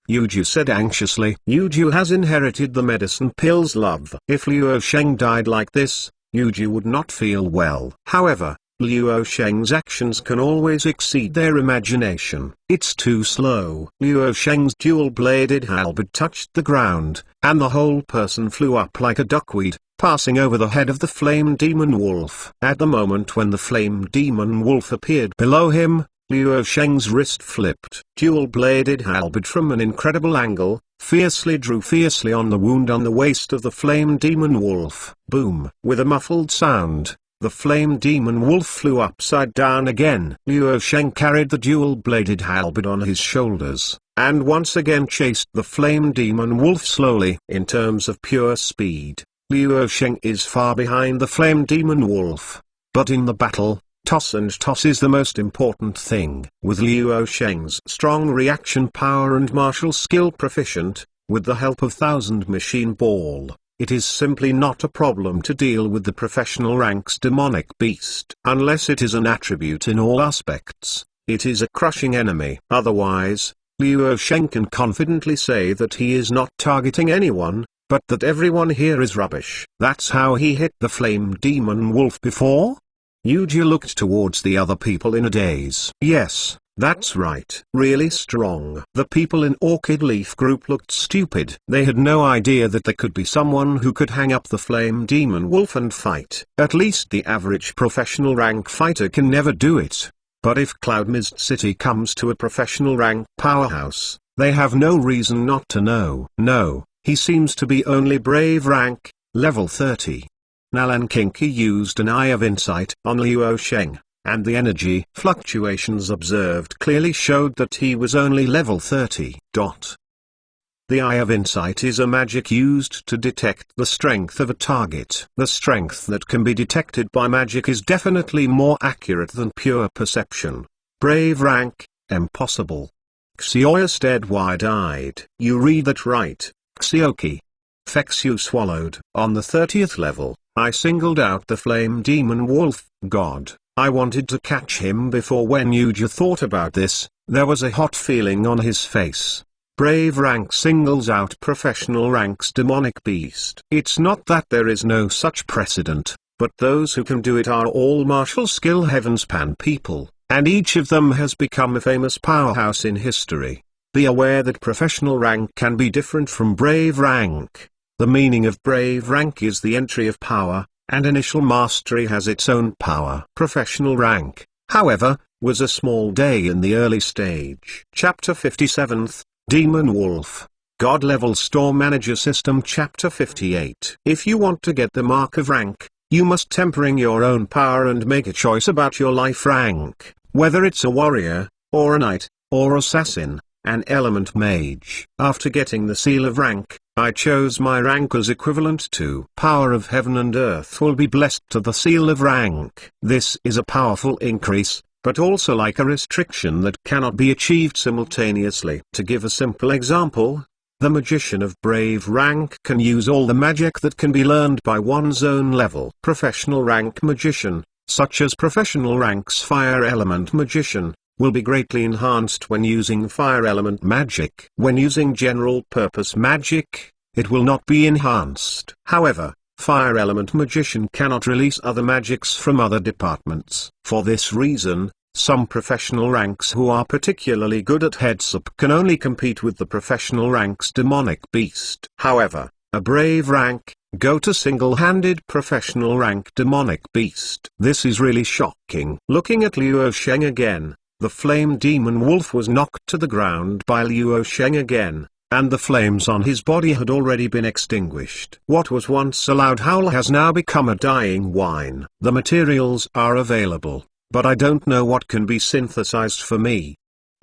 Yuju said anxiously. Yuju has inherited the medicine pill's love. If Luo Sheng died like this, Yuju would not feel well. However, Luo Sheng's actions can always exceed their imagination. It's too slow. Luo Sheng's dual-bladed halberd touched the ground, and the whole person flew up like a duckweed, passing over the head of the flame demon wolf. At the moment when the flame demon wolf appeared below him, Luo Sheng's wrist flipped. Dual-bladed halberd from an incredible angle, drew fiercely on the wound on the waist of the flame demon wolf. Boom! With a muffled sound, the flame demon wolf flew upside down again. Luo Sheng carried the dual-bladed halberd on his shoulders, and once again chased the flame demon wolf slowly. In terms of pure speed, Luo Sheng is far behind the flame demon wolf. But in the battle, toss and toss is the most important thing. With Luo Sheng's strong reaction power and martial skill proficient, with the help of Thousand Machine Ball, it is simply not a problem to deal with the professional rank's demonic beast. Unless it is an attribute in all aspects, it is a crushing enemy. Otherwise, Luo Sheng can confidently say that he is not targeting anyone, but that everyone here is rubbish. That's how he hit the flame demon wolf before? Yuji looked towards the other people in a daze. Yes, that's right. Really strong. The people in Orchid Leaf Group looked stupid. They had no idea that there could be someone who could hang up the flame demon wolf and fight. At least the average professional rank fighter can never do it. But if Cloud Mist City comes to a professional rank powerhouse, they have no reason not to know. No, he seems to be only brave rank, level 30. Nalan Kinky used an Eye of Insight on Luo Sheng, and the energy fluctuations observed clearly showed that he was only level 30. The Eye of Insight is a magic used to detect the strength of a target. The strength that can be detected by magic is definitely more accurate than pure perception. Brave rank, impossible. Xioya stared wide-eyed. You read that right, Xioki. Fexu swallowed. On the 30th level, I singled out the flame demon wolf. God, I wanted to catch him before. When Yuji thought about this, there was a hot feeling on his face. Brave rank singles out professional rank's demonic beast. It's not that there is no such precedent, but those who can do it are all martial skill heavenspan people, and each of them has become a famous powerhouse in history. Be aware that professional rank can be different from brave rank. The meaning of brave rank is the entry of power, and initial mastery has its own power. Professional rank, however, was a small day in the early stage. Chapter 57th, Demon Wolf. God Level Store Manager System. Chapter 58. If you want to get the mark of rank, you must tempering your own power and make a choice about your life rank, whether it's a warrior, or a knight, or assassin, an element mage. After getting the seal of rank, I chose my rank as equivalent to power of heaven and earth will be blessed to the seal of rank. This is a powerful increase, but also like a restriction that cannot be achieved simultaneously. To give a simple example, the magician of brave rank can use all the magic that can be learned by one's own level. Professional rank magician, such as professional rank's fire element magician, will be greatly enhanced when using fire element magic. When using general purpose magic, it will not be enhanced. However, fire element magician cannot release other magics from other departments. For this reason, some professional ranks who are particularly good at heads-up can only compete with the professional rank's demonic beast. However, a brave rank, go to single-handed professional rank demonic beast. This is really shocking. Looking at Luo Sheng again, the flame demon wolf was knocked to the ground by Luo Sheng again, and the flames on his body had already been extinguished. What was once a loud howl has now become a dying whine. The materials are available, but I don't know what can be synthesized for me.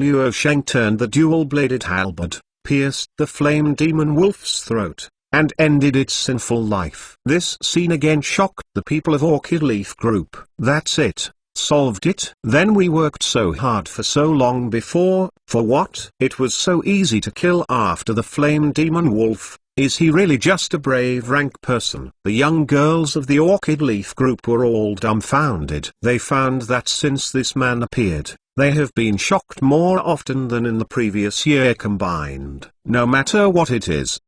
Luo Sheng turned the dual-bladed halberd, pierced the flame demon wolf's throat, and ended its sinful life. This scene again shocked the people of Orchid Leaf Group. That's it. Solved it? Then we worked so hard for so long before, for what? It was so easy to kill after the flame demon wolf. Is he really just a brave rank person? The young girls of the Orchid Leaf Group were all dumbfounded. They found that since this man appeared, they have been shocked more often than in the previous year combined. No matter what it is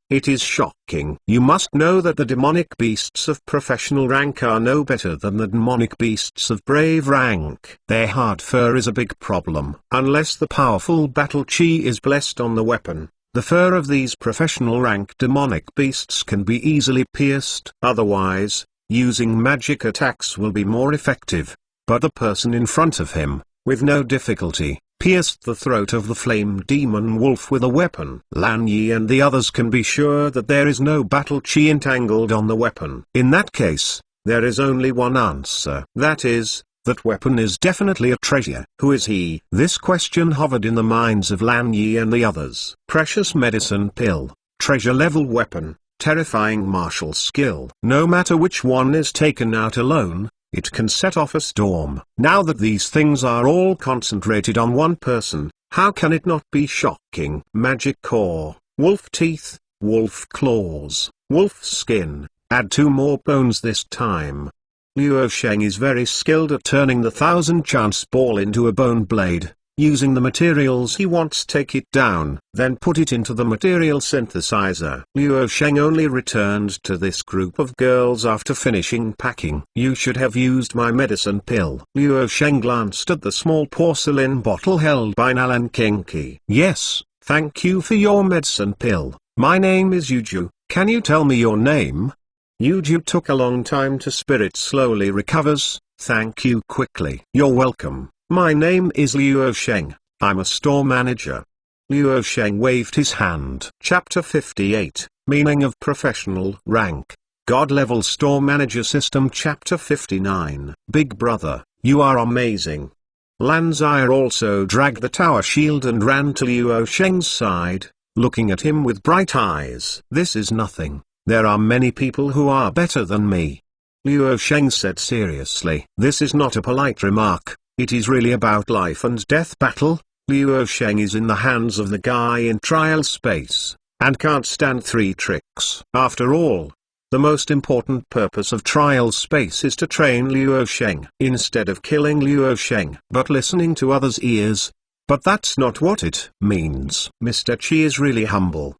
shocking. You must know that the demonic beasts of professional rank are no better than the demonic beasts of brave rank. Their hard fur is a big problem. Unless the powerful battle chi is blessed on the weapon, the fur of these professional rank demonic beasts can be easily pierced. Otherwise, using magic attacks will be more effective, but the person in front of him, with no difficulty, pierced the throat of the flame demon wolf with a weapon. Lan Yi and the others can be sure that there is no battle chi entangled on the weapon. In that case, there is only one answer. That is, that weapon is definitely a treasure. Who is he? This question hovered in the minds of Lan Yi and the others. Precious medicine pill, treasure level weapon, terrifying martial skill. No matter which one is taken out alone, it can set off a storm. Now that these things are all concentrated on one person, how can it not be shocking? Magic core, wolf teeth, wolf claws, wolf skin, add 2 more bones this time. Luo Sheng is very skilled at turning the 1000 chance ball into a bone blade. Using the materials he wants, take it down, then put it into the material synthesizer. Luo Sheng only returned to this group of girls after finishing packing. You should have used my medicine pill. Luo Sheng glanced at the small porcelain bottle held by Nalan Kinki. Yes, thank you for your medicine pill. My name is Yuju. Can you tell me your name? Yuju took a long time to spirit slowly recovers. Thank you quickly. You're welcome. My name is Luo Sheng. I'm a store manager. Luo Sheng waved his hand. Chapter 58, Meaning of Professional Rank. God-level store manager system. Chapter 59, Big Brother, you are amazing. Lan Zaya also dragged the tower shield and ran to Luo Sheng's side, looking at him with bright eyes. This is nothing. There are many people who are better than me. Luo Sheng said seriously. This is not a polite remark. It is really about life and death battle. Luo Sheng is in the hands of the guy in trial space, and can't stand 3 tricks. After all, the most important purpose of trial space is to train Luo Sheng instead of killing Luo Sheng, but listening to others' ears. But that's not what it means. Mr. Chi is really humble.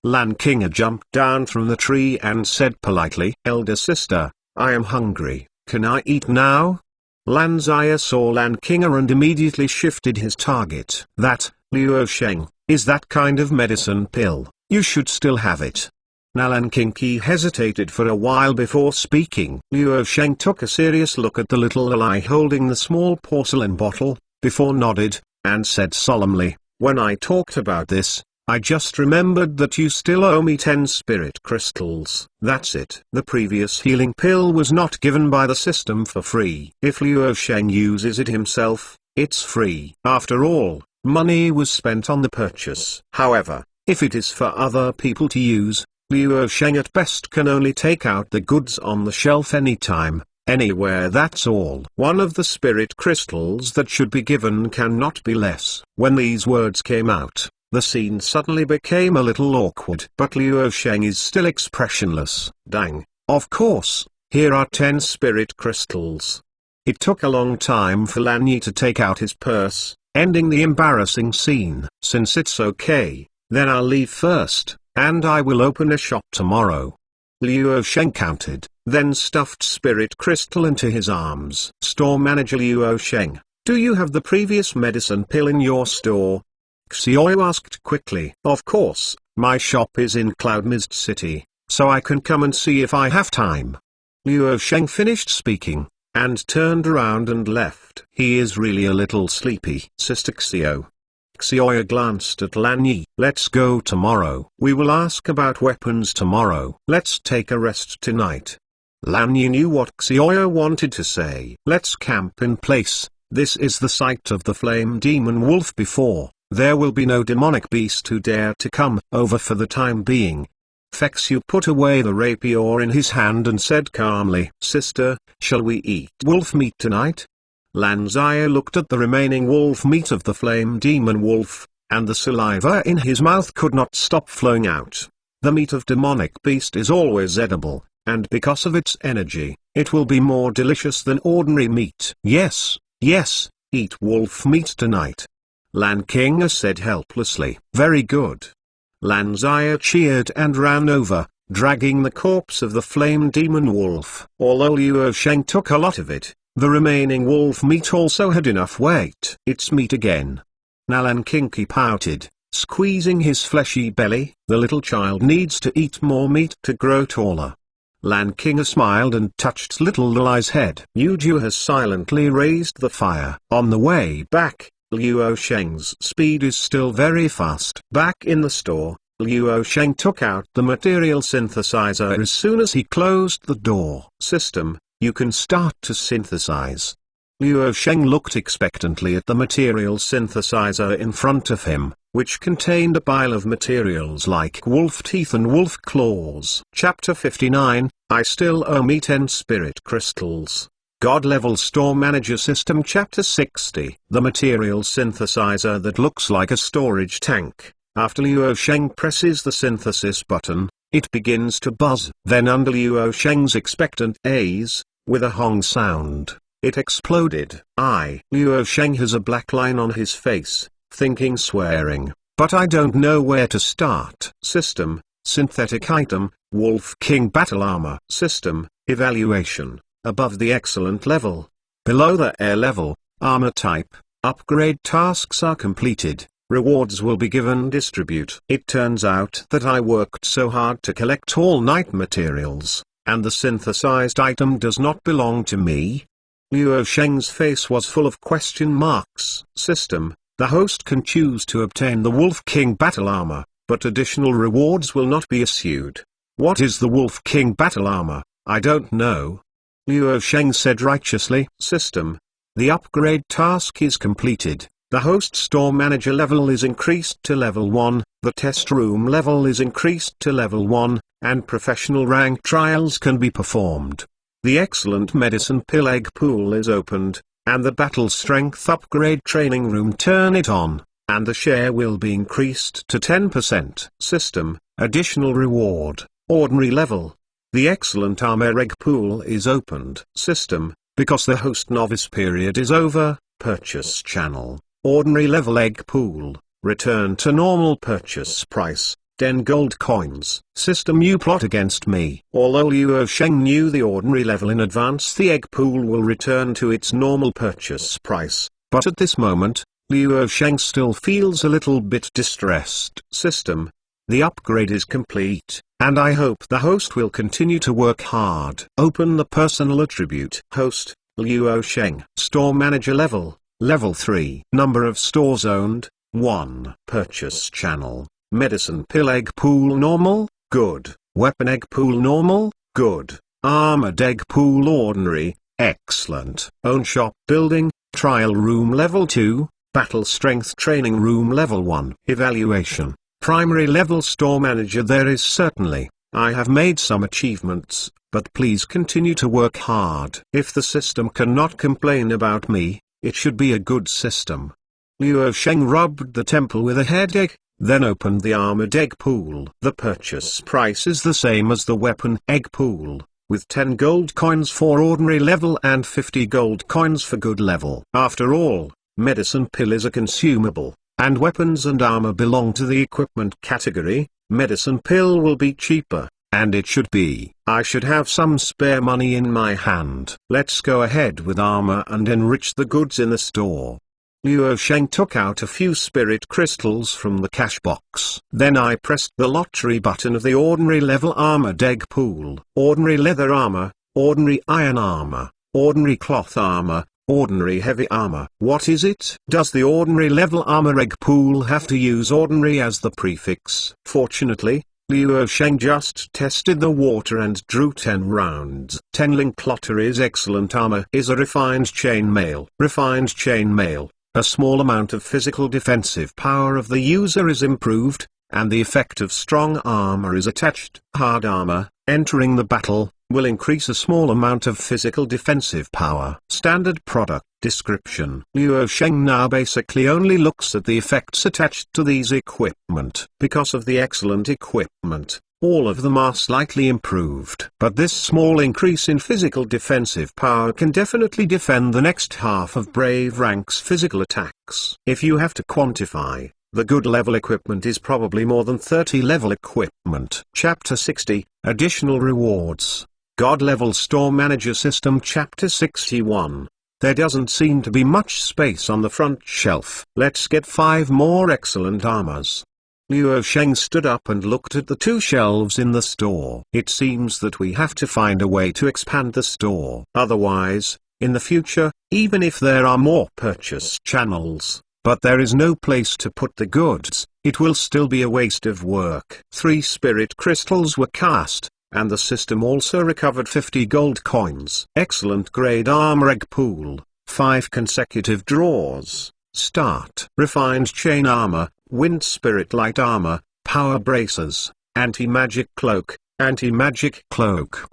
Lan Kinga jumped down from the tree and said politely, Elder sister, I am hungry, can I eat now? Lan Zaya saw Lan Kinga and immediately shifted his target. That, Luo Sheng, is that kind of medicine pill. You should still have it. Nalan Kinki hesitated for a while before speaking. Luo Sheng took a serious look at the little ally holding the small porcelain bottle, before nodded, and said solemnly, when I talked about this, I just remembered that you still owe me 10 spirit crystals. That's it. The previous healing pill was not given by the system for free. If Luo Sheng uses it himself, it's free. After all, money was spent on the purchase. However, if it is for other people to use, Luo Sheng at best can only take out the goods on the shelf anytime, anywhere. That's all. One of the spirit crystals that should be given cannot be less. When these words came out, the scene suddenly became a little awkward. But Luo Sheng is still expressionless. Dang. Of course, here are 10 spirit crystals. It took a long time for Lan Yi to take out his purse, ending the embarrassing scene. Since it's okay, then I'll leave first, and I will open a shop tomorrow. Luo Sheng counted, then stuffed spirit crystal into his arms. Store manager Luo Sheng, do you have the previous medicine pill in your store? Xiao asked quickly. Of course, my shop is in Cloud Mist City, so I can come and see if I have time. Luo Sheng finished speaking, and turned around and left. He is really a little sleepy. Sister Xiao. Xiao glanced at Lan Yi. Let's go tomorrow. We will ask about weapons tomorrow. Let's take a rest tonight. Lan Yi knew what Xiao wanted to say. Let's camp in place. This is the site of the flame demon wolf. Before there will be no demonic beast who dare to come over for the time being. Fexu put away the rapier in his hand and said calmly, Sister, shall we eat wolf meat tonight? Lan Zaya looked at the remaining wolf meat of the flame demon wolf, and the saliva in his mouth could not stop flowing out. The meat of demonic beast is always edible, and because of its energy, it will be more delicious than ordinary meat. Yes, yes, eat wolf meat tonight. Lan Kinga said helplessly. Very good. Lan Zaya cheered and ran over, dragging the corpse of the flame demon wolf. Although Luo Sheng took a lot of it, the remaining wolf meat also had enough weight. It's meat again. Nalan Kinki pouted, squeezing his fleshy belly. The little child needs to eat more meat to grow taller. Lan King smiled and touched little Luo's head. Yuju has silently raised the fire. On the way back, Luo Sheng's speed is still very fast. Back in the store, Luo Sheng took out the material synthesizer as soon as he closed the door. System, you can start to synthesize. Luo Sheng looked expectantly at the material synthesizer in front of him, which contained a pile of materials like wolf teeth and wolf claws. Chapter 59, I still owe me 10 spirit crystals. God Level Store Manager System. Chapter 60, the material synthesizer that looks like a storage tank. After Luo Sheng presses the synthesis button, it begins to buzz. Then under Luo Sheng's expectant gaze, with a hong sound, it exploded. Luo Sheng has a black line on his face, thinking swearing, but I don't know where to start. System, synthetic item, Wolf King battle armor. System, evaluation, above the excellent level. Below the air level, armor type, upgrade tasks are completed, rewards will be given. Distribute. It turns out that I worked so hard to collect all night materials, and the synthesized item does not belong to me. Luo Sheng's face was full of question marks. System, the host can choose to obtain the Wolf King battle armor, but additional rewards will not be issued. What is the Wolf King battle armor? I don't know. Luo Sheng said righteously. System, the upgrade task is completed, the host store manager level is increased to level 1, the test room level is increased to level 1, and professional rank trials can be performed. The excellent medicine pill egg pool is opened, and the battle strength upgrade training room. Turn it on, and the share will be increased to 10%. System, additional reward, ordinary level. The excellent armor egg pool is opened. System, because the host novice period is over, purchase channel, ordinary level egg pool, return to normal purchase price. 10 gold coins. System, you plot against me. Although Luo Sheng knew the ordinary level in advance, the egg pool will return to its normal purchase price, but at this moment, Luo Sheng still feels a little bit distressed. System, the upgrade is complete, and I hope the host will continue to work hard. Open the personal attribute. Host, Luo Sheng. Store manager level, level 3. Number of stores owned, 1. Purchase channel. Medicine pill egg pool normal, good. Weapon egg pool normal, good. Armored egg pool ordinary, excellent. Own shop building, trial room level 2, battle strength training room level 1. Evaluation, primary level store manager. There is certainly, I have made some achievements, but please continue to work hard. If the system cannot complain about me, it should be a good system. Luo Sheng rubbed the temple with a headache, then opened the armored egg pool. The purchase price is the same as the weapon egg pool, with 10 gold coins for ordinary level and 50 gold coins for good level. After all, medicine pill is a consumable, and weapons and armor belong to the equipment category. Medicine pill will be cheaper, and it should be. I should have some spare money in my hand. Let's go ahead with armor and enrich the goods in the store. Luo Sheng took out a few spirit crystals from the cash box. Then I pressed the lottery button of the ordinary level armored egg pool. Ordinary leather armor, ordinary iron armor, ordinary cloth armor, ordinary heavy armor. What is it? Does the ordinary level armor egg pool have to use ordinary as the prefix? Fortunately, Luo Sheng just tested the water and drew 10 rounds. 10 link lotteries. Excellent armor is a refined chainmail. Refined chainmail. A small amount of physical defensive power of the user is improved, and the effect of strong armor is attached. Hard armor, entering the battle, will increase a small amount of physical defensive power. Standard product description. Luo Sheng now basically only looks at the effects attached to these equipment. Because of the excellent equipment, all of them are slightly improved. But this small increase in physical defensive power can definitely defend the next half of Brave Rank's physical attacks. If you have to quantify, the good level equipment is probably more than 30 level equipment. Chapter 60, Additional Rewards. God Level Store Manager System. Chapter 61. There doesn't seem to be much space on the front shelf. Let's get 5 more excellent armors. Luo Sheng stood up and looked at the two shelves in the store. It seems that we have to find a way to expand the store. Otherwise, in the future, even if there are more purchase channels, but there is no place to put the goods, it will still be a waste of work. 3 spirit crystals were cast, and the system also recovered 50 gold coins. Excellent grade armor egg pool, 5 consecutive draws. Start. Refined chain armor, wind spirit light armor, power braces, anti-magic cloak,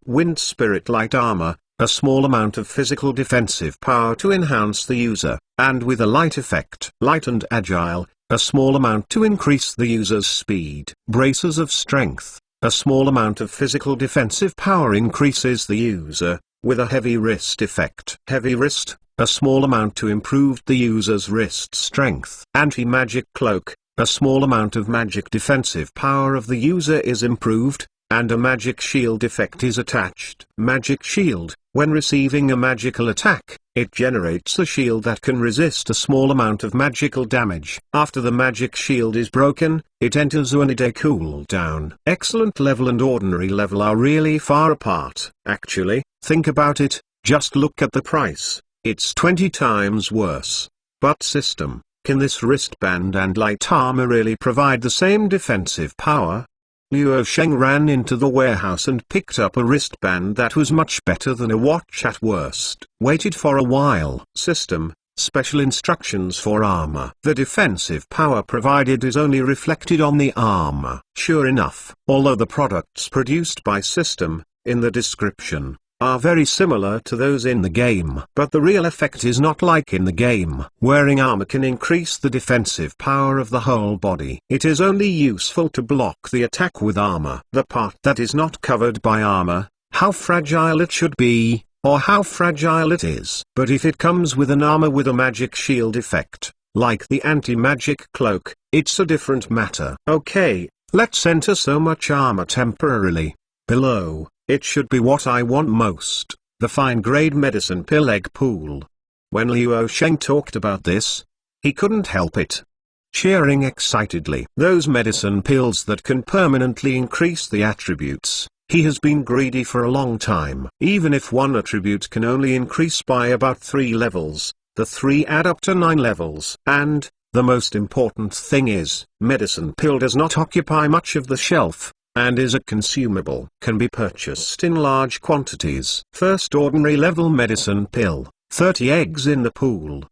wind spirit light armor, a small amount of physical defensive power to enhance the user, and with a light effect. Light and agile, a small amount to increase the user's speed. Braces of strength, a small amount of physical defensive power increases the user, with a heavy wrist effect. Heavy wrist, a small amount to improve the user's wrist strength. Anti-magic cloak, a small amount of magic defensive power of the user is improved, and a magic shield effect is attached. Magic shield, when receiving a magical attack, it generates a shield that can resist a small amount of magical damage. After the magic shield is broken, it enters a 1-day cooldown. Excellent level and ordinary level are really far apart. Actually, think about it, just look at the price, it's 20 times worse. But system, can this wristband and light armor really provide the same defensive power? Luo Sheng ran into the warehouse and picked up a wristband that was much better than a watch at worst. Waited for a while. System, special instructions for armor. The defensive power provided is only reflected on the armor. Sure enough, although the products produced by system, in the description, are very similar to those in the game. But the real effect is not like in the game. Wearing armor can increase the defensive power of the whole body. It is only useful to block the attack with armor. The part that is not covered by armor, how fragile it should be, or how fragile it is. But if it comes with an armor with a magic shield effect, like the anti-magic cloak, it's a different matter. Okay, let's enter so much armor temporarily. Below, it should be what I want most, the fine-grade medicine pill egg pool. When Luo Sheng talked about this, he couldn't help it, cheering excitedly. Those medicine pills that can permanently increase the attributes. He has been greedy for a long time. Even if one attribute can only increase by about 3 levels, the 3 add up to 9 levels. And, the most important thing is, medicine pill does not occupy much of the shelf, and is a consumable. Can be purchased in large quantities. First ordinary level medicine pill, 30 eggs in the pool.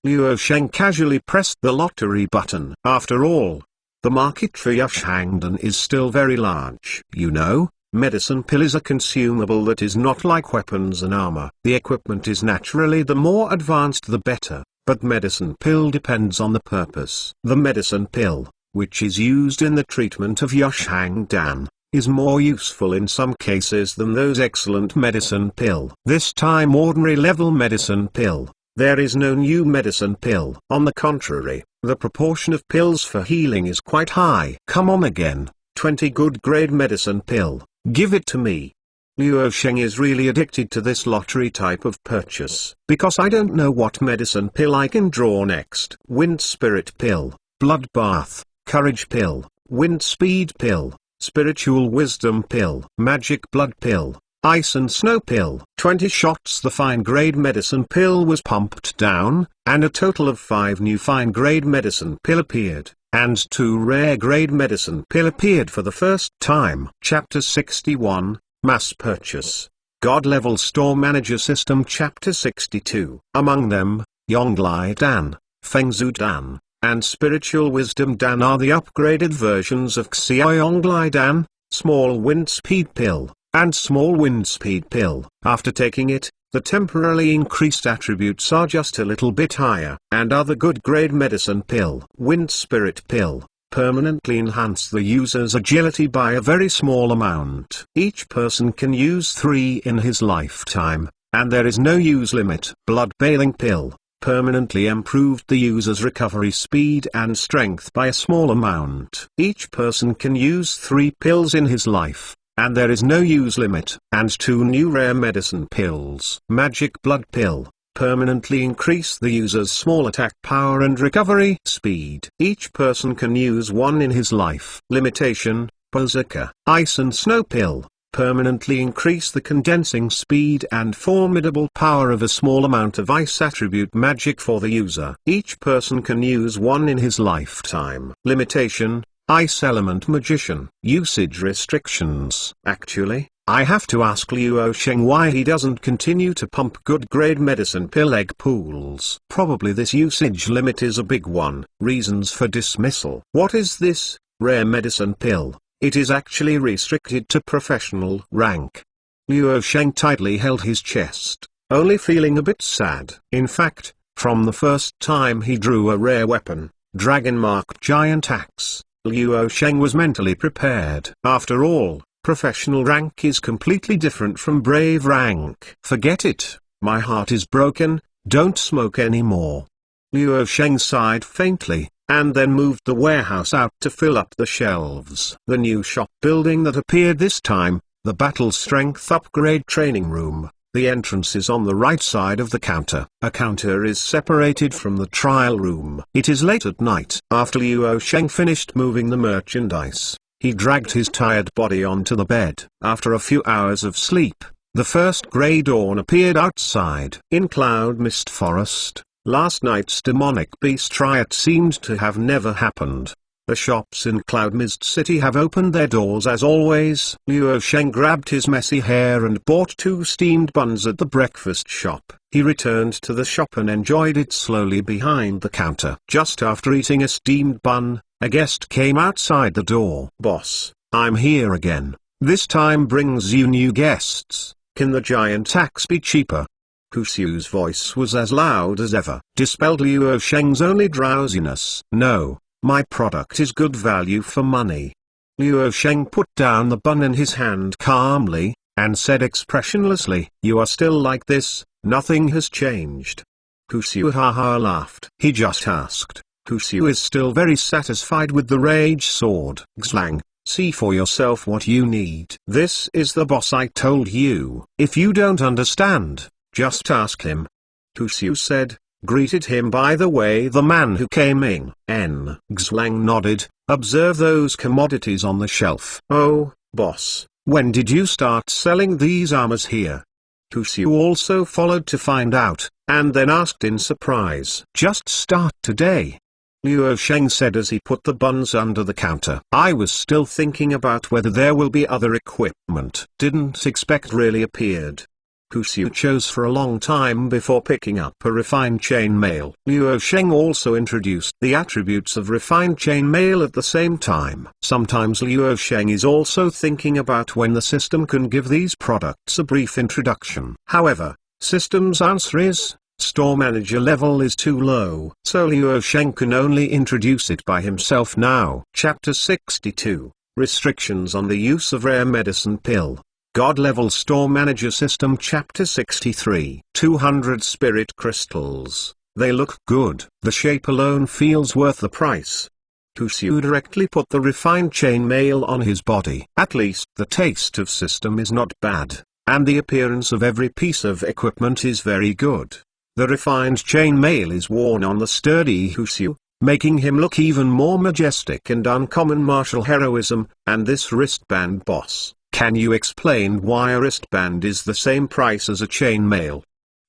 Luo Sheng casually pressed the lottery button. After all, the market for Yushangdan is still very large. You know, medicine pill is a consumable that is not like weapons and armor. The equipment is naturally the more advanced the better, but medicine pill depends on the purpose. The medicine pill, which is used in the treatment of Yushangdan, is more useful in some cases than those excellent medicine pill. This time ordinary level medicine pill, there is no new medicine pill. On the contrary, the proportion of pills for healing is quite high. Come on again, 20 good grade medicine pill, give it to me. Luo Sheng is really addicted to this lottery type of purchase. Because I don't know what medicine pill I can draw next. Wind spirit pill, bloodbath, courage pill, wind speed pill, spiritual wisdom pill, magic blood pill, ice and snow pill. 20 shots. The fine grade medicine pill was pumped down, and a total of 5 new fine grade medicine pill appeared, and 2 rare grade medicine pill appeared for the first time. Chapter 61, Mass Purchase. God Level Store Manager System. Chapter 62. Among them, Yonglai Dan, Fengzhu Dan, and Spiritual Wisdom Dan are the upgraded versions of Xiaoyonglai Dan, Small Wind Speed Pill, and Small Wind Speed Pill. After taking it, the temporarily increased attributes are just a little bit higher. And other good grade medicine pill, Wind Spirit Pill, permanently enhance the user's agility by a very small amount. Each person can use 3 in his lifetime, and there is no use limit. Blood Bathing Pill, permanently improved the user's recovery speed and strength by a small amount. Each person can use 3 pills in his life, and there is no use limit. And 2 new rare medicine pills. Magic Blood Pill, permanently increase the user's small attack power and recovery speed. Each person can use one in his life. Limitation, Berserker, Ice and Snow Pill, permanently increase the condensing speed and formidable power of a small amount of ice attribute magic for the user. Each person can use one in his lifetime. Limitation, Ice Element Magician. Usage restrictions. Actually, I have to ask Luo Sheng why he doesn't continue to pump good grade medicine pill egg pools. Probably this usage limit is a big one. Reasons for dismissal. What is this rare medicine pill? It is actually restricted to professional rank. Luo Sheng tightly held his chest, only feeling a bit sad. In fact, from the first time he drew a rare weapon, dragon-marked giant axe, Luo Sheng was mentally prepared. After all, professional rank is completely different from brave rank. Forget it, my heart is broken, don't smoke anymore. Luo Sheng sighed faintly, and then moved the warehouse out to fill up the shelves. The new shop building that appeared this time, the Battle Strength Upgrade Training Room. The entrance is on the right side of the counter. A counter is separated from the trial room. It is late at night. After Luo Sheng finished moving the merchandise, he dragged his tired body onto the bed. After a few hours of sleep, the first grey dawn appeared outside. In Cloud Mist Forest, last night's demonic beast riot seemed to have never happened. The shops in Cloud Mist City have opened their doors as always. Luo Sheng grabbed his messy hair and bought 2 steamed buns at the breakfast shop. He returned to the shop and enjoyed it slowly behind the counter. Just after eating a steamed bun, a guest came outside the door. "Boss, I'm here again. This time brings you new guests. Can the giant axe be cheaper?" Kusu's voice was as loud as ever. Dispelled Luo Sheng's only drowsiness. "No, my product is good value for money." Luo Sheng put down the bun in his hand calmly, and said expressionlessly, "You are still like this, nothing has changed." Kusu haha laughed. He just asked. Kusu is still very satisfied with the rage sword. "Xlang, see for yourself what you need." "This is the boss I told you. If you don't understand, just ask him," Kusu said. Greeted him by the way the man who came in. Xlang nodded. "Observe those commodities on the shelf." "Oh, boss, when did you start selling these armors here?" Kusu also followed to find out, and then asked in surprise. "Just start today," Luo Sheng said as he put the buns under the counter. "I was still thinking about whether there will be other equipment. Didn't expect really appeared." Kusu chose for a long time before picking up a refined chainmail. Luo Sheng also introduced the attributes of refined chainmail at the same time. Sometimes Luo Sheng is also thinking about when the system can give these products a brief introduction. However, system's answer is, store manager level is too low. So Luo Sheng can only introduce it by himself now. Chapter 62, Restrictions on the Use of Rare Medicine Pill. God Level Store Manager System. Chapter 63. 200 Spirit Crystals. They look good. The shape alone feels worth the price. Kusu directly put the refined chainmail on his body. At least the taste of system is not bad, and the appearance of every piece of equipment is very good. The refined chainmail is worn on the sturdy Kusu, making him look even more majestic and uncommon martial heroism. And this wristband, boss, can you explain why a wristband is the same price as a chainmail?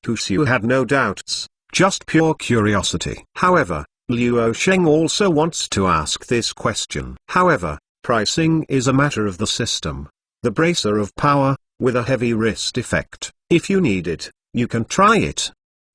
Kusu had no doubts, just pure curiosity. However, Luo Sheng also wants to ask this question. However, pricing is a matter of the system. The bracer of power, with a heavy wrist effect. If you need it, you can try it.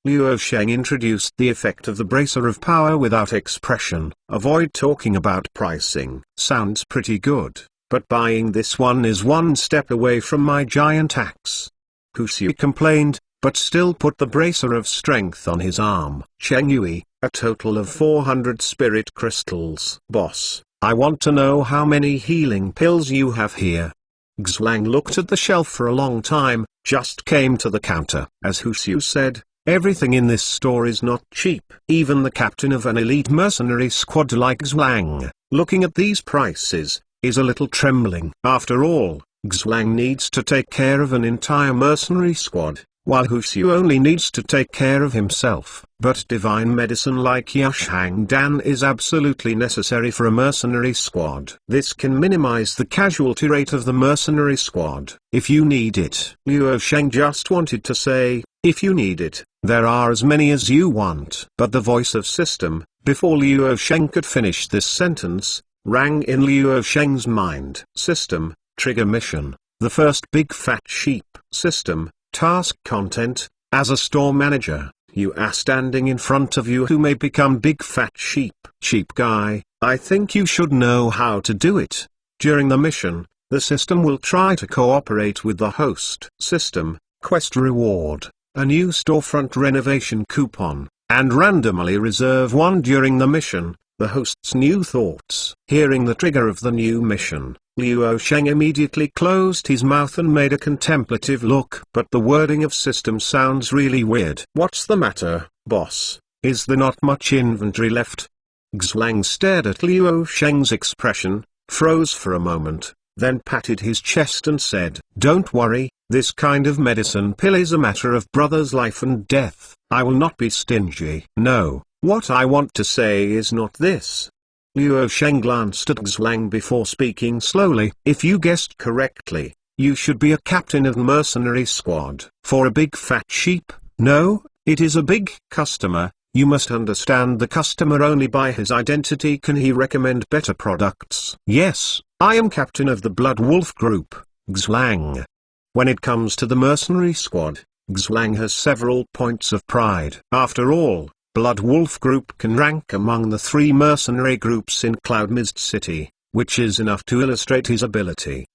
Luo Sheng introduced the effect of the bracer of power without expression. Avoid talking about pricing. Sounds pretty good, but buying this one is one step away from my giant axe. Kusu complained, but still put the bracer of strength on his arm. Cheng Yui, a total of 400 spirit crystals. Boss, I want to know how many healing pills you have here. Xlang looked at the shelf for a long time, just came to the counter. As Husu said, everything in this store is not cheap. Even the captain of an elite mercenary squad like Xlang, looking at these prices, is a little trembling. After all, Xlang needs to take care of an entire mercenary squad. while Huxiu only needs to take care of himself. But divine medicine like Yashang Dan is absolutely necessary for a mercenary squad. This can minimize the casualty rate of the mercenary squad. If you need it. Luo Sheng just wanted to say, if you need it, there are as many as you want. But the voice of system, before Luo Sheng could finish this sentence, rang in Luo Sheng's mind. System, trigger mission, the first big fat sheep. System, task content, as a store manager, you are standing in front of you who may become big fat sheep. Sheep guy, I think you should know how to do it. During the mission, the system will try to cooperate with the host. System, quest reward, a new storefront renovation coupon, and randomly reserve one during the mission. The host's new thoughts. Hearing the trigger of the new mission, Luo Sheng immediately closed his mouth and made a contemplative look. But the wording of system sounds really weird. What's the matter, boss? Is there not much inventory left? Xlang stared at Luo Sheng's expression, froze for a moment, then patted his chest and said, don't worry, this kind of medicine pill is a matter of brother's life and death. I will not be stingy. No. What I want to say is not this. Luo Sheng glanced at Xlang before speaking slowly. If you guessed correctly, you should be a captain of the mercenary squad. For a big fat sheep, no, it is a big customer. You must understand the customer only by his identity can he recommend better products. Yes, I am captain of the Blood Wolf group, Xlang. When it comes to the mercenary squad, Xlang has several points of pride. After all, Blood Wolf Group can rank among the 3 mercenary groups in Cloud Mist City, which is enough to illustrate his ability.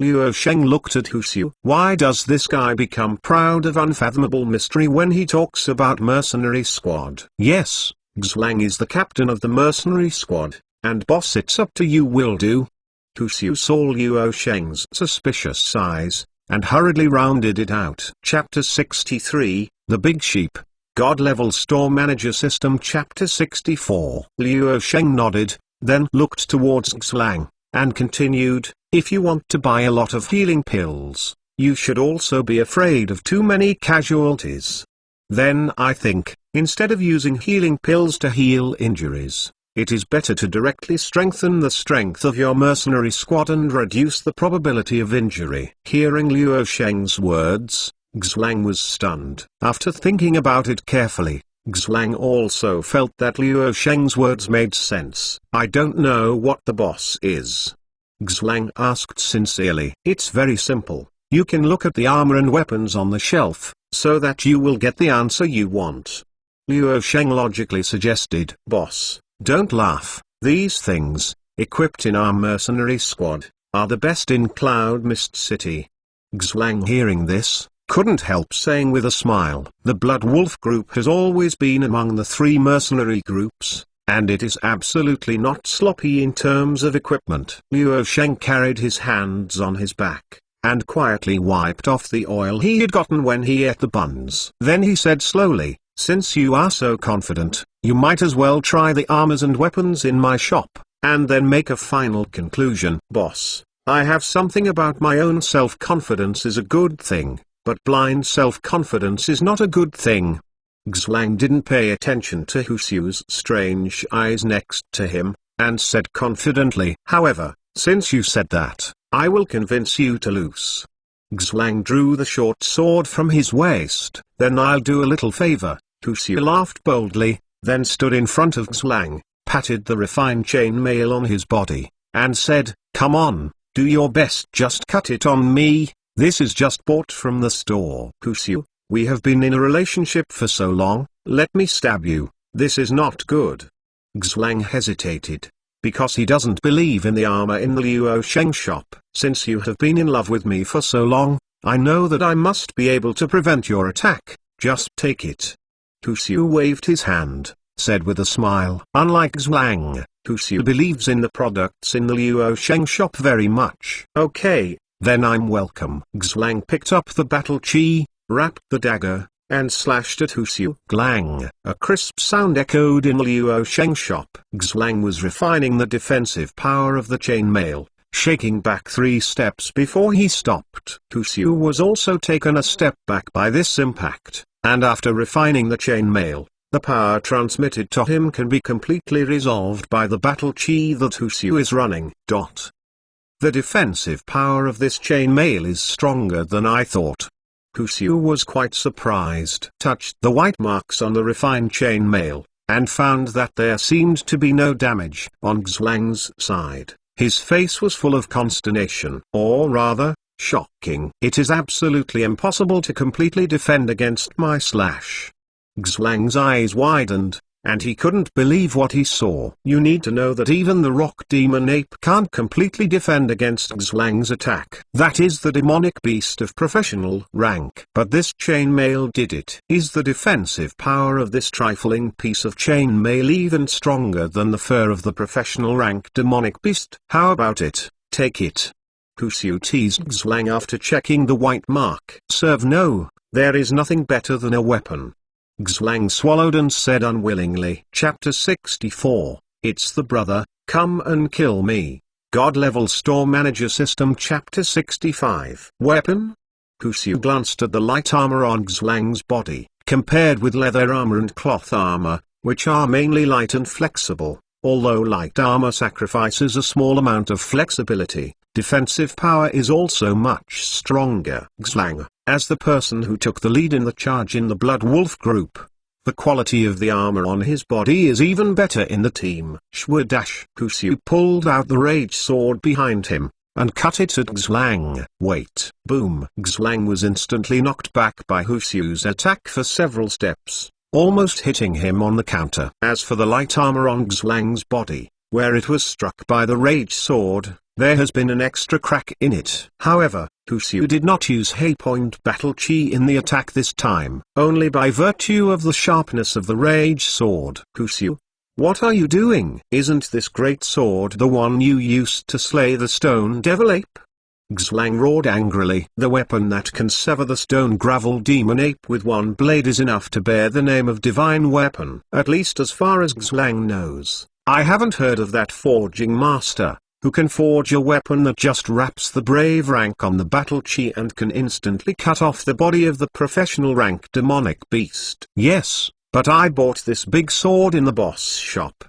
Luo Sheng looked at Huxiu. Why does this guy become proud of unfathomable mystery when he talks about mercenary squad? Yes, Xlang is the captain of the mercenary squad, and boss, it's up to you will do. Huxiu saw Luo Sheng's suspicious eyes, and hurriedly rounded it out. Chapter 63, The Big Sheep. God-level store manager system. Chapter 64. Luo Sheng nodded, then looked towards Xlang, and continued, if you want to buy a lot of healing pills, you should also be afraid of too many casualties. Then I think, instead of using healing pills to heal injuries, it is better to directly strengthen the strength of your mercenary squad and reduce the probability of injury. Hearing Luo Sheng's words, Xlang was stunned. After thinking about it carefully, Xlang also felt that Luo Sheng's words made sense. I don't know what the boss is. Xlang asked sincerely. It's very simple. You can look at the armor and weapons on the shelf, so that you will get the answer you want. Luo Sheng logically suggested. Boss, don't laugh. These things, equipped in our mercenary squad, are the best in Cloud Mist City. Xlang, hearing this, couldn't help saying with a smile, the Blood Wolf group has always been among the 3 mercenary groups, and it is absolutely not sloppy in terms of equipment. Luo Sheng carried his hands on his back, and quietly wiped off the oil he had gotten when he ate the buns. Then he said slowly, since you are so confident, you might as well try the armors and weapons in my shop, and then make a final conclusion. Boss, I have something about my own self-confidence is a good thing. But blind self-confidence is not a good thing. Xlang didn't pay attention to Huxiu's strange eyes next to him, and said confidently, however, since you said that, I will convince you to loose. Xlang drew the short sword from his waist. Then I'll do a little favor. Huxiu laughed boldly, then stood in front of Xlang, patted the refined chainmail on his body, and said, come on, do your best, just cut it on me. This is just bought from the store. Huxiu, we have been in a relationship for so long, let me stab you, this is not good. Xlang hesitated, because he doesn't believe in the armor in the Luo Sheng shop. Since you have been in love with me for so long, I know that I must be able to prevent your attack, just take it. Huxiu waved his hand, said with a smile. Unlike Xlang, Huxiu believes in the products in the Luo Sheng shop very much. Okay. Then I'm welcome. Xlang picked up the battle chi, wrapped the dagger, and slashed at Huxiu. Glang! A crisp sound echoed in Luo Sheng's shop. Xlang was refining the defensive power of the chainmail, shaking back 3 steps before he stopped. Hu Xiu was also taken a step back by this impact, and after refining the chainmail, the power transmitted to him can be completely resolved by the battle chi that Hu Xiu is running. The defensive power of this chainmail is stronger than I thought. Hu Xiu was quite surprised. Touched the white marks on the refined chainmail, and found that there seemed to be no damage on Xlang's side. His face was full of consternation, or rather, shocking. It is absolutely impossible to completely defend against my slash. Xlang's eyes widened, and he couldn't believe what he saw. You need to know that even the rock demon ape can't completely defend against Xlang's attack. That is the demonic beast of professional rank. But this chainmail did it. Is the defensive power of this trifling piece of chainmail even stronger than the fur of the professional rank demonic beast? How about it? Take it. Hu Xiu teased Xlang after checking the white mark. Serve no, there is nothing better than a weapon. Xlang swallowed and said unwillingly. Chapter 64, It's the Brother, Come and Kill Me. God-level Store Manager System. Chapter 65. Weapon? Hu Xiu glanced at the light armor on Xlang's body, compared with leather armor and cloth armor, which are mainly light and flexible. Although light armor sacrifices a small amount of flexibility, defensive power is also much stronger. Xlang, as the person who took the lead in the charge in the Blood Wolf group, the quality of the armor on his body is even better in the team. Shwa-dash. Hu Xiu pulled out the rage sword behind him, and cut it at Xlang. Wait. Boom. Xlang was instantly knocked back by Hu Xiu's attack for several steps, almost hitting him on the counter. As for the light armor on Xlang's body, where it was struck by the rage sword, there has been an extra crack in it. However, Hu Xiu did not use Hay-point battle chi in the attack this time, only by virtue of the sharpness of the rage sword. Hu Xiu, what are you doing? Isn't this great sword the one you used to slay the stone devil ape? Xlang roared angrily. The weapon that can sever the stone gravel demon ape with one blade is enough to bear the name of divine weapon. At least as far as Xlang knows. I haven't heard of that forging master, who can forge a weapon that just wraps the brave rank on the battle chi and can instantly cut off the body of the professional rank demonic beast. Yes, but I bought this big sword in the boss shop.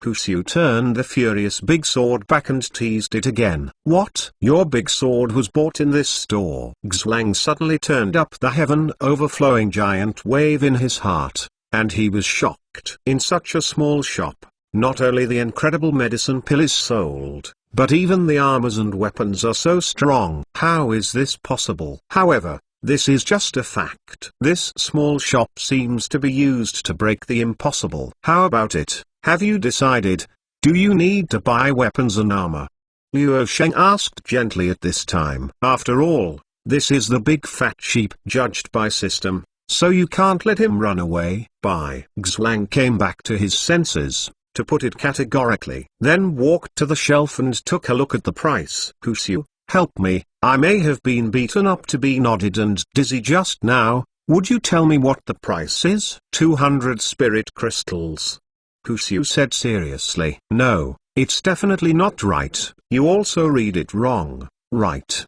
Hu Xiu turned the furious big sword back and teased it again. What? Your big sword was bought in this store? Xlang suddenly turned up the heaven-overflowing giant wave in his heart, and he was shocked. In such a small shop, not only the incredible medicine pill is sold, but even the armors and weapons are so strong. How is this possible? However, this is just a fact. This small shop seems to be used to break the impossible. How about it? Have you decided? Do you need to buy weapons and armor? Luo Sheng asked gently at this time. After all, this is the big fat sheep judged by system, so you can't let him run away. Xlang came back to his senses, to put it categorically, then walked to the shelf and took a look at the price. Hu Xiu, help me, I may have been beaten up to be nodded and dizzy just now. Would you tell me what the price is? 200 spirit crystals. Hu Xiu said seriously. No, it's definitely not right. You also read it wrong, right?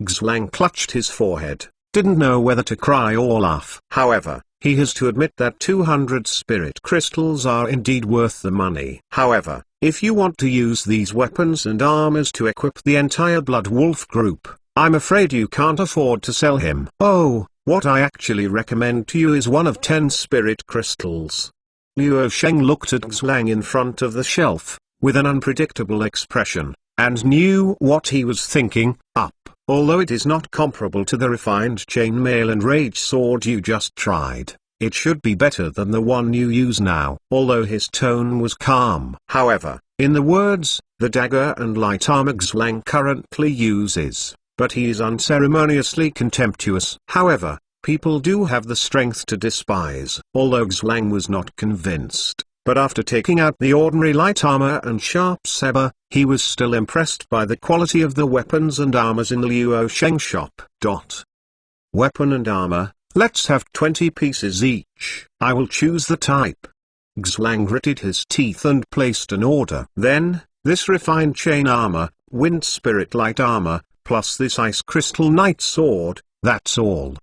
Xlang clutched his forehead, didn't know whether to cry or laugh. However, he has to admit that 200 spirit crystals are indeed worth the money. However, if you want to use these weapons and armors to equip the entire Blood Wolf group, I'm afraid you can't afford to sell him. Oh, what I actually recommend to you is one of 10 spirit crystals. Luo Sheng looked at Xlang in front of the shelf, with an unpredictable expression, and knew what he was thinking. Up. Although it is not comparable to the refined chainmail and rage sword you just tried, it should be better than the one you use now. Although his tone was calm. However, in the words, the dagger and light armor Xlang currently uses, but he is unceremoniously contemptuous. However, people do have the strength to despise. Although Xlang was not convinced, but after taking out the ordinary light armor and sharp saber, he was still impressed by the quality of the weapons and armors in the Luo Sheng shop. Weapon and armor, let's have 20 pieces each. I will choose the type. Xlang gritted his teeth and placed an order. Then, this refined chain armor, wind spirit light armor, plus this ice crystal knight sword, that's all.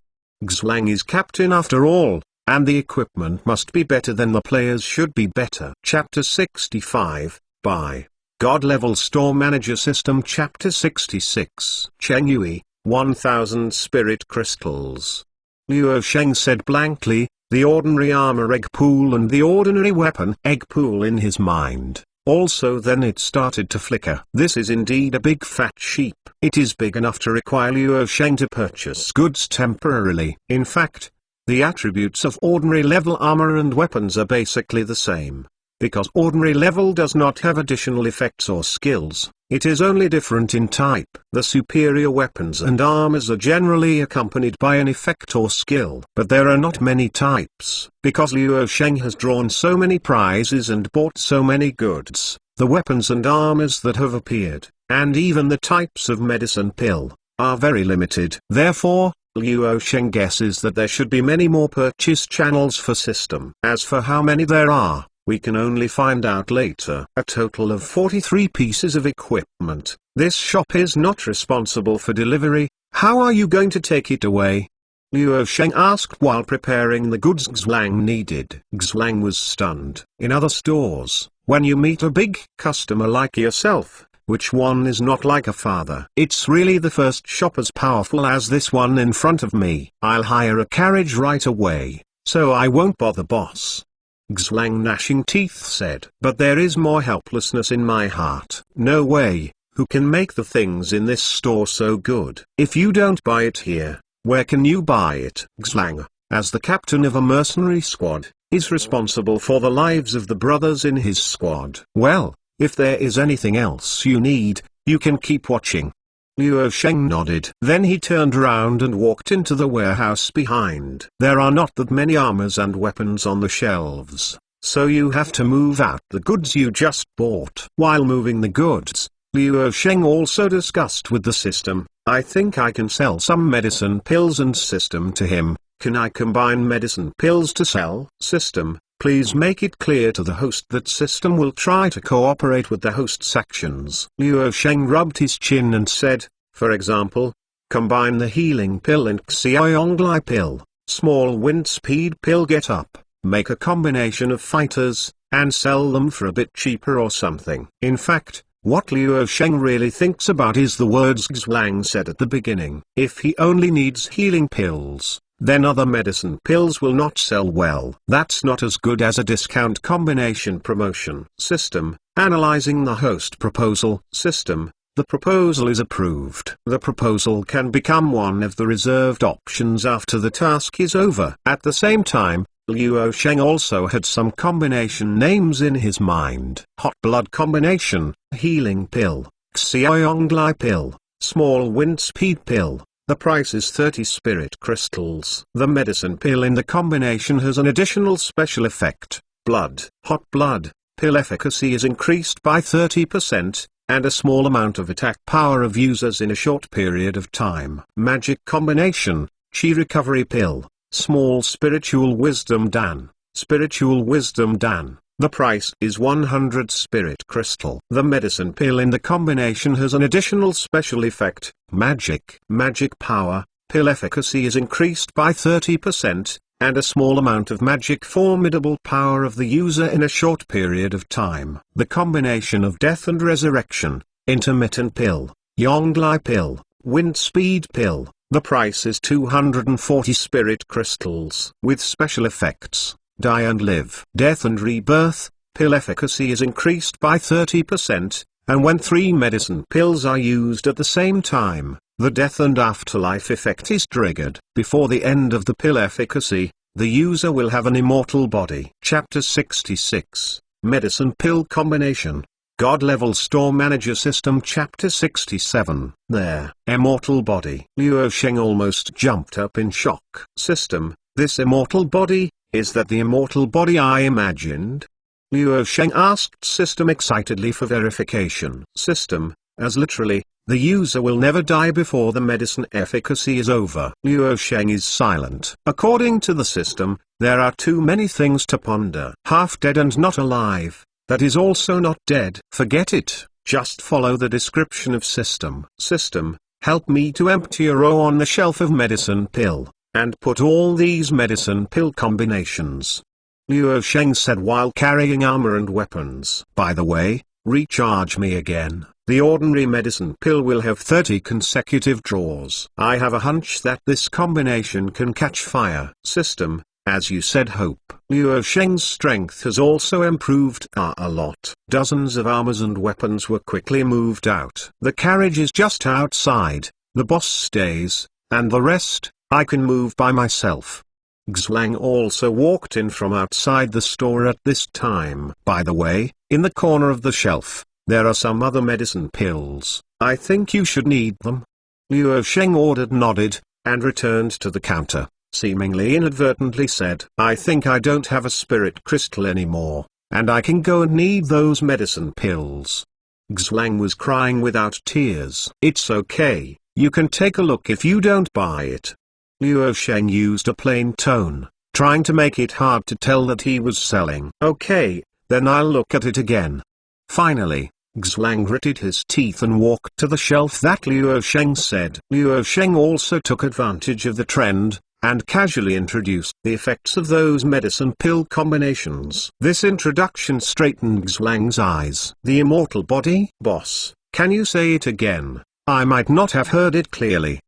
Xlang is captain after all, and the equipment must be better than the players should be better. Chapter 65, by God Level Store Manager System. Chapter 66. Cheng Yui, 1000 Spirit Crystals. Luo Sheng said blankly, the ordinary armor egg pool and the ordinary weapon egg pool in his mind. Also then it started to flicker. This is indeed a big fat sheep. It is big enough to require Luo Sheng to purchase goods temporarily. In fact, the attributes of ordinary level armor and weapons are basically the same. Because ordinary level does not have additional effects or skills, it is only different in type. The superior weapons and armors are generally accompanied by an effect or skill. But there are not many types. Because Luo Sheng has drawn so many prizes and bought so many goods, the weapons and armors that have appeared, and even the types of medicine pill, are very limited. Therefore, Luo Sheng guesses that there should be many more purchase channels for system. As for how many there are, we can only find out later. A total of 43 pieces of equipment. This shop is not responsible for delivery. How are you going to take it away? Luo Sheng asked while preparing the goods Xlang needed. Xlang was stunned. In other stores, when you meet a big customer like yourself, which one is not like a father? It's really the first shop as powerful as this one in front of me. I'll hire a carriage right away, so I won't bother boss. Xlang gnashing teeth said. But there is more helplessness in my heart. No way, who can make the things in this store so good? If you don't buy it here, where can you buy it? Xlang, as the captain of a mercenary squad, is responsible for the lives of the brothers in his squad. Well, if there is anything else you need, you can keep watching. Luo Sheng nodded. Then he turned around and walked into the warehouse behind. There are not that many armors and weapons on the shelves, so you have to move out the goods you just bought. While moving the goods, Luo Sheng also discussed with the system, I think I can sell some medicine pills and system to him. Can I combine medicine pills to sell? System, please make it clear to the host that system will try to cooperate with the host's actions. Luo Sheng rubbed his chin and said, for example, combine the healing pill and Xiaoyonglai pill, small wind speed pill get up, make a combination of fighters, and sell them for a bit cheaper or something. In fact, what Luo Sheng really thinks about is the words Xlang said at the beginning. If he only needs healing pills, then other medicine pills will not sell well. That's not as good as a discount combination promotion. System, analyzing the host proposal. System, the proposal is approved. The proposal can become one of the reserved options after the task is over. At the same time, Luo Sheng also had some combination names in his mind. Hot blood combination, healing pill, Xiaoyonglai pill, small wind speed pill. The price is 30 spirit crystals. The medicine pill in the combination has an additional special effect. Blood. Hot blood pill efficacy is increased by 30%, and a small amount of attack power of users in a short period of time. Magic combination, Chi recovery pill, small spiritual wisdom dan. Spiritual wisdom dan. The price is 100 spirit crystal. The medicine pill in the combination has an additional special effect, magic. Magic power, pill efficacy is increased by 30%, and a small amount of magic formidable power of the user in a short period of time. The combination of death and resurrection, intermittent pill, Yonglai pill, wind speed pill, the price is 240 spirit crystals. With special effects, die and live. Death and rebirth, pill efficacy is increased by 30%, and when 3 medicine pills are used at the same time, the death and afterlife effect is triggered. Before the end of the pill efficacy, the user will have an immortal body. Chapter 66, Medicine Pill Combination. God Level Store Manager System. Chapter 67. There. Immortal body. Luo Sheng almost jumped up in shock. System, this immortal body, is that the immortal body I imagined? Luo Sheng asked system excitedly for verification. System, as literally, the user will never die before the medicine efficacy is over. Luo Sheng is silent. According to the system, there are too many things to ponder. Half dead and not alive, that is also not dead. Forget it. Just follow the description of system. System, help me to empty a row on the shelf of medicine pill, and put all these medicine pill combinations. Luo Sheng said while carrying armor and weapons. By the way, recharge me again. The ordinary medicine pill will have 30 consecutive draws. I have a hunch that this combination can catch fire. System, as you said, hope. Luo Sheng's strength has also improved a lot. Dozens of armors and weapons were quickly moved out. The carriage is just outside, the boss stays, and the rest, I can move by myself. Xlang also walked in from outside the store at this time. By the way, in the corner of the shelf, there are some other medicine pills. I think you should need them. Luo Sheng nodded, and returned to the counter, seemingly inadvertently said, I think I don't have a spirit crystal anymore, and I can go and need those medicine pills. Xlang was crying without tears. It's okay, you can take a look if you don't buy it. Luo Sheng used a plain tone, trying to make it hard to tell that he was selling. Okay, then I'll look at it again. Finally, Xlang gritted his teeth and walked to the shelf that Luo Sheng said. Luo Sheng also took advantage of the trend, and casually introduced the effects of those medicine pill combinations. This introduction straightened Xlang's eyes. The immortal body? Boss, can you say it again? I might not have heard it clearly.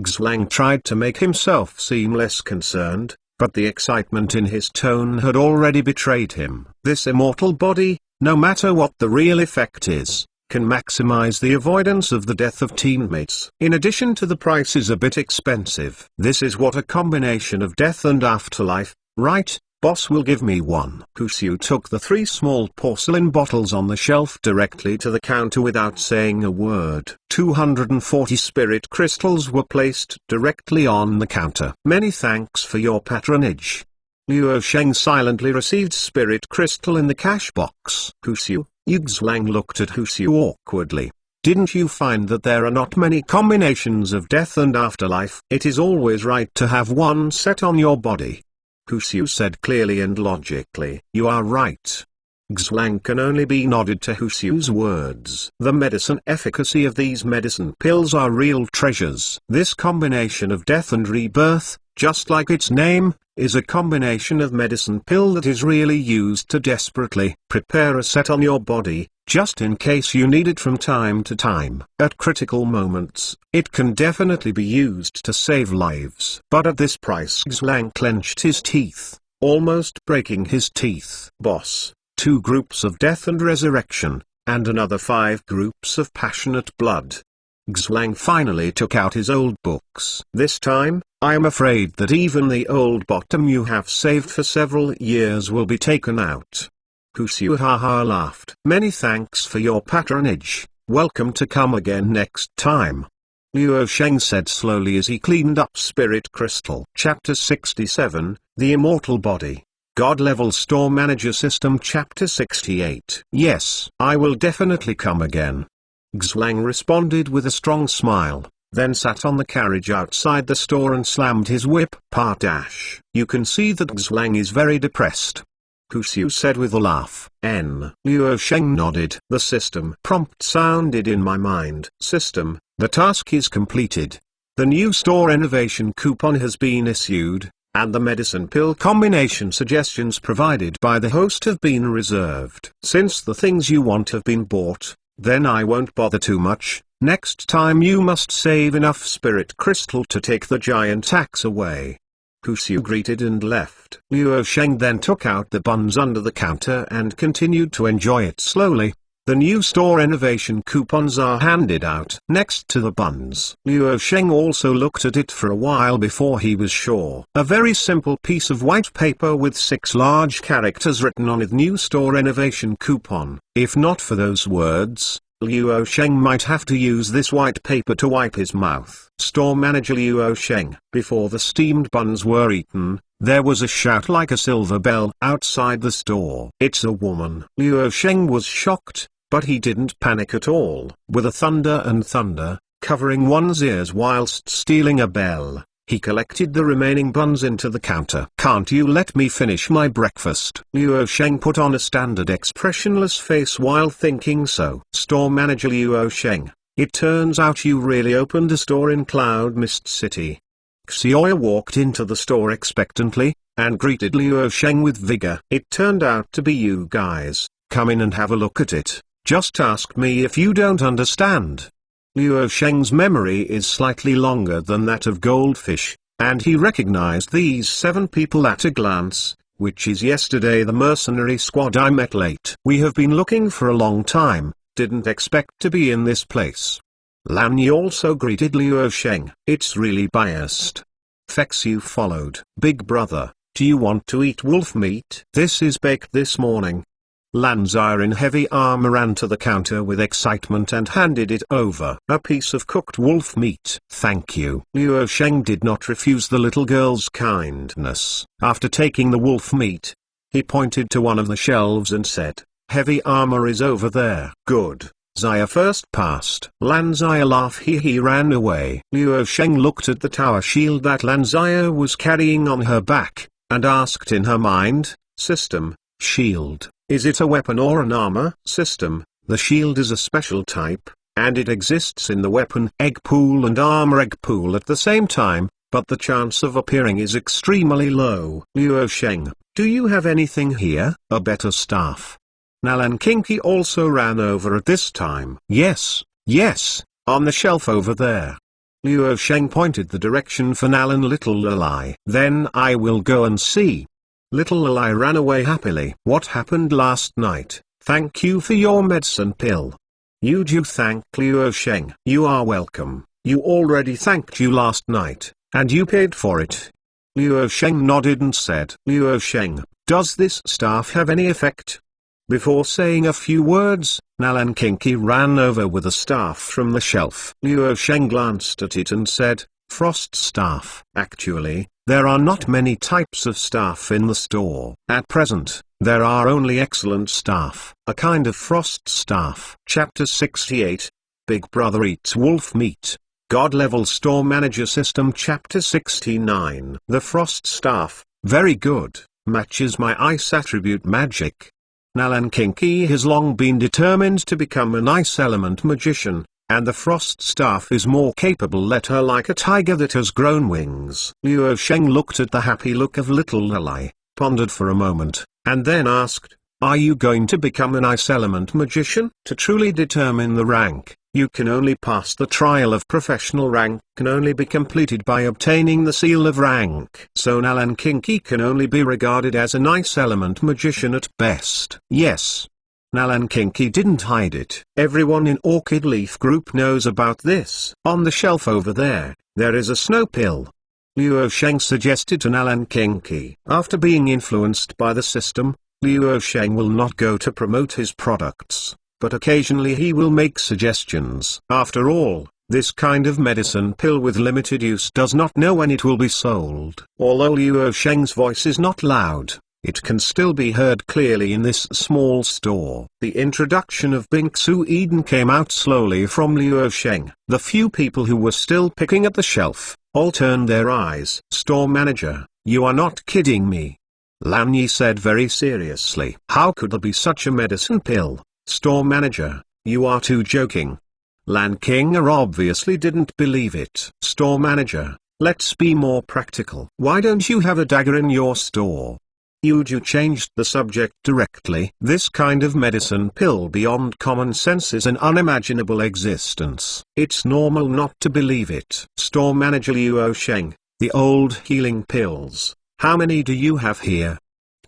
Xlang tried to make himself seem less concerned, but the excitement in his tone had already betrayed him. This immortal body, no matter what the real effect is, can maximize the avoidance of the death of teammates. In addition to the price is a bit expensive. This is what a combination of death and afterlife, right? Boss will give me one. Kushu took the 3 small porcelain bottles on the shelf directly to the counter without saying a word. 240 spirit crystals were placed directly on the counter. Many thanks for your patronage. Luo Sheng silently received spirit crystal in the cash box. Kushu, Xlang looked at Kushu awkwardly. Didn't you find that there are not many combinations of death and afterlife? It is always right to have one set on your body. Kushu said clearly and logically. You are right. Xlang can only be nodded to Kushu's words. The medicine efficacy of these medicine pills are real treasures. This combination of death and rebirth, just like its name, is a combination of medicine pill that is really used to desperately prepare a set on your body, just in case you need it from time to time. At critical moments, it can definitely be used to save lives. But at this price, Xlang clenched his teeth, almost breaking his teeth. Boss, 2 groups of death and resurrection, and another 5 groups of passionate blood. Xlang finally took out his old books. This time, I am afraid that even the old bottom you have saved for several years will be taken out. Kushu haha laughed. Many thanks for your patronage, welcome to come again next time. Luo Sheng said slowly as he cleaned up spirit crystal. Chapter 67, The Immortal Body. God-level store manager system. Chapter 68. Yes, I will definitely come again. Xlang responded with a strong smile, then sat on the carriage outside the store and slammed his whip. You can see that Xlang is very depressed. Kushu said with a laugh. Luo Sheng nodded. The system prompt sounded in my mind. System, the task is completed. The new store innovation coupon has been issued, and the medicine pill combination suggestions provided by the host have been reserved. Since the things you want have been bought, then I won't bother too much. Next time you must save enough spirit crystal to take the giant axe away. Kushu greeted and left. Luo Sheng then took out the buns under the counter and continued to enjoy it slowly. The new store innovation coupons are handed out next to the buns. Luo Sheng also looked at it for a while before he was sure. A very simple piece of white paper with 6 large characters written on it: new store innovation coupon. If not for those words, Luo Sheng might have to use this white paper to wipe his mouth. Store manager Luo Sheng. Before the steamed buns were eaten, there was a shout like a silver bell outside the store. It's a woman. Luo Sheng was shocked, but he didn't panic at all. With a thunder, covering one's ears whilst stealing a bell, He collected the remaining buns into the counter. "Can't you let me finish my breakfast?" Luo Sheng put on a standard expressionless face while thinking so. Store manager Luo Sheng, it turns out you really opened a store in Cloud Mist City. Xiaoya walked into the store expectantly, and greeted Luo Sheng with vigor. "It turned out to be you guys. Come in and have a look at it. Just ask me if you don't understand." Luo Sheng's memory is slightly longer than that of Goldfish, and he recognized these 7 people at a glance, which is yesterday the mercenary squad I met late. "We have been looking for a long time, didn't expect to be in this place." Lan Yi also greeted Luo Sheng. "It's really biased." Fexu followed. "Big brother, do you want to eat wolf meat? This is baked this morning." Lan Zia in heavy armor ran to the counter with excitement and handed it over. "A piece of cooked wolf meat." "Thank you." Luo Sheng did not refuse the little girl's kindness. After taking the wolf meat, he pointed to one of the shelves and said, "Heavy armor is over there." "Good." Zia first passed. Lan Zia laughed. He ran away. Luo Sheng looked at the tower shield that Lan Zia was carrying on her back, and asked in her mind, "System, shield. Is it a weapon or an armor?" "System, the shield is a special type, and it exists in the weapon egg pool and armor egg pool at the same time, but the chance of appearing is extremely low." Luo Sheng, "Do you have anything here, a better staff?" Nalan Kinky also ran over at this time. Yes, on the shelf over there." Luo Sheng pointed the direction for Nalan Little Lalai. "Then I will go and see." Little Lalai ran away happily. "What happened last night? Thank you for your medicine pill." Yuju thanked Luo Sheng. "You are welcome. You already thanked you last night, and you paid for it." Luo Sheng nodded and said, "Luo Sheng, does this staff have any effect?" Before saying a few words, Nalan Kinky ran over with a staff from the shelf. Luo Sheng glanced at it and said, "Frost staff." Actually, there are not many types of staff in the store. At present, there are only excellent staff, a kind of frost staff. Chapter 68, Big Brother Eats Wolf Meat. God Level Store Manager System. Chapter 69. The Frost Staff, very good, matches my ice attribute magic. Nalan Kinky has long been determined to become an ice element magician, and the frost staff is more capable. Let her like a tiger that has grown wings. Luo Sheng looked at the happy look of little Lalai, pondered for a moment, and then asked, "Are you going to become an ice element magician?" To truly determine the rank, you can only pass the trial of professional rank, can only be completed by obtaining the seal of rank. So Nalan Kinky can only be regarded as an ice element magician at best. Yes. Nalan Kinky didn't hide it. Everyone in Orchid Leaf Group knows about this. On the shelf over there is a snow pill. Luo Sheng suggested to Nalan Kinky. After being influenced by the system, Luo Sheng will not go to promote his products, but occasionally he will make suggestions. After all, this kind of medicine pill with limited use does not know when it will be sold. Although Luo Sheng's voice is not loud, it can still be heard clearly in this small store. The introduction of Bingsu Eden came out slowly from Luo Sheng. The few people who were still picking at the shelf all turned their eyes. "Store manager, you are not kidding me," Lan Yi said very seriously. "How could there be such a medicine pill? Store manager, you are too joking." Lan Kinga obviously didn't believe it. "Store manager, let's be more practical. Why don't you have a dagger in your store?" Yuju changed the subject directly. "This kind of medicine pill beyond common sense is an unimaginable existence. It's normal not to believe it." Store manager Luo Sheng, the old healing pills, how many do you have here?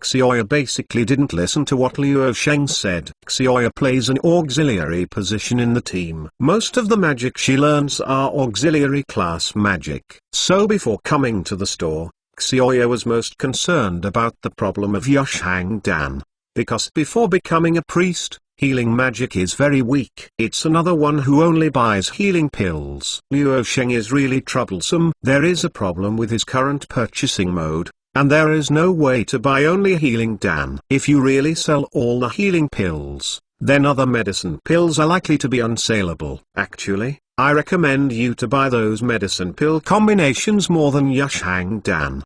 Xiaoya basically didn't listen to what Luo Sheng said. Xiaoya plays an auxiliary position in the team. Most of the magic she learns are auxiliary class magic. So before coming to the store, Xiaoya was most concerned about the problem of Yushang Dan, because before becoming a priest, healing magic is very weak. It's another one who only buys healing pills. Luo Sheng is really troublesome. There is a problem with his current purchasing mode, and there is no way to buy only healing Dan. If you really sell all the healing pills, then other medicine pills are likely to be unsaleable. Actually, I recommend you to buy those medicine pill combinations more than Yushang Dan.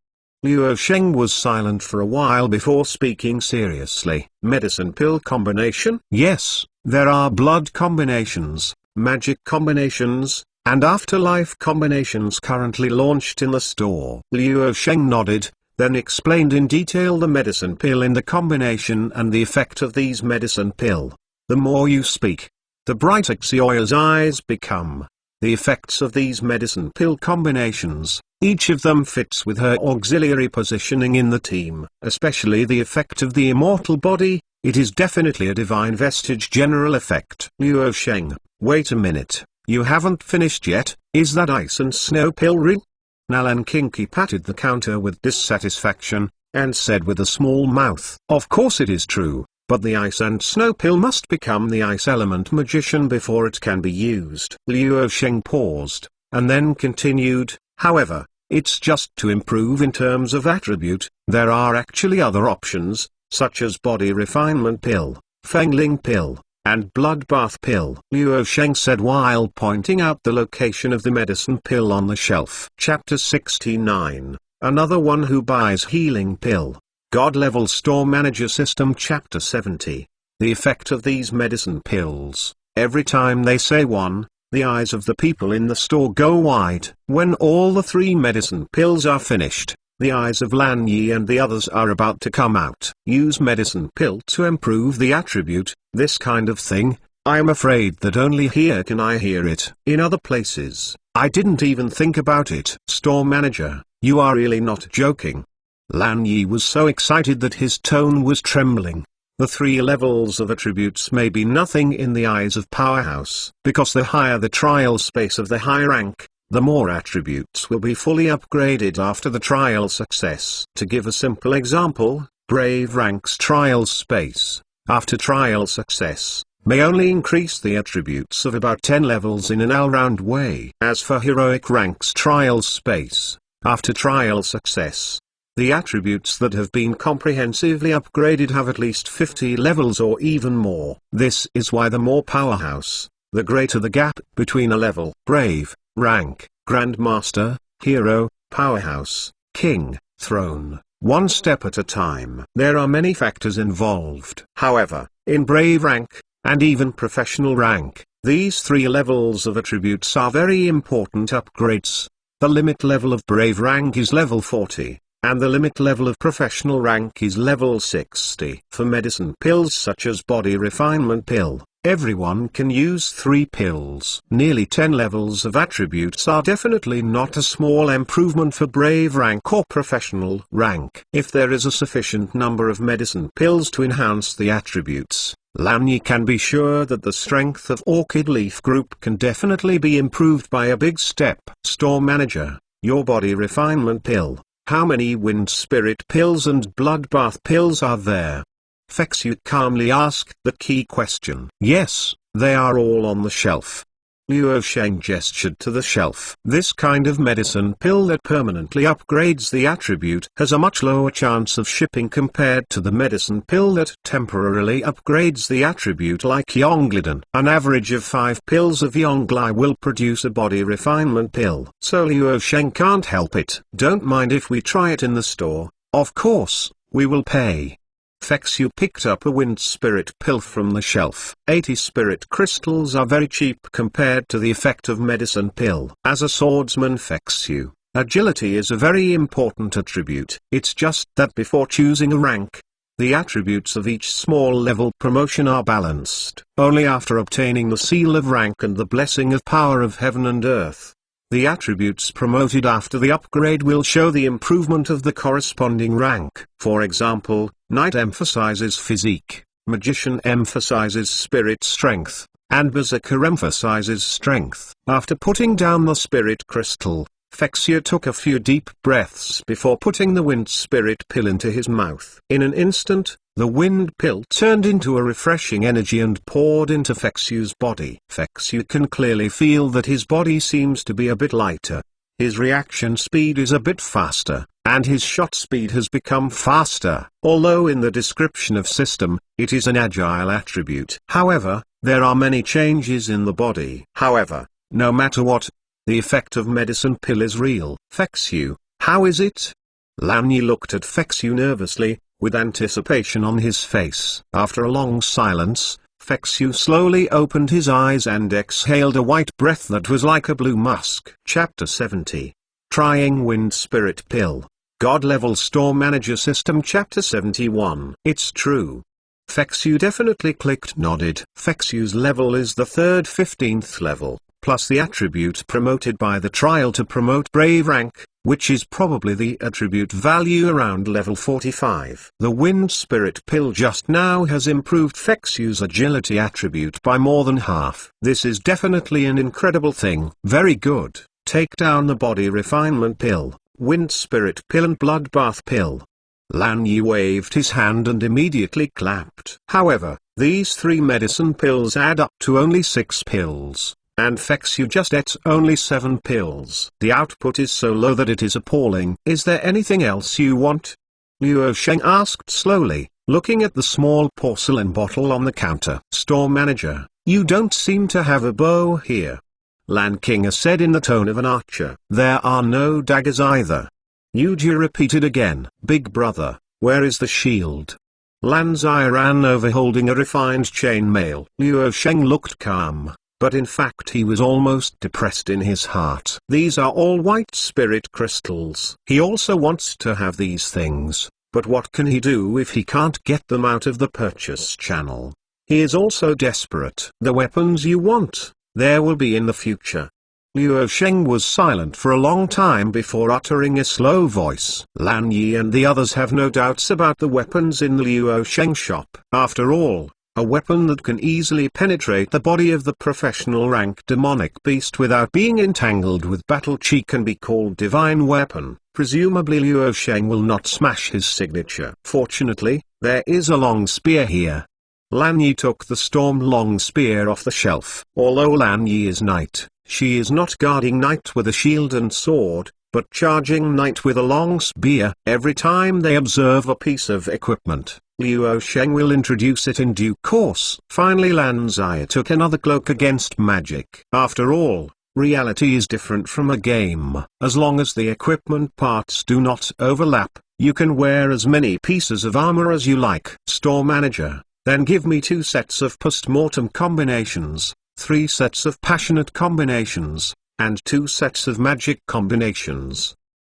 Luo Sheng was silent for a while before speaking seriously. Medicine pill combination? Yes, there are blood combinations, magic combinations, and afterlife combinations currently launched in the store. Luo Sheng nodded, then explained in detail the medicine pill in the combination and the effect of these medicine pill. The more you speak, the brighter Xiaoya's eyes become. The effects of these medicine pill combinations, each of them fits with her auxiliary positioning in the team, especially the effect of the immortal body. It is definitely a divine vestige general effect. Luo Sheng, wait a minute, you haven't finished yet. Is that ice and snow pill real? Nalan Kinky patted the counter with dissatisfaction, and said with a small mouth, of course it is true, but the ice and snow pill must become the ice element magician before it can be used. Luo Sheng paused, and then continued, however, it's just to improve in terms of attribute. There are actually other options, such as body refinement pill, fengling pill, and bloodbath pill. Luo Sheng said while pointing out the location of the medicine pill on the shelf. Chapter 69, Another One Who Buys Healing Pill. God Level Store Manager System. Chapter 70, The Effect of These Medicine Pills. Every time they say one, the eyes of the people in the store go wide. When all the 3 medicine pills are finished, the eyes of Lan Yi and the others are about to come out. Use medicine pill to improve the attribute, this kind of thing. I'm afraid that only here can I hear it. In other places, I didn't even think about it. Store manager, you are really not joking. Lan Yi was so excited that his tone was trembling. The 3 levels of attributes may be nothing in the eyes of Powerhouse, because the higher the trial space of the high rank, the more attributes will be fully upgraded after the trial success. To give a simple example, Brave Rank's trial space, after trial success, may only increase the attributes of about 10 levels in an all-round way. As for Heroic Rank's trial space, after trial success, the attributes that have been comprehensively upgraded have at least 50 levels or even more. This is why the more Powerhouse, the greater the gap between a level. Brave, Rank, Grandmaster, Hero, Powerhouse, King, Throne, one step at a time. There are many factors involved. However, in Brave Rank, and even Professional Rank, these 3 levels of attributes are very important upgrades. The limit level of Brave Rank is level 40, and the limit level of Professional Rank is level 60. For medicine pills such as Body Refinement Pill, everyone can use 3 pills. Nearly 10 levels of attributes are definitely not a small improvement for Brave Rank or Professional Rank. If there is a sufficient number of medicine pills to enhance the attributes, Lan Yi can be sure that the strength of Orchid Leaf Group can definitely be improved by a big step. Store manager, your Body Refinement Pill, how many Wind Spirit pills and Bloodbath pills are there? Fexu calmly asked the key question. Yes, they are all on the shelf. Luo Sheng gestured to the shelf. This kind of medicine pill that permanently upgrades the attribute has a much lower chance of shipping compared to the medicine pill that temporarily upgrades the attribute like Yongliden. An average of 5 pills of Yonglai will produce a body refinement pill. So Luo Sheng can't help it. Don't mind if we try it in the store. Of course, we will pay. Fexu picked up a wind spirit pill from the shelf. 80 spirit crystals are very cheap compared to the effect of medicine pill. As a swordsman Fexu, agility is a very important attribute. It's just that before choosing a rank, the attributes of each small level promotion are balanced. Only after obtaining the seal of rank and the blessing of power of heaven and earth, the attributes promoted after the upgrade will show the improvement of the corresponding rank. For example, Knight emphasizes physique, Magician emphasizes spirit strength, and Berserker emphasizes strength. After putting down the spirit crystal, Fexu took a few deep breaths before putting the wind spirit pill into his mouth. In an instant, the wind pill turned into a refreshing energy and poured into Fexu's body. Fexu can clearly feel that his body seems to be a bit lighter. His reaction speed is a bit faster, and his shot speed has become faster. Although in the description of system, it is an agile attribute. However, there are many changes in the body. However, No matter what, the effect of medicine pill is real. Fexu, how is it? Lan Yi looked at Fexu nervously, with anticipation on his face. After a long silence, Fexu slowly opened his eyes and exhaled a white breath that was like a blue musk. Chapter 70. Trying Wind Spirit Pill. God Level Store Manager System. Chapter 71. It's true. Fexu definitely clicked, nodded. Fexu's level is the third 15th level, plus the attribute promoted by the trial to promote Brave rank, which is probably the attribute value around level 45. The Wind Spirit Pill just now has improved Fexu's agility attribute by more than half. This is definitely an incredible thing. Very good. Take down the Body Refinement Pill, Wind Spirit Pill and Bloodbath Pill. Lan Yi waved his hand and immediately clapped. However, these 3 medicine pills add up to only 6 pills. And Fexu just ate only 7 pills. The output is so low that it is appalling. Is there anything else you want? Luo Sheng asked slowly, looking at the small porcelain bottle on the counter. Store manager, you don't seem to have a bow here. Lan Kinga said in the tone of an archer. There are no daggers either. Yuji repeated again. Big brother, where is the shield? Lan Zai ran over holding a refined chainmail. Luo Sheng looked calm, but in fact he was almost depressed in his heart. These are all white spirit crystals. He also wants to have these things, but what can he do if he can't get them out of the purchase channel? He is also desperate. The weapons you want, there will be in the future. Luo Sheng was silent for a long time before uttering a slow voice. Lan Yi and the others have no doubts about the weapons in the Luo Sheng shop. After all, a weapon that can easily penetrate the body of the professional rank demonic beast without being entangled with battle chi can be called divine weapon. Presumably Luo Sheng will not smash his signature. Fortunately, there is a long spear here. Lan Yi took the storm long spear off the shelf. Although Lan Yi is knight, she is not guarding knight with a shield and sword, but charging knight with a long spear. Every time they observe a piece of equipment, Luo Sheng will introduce it in due course. Finally Lan Zai took another cloak against magic. After all, reality is different from a game. As long as the equipment parts do not overlap, you can wear as many pieces of armor as you like. Store manager, then give me 2 sets of post-mortem combinations, 3 sets of passionate combinations, and 2 sets of magic combinations.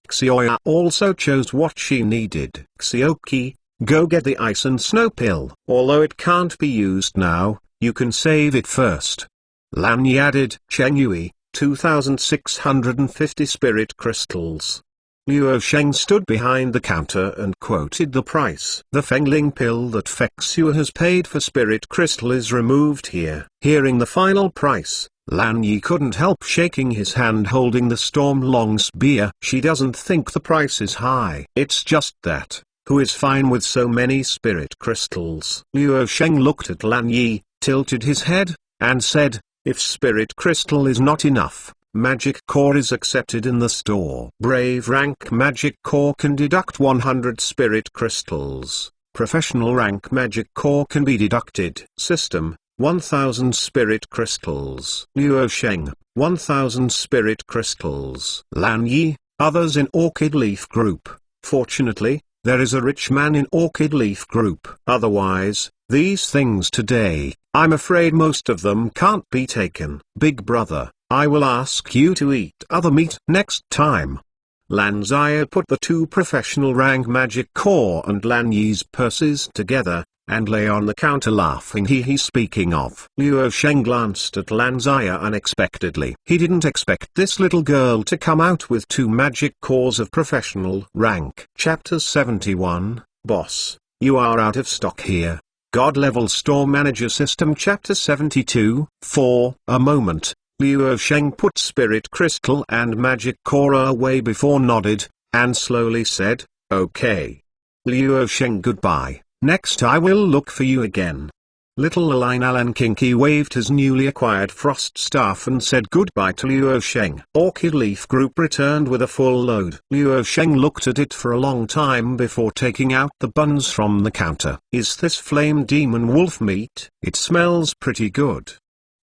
Xioya also chose what she needed. Xioki, go get the ice and snow pill. Although it can't be used now, you can save it first. Lan Yi added. Cheng Yui, 2,650 spirit crystals. Luo Sheng stood behind the counter and quoted the price. The Fengling pill that Fexu has paid for spirit crystal is removed here. Hearing the final price, Lan Yi couldn't help shaking his hand holding the storm long spear. She doesn't think the price is high. It's just that, who is fine with so many spirit crystals? Luo Sheng looked at Lan Yi, tilted his head, and said, if spirit crystal is not enough, magic core is accepted in the store. Brave rank magic core can deduct 100 spirit crystals. Professional rank magic core can be deducted. System, 1000 spirit crystals. Luo Sheng, 1000 spirit crystals. Lan Yi, others in Orchid Leaf Group. Fortunately, there is a rich man in Orchid Leaf Group. Otherwise, these things today, I'm afraid most of them can't be taken. Big brother, I will ask you to eat other meat next time. Lan Zai put the 2 professional rank magic core and Lan Yi's purses together, and lay on the counter laughing. He speaking of. Luo Sheng glanced at Lan Zai unexpectedly. He didn't expect this little girl to come out with 2 magic cores of professional rank. Chapter 71, Boss, you are out of stock here. God Level Store Manager System. Chapter 72. For a moment, Luo Sheng put Spirit Crystal and Magic Core away before nodded, and slowly said, okay. Luo Sheng, goodbye, next I will look for you again. Little Aline Alan Kinky waved his newly acquired frost staff and said goodbye to Luo Sheng. Orchid Leaf Group returned with a full load. Luo Sheng looked at it for a long time before taking out the buns from the counter. Is this flame demon wolf meat? It smells pretty good.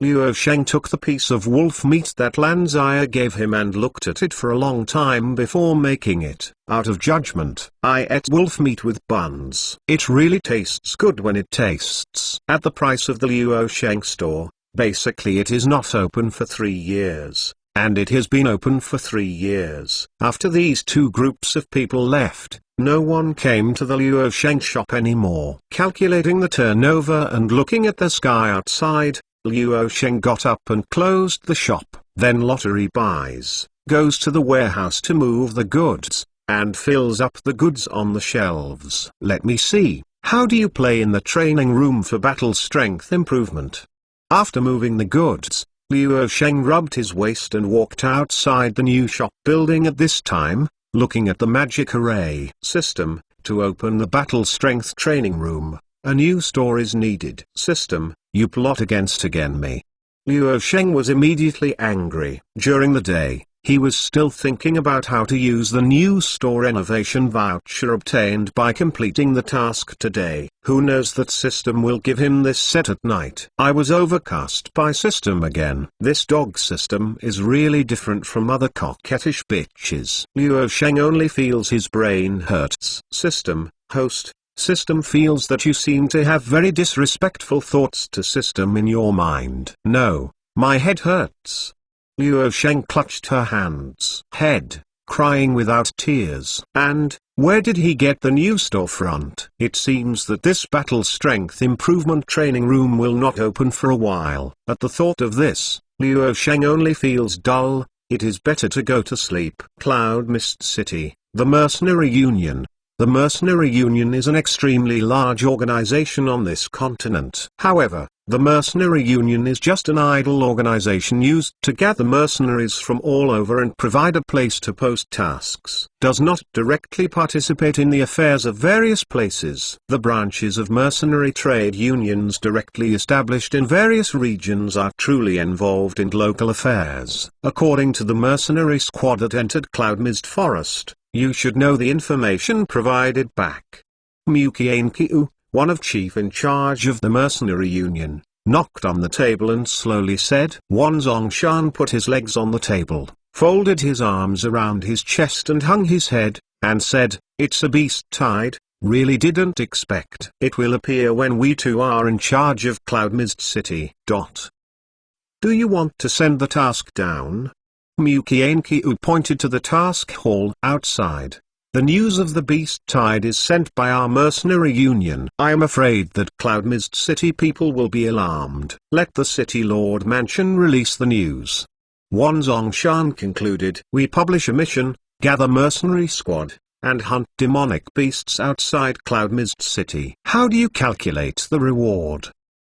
Luo Sheng took the piece of wolf meat that Lanzaya gave him and looked at it for a long time before making it. Out of judgment, I ate wolf meat with buns. It really tastes good when it tastes at the price of the Luo Sheng store. Basically it is not open for 3 years, and it has been open for 3 years. After these two groups of people left, no one came to the Luo Sheng shop anymore. Calculating the turnover and looking at the sky outside, Luo Sheng got up and closed the shop, then lottery buys, goes to the warehouse to move the goods, and fills up the goods on the shelves. Let me see, how do you play in the training room for battle strength improvement? After moving the goods, Luo Sheng rubbed his waist and walked outside the new shop building at this time, looking at the magic array system. To open the battle strength training room, a new store is needed. System, you plot against me. Luo Sheng was immediately angry. During the day, he was still thinking about how to use the new store innovation voucher obtained by completing the task today. Who knows that system will give him this set at night. I was overcast by system again. This dog system is really different from other coquettish bitches. Luo Sheng only feels his brain hurts. System, host. System feels that you seem to have very disrespectful thoughts to system in your mind. No, my head hurts. Luo Sheng clutched her hands. Head, crying without tears. And, where did he get the new storefront? It seems that this battle strength improvement training room will not open for a while. At the thought of this, Luo Sheng only feels dull. It is better to go to sleep. Cloud Mist City, the Mercenary Union. The Mercenary Union is an extremely large organization on this continent. However, the Mercenary Union is just an idle organization used to gather mercenaries from all over and provide a place to post tasks. Does not directly participate in the affairs of various places. The branches of mercenary trade unions directly established in various regions are truly involved in local affairs. According to the mercenary squad that entered Cloud Mist Forest, you should know the information provided back. Mukienkiu, one of chief in charge of the Mercenary Union, knocked on the table and slowly said. Wan Zongshan put his legs on the table, folded his arms around his chest and hung his head, and said, "It's a beast tide, really didn't expect. It will appear when we two are in charge of Cloud Mist City. Do you want to send the task down?" Mukienkiu pointed to the task hall outside. The news of the beast tide is sent by our mercenary union. I am afraid that Cloud Mist City people will be alarmed. Let the City Lord Mansion release the news. Wan Zongshan concluded. We publish a mission, gather mercenary squad, and hunt demonic beasts outside Cloud Mist City. How do you calculate the reward?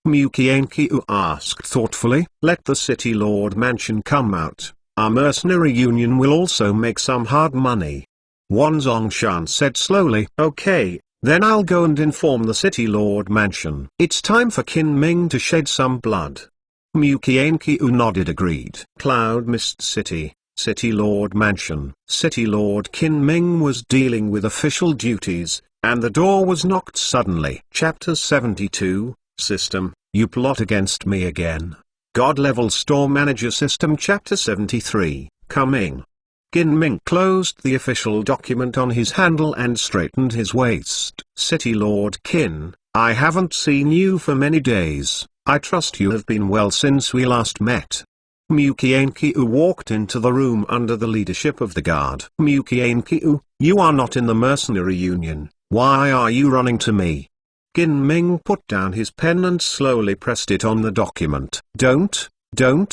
Mukienkiu asked thoughtfully. Let the City Lord Mansion come out. Our mercenary union will also make some hard money. Wan Zongshan said slowly. Okay, then I'll go and inform the City Lord Mansion. It's time for Qin Ming to shed some blood. Mukienkiu nodded agreed. Cloud Mist City, City Lord Mansion. City Lord Qin Ming was dealing with official duties, and the door was knocked suddenly. Chapter 72, System, you plot against me again. God-level store manager system. Chapter 73, Coming. Qin Ming closed the official document on his handle and straightened his waist. City Lord Qin, I haven't seen you for many days. I trust you have been well since we last met. Mukienkiu walked into the room under the leadership of the guard. Mukienkiu, you are not in the mercenary union. Why are you running to me? Qin Ming put down his pen and slowly pressed it on the document. Don't do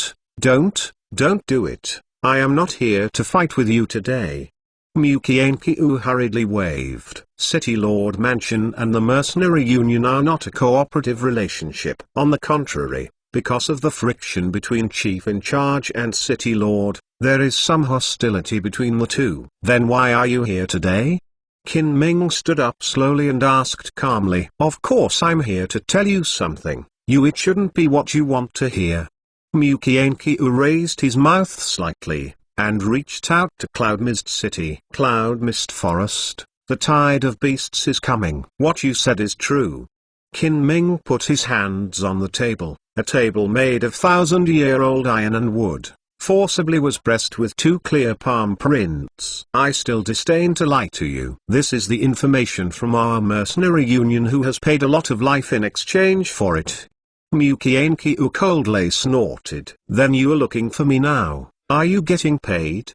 it. I am not here to fight with you today. Mukienkiu hurriedly waved. City Lord Mansion and the Mercenary Union are not a cooperative relationship. On the contrary, because of the friction between Chief in Charge and City Lord, there is some hostility between the two. Then why are you here today? Qin Ming stood up slowly and asked calmly. Of course I'm here to tell you something. It shouldn't be what you want to hear. Mukienkiu raised his mouth slightly, and reached out to Cloud Mist City. Cloud Mist Forest, the tide of beasts is coming. What you said is true. Qin Ming put his hands on the table. A table made of 1,000-year-old iron and wood, forcibly was pressed with 2 clear palm prints. I still disdain to lie to you. This is the information from our mercenary union, who has paid a lot of life in exchange for it. Mukienkiu coldly snorted. Then you are looking for me now, are you getting paid?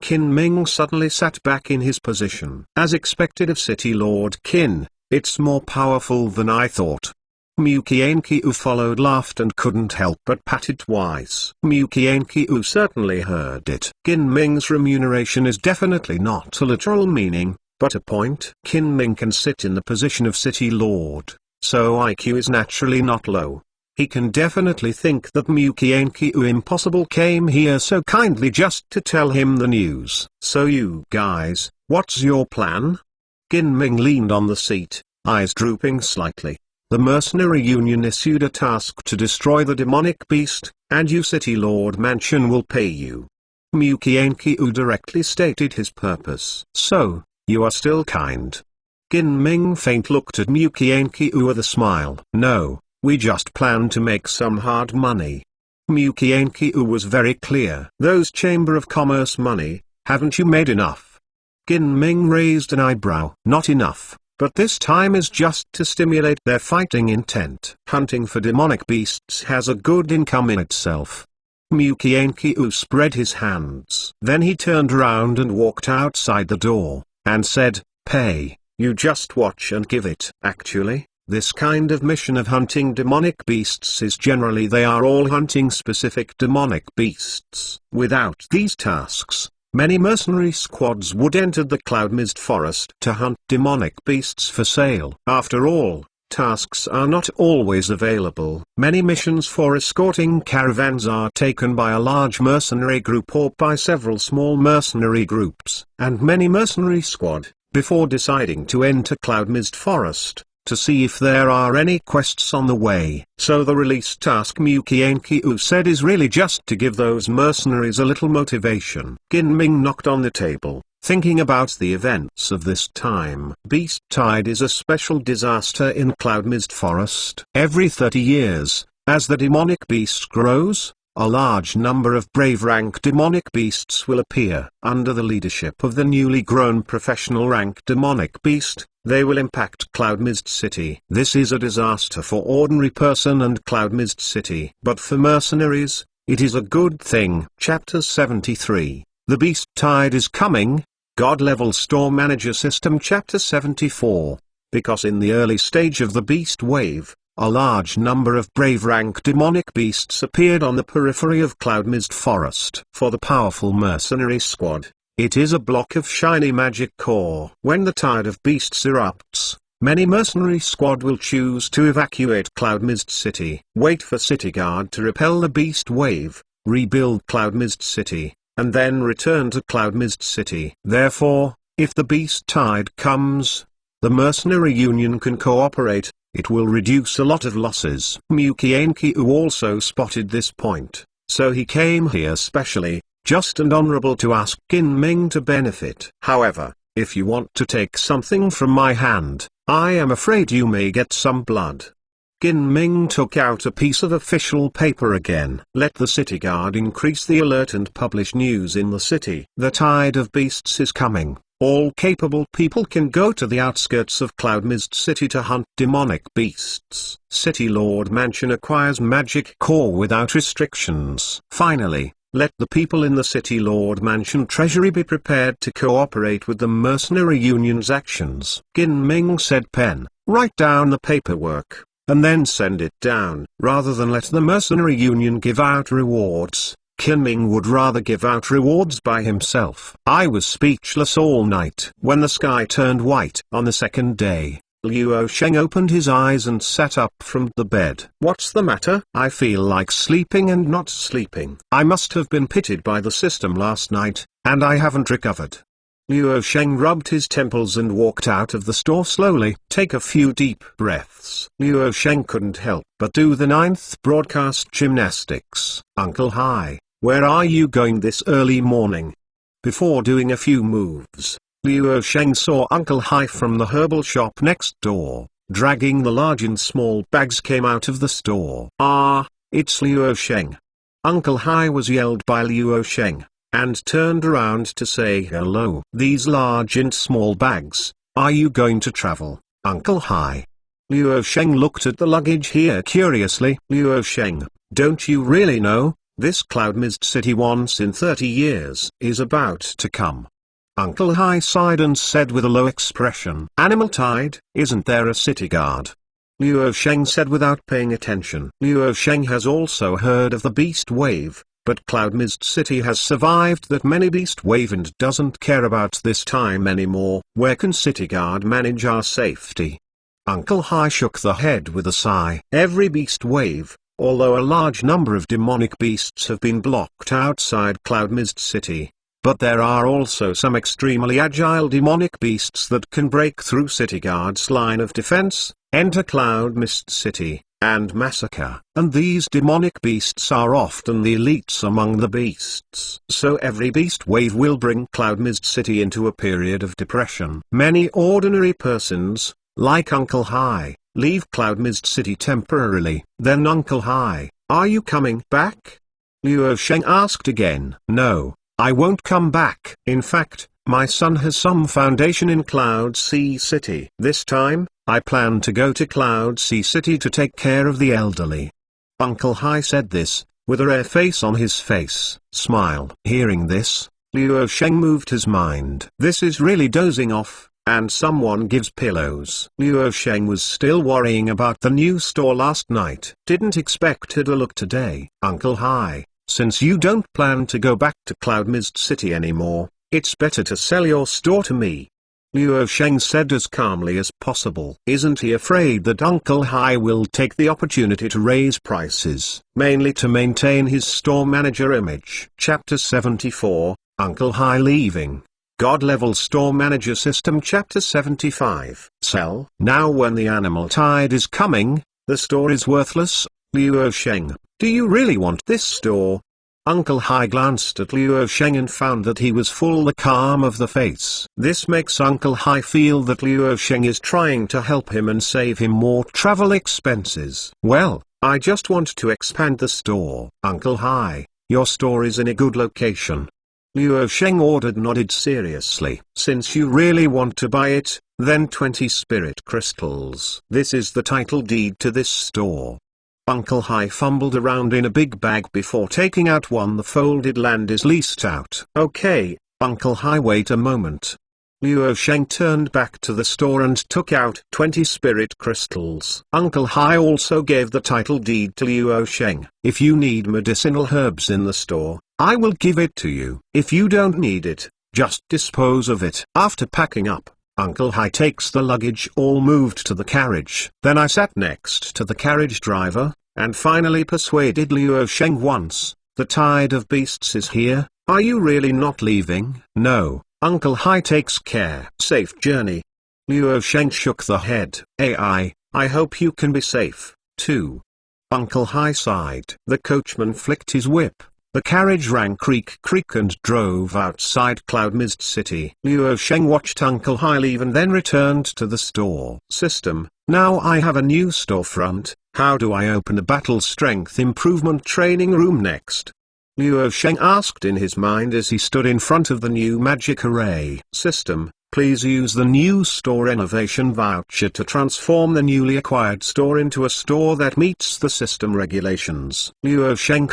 Qin Ming suddenly sat back in his position. As expected of City Lord Qin, it's more powerful than I thought. Mukienkiu followed, laughed and couldn't help but pat it twice. Mukienkiu certainly heard it. Qin Ming's remuneration is definitely not a literal meaning, but a point. Qin Ming can sit in the position of City Lord, so IQ is naturally not low. He can definitely think that Mukienkiu Impossible came here so kindly just to tell him the news. So you guys, what's your plan? Qin Ming leaned on the seat, eyes drooping slightly. The mercenary union issued a task to destroy the demonic beast, and you City Lord Mansion will pay you. Mukienkiu directly stated his purpose. So, you are still kind. Qin Ming faint looked at Mukienkiu with a smile. No, we just plan to make some hard money. Mukienkiu was very clear. Those Chamber of Commerce money, haven't you made enough? Qin Ming raised an eyebrow. Not enough. But this time is just to stimulate their fighting intent. Hunting for demonic beasts has a good income in itself. Mukienkiu spread his hands. Then he turned around and walked outside the door, and said, pay, you just watch and give it. Actually, this kind of mission of hunting demonic beasts is generally they are all hunting specific demonic beasts. Without these tasks, many mercenary squads would enter the cloud mist forest to hunt demonic beasts for sale. After all, tasks are not always available. Many missions for escorting caravans are taken by a large mercenary group or by several small mercenary groups. And many mercenary squad, before deciding to enter cloud mist forest, to see if there are any quests on the way. So the release task Mukienkiu said is really just to give those mercenaries a little motivation. Qin Ming knocked on the table, thinking about the events of this time. Beast Tide is a special disaster in Cloud Mist Forest. Every 30 years, as the demonic beast grows, a large number of brave rank demonic beasts will appear. Under the leadership of the newly grown professional rank demonic beast, they will impact Cloud Mist City. This is a disaster for ordinary person and Cloud Mist City. But for mercenaries, it is a good thing. Chapter 73. The Beast Tide is coming. God-level store manager system. Chapter 74. Because in the early stage of the beast wave, a large number of brave rank demonic beasts appeared on the periphery of Cloud Mist Forest. For the powerful mercenary squad, it is a block of shiny magic core. When the tide of beasts erupts, many mercenary squad will choose to evacuate Cloud Mist City, wait for City Guard to repel the beast wave, rebuild Cloud Mist City, and then return to Cloud Mist City. Therefore, if the beast tide comes, the mercenary union can cooperate. It will reduce a lot of losses. Mukienkiu also spotted this point, so he came here specially, just and honorable to ask Qin Ming to benefit. However, if you want to take something from my hand, I am afraid you may get some blood. Qin Ming took out a piece of official paper again. Let the city guard increase the alert and publish news in the city. The tide of beasts is coming. All capable people can go to the outskirts of Cloud Mist City to hunt demonic beasts. City Lord Mansion acquires magic core without restrictions. Finally, let the people in the City Lord Mansion treasury be prepared to cooperate with the mercenary union's actions. Qin Ming said, pen, write down the paperwork, and then send it down. Rather than let the mercenary union give out rewards, Qin Ming would rather give out rewards by himself. I was speechless all night. When the sky turned white on the second day, Luo Sheng opened his eyes and sat up from the bed. What's the matter? I feel like sleeping and not sleeping. I must have been pitted by the system last night, and I haven't recovered. Luo Sheng rubbed his temples and walked out of the store slowly. Take a few deep breaths. Luo Sheng couldn't help but do the 9th broadcast gymnastics. Uncle Hi, where are you going this early morning? Before doing a few moves, Luo Sheng saw Uncle Hai from the herbal shop next door. dragging the large and small bags, came out of the store. "Ah, it's Luo Sheng." Uncle Hai was yelled by Luo Sheng, and turned around to say hello. "These large and small bags, are you going to travel, Uncle Hai?" Luo Sheng looked at the luggage here curiously. "Luo Sheng, don't you really know, this cloud mist city once in 30 years is about to come?" Uncle Hai sighed and said with a low expression, "Animal Tide, isn't there a city guard?" Luo Sheng said without paying attention. Luo Sheng has also heard of the beast wave, but Cloud Mist City has survived that many beast wave and doesn't care about this time anymore. "Where can city guard manage our safety?" Uncle Hai shook the head with a sigh. "Every beast wave, although a large number of demonic beasts have been blocked outside Cloud Mist City, but there are also some extremely agile demonic beasts that can break through City Guard's line of defense, enter Cloud Mist City, and massacre. And these demonic beasts are often the elites among the beasts. So every beast wave will bring Cloud Mist City into a period of depression. Many ordinary persons, like Uncle Hai, leave Cloud Mist City temporarily." "Then Uncle Hai, are you coming back?" Luo Sheng asked again. "No, I won't come back. In fact, my son has some foundation in Cloud Sea City. This time, I plan to go to Cloud Sea City to take care of the elderly." Uncle Hai said this, with a rare face on his face. Smile. Hearing this, Luo Sheng moved his mind. This is really dozing off, and someone gives pillows. Luo Sheng was still worrying about the new store last night. "Didn't expect her to look today, Uncle Hai. Since you don't plan to go back to Cloud Mist City anymore, it's better to sell your store to me," Luo Sheng said as calmly as possible. Isn't he afraid that Uncle Hai will take the opportunity to raise prices, mainly to maintain his store manager image? Chapter 74, Uncle Hai leaving. God-level store manager system. Chapter 75. Sell. Now when the animal tide is coming, the store is worthless. Luo Sheng, do you really want this store? Uncle Hai glanced at Luo Sheng and found that he was full the calm of the face. This makes Uncle Hai feel that Luo Sheng is trying to help him and save him more travel expenses. "Well, I just want to expand the store." "Uncle Hai, your store is in a good location." Luo Sheng nodded seriously. "Since you really want to buy it, then 20 spirit crystals. This is the title deed to this store." Uncle Hai fumbled around in a big bag before taking out one. "The folded land is leased out." "Okay, Uncle Hai, wait a moment." Luo Sheng turned back to the store and took out 20 spirit crystals. Uncle Hai also gave the title deed to Luo Sheng. "If you need medicinal herbs in the store, I will give it to you. If you don't need it, just dispose of it." After packing up, Uncle Hai takes the luggage all moved to the carriage. "Then I sat next to the carriage driver, and finally persuaded Luo Sheng once, the tide of beasts is here. Are you really not leaving?" "No, Uncle Hai takes care." "Safe journey." Luo Sheng shook the head. I hope you can be safe, too." Uncle Hai sighed. The coachman flicked his whip. The carriage rang creak creak and drove outside Cloud Mist City. Luo Sheng watched Uncle Hai leave and then returned to the store. "System, now I have a new storefront. How do I open a battle strength improvement training room next?" Luo Sheng asked in his mind as he stood in front of the new magic array. "System, please use the new store innovation voucher to transform the newly acquired store into a store that meets the system regulations." Luo Sheng :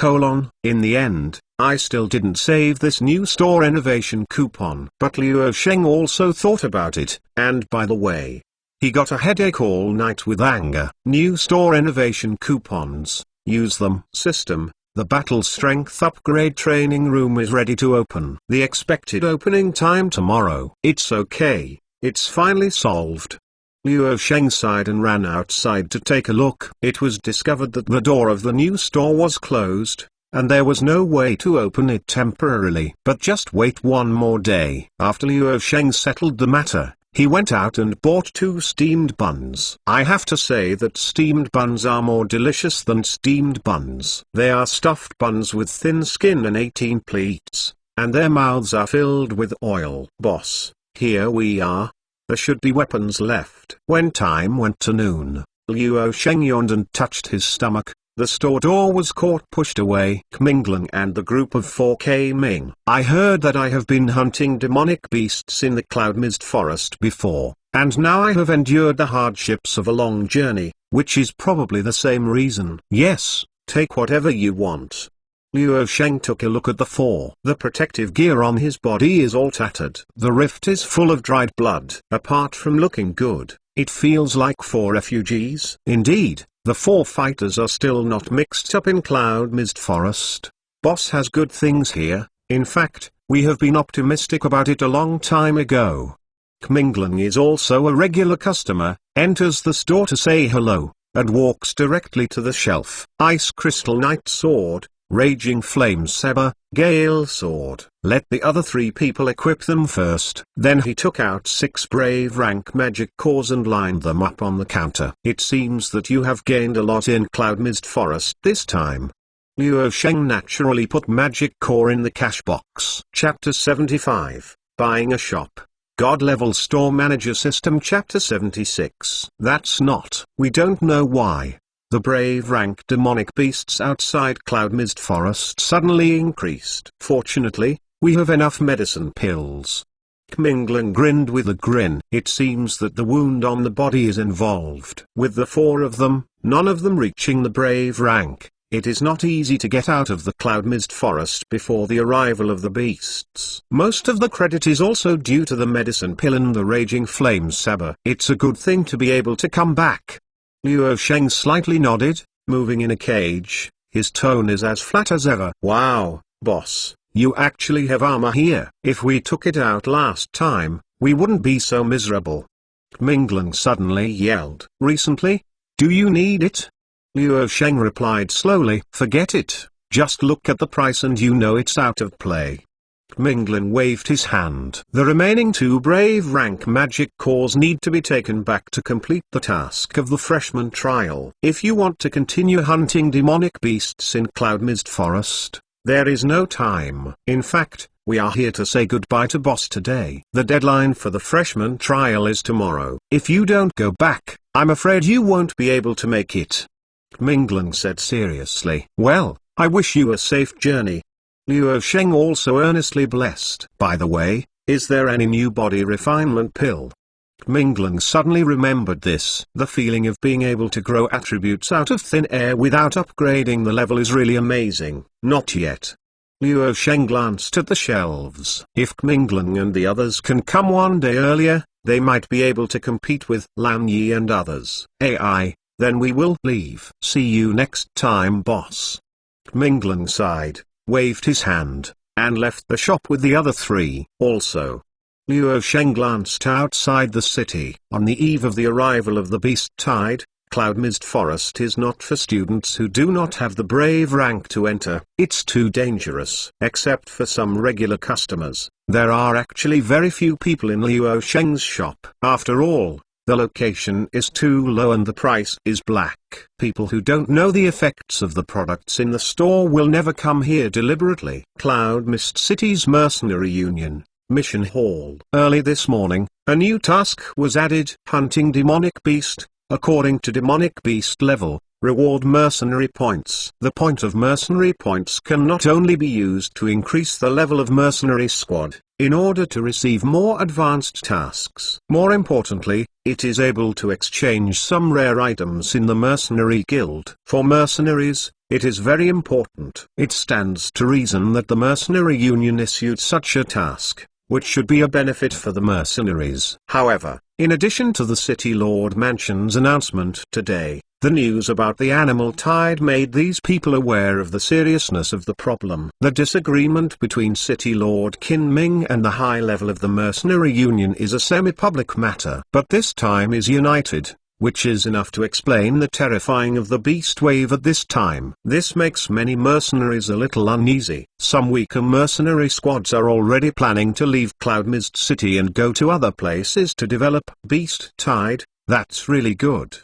"In the end, I still didn't save this new store innovation coupon." But Luo Sheng also thought about it, and by the way, he got a headache all night with anger. New store innovation coupons, use them. System, the battle strength upgrade training room is ready to open. The expected opening time tomorrow. "It's okay, it's finally solved." Luo Sheng sighed and ran outside to take a look. It was discovered that the door of the new store was closed, and there was no way to open it temporarily. But just wait one more day. After Luo Sheng settled the matter, he went out and bought 2 steamed buns. I have to say that steamed buns are more delicious than steamed buns. They are stuffed buns with thin skin and 18 pleats, and their mouths are filled with oil. "Boss, here we are." There should be weapons left. When time went to noon, Luo Sheng yawned and touched his stomach. The store door was pushed away. Mingling and the group of 4 came in. I heard that I have been hunting demonic beasts in the cloud mist forest before, and now I have endured the hardships of a long journey, which is probably the same reason. Yes, take whatever you want. Luo Sheng took a look at the 4. The protective gear on his body is all tattered. The rift is full of dried blood. Apart from looking good, it feels like 4 refugees. Indeed, the 4 fighters are still not mixed up in Cloud Mist Forest. Boss has good things here. In fact, we have been optimistic about it a long time ago. Mingling is also a regular customer, enters the store to say hello, and walks directly to the shelf. Ice Crystal Knight Sword, Raging Flame Saber, Gale Sword. Let the other 3 people equip them first. Then he took out 6 brave rank magic cores and lined them up on the counter. It seems that you have gained a lot in Cloud Mist Forest this time. Luo Sheng naturally put magic core in the cash box. Chapter 75, Buying a Shop. God Level Store Manager System. Chapter 76. That's not. We don't know why. The brave rank demonic beasts outside Cloud Mist Forest suddenly increased. Fortunately, we have enough medicine pills. Mingling grinned with a grin. It seems that the wound on the body is involved. With the 4 of them, none of them reaching the brave rank, it is not easy to get out of the Cloud Mist Forest before the arrival of the beasts. Most of the credit is also due to the medicine pill and the Raging Flame Saber. It's a good thing to be able to come back. Luo Sheng slightly nodded, moving in a cage. His tone is as flat as ever. Wow, boss, you actually have armor here. If we took it out last time, we wouldn't be so miserable. Mingling suddenly yelled. Recently? Do you need it? Luo Sheng replied slowly. Forget it, just look at the price and you know it's out of play. Mingling waved his hand. The remaining 2 brave rank magic cores need to be taken back to complete the task of the freshman trial. If you want to continue hunting demonic beasts in Cloud Mist Forest, there is no time. In fact, we are here to say goodbye to boss today. The deadline for the freshman trial is tomorrow. If you don't go back, I'm afraid you won't be able to make it. Mingling said seriously. Well, I wish you a safe journey. Luo Sheng also earnestly blessed. By the way, is there any new body refinement pill? Mingling suddenly remembered this. The feeling of being able to grow attributes out of thin air without upgrading the level is really amazing. Not yet. Luo Sheng glanced at the shelves. If Mingling and the others can come one day earlier, they might be able to compete with Lan Yi and others. AI, then we will leave. See you next time, boss. Mingling sighed, waved his hand, and left the shop with the other 3. Also, Luo Sheng glanced outside the city. On the eve of the arrival of the beast tide, Cloud Mist Forest is not for students who do not have the brave rank to enter. It's too dangerous. Except for some regular customers, there are actually very few people in Luo Sheng's shop. After all, the location is too low and the price is black. People who don't know the effects of the products in the store will never come here deliberately. Cloud Mist City's Mercenary Union, Mission Hall. Early this morning, a new task was added. Hunting demonic beast. According to demonic beast level, reward mercenary points. The point of mercenary points can not only be used to increase the level of mercenary squad, in order to receive more advanced tasks. More importantly, it is able to exchange some rare items in the mercenary guild. For mercenaries, it is very important. It stands to reason that the mercenary union issued such a task, which should be a benefit for the mercenaries. However, in addition to the City Lord Mansion's announcement today, the news about the animal tide made these people aware of the seriousness of the problem. The disagreement between City Lord Qin Ming and the high level of the Mercenary Union is a semi-public matter. But this time is united, which is enough to explain the terrifying of the beast wave at this time. This makes many mercenaries a little uneasy. Some weaker mercenary squads are already planning to leave Cloud Mist City and go to other places to develop. Beast Tide, that's really good.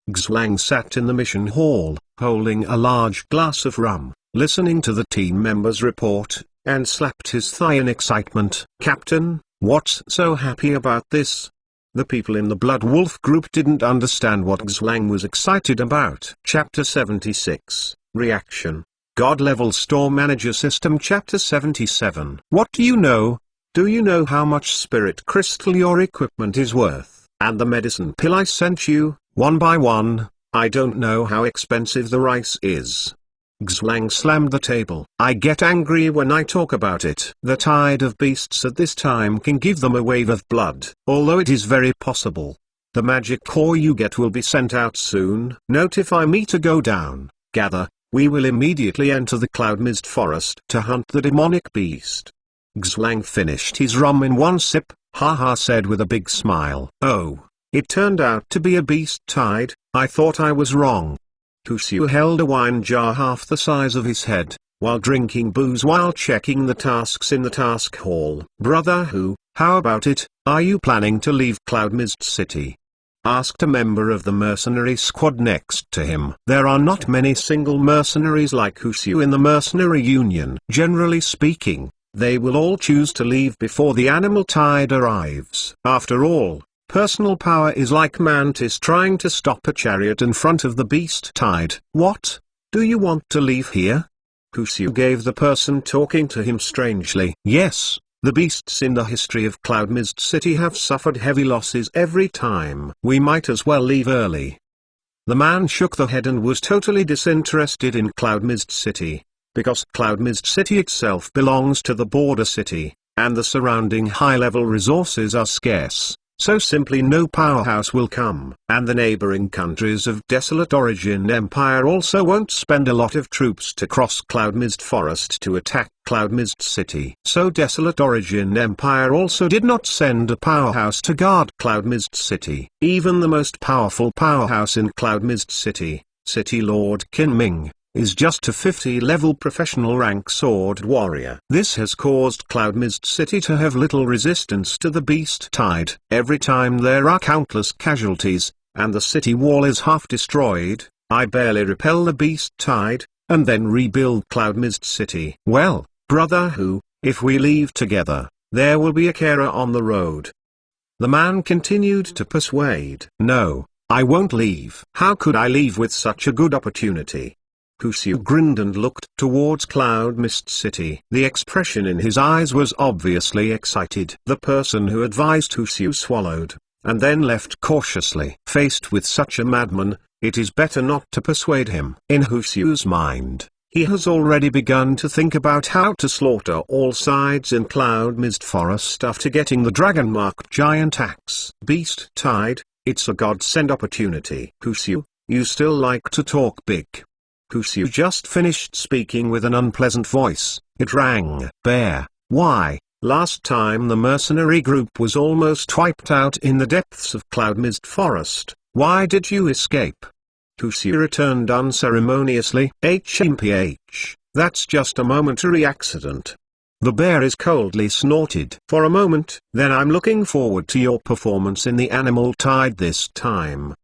Xwang sat in the mission hall, holding a large glass of rum, listening to the team members' report, and slapped his thigh in excitement. Captain, what's so happy about this? The people in the Blood Wolf group didn't understand what Xuang was excited about. Chapter 76, Reaction. God Level Store Manager System. Chapter 77. What do you know? Do you know how much spirit crystal your equipment is worth? And the medicine pill I sent you, one by one? I don't know how expensive the rice is. Xuang slammed the table. I get angry when I talk about it. The tide of beasts at this time can give them a wave of blood, although it is very possible. The magic core you get will be sent out soon. Notify me to go down. Gather. We will immediately enter the cloud mist forest to hunt the demonic beast. Xuang finished his rum in one sip, haha said with a big smile. Oh, it turned out to be a beast tide. I thought I was wrong. Huxiu held a wine jar half the size of his head, while drinking booze while checking the tasks in the task hall. Brother Hu, how about it? Are you planning to leave Cloud Mist City? Asked a member of the mercenary squad next to him. There are not many single mercenaries like Huxiu in the mercenary union. Generally speaking, they will all choose to leave before the animal tide arrives. After all, personal power is like Mantis trying to stop a chariot in front of the beast tide. What? Do you want to leave here? Huxiu gave the person talking to him strangely. Yes, the beasts in the history of Cloud Mist City have suffered heavy losses every time. We might as well leave early. The man shook the head and was totally disinterested in Cloud Mist City, because Cloud Mist City itself belongs to the border city, and the surrounding high-level resources are scarce. So simply no powerhouse will come. And the neighboring countries of Desolate Origin Empire also won't spend a lot of troops to cross Cloud Mist Forest to attack Cloud Mist City. So Desolate Origin Empire also did not send a powerhouse to guard Cloud Mist City. Even the most powerful powerhouse in Cloud Mist City, City Lord Qin Ming, is just a 50-level professional rank sword warrior. This has caused Cloud Mist City to have little resistance to the beast tide. Every time there are countless casualties, and the city wall is half destroyed, I barely repel the beast tide, and then rebuild Cloud Mist City. Well, Brother Hu, if we leave together, there will be a carer on the road. The man continued to persuade. No, I won't leave. How could I leave with such a good opportunity? Huxiu grinned and looked towards Cloud Mist City. The expression in his eyes was obviously excited. The person who advised Huxiu swallowed, and then left cautiously. Faced with such a madman, it is better not to persuade him. In Huxiu's mind, he has already begun to think about how to slaughter all sides in Cloud Mist Forest after getting the dragon-marked giant axe. Beast tide, it's a godsend opportunity. Huxiu, you still like to talk big. Huxiu just finished speaking with an unpleasant voice. It rang. Bear, why? Last time the mercenary group was almost wiped out in the depths of Cloud Mist Forest. Why did you escape? Huxiu returned unceremoniously. HMPH, that's just a momentary accident. The bear is coldly snorted. For a moment. Then I'm looking forward to your performance in the animal tide this time.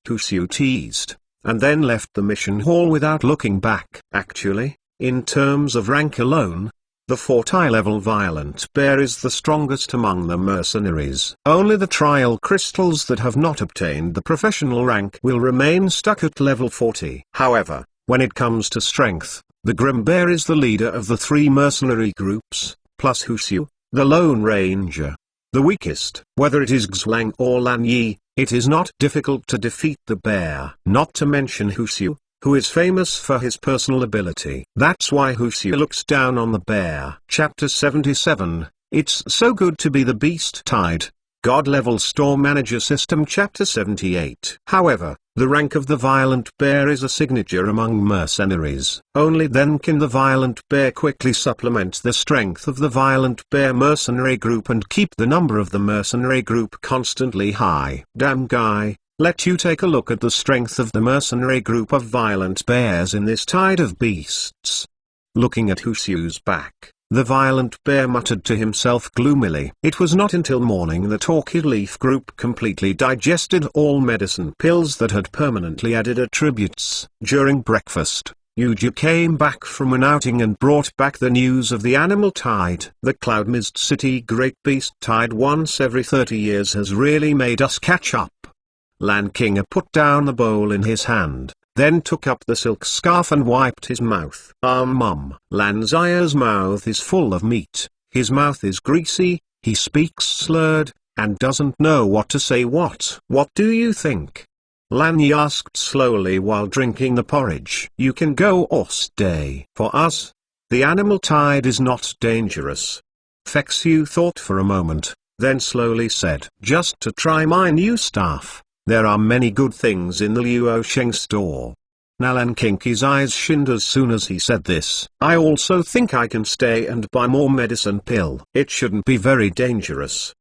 Huxiu teased, and then left the mission hall without looking back. Actually, in terms of rank alone, the 40-level Violent Bear is the strongest among the mercenaries. Only the trial crystals that have not obtained the professional rank will remain stuck at level 40. However, when it comes to strength, the Grim Bear is the leader of the three mercenary groups, plus Huxiu, the Lone Ranger. The weakest. Whether it is Xuang or Lan Yi, it is not difficult to defeat the bear. Not to mention Huxiu, who is famous for his personal ability. That's why Huxiu looks down on the bear. Chapter 77, It's So Good to Be the Beast Tide. God Level Store Manager System. Chapter 78. However, the rank of the Violent Bear is a signature among mercenaries. Only then can the Violent Bear quickly supplement the strength of the Violent Bear mercenary group and keep the number of the mercenary group constantly high. Damn guy, let you take a look at the strength of the mercenary group of Violent Bears in this tide of beasts. Looking at Huxiu's back, the Violent Bear muttered to himself gloomily. It was not until morning that Orchid Leaf Group completely digested all medicine pills that had permanently added attributes. During breakfast, Yuju came back from an outing and brought back the news of the animal tide. The Cloud Mist City Great Beast Tide once every 30 years has really made us catch up. Lan King put down the bowl in his hand, then took up the silk scarf and wiped his mouth. Lan Zia's mouth is full of meat, his mouth is greasy, he speaks slurred, and doesn't know what to say. What do you think? Lan Yi asked slowly while drinking the porridge. You can go or stay. For us, the animal tide is not dangerous. Fexu thought for a moment, then slowly said, just to try my new staff. There are many good things in the Luo Sheng store. Lan King's eyes shined as soon as he said this. I also think I can stay and buy more medicine pill. It shouldn't be very dangerous.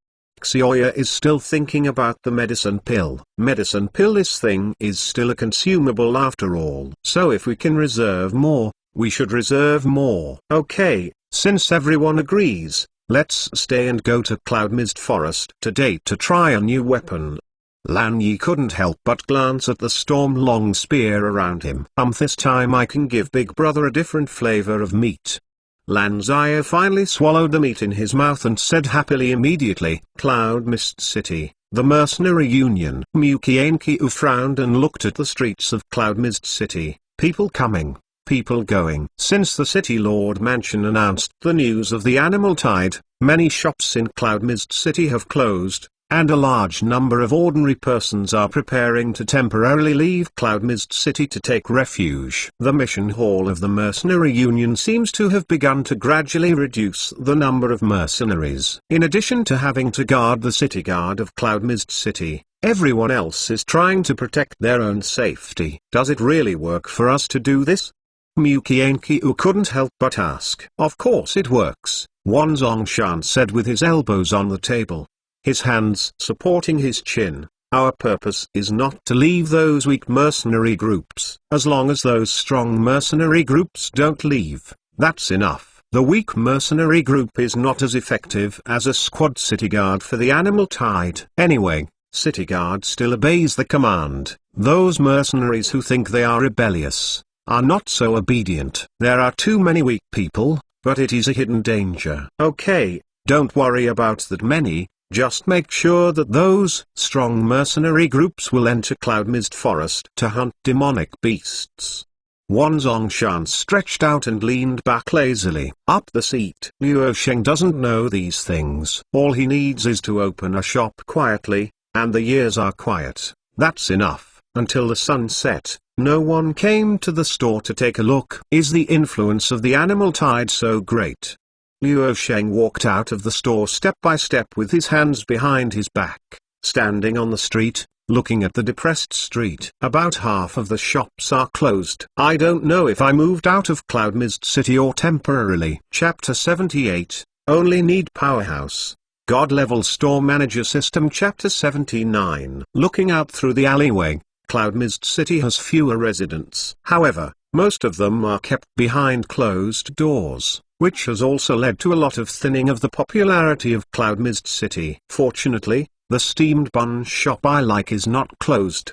Xioya is still thinking about the medicine pill. Medicine pill, this thing is still a consumable after all. So if we can reserve more, we should reserve more. Okay, since everyone agrees, let's stay and go to Cloud Mist Forest today to try a new weapon. Lan Yi couldn't help but glance at the storm-long spear around him. This time I can give Big Brother a different flavor of meat. Lan Zia finally swallowed the meat in his mouth and said happily immediately, Cloud Mist City, the Mercenary Union. Mukienkiu frowned and looked at the streets of Cloud Mist City, people coming, people going. Since the City Lord Mansion announced the news of the animal tide, many shops in Cloud Mist City have closed, and a large number of ordinary persons are preparing to temporarily leave Cloud Mist City to take refuge. The mission hall of the Mercenary Union seems to have begun to gradually reduce the number of mercenaries. In addition to having to guard the city guard of Cloud Mist City, everyone else is trying to protect their own safety. Does it really work for us to do this? Mukienkiu couldn't help but ask. Of course it works, Wan Zongshan said with his elbows on the table, his hands supporting his chin. Our purpose is not to leave those weak mercenary groups. As long as those strong mercenary groups don't leave, that's enough. The weak mercenary group is not as effective as a squad city guard for the animal tide. Anyway, city guard still obeys the command. Those mercenaries who think they are rebellious are not so obedient. There are too many weak people, but it is a hidden danger. Okay, don't worry about that many. Just make sure that those strong mercenary groups will enter Cloud Mist Forest to hunt demonic beasts. Wan Zongshan stretched out and leaned back lazily. Up the seat. Luo Sheng doesn't know these things. All he needs is to open a shop quietly, and the years are quiet. That's enough. Until the sun set, no one came to the store to take a look. Is the influence of the animal tide so great? Luo Sheng walked out of the store step by step with his hands behind his back, standing on the street, looking at the depressed street. About half of the shops are closed. I don't know if I moved out of Cloud Mist City or temporarily. Chapter 78, Only Need Powerhouse. God-Level Store Manager System. Chapter 79. Looking out through the alleyway, Cloud Mist City has fewer residents. However, most of them are kept behind closed doors, which has also led to a lot of thinning of the popularity of Cloud Mist City. Fortunately, the steamed bun shop I like is not closed.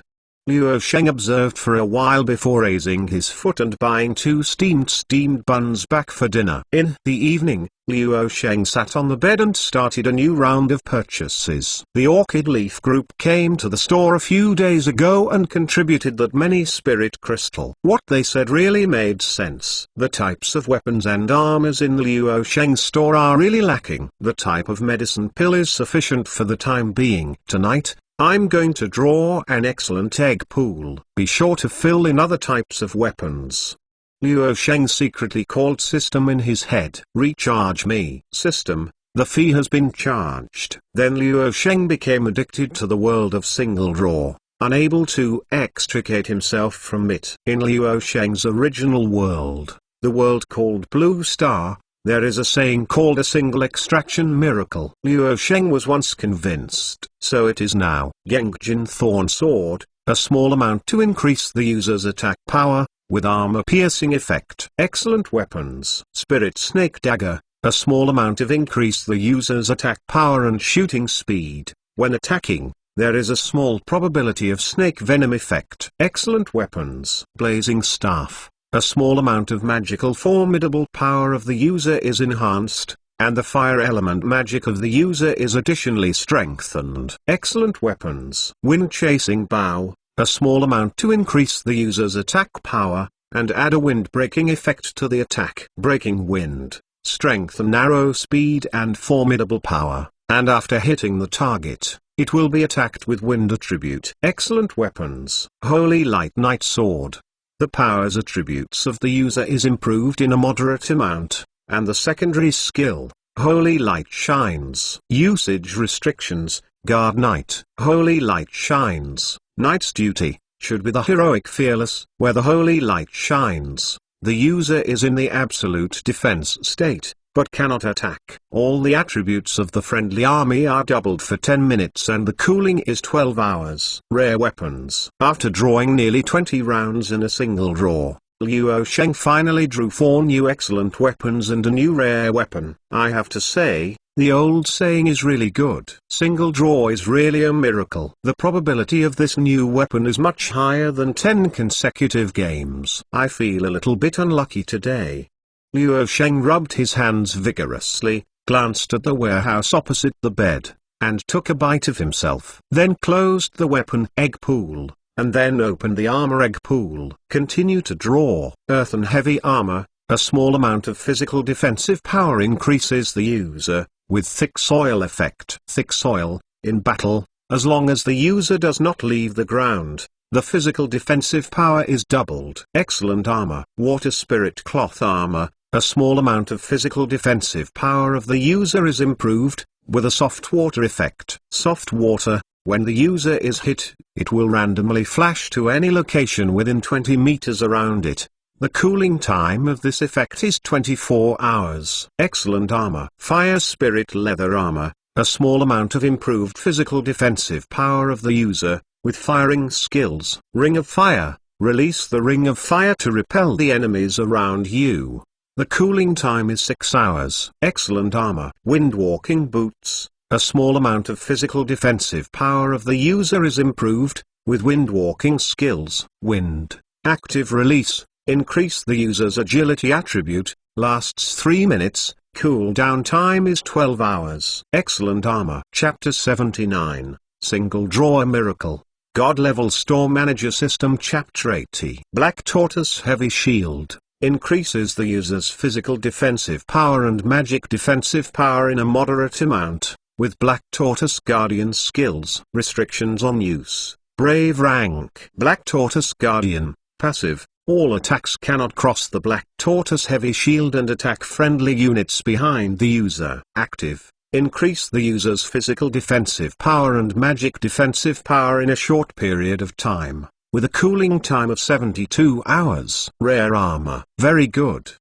Luo Sheng observed for a while before raising his foot and buying 2 steamed buns back for dinner. In the evening, Luo Sheng sat on the bed and started a new round of purchases. The Orchid Leaf Group came to the store a few days ago and contributed that many spirit crystal. What they said really made sense. The types of weapons and armors in the Luo Sheng store are really lacking. The type of medicine pill is sufficient for the time being. Tonight, I'm going to draw an excellent egg pool. Be sure to fill in other types of weapons. Luo Sheng secretly called System in his head. Recharge me. System, the fee has been charged. Then Luo Sheng became addicted to the world of single draw, unable to extricate himself from it. In Luo Sheng's original world, the world called Blue Star, there is a saying called a single extraction miracle. Luo Sheng was once convinced, so it is now. Gengjin Thorn Sword, a small amount to increase the user's attack power, with armor-piercing effect. Excellent weapons. Spirit Snake Dagger, a small amount of increase the user's attack power and shooting speed. When attacking, there is a small probability of snake venom effect. Excellent weapons. Blazing Staff, a small amount of magical formidable power of the user is enhanced, and the fire element magic of the user is additionally strengthened. Excellent weapons. Wind chasing bow, a small amount to increase the user's attack power, and add a wind breaking effect to the attack. Breaking wind, strengthen arrow speed and formidable power, and after hitting the target, it will be attacked with wind attribute. Excellent weapons. Holy Light Knight Sword. The powers attributes of the user is improved in a moderate amount, and the secondary skill, Holy Light Shines. Usage restrictions. Guard Knight. Holy Light Shines. Knight's duty should be the heroic fearless. Where the Holy Light shines, the user is in the absolute defense state, but cannot attack. All the attributes of the friendly army are doubled for 10 minutes and the cooling is 12 hours. Rare weapons. After drawing nearly 20 rounds in a single draw, Luo Sheng finally drew 4 new excellent weapons and a new rare weapon. I have to say, the old saying is really good. Single draw is really a miracle. The probability of this new weapon is much higher than 10 consecutive games. I feel a little bit unlucky today. Luo Sheng rubbed his hands vigorously, glanced at the warehouse opposite the bed, and took a bite of himself. Then closed the weapon egg pool, and then opened the armor egg pool. Continue to draw. Earth and heavy armor, a small amount of physical defensive power increases the user, with thick soil effect. Thick soil, in battle, as long as the user does not leave the ground, the physical defensive power is doubled. Excellent armor. Water spirit cloth armor, a small amount of physical defensive power of the user is improved, with a soft water effect. Soft water, when the user is hit, it will randomly flash to any location within 20 meters around it. The cooling time of this effect is 24 hours. Excellent armor. Fire spirit leather armor, a small amount of improved physical defensive power of the user, with firing skills. Ring of fire, release the ring of fire to repel the enemies around you. The cooling time is 6 hours. Excellent armor. Wind walking boots, a small amount of physical defensive power of the user is improved, with wind walking skills. Wind, active release. Increase the user's agility attribute, lasts 3 minutes, cooldown time is 12 hours. Excellent armor. Chapter 79, Single Draw Miracle. God Level Store Manager System. Chapter 80. Black Tortoise Heavy Shield, increases the user's physical defensive power and magic defensive power in a moderate amount, with Black Tortoise Guardian skills. Restrictions on use. Brave rank. Black Tortoise Guardian, passive. All attacks cannot cross the Black Tortoise Heavy Shield and attack friendly units behind the user. Active, increase the user's physical defensive power and magic defensive power in a short period of time, with a cooling time of 72 hours. Rare armor. Very good.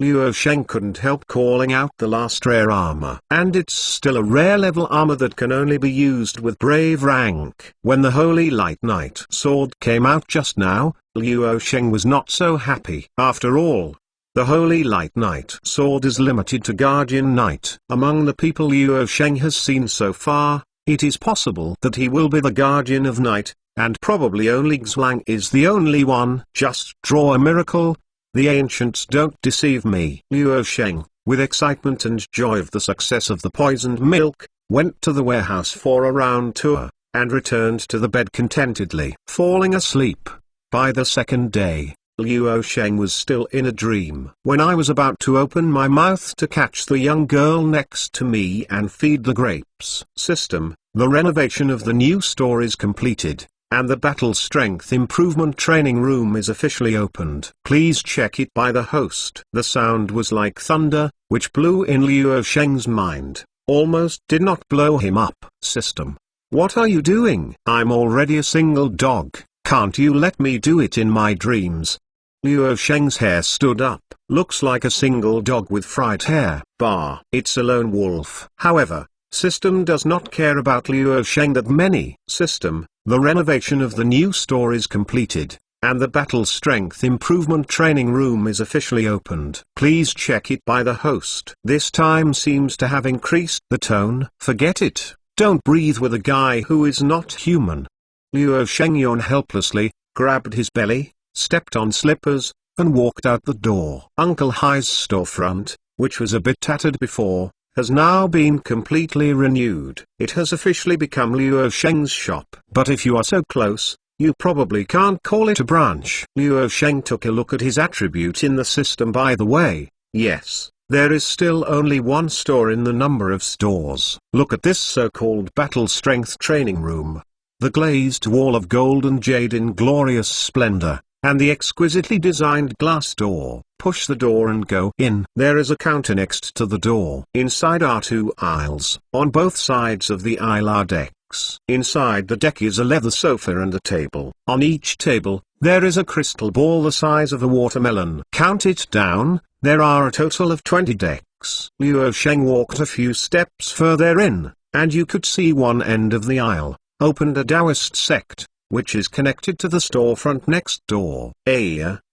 Luo Sheng couldn't help calling out the last rare armor. And it's still a rare level armor that can only be used with brave rank. When the Holy Light Knight Sword came out just now, Luo Sheng was not so happy. After all, the Holy Light Knight Sword is limited to Guardian Knight. Among the people Luo Sheng has seen so far, it is possible that he will be the Guardian of Night, and probably only Xuang is the only one. Just draw a miracle. The ancients don't deceive me. Luo Sheng, with excitement and joy of the success of the poisoned milk, went to the warehouse for a round tour, and returned to the bed contentedly. Falling asleep. By the second day, Luo Sheng was still in a dream. When I was about to open my mouth to catch the young girl next to me and feed the grapes. System, the renovation of the new store is completed, and the battle strength improvement training room is officially opened. Please check it by the host. The sound was like thunder, which blew in Luo Sheng's mind, almost did not blow him up. System, what are you doing? I'm already a single dog, can't you let me do it in my dreams? Luo Sheng's hair stood up. Looks like a single dog with fried hair. Bah, it's a lone wolf. However, System does not care about Luo Sheng that many. System, the renovation of the new store is completed, and the battle strength improvement training room is officially opened. Please check it by the host. This time seems to have increased the tone. Forget it. Don't breathe with a guy who is not human. Luo Sheng yawned helplessly, grabbed his belly, stepped on slippers, and walked out the door. Uncle Hai's storefront, which was a bit tattered before, has now been completely renewed. It has officially become Luo Sheng's shop. But if you are so close, you probably can't call it a branch. Luo Sheng took a look at his attribute in the system. By the way, yes, there is still only one store in the number of stores. Look at this so-called battle strength training room. The glazed wall of gold and jade in glorious splendor, and the exquisitely designed glass door. Push the door and go in. There is a counter next to the door. Inside are two aisles. On both sides of the aisle are decks. Inside the deck is a leather sofa and a table. On each table, there is a crystal ball the size of a watermelon. Count it down, there are a total of 20 decks. Luo Sheng walked a few steps further in, and you could see one end of the aisle, opened a Taoist sect, which is connected to the storefront next door.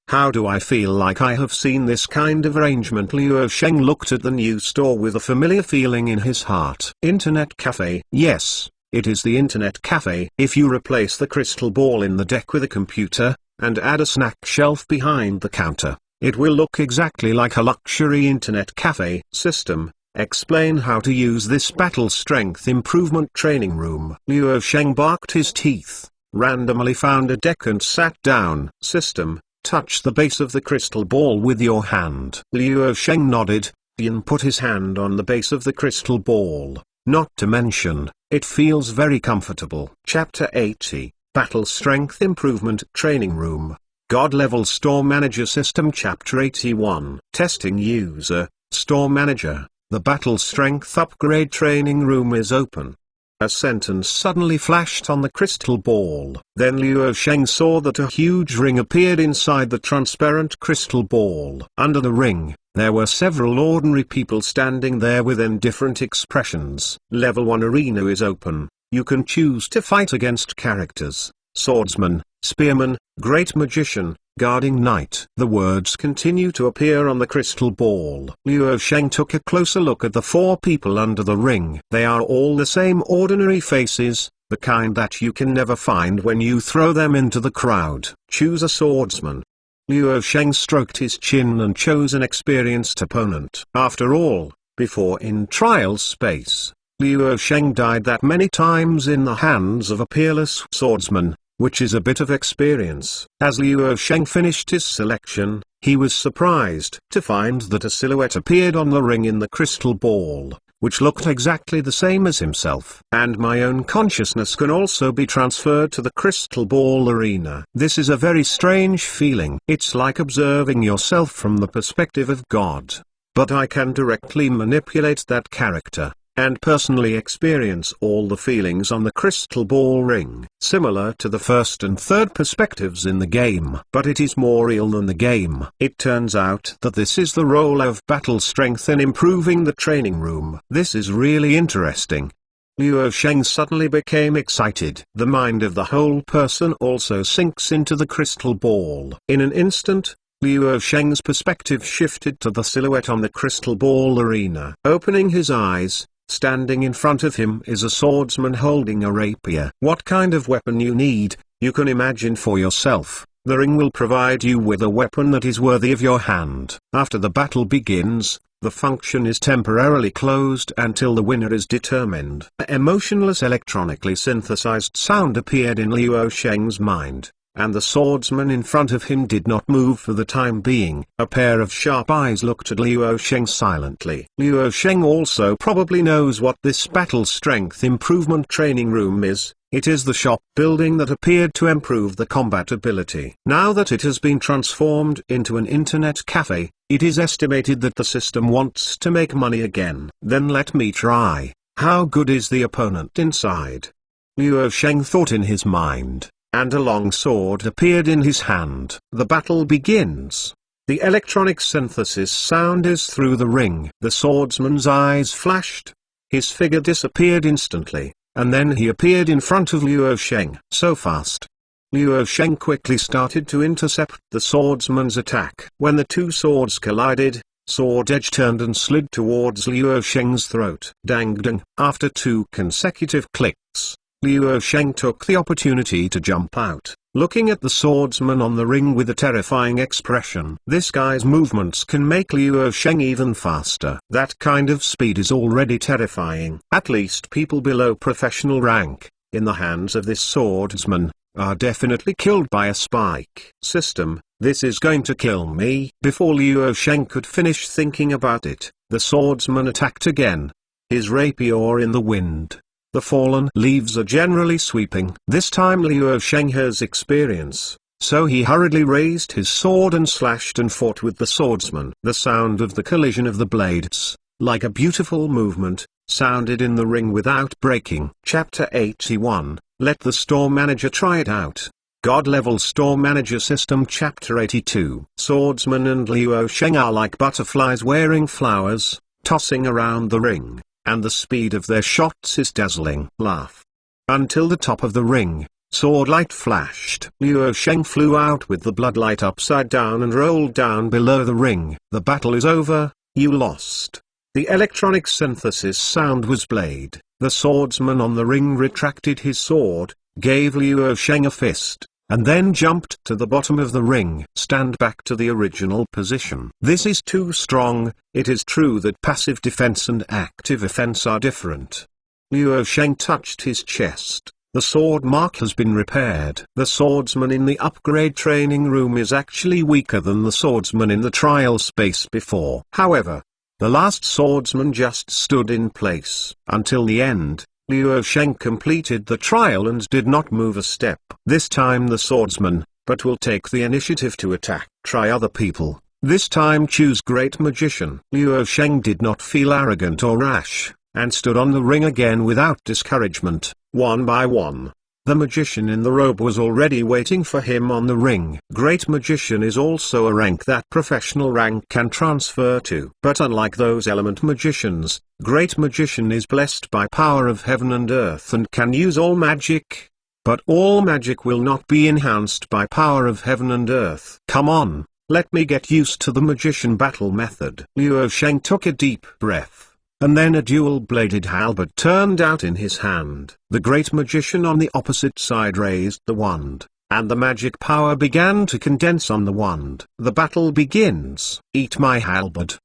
How do I feel like I have seen this kind of arrangement? Luo Sheng looked at the new store with a familiar feeling in his heart. Internet cafe. Yes, it is the internet cafe. If you replace the crystal ball in the deck with a computer, and add a snack shelf behind the counter, it will look exactly like a luxury internet cafe. System, explain how to use this battle strength improvement training room. Luo Sheng barked his teeth, randomly found a deck and sat down. System, touch the base of the crystal ball with your hand. Luo Sheng nodded, and put his hand on the base of the crystal ball. Not to mention, it feels very comfortable. Chapter 80, Battle Strength Improvement Training Room. God Level Store Manager System. Chapter 81, Testing User, Store Manager. The Battle Strength Upgrade Training Room is open. A sentence suddenly flashed on the crystal ball. Then Luo Sheng saw that a huge ring appeared inside the transparent crystal ball. Under the ring, there were several ordinary people standing there with indifferent expressions. Level 1 arena is open. You can choose to fight against characters: swordsman, spearman, great magician, guarding knight. The words continue to appear on the crystal ball. Luo Sheng took a closer look at the four people under the ring. They are all the same ordinary faces, the kind that you can never find when you throw them into the crowd. Choose a swordsman. Luo Sheng stroked his chin and chose an experienced opponent. After all, before in trial space, Luo Sheng died that many times in the hands of a peerless swordsman, which is a bit of experience. As Luo Sheng finished his selection, he was surprised to find that a silhouette appeared on the ring in the crystal ball, which looked exactly the same as himself. And my own consciousness can also be transferred to the crystal ball arena. This is a very strange feeling. It's like observing yourself from the perspective of God. But I can directly manipulate that character, and personally experience all the feelings on the crystal ball ring, similar to the first and third perspectives in the game. But it is more real than the game. It turns out that this is the role of battle strength in improving the training room. This is really interesting. Luo Sheng suddenly became excited. The mind of the whole person also sinks into the crystal ball. In an instant, Luo Sheng's perspective shifted to the silhouette on the crystal ball arena. Opening his eyes, standing in front of him is a swordsman holding a rapier. What kind of weapon you need, you can imagine for yourself. The ring will provide you with a weapon that is worthy of your hand. After the battle begins, the function is temporarily closed until the winner is determined. An emotionless electronically synthesized sound appeared in Luo Sheng's mind, and the swordsman in front of him did not move for the time being. A pair of sharp eyes looked at Luo Sheng silently. Luo Sheng also probably knows what this battle strength improvement training room is. It is the shop building that appeared to improve the combat ability. Now that it has been transformed into an internet cafe, it is estimated that the system wants to make money again. Then let me try. How good is the opponent inside? Luo Sheng thought in his mind, and a long sword appeared in his hand. The battle begins. The electronic synthesis sound is through the ring. The swordsman's eyes flashed. His figure disappeared instantly, and then he appeared in front of Luo Sheng. So fast. Luo Sheng quickly started to intercept the swordsman's attack. When the two swords collided, sword edge turned and slid towards Luo Sheng's throat. Dang dang. After two consecutive clicks, Luo Sheng took the opportunity to jump out. looking at the swordsman on the ring with a terrifying expression. This guy's movements can make Luo Sheng even faster. That kind of speed is already terrifying. At least people below professional rank, in the hands of this swordsman, are definitely killed by a spike. System, this is going to kill me. Before Luo Sheng could finish thinking about it, the swordsman attacked again. His rapier in the wind. The fallen leaves are generally sweeping. This time Luo Sheng has experience, so he hurriedly raised his sword and slashed and fought with the swordsman. The sound of the collision of the blades, like a beautiful movement, sounded in the ring without breaking. Chapter 81, Let the Store Manager Try It Out. God-level Store Manager System. Chapter 82. Swordsman and Luo Sheng are like butterflies wearing flowers, tossing around the ring, and the speed of their shots is dazzling. Laugh. Until the top of the ring, sword light flashed. Luo Sheng flew out with the bloodlight upside down and rolled down below the ring. The battle is over, you lost. The electronic synthesis sound was played. The swordsman on the ring retracted his sword, gave Luo Sheng a fist, and then jumped to the bottom of the ring. Stand back to the original position. This is too strong. It is true that passive defense and active offense are different. Luo Sheng touched his chest. The sword mark has been repaired. The swordsman in the upgrade training room is actually weaker than the swordsman in the trial space before. However, the last swordsman just stood in place. Until the end, Luo Sheng completed the trial and did not move a step. This time the swordsman, but will take the initiative to attack. Try other people. This time choose Great Magician. Luo Sheng did not feel arrogant or rash, and stood on the ring again without discouragement. One by one, the magician in the robe was already waiting for him on the ring. Great Magician is also a rank that professional rank can transfer to. But unlike those element magicians, Great Magician is blessed by power of heaven and earth and can use all magic. But all magic will not be enhanced by power of heaven and earth. Come on, let me get used to the magician battle method. Luo Sheng took a deep breath. And then a dual-bladed halberd turned out in his hand. The Great Magician on the opposite side raised the wand, and the magic power began to condense on the wand. The battle begins. Eat my halberd.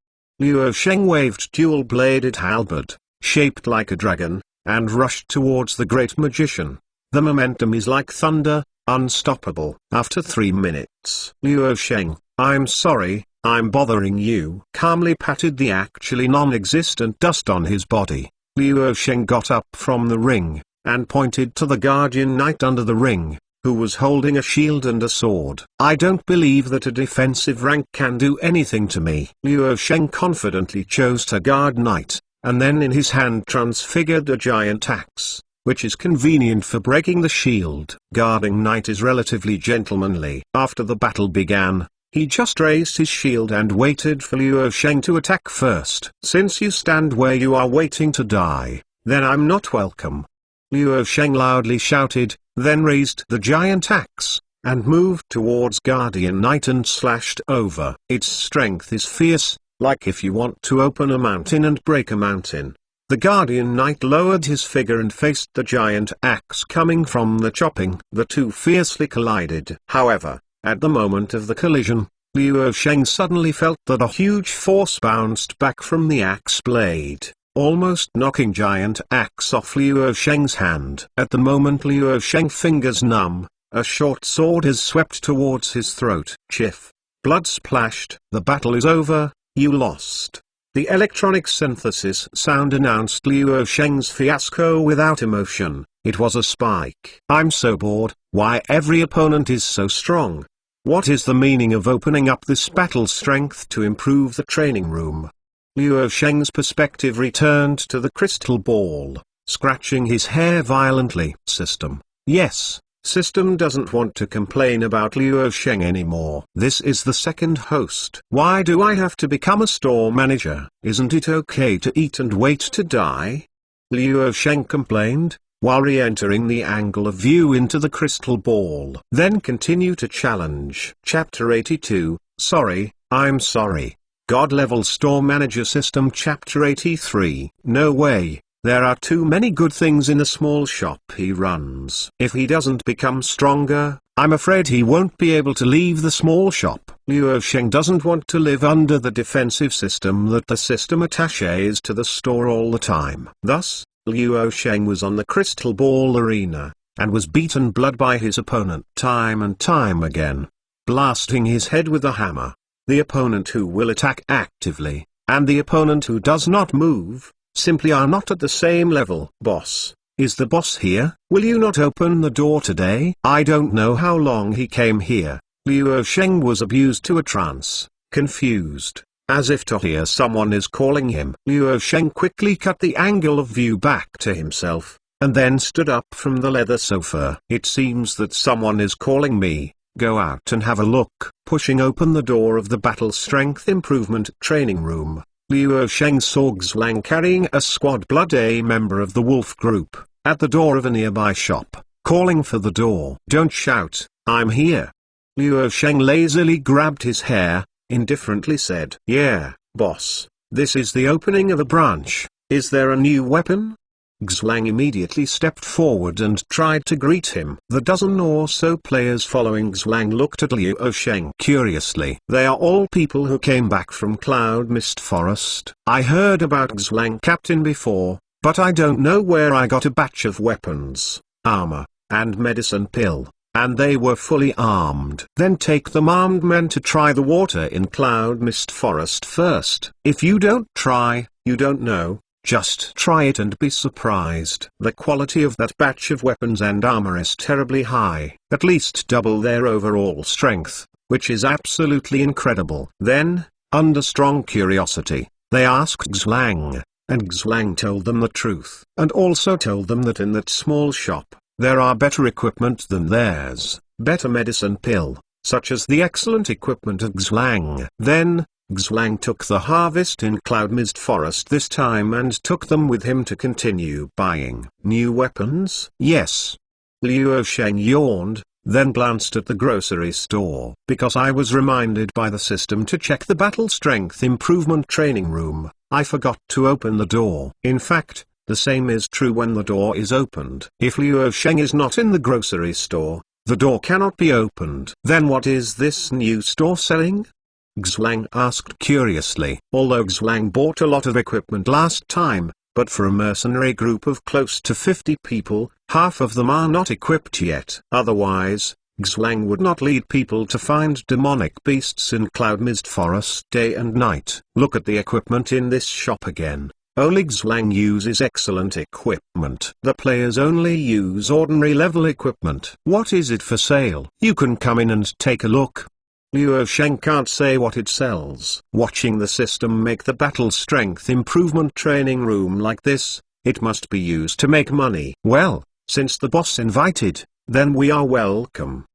Luo Sheng waved dual-bladed halberd, shaped like a dragon, and rushed towards the Great Magician. The momentum is like thunder, unstoppable. After 3 minutes, Luo Sheng, I'm sorry, I'm bothering you. Calmly patted the actually non-existent dust on his body. Luo Sheng got up from the ring, and pointed to the guardian knight under the ring, who was holding a shield and a sword. I don't believe that a defensive rank can do anything to me. Luo Sheng confidently chose to guard knight, and then in his hand transfigured a giant axe, which is convenient for breaking the shield. Guarding knight is relatively gentlemanly. After the battle began, he just raised his shield and waited for Luo Sheng to attack first. Since you stand where you are waiting to die, then I'm not welcome. Luo Sheng loudly shouted, then raised the giant axe, and moved towards Guardian Knight and slashed over. Its strength is fierce, like if you want to open a mountain and break a mountain. The Guardian Knight lowered his figure and faced the giant axe coming from the chopping. The two fiercely collided. However, at the moment of the collision, Luo Sheng suddenly felt that a huge force bounced back from the axe blade, almost knocking giant axe off Luo Sheng's hand. At the moment Luo Sheng's fingers numb, a short sword is swept towards his throat. Chiff. Blood splashed. The battle is over, you lost. The electronic synthesis sound announced Luo Sheng's fiasco without emotion. It was a spike. I'm so bored. Why every opponent is so strong? What is the meaning of opening up this battle strength to improve the training room? Luo Sheng's perspective returned to the crystal ball, scratching his hair violently. System. Yes, system doesn't want to complain about Luo Sheng anymore. This is the second host. Why do I have to become a store manager? Isn't it okay to eat and wait to die? Luo Sheng complained, while re-entering the angle of view into the crystal ball. Then continue to challenge. Chapter 82, Sorry, I'm sorry. God-level store manager system. Chapter 83. No way, there are too many good things in the small shop he runs. If he doesn't become stronger, I'm afraid he won't be able to leave the small shop. Luo Sheng doesn't want to live under the defensive system that the system attaches to the store all the time. Thus, Luo Sheng was on the crystal ball arena, and was beaten blood by his opponent time and time again, blasting his head with a hammer. The opponent who will attack actively, and the opponent who does not move, simply are not at the same level. Boss, is the boss here? Will you not open the door today? I don't know how long he came here. Luo Sheng was abused to a trance, confused, as if to hear someone is calling him. Luo Sheng quickly cut the angle of view back to himself, and then stood up from the leather sofa. It seems that someone is calling me. Go out and have a look. Pushing open the door of the battle strength improvement training room, Luo Sheng saw Xlang carrying a squad blood, a member of the wolf group, at the door of a nearby shop, calling for the door. Don't shout, I'm here. Luo Sheng lazily grabbed his hair, indifferently said, Yeah, boss, this is the opening of a branch. Is there a new weapon? Xlang immediately stepped forward and tried to greet him. The dozen or so players following Xlang looked at Luo Sheng curiously. They are all people who came back from Cloud Mist Forest. I heard about Xlang Captain before, but I don't know where I got a batch of weapons, armor, and medicine pill, and they were fully armed. Then take them armed men to try the water in Cloud Mist Forest first. If you don't try, you don't know. Just try it and be surprised. The quality of that batch of weapons and armor is terribly high, at least double their overall strength, which is absolutely incredible. Then, under strong curiosity, they asked Xlang, and Xlang told them the truth, and also told them that in that small shop, there are better equipment than theirs, better medicine pill, such as the excellent equipment of Xlang. Then, Xlang took the harvest in Cloud Mist Forest this time and took them with him to continue buying. New weapons? Yes. Luo Sheng yawned, then glanced at the grocery store. Because I was reminded by the system to check the battle strength improvement training room, I forgot to open the door. In fact, the same is true when the door is opened. If Luo Sheng is not in the grocery store, the door cannot be opened. Then what is this new store selling? Xlang asked curiously. Although Xlang bought a lot of equipment last time, but for a mercenary group of close to 50 people, half of them are not equipped yet. Otherwise, Xlang would not lead people to find demonic beasts in Cloud Mist Forest day and night. Look at the equipment in this shop again. Only Xlang uses excellent equipment. The players only use ordinary level equipment. What is it for sale? You can come in and take a look. Luo Sheng can't say what it sells. Watching the system make the battle strength improvement training room like this, it must be used to make money. Well, since the boss invited, then we are welcome.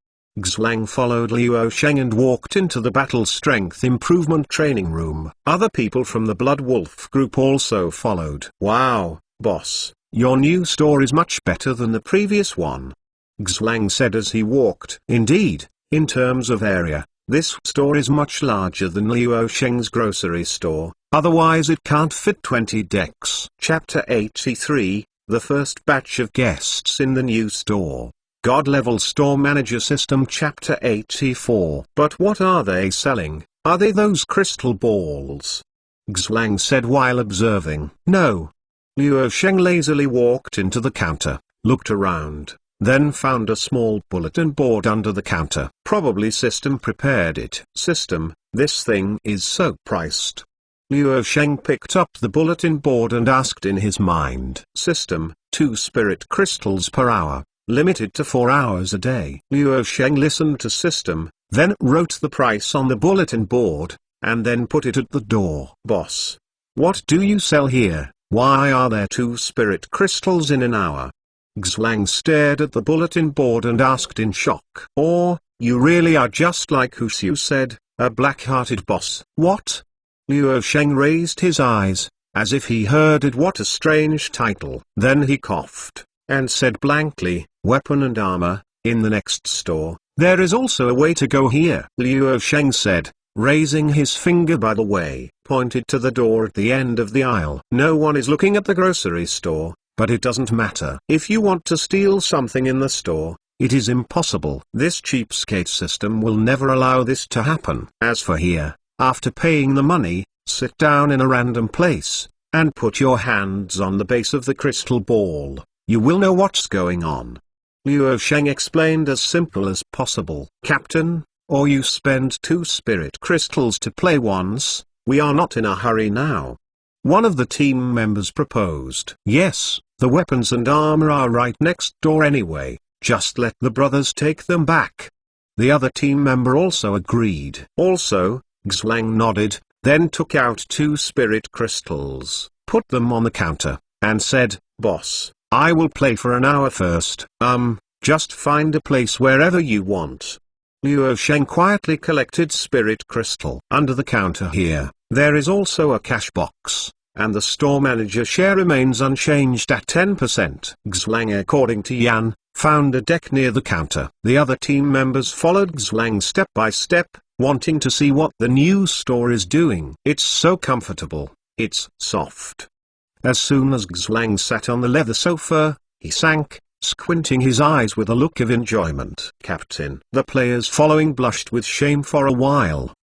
Xlang followed Luo Sheng and walked into the battle strength improvement training room. Other people from the Blood Wolf group also followed. Wow, boss, your new store is much better than the previous one, Xlang said as he walked. Indeed, in terms of area, this store is much larger than Luo Sheng's grocery store, otherwise it can't fit 20 decks. Chapter 83, the first batch of guests in the new store. God-level store manager system. Chapter 84. But what are they selling? Are they those crystal balls? Xlang said while observing. No. Luo Sheng lazily walked into the counter, looked around, then found a small bulletin board under the counter. Probably system prepared it. System, this thing is so priced. Luo Sheng picked up the bulletin board and asked in his mind. System, 2 spirit crystals per hour, limited to 4 hours a day. Luo Sheng listened to system, then wrote the price on the bulletin board, and then put it at the door. Boss, what do you sell here? Why are there 2 spirit crystals in an hour? Xlang stared at the bulletin board and asked in shock. Or, you really are just like Husiu said, a black-hearted boss. What? Luo Sheng raised his eyes, as if he heard it. What a strange title. Then he coughed, and said blankly, weapon and armor, in the next store. There is also a way to go here. Luo Sheng said, raising his finger by the way, pointed to the door at the end of the aisle. No one is looking at the grocery store. But it doesn't matter. If you want to steal something in the store, It is impossible. This cheapskate system will never allow this to happen. As for here, after paying the money, sit down in a random place, and put your hands on the base of the crystal ball. You will know what's going on. Luo Sheng explained as simple as possible. Captain, or you spend 2 spirit crystals to play once, we are not in a hurry now. One of the team members proposed. Yes, the weapons and armor are right next door anyway, just let the brothers take them back. The other team member also agreed. Also, Xlang nodded, then took out 2 spirit crystals, put them on the counter, and said, "Boss, I will play for an hour first. Just find a place wherever you want." Luo Sheng quietly collected spirit crystal. Under the counter here, there is also a cash box, and the store manager share remains unchanged at 10%. Xlang, according to Yan, found a deck near the counter. The other team members followed Xlang step by step, wanting to see what the new store is doing. It's so comfortable, it's soft. As soon as Xlang sat on the leather sofa, he sank, squinting his eyes with a look of enjoyment. Captain. The players following blushed with shame for a while.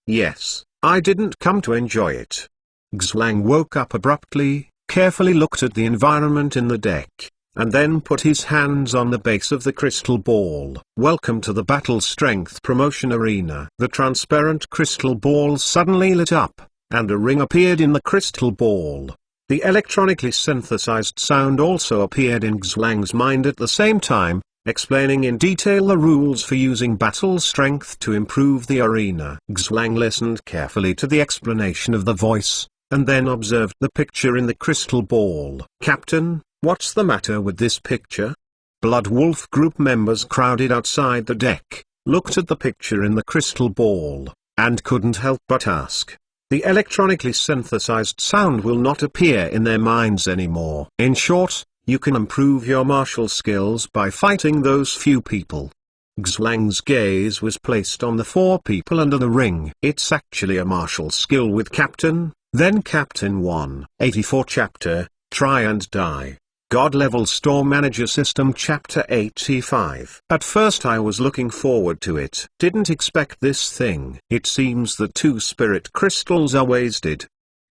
Yes, I didn't come to enjoy it. Xlang woke up abruptly, carefully looked at the environment in the deck, and then put his hands on the base of the crystal ball. Welcome to the Battle Strength Promotion Arena. The transparent crystal ball suddenly lit up, and a ring appeared in the crystal ball. The electronically synthesized sound also appeared in Xlang's mind at the same time, explaining in detail the rules for using battle strength to improve the arena. Xlang listened carefully to the explanation of the voice, and then observed the picture in the crystal ball. Captain, what's the matter with this picture? Blood Wolf group members crowded outside the deck, looked at the picture in the crystal ball, and couldn't help but ask. The electronically synthesized sound will not appear in their minds anymore. In short, you can improve your martial skills by fighting those few people. Xlang's gaze was placed on the 4 people under the ring. It's actually a martial skill with Captain, then Captain 184 Chapter, Try and Die. God-level Store Manager System Chapter 85. At first I was looking forward to it. Didn't expect this thing. It seems the 2 spirit crystals are wasted.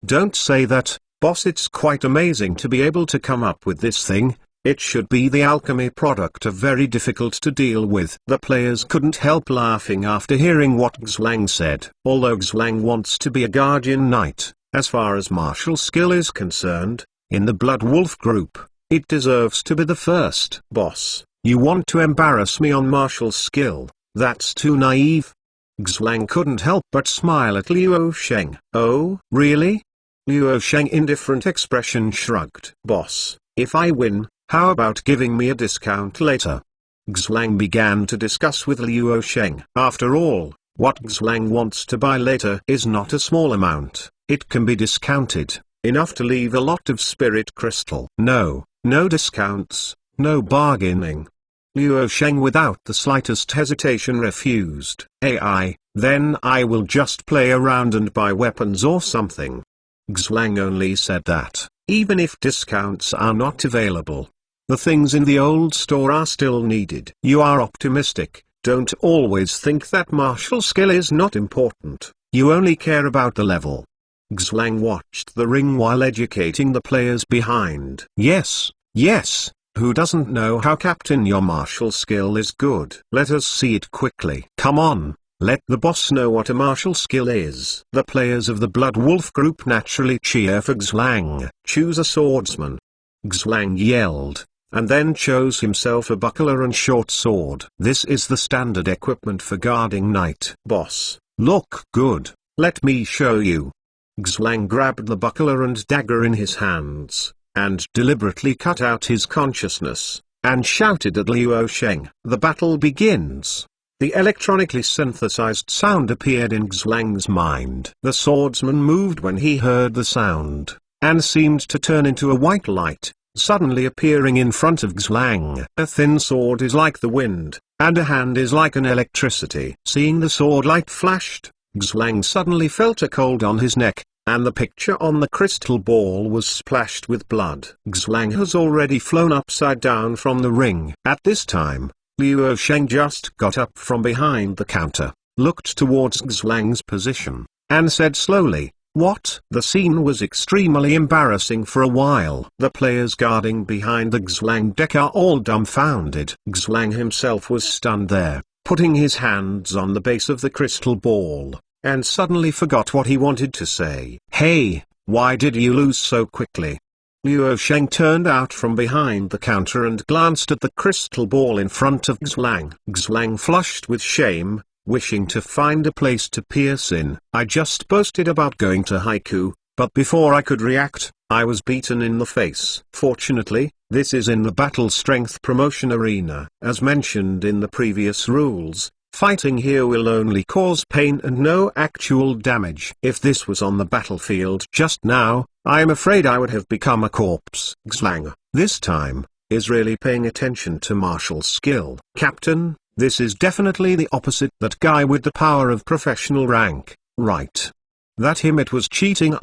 Don't say that, boss. It's quite amazing to be able to come up with this thing. It should be the alchemy product of very difficult to deal with. The players couldn't help laughing after hearing what Xlang said. Although Xlang wants to be a guardian knight, as far as martial skill is concerned, in the Blood Wolf group, it deserves to be the first. Boss, you want to embarrass me on martial skill? That's too naive. Xlang couldn't help but smile at Luo Sheng. Oh, really? Luo Sheng, indifferent expression, shrugged. Boss, if I win, how about giving me a discount later? Xlang began to discuss with Luo Sheng. After all, what Xlang wants to buy later is not a small amount. It can be discounted, enough to leave a lot of spirit crystal. No discounts, no bargaining. Luo Sheng without the slightest hesitation refused. Then I will just play around and buy weapons or something. Xlang only said that, even if discounts are not available, the things in the old store are still needed. You are optimistic. Don't always think that martial skill is not important. You only care about the level. Xlang watched the ring while educating the players behind. Yes, who doesn't know how, Captain, your martial skill is good? Let us see it quickly. Come on, let the boss know what a martial skill is. The players of the Blood Wolf group naturally cheer for Xlang. Choose a swordsman. Xlang yelled, and then chose himself a buckler and short sword. This is the standard equipment for guarding knight. Boss, look good. Let me show you. Xlang grabbed the buckler and dagger in his hands, and deliberately cut out his consciousness, and shouted at Luo Sheng. The battle begins. The electronically synthesized sound appeared in Xlang's mind. The swordsman moved when he heard the sound, and seemed to turn into a white light, suddenly appearing in front of Xlang. A thin sword is like the wind, and a hand is like an electricity. Seeing the sword light flashed, Xlang suddenly felt a cold on his neck, and the picture on the crystal ball was splashed with blood. Xlang has already flown upside down from the ring. At this time, Luo Sheng just got up from behind the counter, looked towards Xlang's position, and said slowly, "What?" The scene was extremely embarrassing for a while. The players guarding behind the Xlang deck are all dumbfounded. Xlang himself was stunned there, putting his hands on the base of the crystal ball, and suddenly forgot what he wanted to say. "Hey, why did you lose so quickly?" Luo Sheng turned out from behind the counter and glanced at the crystal ball in front of Xlang. Xlang flushed with shame, wishing to find a place to pierce in. "I just boasted about going to Haiku, but before I could react, I was beaten in the face." Fortunately, this is in the battle strength promotion arena. As mentioned in the previous rules, fighting here will only cause pain and no actual damage. If this was on the battlefield just now, I am afraid I would have become a corpse. Xlang, this time, is really paying attention to martial skill. "Captain, this is definitely the opposite. That guy with the power of professional rank, right? That him, it was cheating.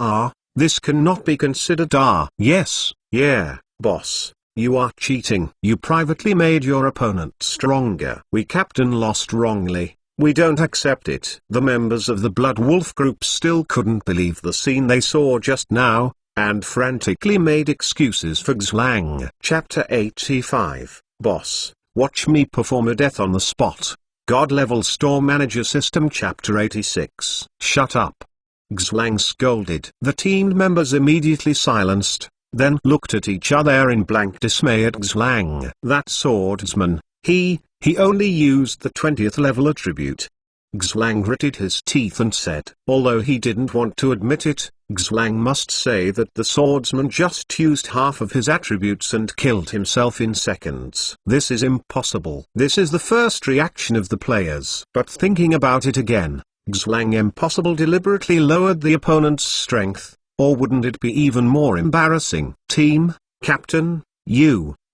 This cannot be considered. Yes, yeah, boss, you are cheating. You privately made your opponent stronger. We captain lost wrongly. We don't accept it." The members of the Blood Wolf group still couldn't believe the scene they saw just now, and frantically made excuses for Xlang. Chapter 85, Boss, watch me perform a death on the spot. God-level store manager system. Chapter 86. Shut up. Xlang scolded. The team members immediately silenced, then looked at each other in blank dismay at Xlang. That swordsman, he only used the 20th level attribute. Xlang gritted his teeth and said, although he didn't want to admit it, Xlang must say that the swordsman just used half of his attributes and killed himself in seconds. This is impossible. This is the first reaction of the players. But thinking about it again, Xlang impossible deliberately lowered the opponent's strength, or wouldn't it be even more embarrassing? Team, Captain,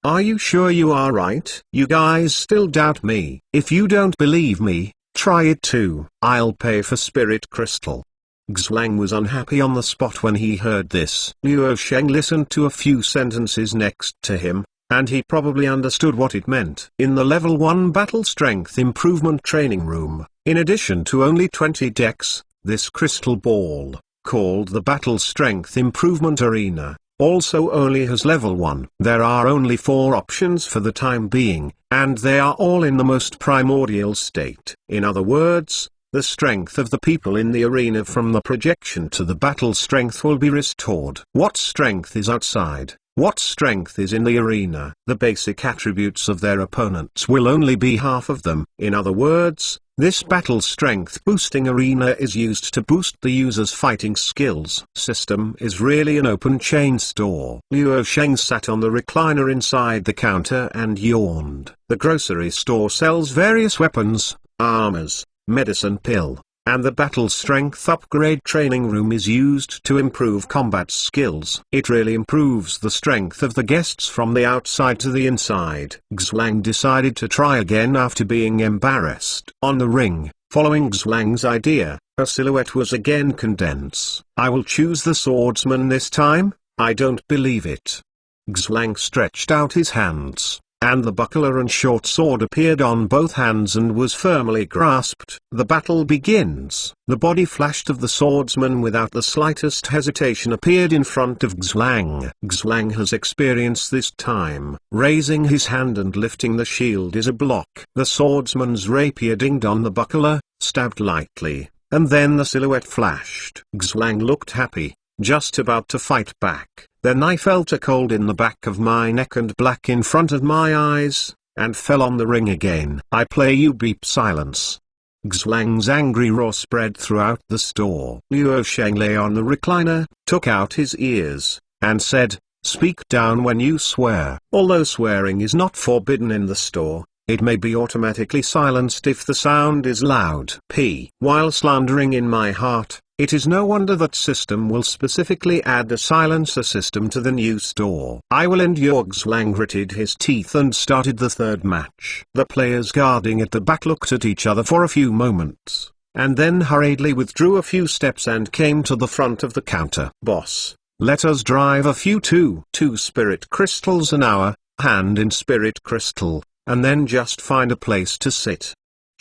are you sure you are right? You guys still doubt me? If you don't believe me, try it too. I'll pay for Spirit Crystal. Xlang was unhappy on the spot when he heard this. Luo Sheng listened to a few sentences next to him, and he probably understood what it meant. In the level 1 battle strength improvement training room, in addition to only 20 decks, this crystal ball, called the battle strength improvement arena, also only has level 1. There are only 4 options for the time being, and they are all in the most primordial state. In other words, the strength of the people in the arena from the projection to the battle strength will be restored. What strength is outside? What strength is in the arena? The basic attributes of their opponents will only be half of them. In other words, this battle strength boosting arena is used to boost the user's fighting skills. System is really an open chain store. Luo Sheng sat on the recliner inside the counter and yawned. The grocery store sells various weapons, armors, medicine pill, and the battle strength upgrade training room is used to improve combat skills. It really improves the strength of the guests from the outside to the inside. Xlang decided to try again after being embarrassed. On the ring, following Xlang's idea, a silhouette was again condensed. I will choose the swordsman this time. I don't believe it. Xlang stretched out his hands, and the buckler and short sword appeared on both hands and was firmly grasped. The battle begins. The body flashed of the swordsman without the slightest hesitation appeared in front of Xlang. Xlang has experienced this time. Raising his hand and lifting the shield is a block. The swordsman's rapier dinged on the buckler, stabbed lightly, and then the silhouette flashed. Xlang looked happy, just about to fight back. Then I felt a cold in the back of my neck and black in front of my eyes, and fell on the ring again. I play you beep silence. Xlang's angry roar spread throughout the store. Luo Sheng lay on the recliner, took out his ears, and said, speak down when you swear. Although swearing is not forbidden in the store, it may be automatically silenced if the sound is loud. While slandering in my heart, it is no wonder that system will specifically add a silencer system to the new store. I will endure. Xlang gritted his teeth and started the third match. The players guarding at the back looked at each other for a few moments, and then hurriedly withdrew a few steps and came to the front of the counter. Boss, let us drive a few two spirit crystals an hour, hand in spirit crystal, and then just find a place to sit.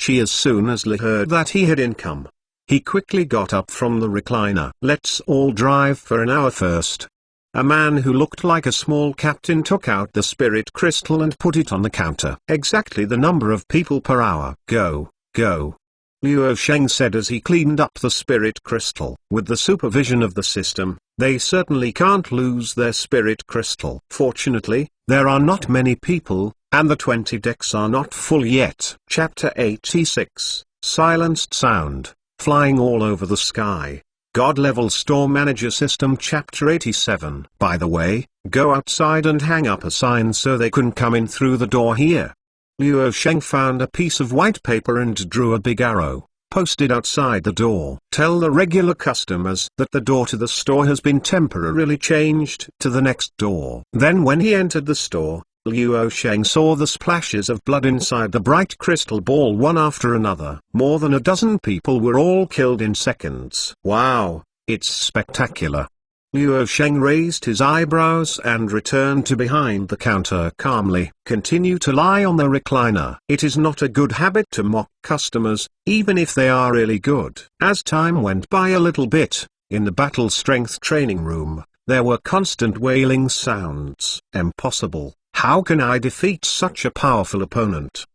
As soon as Li heard that he had income, he quickly got up from the recliner. Let's all drive for an hour first. A man who looked like a small captain took out the spirit crystal and put it on the counter. Exactly the number of people per hour. Go, go. Luo Sheng said as he cleaned up the spirit crystal. With the supervision of the system, they certainly can't lose their spirit crystal. Fortunately, there are not many people, and the 20 decks are not full yet. Chapter 86, Silenced Sound, Flying All Over the Sky. God-level store manager system. Chapter 87. By the way, go outside and hang up a sign so they can come in through the door here. Luo Sheng found a piece of white paper and drew a big arrow, posted outside the door. Tell the regular customers that the door to the store has been temporarily changed to the next door. Then when he entered the store, Luo Sheng saw the splashes of blood inside the bright crystal ball one after another. More than a dozen people were all killed in seconds. Wow, it's spectacular. Luo Sheng raised his eyebrows and returned to behind the counter calmly. Continue to lie on the recliner. It is not a good habit to mock customers, even if they are really good. As time went by a little bit, in the battle strength training room, there were constant wailing sounds. Impossible. How can I defeat such a powerful opponent?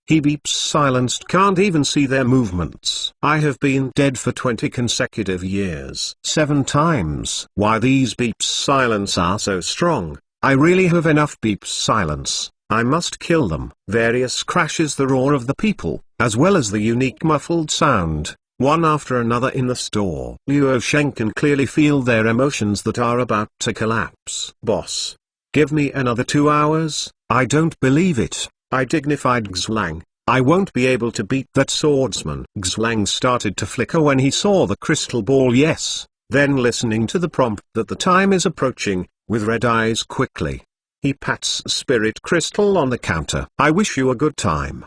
He beeps silenced, can't even see their movements. I have been dead for 20 consecutive years. 7 times. Why these beeps silence are so strong? I really have enough beeps silence. I must kill them. Various crashes, the roar of the people, as well as the unique muffled sound, one after another in the store. Luo Sheng can clearly feel their emotions that are about to collapse. Boss, give me another 2 hours. I don't believe it. I dignified Xlang. I won't be able to beat that swordsman. Xlang started to flicker when he saw the crystal ball. Yes. Then listening to the prompt that the time is approaching, with red eyes quickly, he pats spirit crystal on the counter. I wish you a good time.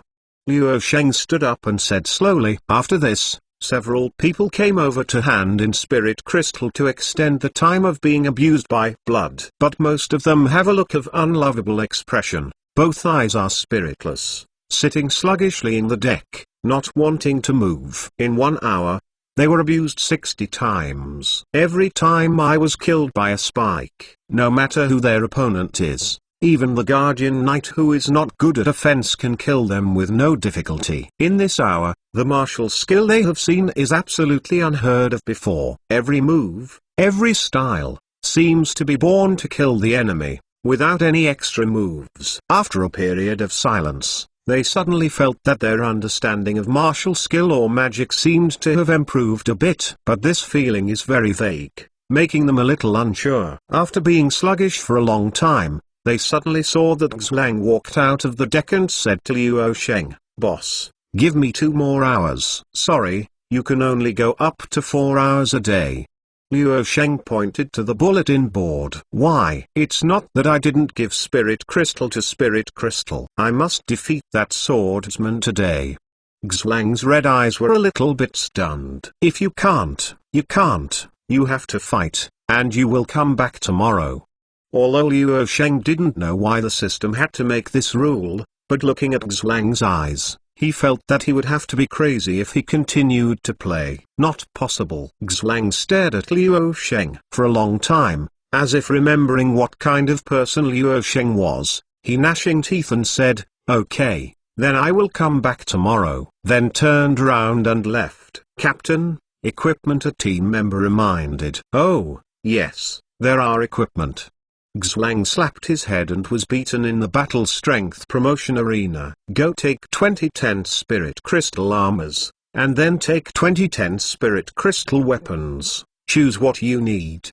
Luo Sheng stood up and said slowly. After this, several people came over to hand in spirit crystal to extend the time of being abused by blood. But most of them have a look of unlovable expression. Both eyes are spiritless, sitting sluggishly in the deck, not wanting to move. In 1 hour, they were abused 60 times. Every time I was killed by a spike. No matter who their opponent is, even the guardian knight who is not good at offense can kill them with no difficulty. In this hour, the martial skill they have seen is absolutely unheard of before. Every move, every style, seems to be born to kill the enemy, without any extra moves. After a period of silence, they suddenly felt that their understanding of martial skill or magic seemed to have improved a bit. But this feeling is very vague, making them a little unsure. After being sluggish for a long time, they suddenly saw that Xlang walked out of the deck and said to Luo Sheng, Boss, give me 2 more hours. Sorry, you can only go up to 4 hours a day. Luo Sheng pointed to the bulletin board. Why? It's not that I didn't give spirit crystal to spirit crystal. I must defeat that swordsman today. Xlang's red eyes were a little bit stunned. If you can't, you can't. You have to fight, and you will come back tomorrow. Although Luo Sheng didn't know why the system had to make this rule, but looking at Xlang's eyes, he felt that he would have to be crazy if he continued to play. Not possible. Xlang stared at Luo Sheng for a long time, as if remembering what kind of person Luo Sheng was. He gnashing teeth and said, Okay, then I will come back tomorrow. Then turned around and left. Captain, equipment, a team member reminded. Oh, yes, there are equipment. Xlang slapped his head and was beaten in the battle strength promotion arena. Go take 2010 spirit crystal armors, and then take 2010 spirit crystal weapons. Choose what you need.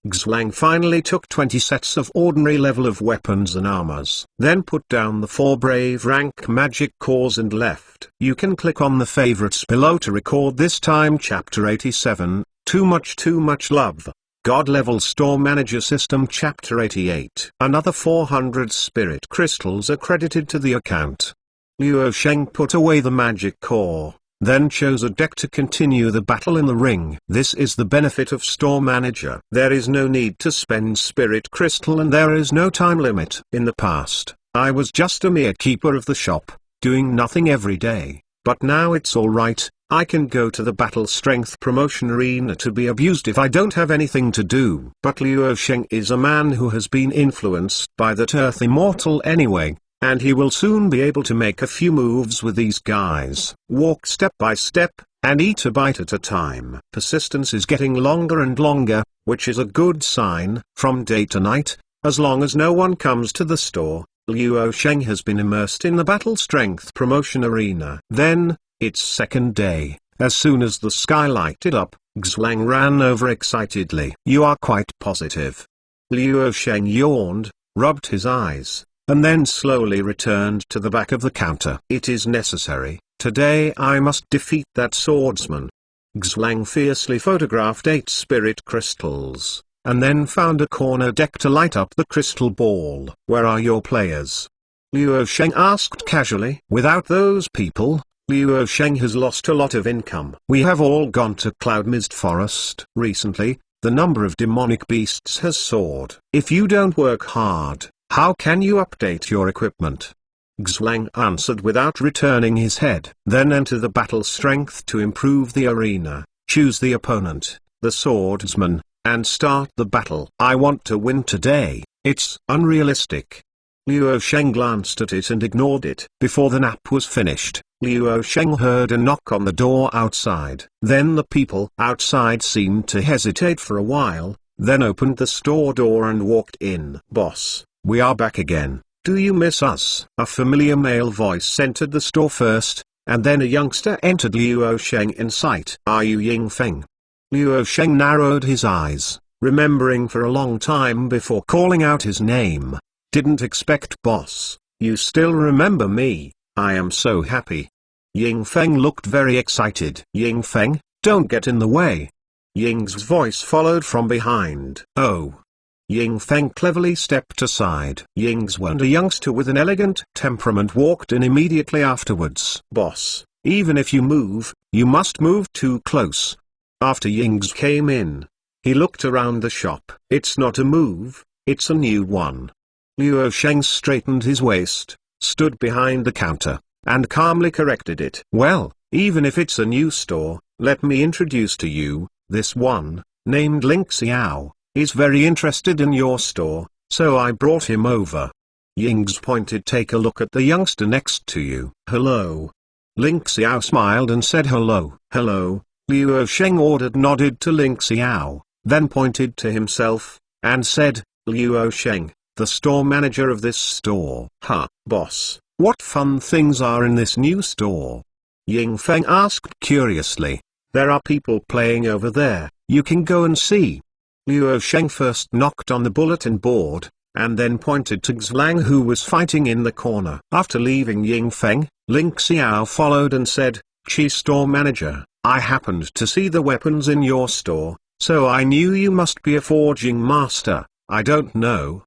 Xlang finally took 20 sets of ordinary level of weapons and armors. Then put down the 4 brave rank magic cores and left. You can click on the favorites below to record this time. Chapter 87, Too much love. God-level store manager system. Chapter 88. Another 400 spirit crystals are credited to the account. Luo Sheng put away the magic core, then chose a deck to continue the battle in the ring. This is the benefit of store manager. There is no need to spend spirit crystal and there is no time limit. In the past, I was just a mere keeper of the shop, doing nothing every day, but now it's alright, I can go to the battle strength promotion arena to be abused if I don't have anything to do. But Luo Sheng is a man who has been influenced by that earth immortal anyway, and he will soon be able to make a few moves with these guys. Walk step by step, and eat a bite at a time. Persistence is getting longer and longer, which is a good sign. From day to night, as long as no one comes to the store, Luo Sheng has been immersed in the battle strength promotion arena. Then, it's second day. As soon as the sky lighted up, Xlang ran over excitedly. You are quite positive? Luo Sheng yawned, rubbed his eyes, and then slowly returned to the back of the counter. It is necessary. Today I must defeat that swordsman. Xlang fiercely photographed 8 spirit crystals, and then found a corner deck to light up the crystal ball. Where are your players? Luo Sheng asked casually. Without those people, Luo Sheng has lost a lot of income. We have all gone to Cloud Mist Forest. Recently, the number of demonic beasts has soared. If you don't work hard, how can you update your equipment? Xlang answered without returning his head. Then enter the battle strength to improve the arena, choose the opponent, the swordsman, and start the battle. I want to win today. It's unrealistic. Luo Sheng glanced at it and ignored it. Before the nap was finished, Luo Sheng heard a knock on the door outside. Then the people outside seemed to hesitate for a while, then opened the store door and walked in. Boss, we are back again. Do you miss us? A familiar male voice entered the store first, and then a youngster entered Luo Sheng in sight. Are you Ying Feng? Luo Sheng narrowed his eyes, remembering for a long time before calling out his name. Didn't expect, boss. You still remember me. I am so happy. Ying Feng looked very excited. Ying Feng, don't get in the way. Ying's voice followed from behind. Oh. Ying Feng cleverly stepped aside. Ying's and a youngster with an elegant temperament walked in immediately afterwards. Boss, even if you must move too close. After Ying's came in, he looked around the shop. It's not a move, it's a new one. Luo Sheng straightened his waist, stood behind the counter, and calmly corrected it. Well, even if it's a new store, let me introduce to you, this one, named Ling Xiao, is very interested in your store, so I brought him over. Ying's pointed. Take a look at the youngster next to you. Hello. Ling Xiao smiled and said hello. Hello, Luo Sheng nodded to Ling Xiao, then pointed to himself, and said, Luo Sheng, the store manager of this store. Huh, boss, what fun things are in this new store? Ying Feng asked curiously. There are people playing over there, you can go and see. Luo Sheng first knocked on the bulletin board, and then pointed to Xlang who was fighting in the corner. After leaving Ying Feng, Ling Xiao followed and said, Chief Store Manager, I happened to see the weapons in your store, so I knew you must be a forging master. I don't know.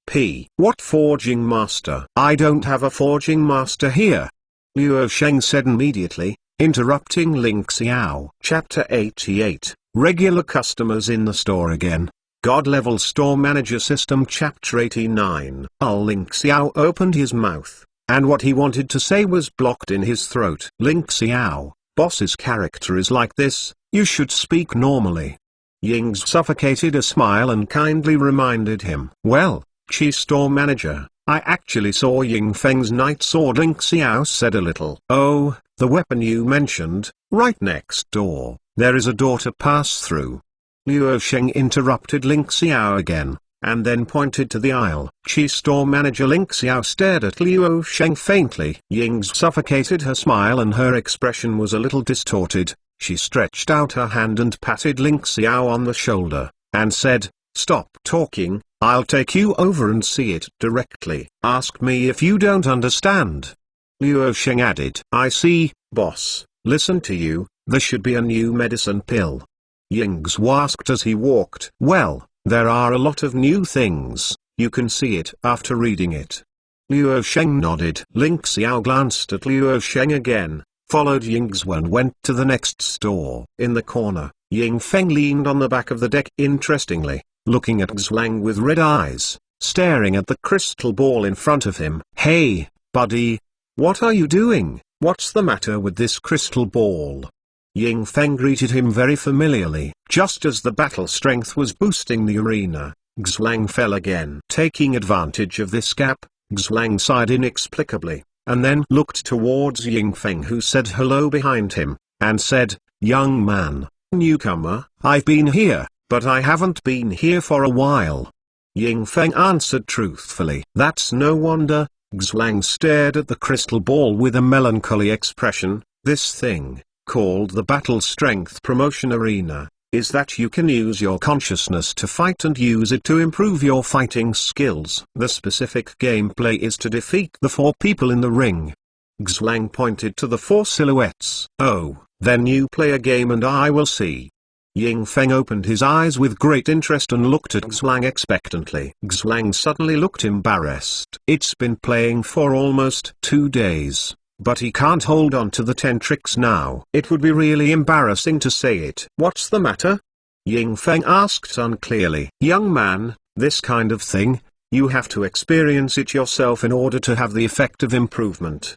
What forging master? I don't have a forging master here. Luo Sheng said immediately, interrupting Ling Xiao. Chapter 88, Regular Customers in the Store Again. God-Level Store Manager System. Chapter 89. Ling Xiao opened his mouth, and what he wanted to say was blocked in his throat. Ling Xiao, boss's character is like this, you should speak normally. Ying's suffocated a smile and kindly reminded him. Well, Chief Store Manager, I actually saw Ying Feng's night sword. Ling Xiao said a little. Oh, the weapon you mentioned, right next door. There is a door to pass through. Luo Sheng interrupted Ling Xiao again, and then pointed to the aisle. Chief Store Manager Ling Xiao stared at Luo Sheng faintly. Ying's suffocated her smile and her expression was a little distorted. She stretched out her hand and patted Ling Xiao on the shoulder, and said, Stop talking, I'll take you over and see it directly. Ask me if you don't understand. Luo Sheng added. I see, boss, listen to you, there should be a new medicine pill. Ying's asked as he walked. Well, there are a lot of new things, you can see it after reading it. Luo Sheng nodded. Ling Xiao glanced at Luo Sheng again, followed Ying's and went to the next store. In the corner, Ying Feng leaned on the back of the deck interestingly, looking at Xlang with red eyes. staring at the crystal ball in front of him. "Hey, buddy. What are you doing? What's the matter with this crystal ball?" Ying Feng greeted him very familiarly. Just as the battle strength was boosting the arena, Xlang fell again. Taking advantage of this gap, Xlang sighed inexplicably, and then looked towards Ying Feng, who said hello behind him, and said, "Young man, newcomer, I've been here, but I haven't been here for a while." Ying Feng answered truthfully. "That's no wonder." Xlang stared at the crystal ball with a melancholy expression. "This thing, called the Battle Strength Promotion Arena, is that you can use your consciousness to fight and use it to improve your fighting skills. The specific gameplay is to defeat the 4 people in the ring." Xlang pointed to the 4 silhouettes. "Oh, then you play a game and I will see." Ying Feng opened his eyes with great interest and looked at Xlang expectantly. Xlang suddenly looked embarrassed. It's been playing for almost 2 days, but he can't hold on to the 10 tricks now. It would be really embarrassing to say it. "What's the matter?" Ying Feng asked unclearly. "Young man, this kind of thing, you have to experience it yourself in order to have the effect of improvement."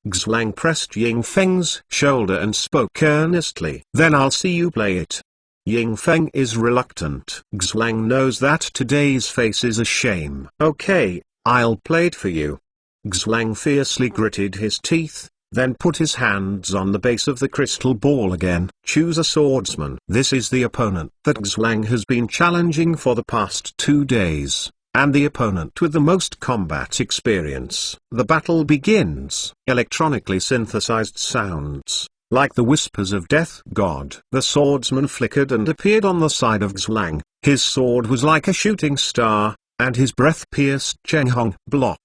Xlang pressed Ying Feng's shoulder and spoke earnestly. "Then I'll see you play it." Ying Feng is reluctant. Xlang knows that today's face is a shame. "Okay, I'll play it for you." Xlang fiercely gritted his teeth, then put his hands on the base of the crystal ball again. "Choose a swordsman." This is the opponent that Xlang has been challenging for the past 2 days, and the opponent with the most combat experience. The battle begins. Electronically synthesized sounds, like the whispers of death god. The swordsman flickered and appeared on the side of Xlang. His sword was like a shooting star, and his breath pierced Cheng Hong. Block.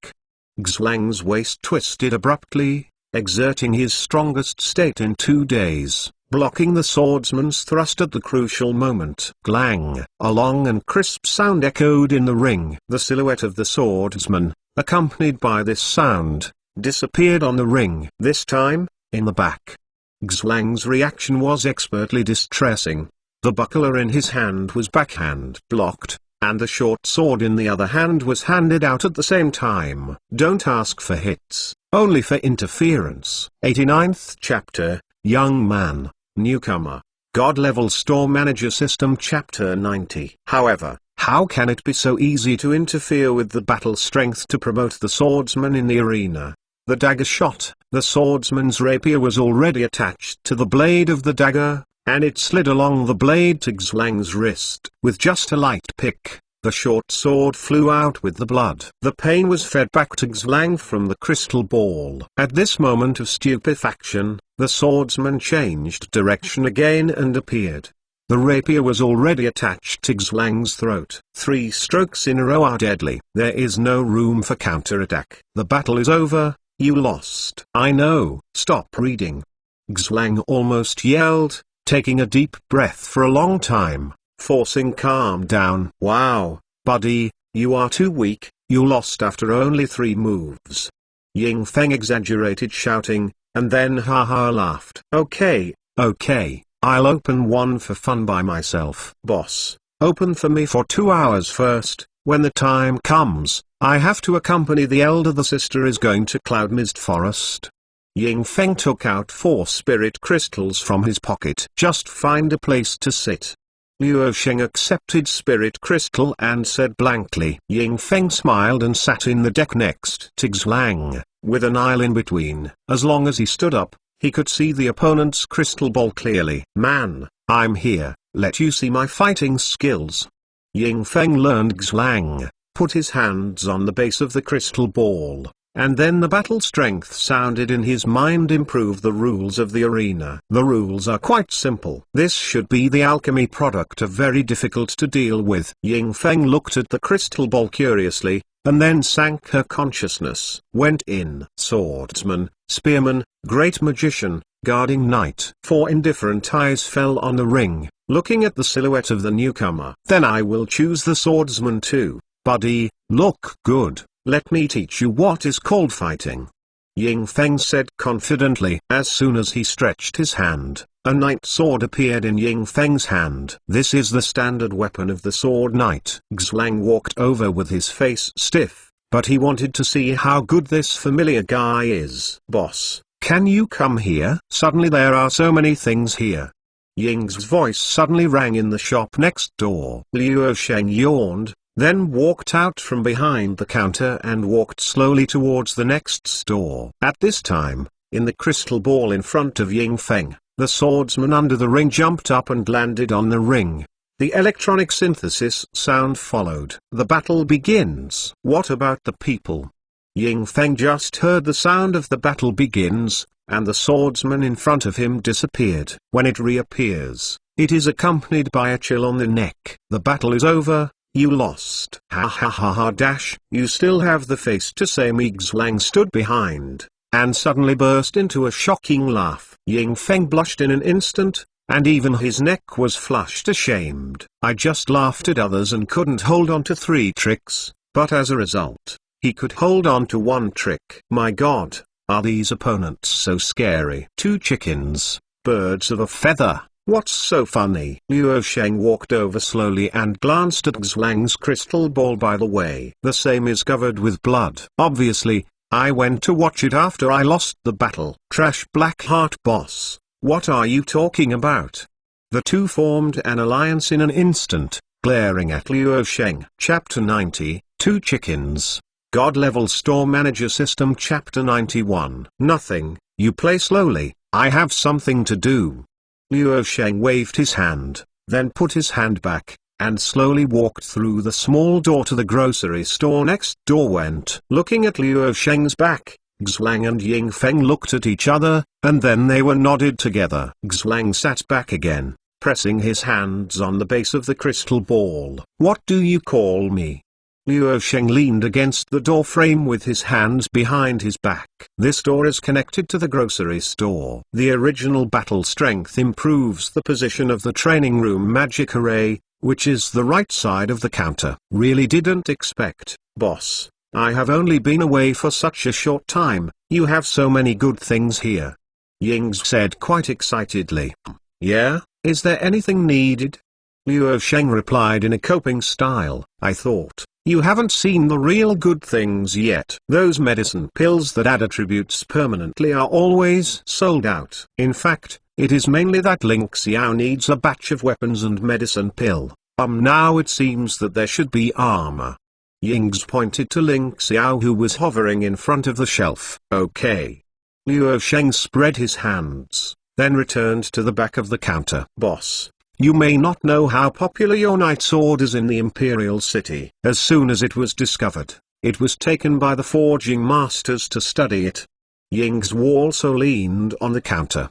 Xlang's waist twisted abruptly, exerting his strongest state in 2 days, blocking the swordsman's thrust at the crucial moment. Glang! A long and crisp sound echoed in the ring. The silhouette of the swordsman, accompanied by this sound, disappeared on the ring. This time, in the back. Xlang's reaction was expertly distressing. The buckler in his hand was backhand blocked, and the short sword in the other hand was handed out at the same time. Don't ask for hits, only for interference. 89th Chapter, Young Man, Newcomer, God-Level Store Manager System Chapter 90. However, how can it be so easy to interfere with the battle strength to promote the swordsman in the arena? The dagger shot. The swordsman's rapier was already attached to the blade of the dagger, and it slid along the blade to Xlang's wrist. With just a light pick, the short sword flew out with the blood. The pain was fed back to Xlang from the crystal ball. At this moment of stupefaction, the swordsman changed direction again and appeared. The rapier was already attached to Xlang's throat. 3 strokes in a row are deadly. There is no room for counterattack. The battle is over. You lost. "I know, stop reading," Xlang almost yelled, taking a deep breath for a long time, forcing calm down. "Wow, buddy, you are too weak, you lost after only 3 moves." Ying Feng exaggerated shouting, and then haha laughed. Okay, I'll open one for fun by myself. "Boss, open for me for 2 hours first. When the time comes, I have to accompany the elder. The sister is going to Cloud Mist Forest." Ying Feng took out 4 spirit crystals from his pocket. "Just find a place to sit." Luo Sheng accepted spirit crystal and said blankly. Ying Feng smiled and sat in the deck next to Xlang, with an aisle in between. As long as he stood up, he could see the opponent's crystal ball clearly. "Man, I'm here, let you see my fighting skills." Ying Feng learned Xlang, put his hands on the base of the crystal ball, and then the battle strength sounded in his mind. Improve the rules of the arena. The rules are quite simple. This should be the alchemy product of very difficult to deal with. Ying Feng looked at the crystal ball curiously, and then sank her consciousness. Went in. Swordsman, spearman, great magician, guarding knight. 4 indifferent eyes fell on the ring, looking at the silhouette of the newcomer. "Then I will choose the swordsman too. Buddy, look good. Let me teach you what is called fighting," Ying Feng said confidently. As soon as he stretched his hand, A knight sword appeared in Ying Feng's hand. "This is the standard weapon of the sword knight." Xuang walked over with his face stiff, but he wanted to see how good this familiar guy is. "Boss, can you come here?" Suddenly there are so many things here. Ying's voice suddenly rang in the shop next door. Luo Sheng yawned, then walked out from behind the counter and walked slowly towards the next store. At this time, in the crystal ball in front of Ying Feng, the swordsman under the ring jumped up and landed on the ring. The electronic synthesis sound followed. "The battle begins." "What about the people?" Ying Feng just heard the sound of "the battle begins," and the swordsman in front of him disappeared. When it reappears, it is accompanied by a chill on the neck. "The battle is over, you lost." "Ha ha ha ha dash, you still have the face to say me." Xuang stood behind, and suddenly burst into a shocking laugh. Ying Feng blushed in an instant, and even his neck was flushed ashamed. "I just laughed at others and couldn't hold on to 3 tricks, but as a result, he could hold on to 1 trick. My god, are these opponents so scary?" "2 chickens, birds of a feather, what's so funny?" Luo Sheng walked over slowly and glanced at Xuang's crystal ball. "By the way, the same is covered with blood. Obviously, I went to watch it after I lost the battle." "Trash Blackheart boss, what are you talking about?" The two formed an alliance in an instant, glaring at Luo Sheng. Chapter 90, 2 Chickens. God-level store manager system. Chapter 91. "Nothing, you play slowly, I have something to do." Luo Sheng waved his hand, then put his hand back, and slowly walked through the small door to the grocery store next door. Went. Looking at Luo Sheng's back, Xuang and Ying Feng looked at each other, and then they were nodded together. Xuang sat back again, pressing his hands on the base of the crystal ball. "What do you call me?" Luo Sheng leaned against the door frame with his hands behind his back. "This door is connected to the grocery store. The original battle strength improves the position of the training room magic array, which is the right side of the counter." "Really didn't expect, boss. I have only been away for such a short time. You have so many good things here." Ying said quite excitedly. "Yeah, is there anything needed?" Luo Sheng replied in a coping style. "I thought, you haven't seen the real good things yet. Those medicine pills that add attributes permanently are always sold out. In fact, it is mainly that Ling Xiao needs a batch of weapons and medicine pill. Now it seems that there should be armor." Ying's pointed to Ling Xiao who was hovering in front of the shelf. "Okay." Luo Sheng spread his hands, then returned to the back of the counter. "Boss, you may not know how popular your knight sword is in the Imperial City. As soon as it was discovered, it was taken by the forging masters to study it." Ying's also leaned on the counter.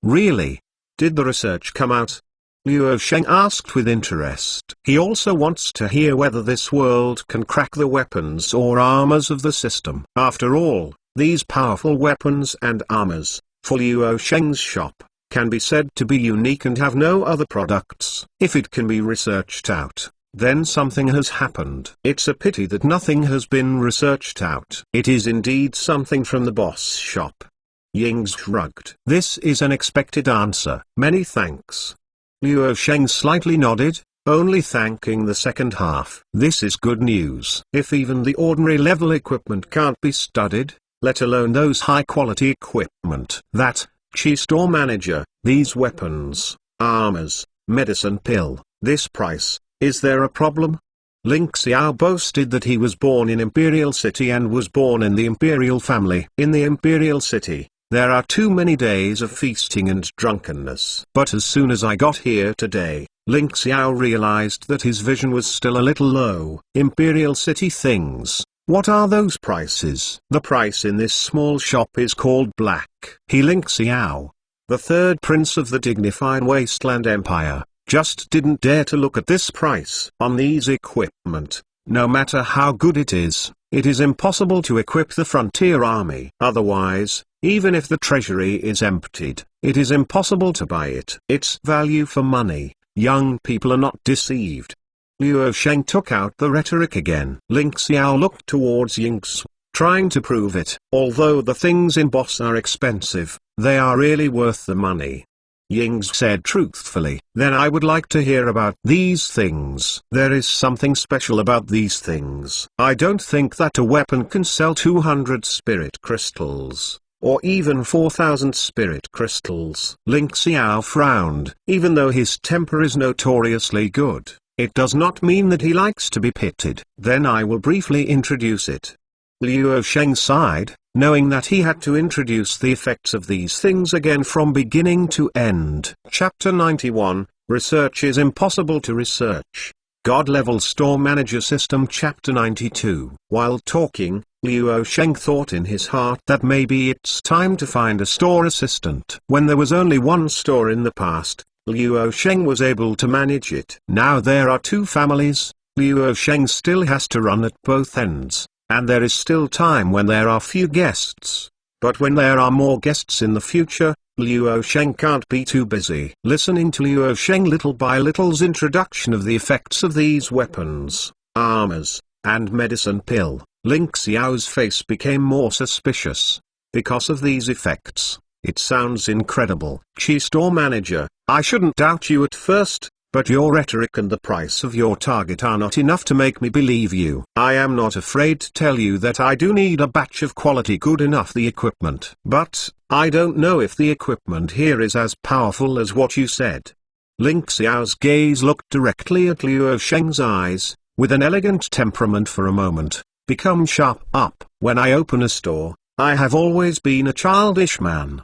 "Really? Did the research come out?" Luo Sheng asked with interest. He also wants to hear whether this world can crack the weapons or armors of the system. After all, these powerful weapons and armors, for Luo Sheng's shop, can be said to be unique and have no other products. If it can be researched out, then something has happened. It's a pity that nothing has been researched out. It is indeed something from the boss shop. Ying shrugged. "This is an expected answer. Many thanks." Luo Sheng slightly nodded, only thanking the second half. "This is good news. If even the ordinary level equipment can't be studied, let alone those high-quality equipment. That, store manager, these weapons, armors, medicine pill, this price, is there a problem?" Ling Xiao boasted that he was born in Imperial City and was born in the Imperial family. In the Imperial City, there are too many days of feasting and drunkenness. But as soon as I got here today, Ling Xiao realized that his vision was still a little low. Imperial City things. What are those prices? The price in this small shop is called Black. He Ling Xiao, the third prince of the dignified Wasteland Empire, just didn't dare to look at this price. On these equipment, no matter how good it is impossible to equip the frontier army. Otherwise, even if the treasury is emptied, it is impossible to buy it. It's value for money. Young people are not deceived. Luo Sheng took out the rhetoric again. Ling Xiao looked towards Ying's, trying to prove it. Although the things in boss are expensive, They are really worth the money. Yings said truthfully. Then I would like to hear about these things. There is something special about these things. I don't think that a weapon can sell 200 spirit crystals, or even 4,000 spirit crystals. Ling Xiao frowned. Even though his temper is notoriously good, it does not mean that he likes to be pitied. Then I will briefly introduce it. Luo Sheng sighed, knowing that he had to introduce the effects of these things again from beginning to end. Chapter 91, Research is Impossible to Research. God-Level Store Manager System. Chapter 92. While talking, Luo Sheng thought in his heart that maybe it's time to find a store assistant. When there was only one store in the past, Luo Sheng was able to manage it. Now there are two families. Luo Sheng still has to run at both ends. And there is still time when there are few guests. But when there are more guests in the future, Luo Sheng can't be too busy. Listening to Luo Sheng little by little's introduction of the effects of these weapons, armors, and medicine pill, Ling Xiao's face became more suspicious. Because of these effects, it sounds incredible. Chi Store Manager, I shouldn't doubt you at first, but your rhetoric and the price of your target are not enough to make me believe you. I am not afraid to tell you that I do need a batch of quality good enough the equipment. But, I don't know if the equipment here is as powerful as what you said. Ling Xiao's gaze looked directly at Luo Sheng's eyes, with an elegant temperament for a moment. Become sharp up. When I open a store, I have always been a childish man.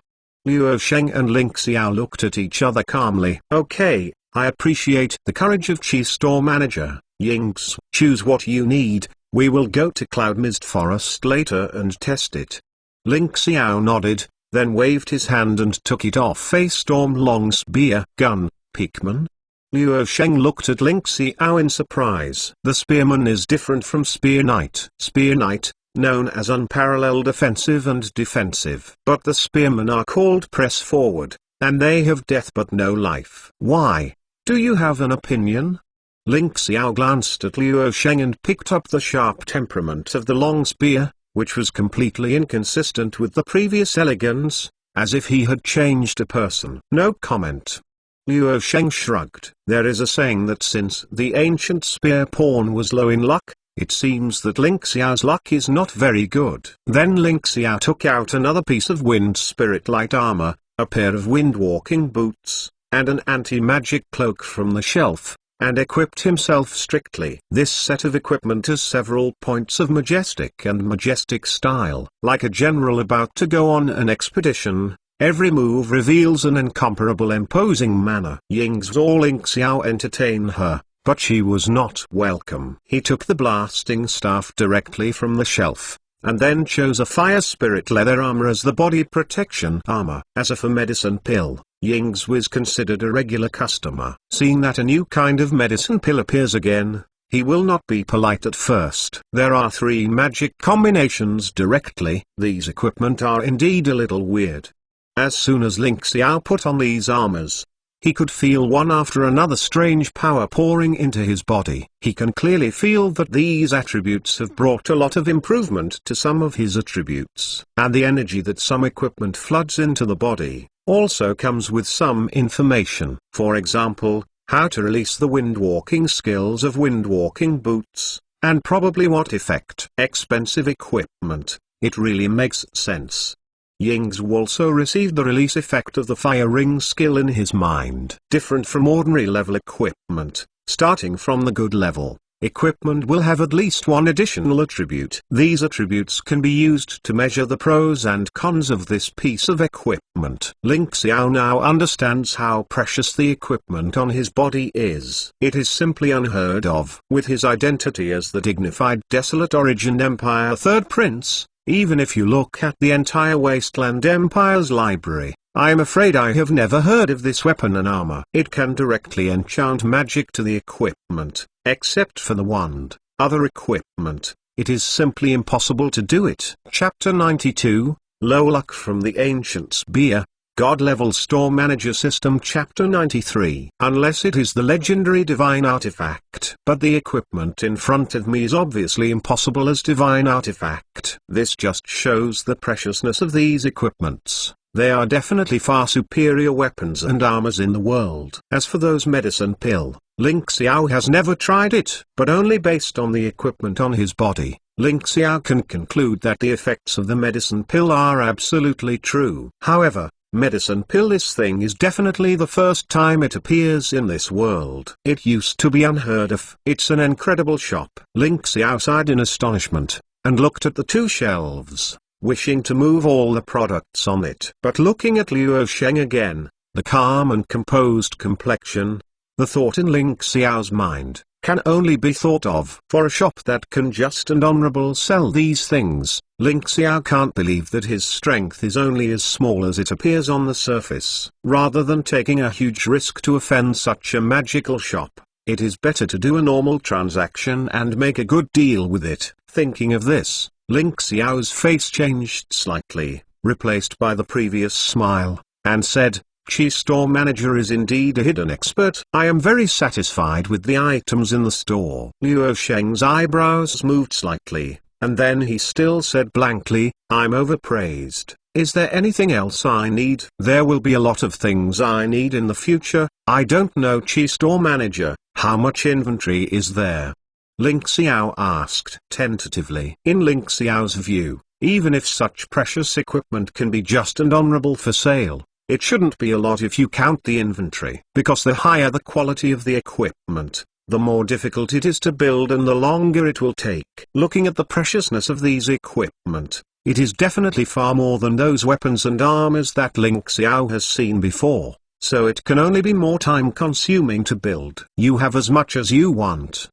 Luo Sheng and Ling Xiao looked at each other calmly. Okay. I appreciate the courage of Chi Store Manager. Yings, choose what you need. We will go to Cloud Mist Forest later and test it. Ling Xiao nodded, then waved his hand and took it off a storm-long spear gun. Pikmin? Luo Sheng looked at Ling Xiao in surprise. The spearman is different from Spear Knight. Spear Knight, known as unparalleled offensive and defensive. But the spearmen are called press forward, and they have death but no life. Why? Do you have an opinion? Ling Xiao glanced at Luo Sheng and picked up the sharp temperament of the long spear, which was completely inconsistent with the previous elegance, as if he had changed a person. No comment. Luo Sheng shrugged. There is a saying that since the ancient spear pawn was low in luck, it seems that Ling Xiao's luck is not very good. Then Ling Xiao took out another piece of wind spirit light armor, a pair of wind-walking boots, and an anti-magic cloak from the shelf, and equipped himself strictly. This set of equipment has several points of majestic style. Like a general about to go on an expedition, every move reveals an incomparable imposing manner. Yings saw Ling Xiao entertain her, but she was not welcome. He took the blasting staff directly from the shelf, and then chose a fire spirit leather armor as the body protection armor. As for medicine pill, Yings was considered a regular customer. Seeing that a new kind of medicine pill appears again, he will not be polite at first. There are 3 magic combinations directly. These equipment are indeed a little weird. As soon as Ling Xiao put on these armors, he could feel one after another strange power pouring into his body. He can clearly feel that these attributes have brought a lot of improvement to some of his attributes. And the energy that some equipment floods into the body also comes with some information. For example, how to release the wind-walking skills of wind-walking boots, and probably what effect. Expensive equipment. It really makes sense. Yings also received the release effect of the fire ring skill in his mind. Different from ordinary level equipment, starting from the good level, equipment will have at least one additional attribute. These attributes can be used to measure the pros and cons of this piece of equipment. Ling Xiao now understands how precious the equipment on his body is. It is simply unheard of. With his identity as the dignified Desolate Origin Empire Third Prince, even if you look at the entire Wasteland Empire's library, I am afraid I have never heard of this weapon and armor. It can directly enchant magic to the equipment, except for the wand. Other equipment, it is simply impossible to do it. Chapter 92, Low Luck from the Ancient Spear, God-Level Store Manager System. Chapter 93. Unless it is the legendary divine artifact. But the equipment in front of me is obviously impossible as divine artifact. This just shows the preciousness of these equipments. They are definitely far superior weapons and armors in the world. As for those medicine pill, Ling Xiao has never tried it, but only based on the equipment on his body, Ling Xiao can conclude that the effects of the medicine pill are absolutely true. However, medicine pill this thing is definitely the first time it appears in this world. It used to be unheard of. It's an incredible shop. Ling Xiao sighed in astonishment, and looked at the two shelves, wishing to move all the products on it. But looking at Luo Sheng again, the calm and composed complexion, the thought in Ling Xiao's mind, can only be thought of. For a shop that can just and honorable sell these things, Ling Xiao can't believe that his strength is only as small as it appears on the surface. Rather than taking a huge risk to offend such a magical shop, it is better to do a normal transaction and make a good deal with it. Thinking of this, Ling Xiao's face changed slightly, replaced by the previous smile, and said, "Chi store manager is indeed a hidden expert. I am very satisfied with the items in the store." Luo Sheng's eyebrows moved slightly, and then he still said blankly, "I'm overpraised. Is there anything else I need?" "There will be a lot of things I need in the future. I don't know, Chi store manager, how much inventory is there?" Ling Xiao asked tentatively. In Ling Xiao's view, even if such precious equipment can be just and honorable for sale, it shouldn't be a lot if you count the inventory. Because the higher the quality of the equipment, the more difficult it is to build and the longer it will take. Looking at the preciousness of these equipment, it is definitely far more than those weapons and armors that Ling Xiao has seen before, so it can only be more time consuming to build. "You have as much as you want,"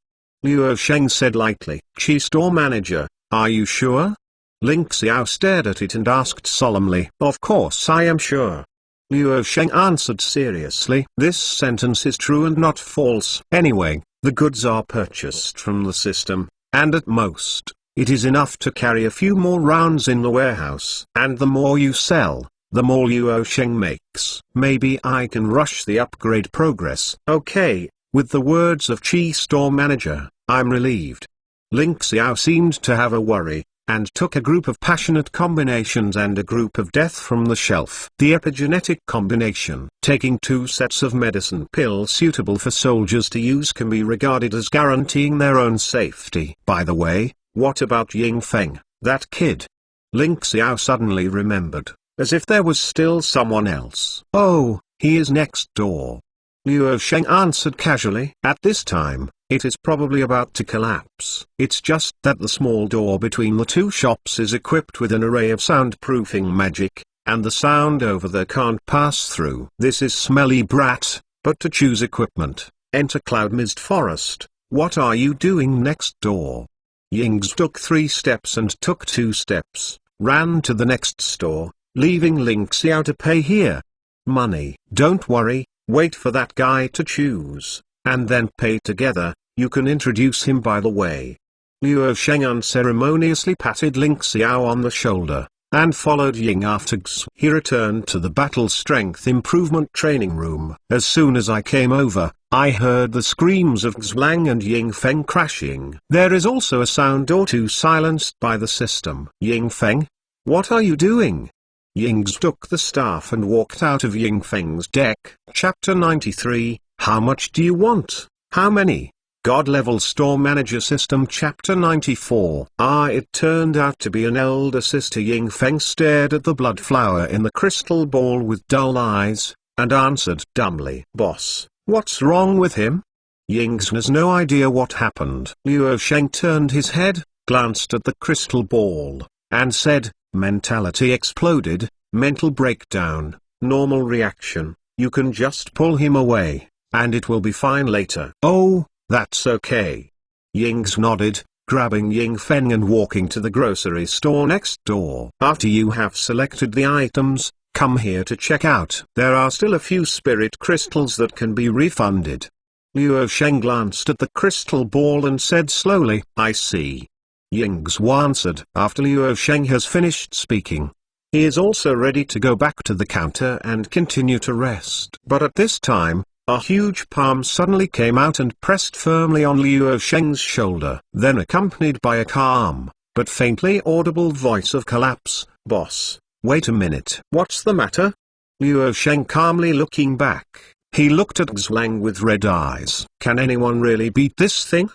Luo Sheng said lightly. "Chi store manager, are you sure?" Ling Xiao stared at it and asked solemnly. "Of course I am sure," Luo Sheng answered seriously. "This sentence is true and not false. Anyway, the goods are purchased from the system, and at most, it is enough to carry a few more rounds in the warehouse. And the more you sell, the more Luo Sheng makes. Maybe I can rush the upgrade progress." "Okay." With the words of Chi store manager, "I'm relieved." Ling Xiao seemed to have a worry, and took a group of passionate combinations and a group of death from the shelf. The epigenetic combination, taking 2 sets of medicine pills suitable for soldiers to use, can be regarded as guaranteeing their own safety. "By the way, what about Ying Feng, that kid?" Ling Xiao suddenly remembered, as if there was still someone else. "Oh, he is next door," Luo Sheng answered casually. "At this time, it is probably about to collapse. It's just that the small door between the two shops is equipped with an array of soundproofing magic, and the sound over there can't pass through. This is smelly brat, but to choose equipment, enter Cloud Mist Forest. What are you doing next door?" Ying's took 3 steps and took 2 steps, ran to the next store, leaving Ling Xiao to pay here. "Money. Don't worry, wait for that guy to choose, and then pay together. You can introduce him by the way." Luo Sheng unceremoniously patted Ling Xiao on the shoulder, and followed Ying after X. He returned to the battle strength improvement training room. "As soon as I came over, I heard the screams of Xlang and Ying Feng crashing. There is also a sound or two silenced by the system." "Ying Feng? What are you doing?" Ying took the staff and walked out of Ying Feng's deck. Chapter 93, How much do you want? How many? God-level store manager system. Chapter 94. It turned out to be an elder sister. Ying Feng stared at the blood flower in the crystal ball with dull eyes, and answered dumbly, "Boss, what's wrong with him?" Ying has no idea what happened. Luo Sheng turned his head, glanced at the crystal ball, and said, "Mentality exploded, mental breakdown, normal reaction. You can just pull him away, and it will be fine later." "Oh, that's okay." Ying's nodded, grabbing Ying Feng and walking to the grocery store next door. "After you have selected the items, come here to check out. There are still a few spirit crystals that can be refunded." Luo Sheng glanced at the crystal ball and said slowly, "I see." Ying's answered. After Luo Sheng has finished speaking, he is also ready to go back to the counter and continue to rest. But at this time, a huge palm suddenly came out and pressed firmly on Luo Sheng's shoulder. Then accompanied by a calm, but faintly audible voice of collapse, "Boss, Wait a minute. What's the matter? Luo Sheng calmly looking back, he looked at Xlang with red eyes. Can anyone really beat this thing?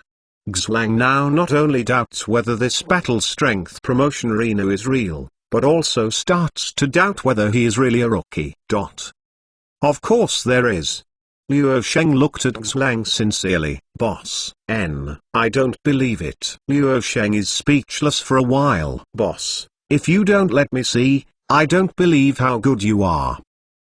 Xlang now not only doubts whether this battle strength promotion arena is real, but also starts to doubt whether he is really a rookie. Of course there is. Luo Sheng looked at Xlang sincerely. Boss, I don't believe it. Luo Sheng is speechless for a while. Boss, if you don't let me see, I don't believe how good you are.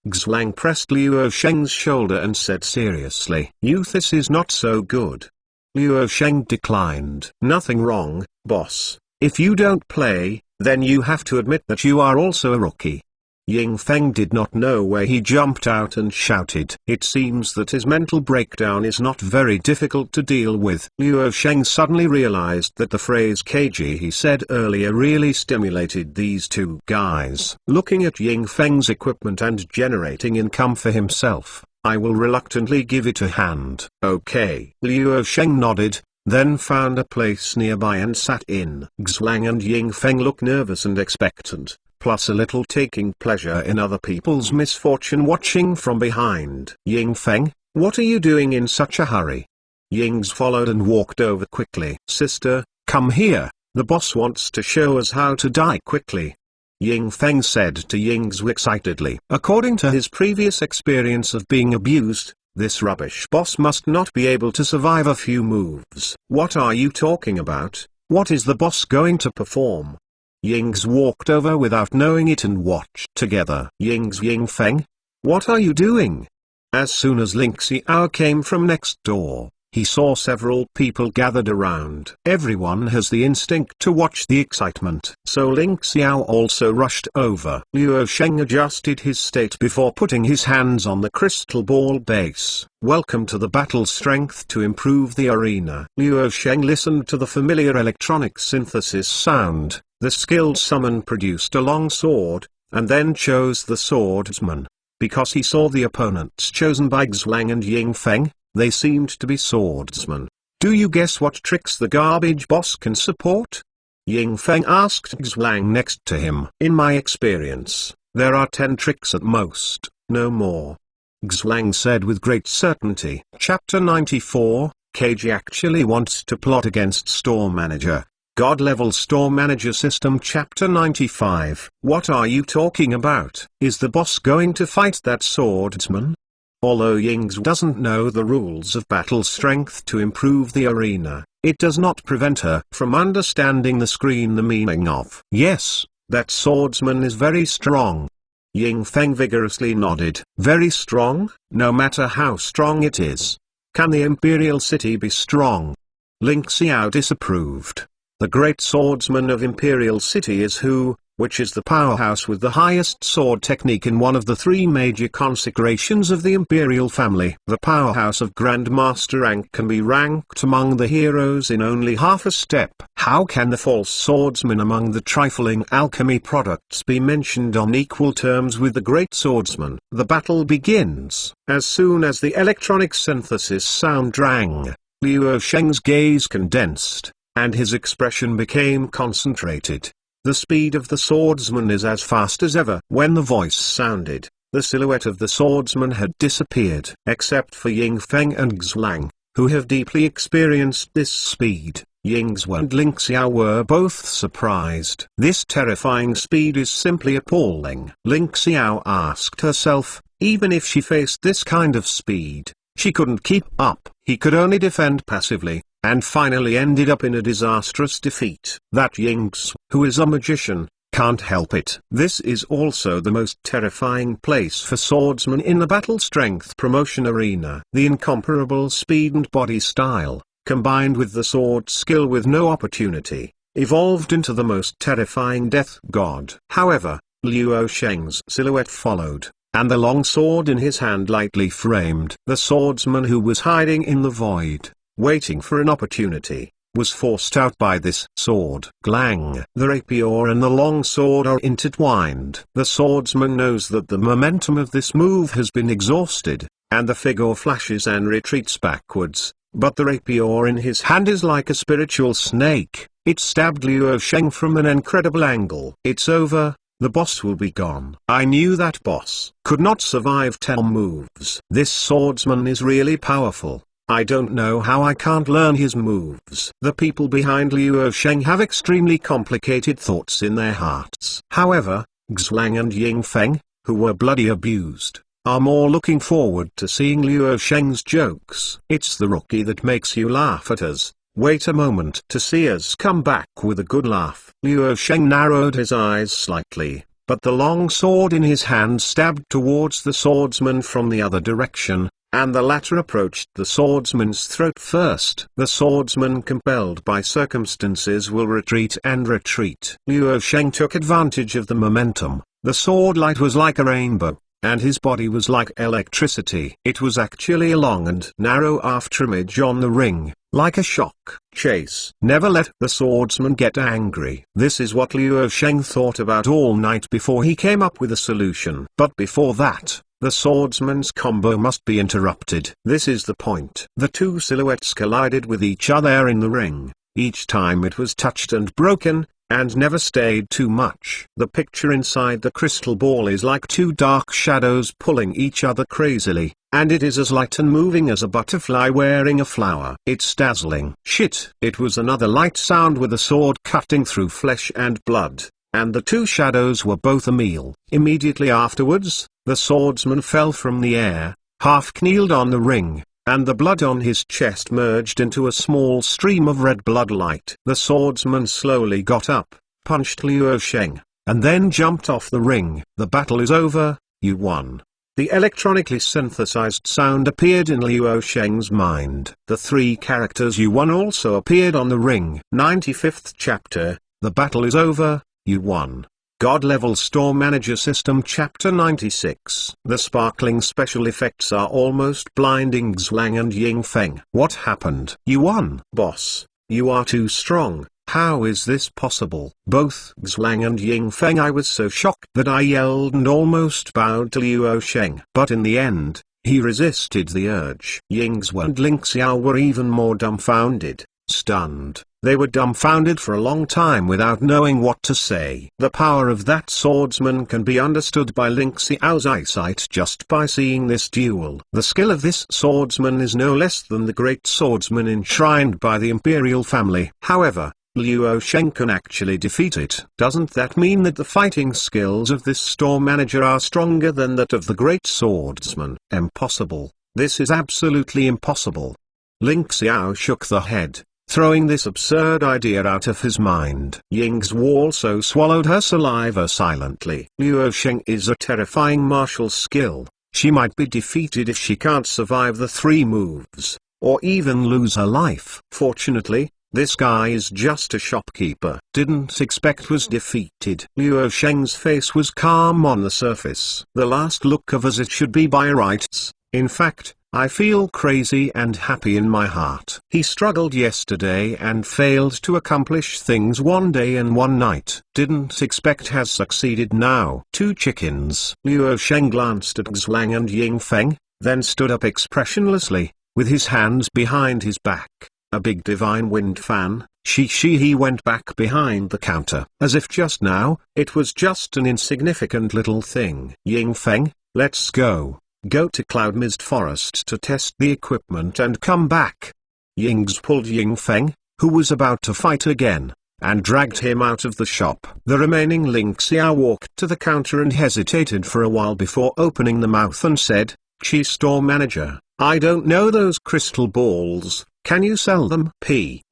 Xlang pressed Luo Sheng's shoulder and said seriously, this is not so good. Luo Sheng declined. Nothing wrong, boss. If you don't play, then you have to admit that you are also a rookie. Ying Feng did not know where he jumped out and shouted. It seems that his mental breakdown is not very difficult to deal with. Luo Sheng suddenly realized that the phrase KG he said earlier really stimulated these two guys. Looking at Ying Feng's equipment and generating income for himself, I will reluctantly give it a hand. Okay. Luo Sheng nodded, then found a place nearby and sat in. Xlang and Ying Feng looked nervous and expectant, plus a little taking pleasure in other people's misfortune watching from behind. Ying Feng, what are you doing in such a hurry? Ying's followed and walked over quickly. Sister, come here, the boss wants to show us how to die quickly. Ying Feng said to Ying's excitedly. According to his previous experience of being abused, this rubbish boss must not be able to survive a few moves. What are you talking about? What is the boss going to perform? Ying's walked over without knowing it and watched together. Ying Feng? What are you doing? As soon as Ling Xiao came from next door, he saw several people gathered around. Everyone has the instinct to watch the excitement. So Ling Xiao also rushed over. Luo Sheng adjusted his state before putting his hands on the crystal ball base. Welcome to the battle strength to improve the arena. Luo Sheng listened to the familiar electronic synthesis sound. The skilled summon produced a long sword, and then chose the swordsman. Because he saw the opponents chosen by Xlang and Ying Feng, they seemed to be swordsmen. Do you guess what tricks the garbage boss can support? Ying Feng asked Xlang next to him. In my experience, there are 10 tricks at most, no more. Xlang said with great certainty. Chapter 94, KG actually wants to plot against Store Manager. God-level Store Manager System. Chapter 95. What are you talking about? Is the boss going to fight that swordsman? Although Ying's doesn't know the rules of battle strength to improve the arena, it does not prevent her from understanding the screen the meaning of. Yes, that swordsman is very strong. Ying Feng vigorously nodded. Very strong? No matter how strong it is. Can the Imperial City be strong? Ling Xiao disapproved. The great swordsman of Imperial City is who, which is the powerhouse with the highest sword technique in one of the 3 major consecrations of the Imperial family. The powerhouse of Grandmaster rank can be ranked among the heroes in only half a step. How can the false swordsman among the trifling alchemy products be mentioned on equal terms with the great swordsman? The battle begins. As soon as the electronic synthesis sound rang, Luo Sheng's gaze condensed, and his expression became concentrated. The speed of the swordsman is as fast as ever. When the voice sounded, the silhouette of the swordsman had disappeared. Except for Ying Feng and Xlang, who have deeply experienced this speed, Ying's and Ling Xiao were both surprised. This terrifying speed is simply appalling. Ling Xiao asked herself, even if she faced this kind of speed, she couldn't keep up. He could only defend passively, and finally ended up in a disastrous defeat. That Ying's, who is a magician, can't help it. This is also the most terrifying place for swordsmen in the battle strength promotion arena. The incomparable speed and body style, combined with the sword skill with no opportunity, evolved into the most terrifying death god. However, Luo Sheng's silhouette followed, and the long sword in his hand lightly framed. The swordsman who was hiding in the void, waiting for an opportunity, was forced out by this sword. Glang. The rapier and the long sword are intertwined. The swordsman knows that the momentum of this move has been exhausted, and the figure flashes and retreats backwards, but the rapier in his hand is like a spiritual snake. It stabbed Luo Sheng from an incredible angle. It's over, the boss will be gone. I knew that boss could not survive 10 moves. This swordsman is really powerful. I don't know how I can't learn his moves. The people behind Luo Sheng have extremely complicated thoughts in their hearts. However, Xlang and Yingfeng, who were bloody abused, are more looking forward to seeing Luo Sheng's jokes. It's the rookie that makes you laugh at us. Wait a moment to see us come back with a good laugh. Luo Sheng narrowed his eyes slightly, but the long sword in his hand stabbed towards the swordsman from the other direction, and the latter approached the swordsman's throat first. The swordsman, compelled by circumstances, will retreat and retreat. Luo Sheng took advantage of the momentum. The sword light was like a rainbow, and his body was like electricity. It was actually a long and narrow afterimage on the ring, like a shock chase. Never let the swordsman get angry. This is what Luo Sheng thought about all night before he came up with a solution. But before that, the swordsman's combo must be interrupted. This is the point. The two silhouettes collided with each other in the ring. Each time it was touched and broken, and never stayed too much. The picture inside the crystal ball is like two dark shadows pulling each other crazily, and it is as light and moving as a butterfly wearing a flower. It's dazzling. Shit! It was another light sound with a sword cutting through flesh and blood, and the two shadows were both a meal. Immediately afterwards, the swordsman fell from the air, half-kneeled on the ring, and the blood on his chest merged into a small stream of red blood light. The swordsman slowly got up, punched Luo Sheng, and then jumped off the ring. The battle is over, you won. The electronically synthesized sound appeared in Luo Sheng's mind. The three characters you won also appeared on the ring. 95th chapter, the battle is over, you won. God-level Store Manager System Chapter 96. The sparkling special effects are almost blinding Xlang and Yingfeng. What happened? You won. Boss, you are too strong. How is this possible? Both Xlang and Yingfeng. I was so shocked that I yelled and almost bowed to Luo Sheng. But in the end, he resisted the urge. Yingzhu and Ling Xiao were even more dumbfounded, stunned. They were dumbfounded for a long time without knowing what to say. The power of that swordsman can be understood by Ling Xiao's eyesight just by seeing this duel. The skill of this swordsman is no less than the great swordsman enshrined by the imperial family. However, Luo Sheng can actually defeat it. Doesn't that mean that the fighting skills of this store manager are stronger than that of the great swordsman? Impossible. This is absolutely impossible. Ling Xiao shook the head, throwing this absurd idea out of his mind. Yingzhu also swallowed her saliva silently. Luo Sheng is a terrifying martial skill. She might be defeated if she can't survive the 3 moves, or even lose her life. Fortunately, this guy is just a shopkeeper. Didn't expect was defeated. Luo Sheng's face was calm on the surface. The last look of as it should be by rights. In fact, I feel crazy and happy in my heart. He struggled yesterday and failed to accomplish things one day and one night. Didn't expect has succeeded now. 2 chickens. Luo Sheng glanced at Xlang and Yingfeng, then stood up expressionlessly, with his hands behind his back. A big divine wind fan. He went back behind the counter. As if just now, it was just an insignificant little thing. Yingfeng, let's go. Go to Cloud Mist Forest to test the equipment and come back. Yingzhu pulled Yingfeng, who was about to fight again, and dragged him out of the shop. The remaining Ling Xiao walked to the counter and hesitated for a while before opening the mouth and said, "Chief Store Manager, I don't know those crystal balls, can you sell them?"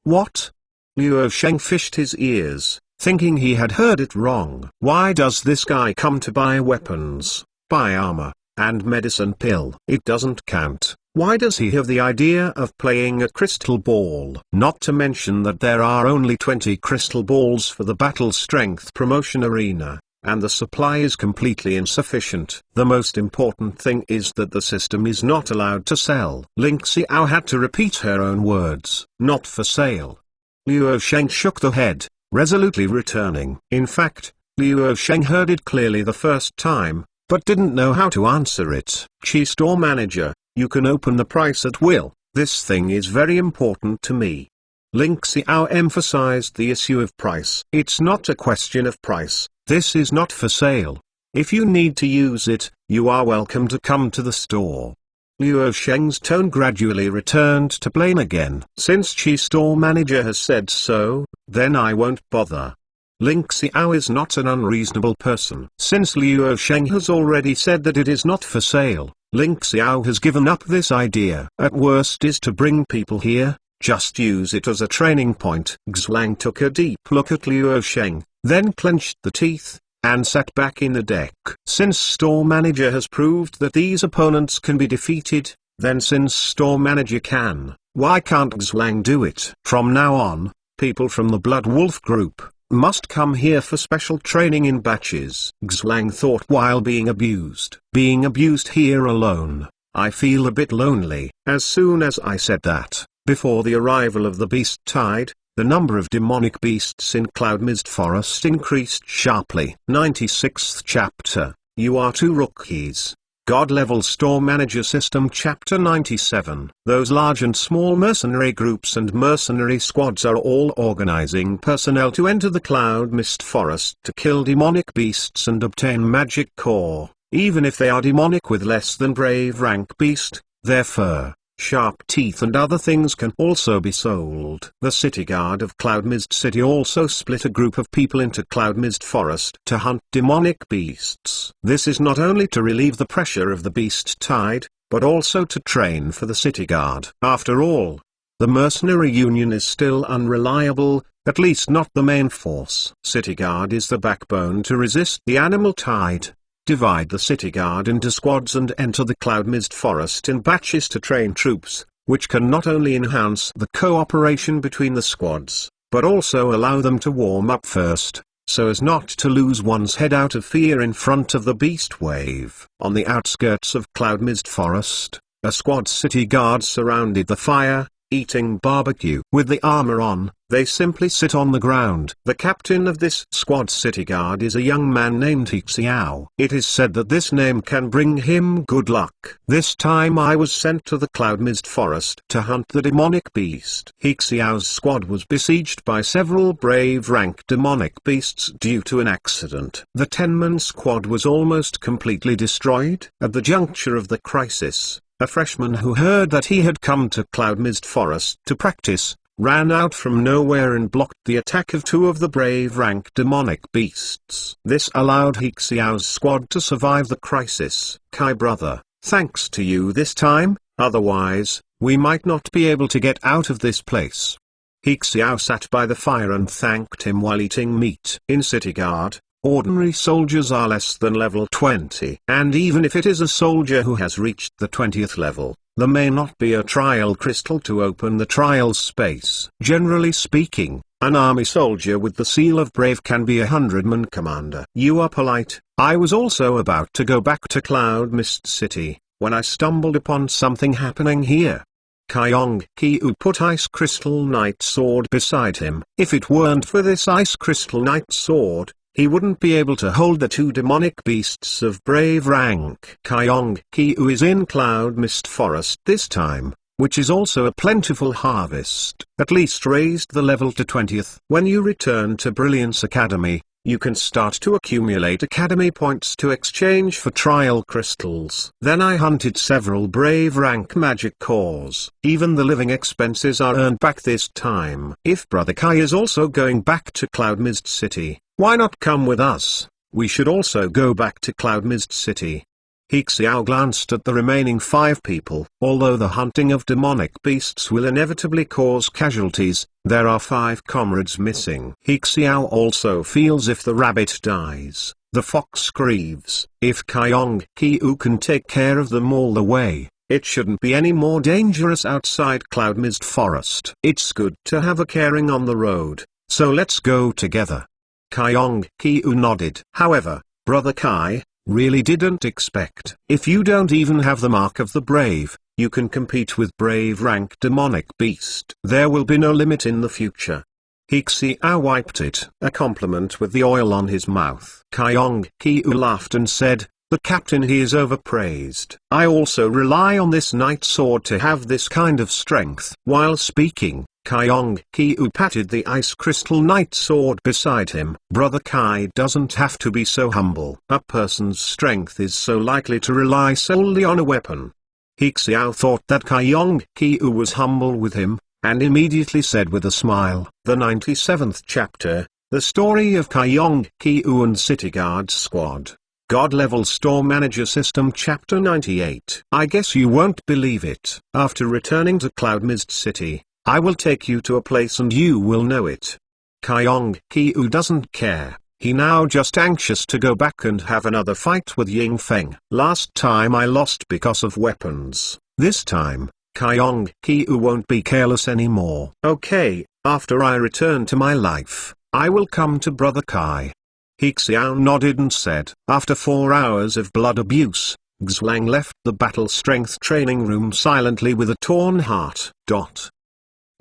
What? Luo Sheng fished his ears, thinking he had heard it wrong. Why does this guy come to buy weapons, buy armor, and medicine pill? It doesn't count. Why does he have the idea of playing a crystal ball? Not to mention that there are only 20 crystal balls for the battle strength promotion arena, and the supply is completely insufficient. The most important thing is that the system is not allowed to sell. Ling Xiao had to repeat her own words, not for sale. Luo Sheng shook the head, resolutely returning. In fact, Luo Sheng heard it clearly the first time, but didn't know how to answer it. Chief Store Manager, you can open the price at will. This thing is very important to me. Ling Xiao emphasized the issue of price. It's not a question of price, This is not for sale. If you need to use it, you are welcome to come to the store. Luo Sheng's tone gradually returned to plain again. Since Chi store manager has said so, then I won't bother. Ling Xiao is not an unreasonable person. Since Luo Sheng has already said that it is not for sale, Ling Xiao has given up this idea. At worst is to bring people here, just use it as a training point. Xlang took a deep look at Luo Sheng, then clenched the teeth, and sat back in the deck. Since store manager has proved that these opponents can be defeated, then since store manager can, why can't Xlang do it? From now on, people from the Blood Wolf group must come here for special training in batches. Xlang thought while being abused. Being abused here alone, I feel a bit lonely. As soon as I said that, before the arrival of the beast tide, the number of demonic beasts in Cloud Mist Forest increased sharply. 96th chapter, You Are Two Rookies. God Level Store Manager System Chapter 97. Those large and small mercenary groups and mercenary squads are all organizing personnel to enter the Cloud Mist Forest to kill demonic beasts and obtain magic core, even if they are demonic with less than brave rank beast. Their fur, sharp teeth and other things can also be sold. The city guard of Cloud Mist City also split a group of people into Cloud Mist Forest to hunt demonic beasts. This is not only to relieve the pressure of the beast tide, but also to train for the city guard. After all, the mercenary union is still unreliable, at least not the main force. City guard is the backbone to resist the animal tide. Divide the city guard into squads and enter the Cloud Mist Forest in batches to train troops, which can not only enhance the cooperation between the squads, but also allow them to warm up first, so as not to lose one's head out of fear in front of the beast wave. On the outskirts of Cloud Mist Forest, a squad city guard surrounded the fire, eating barbecue. With the armor on, they simply sit on the ground. The captain of this squad city guard is a young man named Xiao. It is said that this name can bring him good luck. This time I was sent to the Cloud Mist Forest to hunt the demonic beast. Xiao's squad was besieged by several brave rank demonic beasts due to an accident. The 10-man squad was almost completely destroyed. At the juncture of the crisis, a freshman who heard that he had come to Cloud Mist Forest to practice, ran out from nowhere and blocked the attack of two of the brave rank demonic beasts. This allowed Xiao's squad to survive the crisis. Kai brother, thanks to you this time, otherwise, we might not be able to get out of this place. Xiao sat by the fire and thanked him while eating meat. In City Guard, ordinary soldiers are less than level 20. And even if it is a soldier who has reached the 20th level, there may not be a trial crystal to open the trial space. Generally speaking, an army soldier with the seal of brave can be a 100-man commander. You are polite. I was also about to go back to Cloud Mist City, when I stumbled upon something happening here. Kyong Kyu put Ice Crystal Knight Sword beside him. If it weren't for this Ice Crystal Knight Sword, he wouldn't be able to hold the two demonic beasts of brave rank. Kyong Kyu is in Cloud Mist Forest this time, which is also a plentiful harvest. At least raised the level to 20th. When you return to Brilliance Academy, you can start to accumulate academy points to exchange for trial crystals. Then I hunted several brave rank magic cores. Even the living expenses are earned back this time. If Brother Kai is also going back to Cloud Mist City, why not come with us? We should also go back to Cloud Mist City. Xiao glanced at the remaining 5 people. Although the hunting of demonic beasts will inevitably cause casualties, there are 5 comrades missing. Xiao also feels if the rabbit dies, the fox grieves. If Kyong Kyu can take care of them all the way, it shouldn't be any more dangerous outside Cloud Mist Forest. It's good to have a caring on the road, so let's go together. Kyong Kyu nodded. However, Brother Kai really didn't expect. If you don't even have the mark of the brave, you can compete with brave rank demonic beast. There will be no limit in the future. Xiao wiped it, a compliment with the oil on his mouth. Kyong Kyu laughed and said, "The captain, he is overpraised. I also rely on this night sword to have this kind of strength." While speaking, Kyong Ki-u patted the ice crystal knight sword beside him. Brother Kai doesn't have to be so humble. A person's strength is so likely to rely solely on a weapon. He Xiao thought that Kyong Ki-u was humble with him, and immediately said with a smile, the 97th chapter, the story of Kyong Ki-u and City Guard Squad. God Level Store Manager System Chapter 98. I guess you won't believe it. After returning to Cloud Mist City, I will take you to a place and you will know it. Kyong Ki-u doesn't care. He now just anxious to go back and have another fight with Ying Feng. Last time I lost because of weapons. This time, Kyong Ki-u won't be careless anymore. Okay, after I return to my life, I will come to Brother Kai. He Xiao nodded and said, after 4 hours of blood abuse, Xlang left the battle strength training room silently with a torn heart.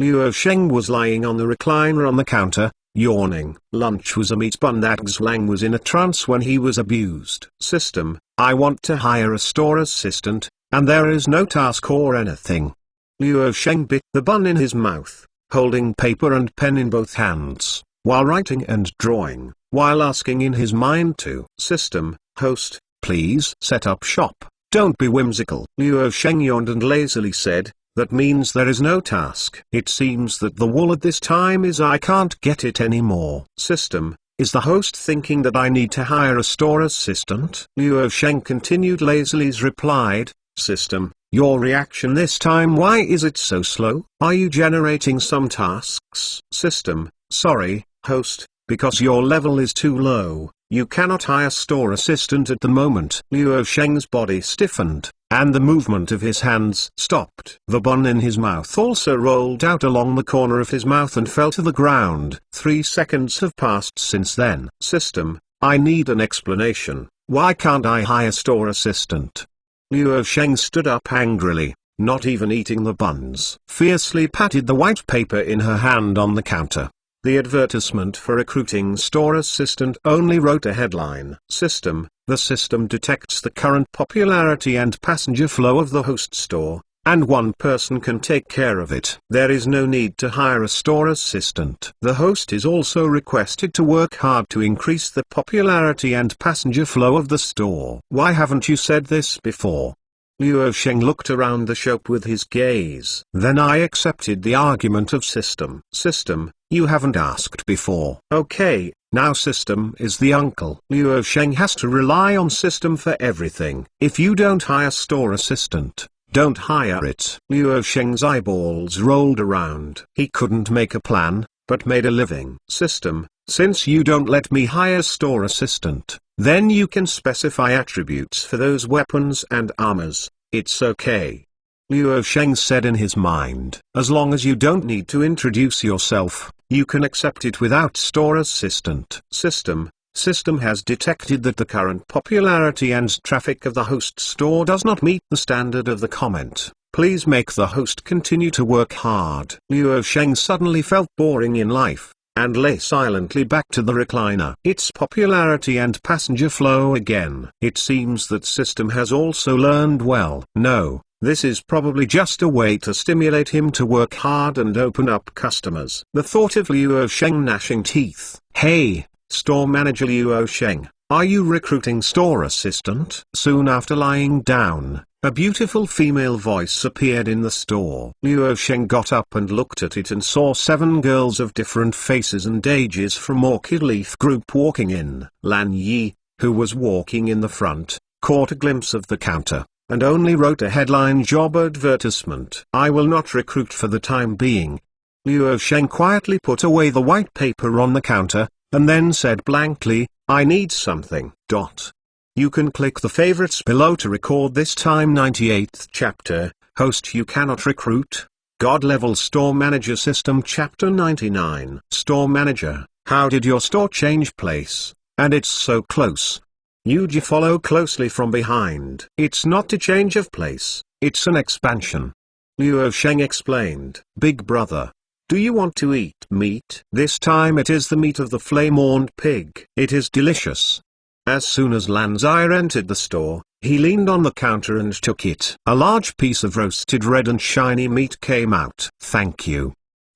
Luo Sheng was lying on the recliner on the counter, yawning. Lunch was a meat bun that Xlang was in a trance when he was abused. System, I want to hire a store assistant, and there is no task or anything. Luo Sheng bit the bun in his mouth, holding paper and pen in both hands, while writing and drawing, while asking in his mind to System, host, please set up shop, don't be whimsical. Luo Sheng yawned and lazily said, that means there is no task. It seems that the wool at this time is I can't get it anymore. System, is the host thinking that I need to hire a store assistant? Luo Sheng continued lazily replied, System, your reaction this time, why is it so slow? Are you generating some tasks? System, sorry, host, because your level is too low, you cannot hire store assistant at the moment. Luo Sheng's body stiffened, and the movement of his hands stopped. The bun in his mouth also rolled out along the corner of his mouth and fell to the ground. 3 seconds have passed since then. System, I need an explanation. Why can't I hire store assistant? Luo Sheng stood up angrily, not even eating the buns. Fiercely patted the white paper in her hand on the counter. The advertisement for recruiting store assistant only wrote a headline. System, the system detects the current popularity and passenger flow of the host store, and one person can take care of it. There is no need to hire a store assistant. The host is also requested to work hard to increase the popularity and passenger flow of the store. Why haven't you said this before? Luo Sheng looked around the shop with his gaze. Then I accepted the argument of System. System, you haven't asked before. Okay, now System is the uncle. Luo Sheng has to rely on System for everything. If you don't hire store assistant, don't hire it. Luo Sheng's eyeballs rolled around. He couldn't make a plan, but made a living. System, since you don't let me hire store assistant, then you can specify attributes for those weapons and armors, it's okay. Luo Sheng said in his mind, as long as you don't need to introduce yourself, you can accept it without store assistant. System has detected that the current popularity and traffic of the host store does not meet the standard of the comment. Please make the host continue to work hard. Luo Sheng suddenly felt boring in life, and lay silently back to the recliner. Its popularity and passenger flow again. It seems that System has also learned well. No, this is probably just a way to stimulate him to work hard and open up customers. The thought of Luo Sheng gnashing teeth. Hey, store manager Luo Sheng, are you recruiting store assistant? Soon after lying down, a beautiful female voice appeared in the store. Luo Sheng got up and looked at it and saw 7 girls of different faces and ages from Orchid Leaf Group walking in. Lan Yi, who was walking in the front, caught a glimpse of the counter, and only wrote a headline job advertisement. I will not recruit for the time being. Luo Sheng quietly put away the white paper on the counter, and then said blankly, I need something. You can click the favorites below to record this time. 98th chapter, Host You Cannot Recruit, God Level Store Manager System Chapter 99. Store Manager, how did your store change place? And it's so close. Yuji follow closely from behind. It's not a change of place, it's an expansion. Luo Sheng explained. Big brother, do you want to eat meat? This time it is the meat of the flame-horned pig. It is delicious. As soon as Lan Zai entered the store, he leaned on the counter and took it. A large piece of roasted red and shiny meat came out. Thank you.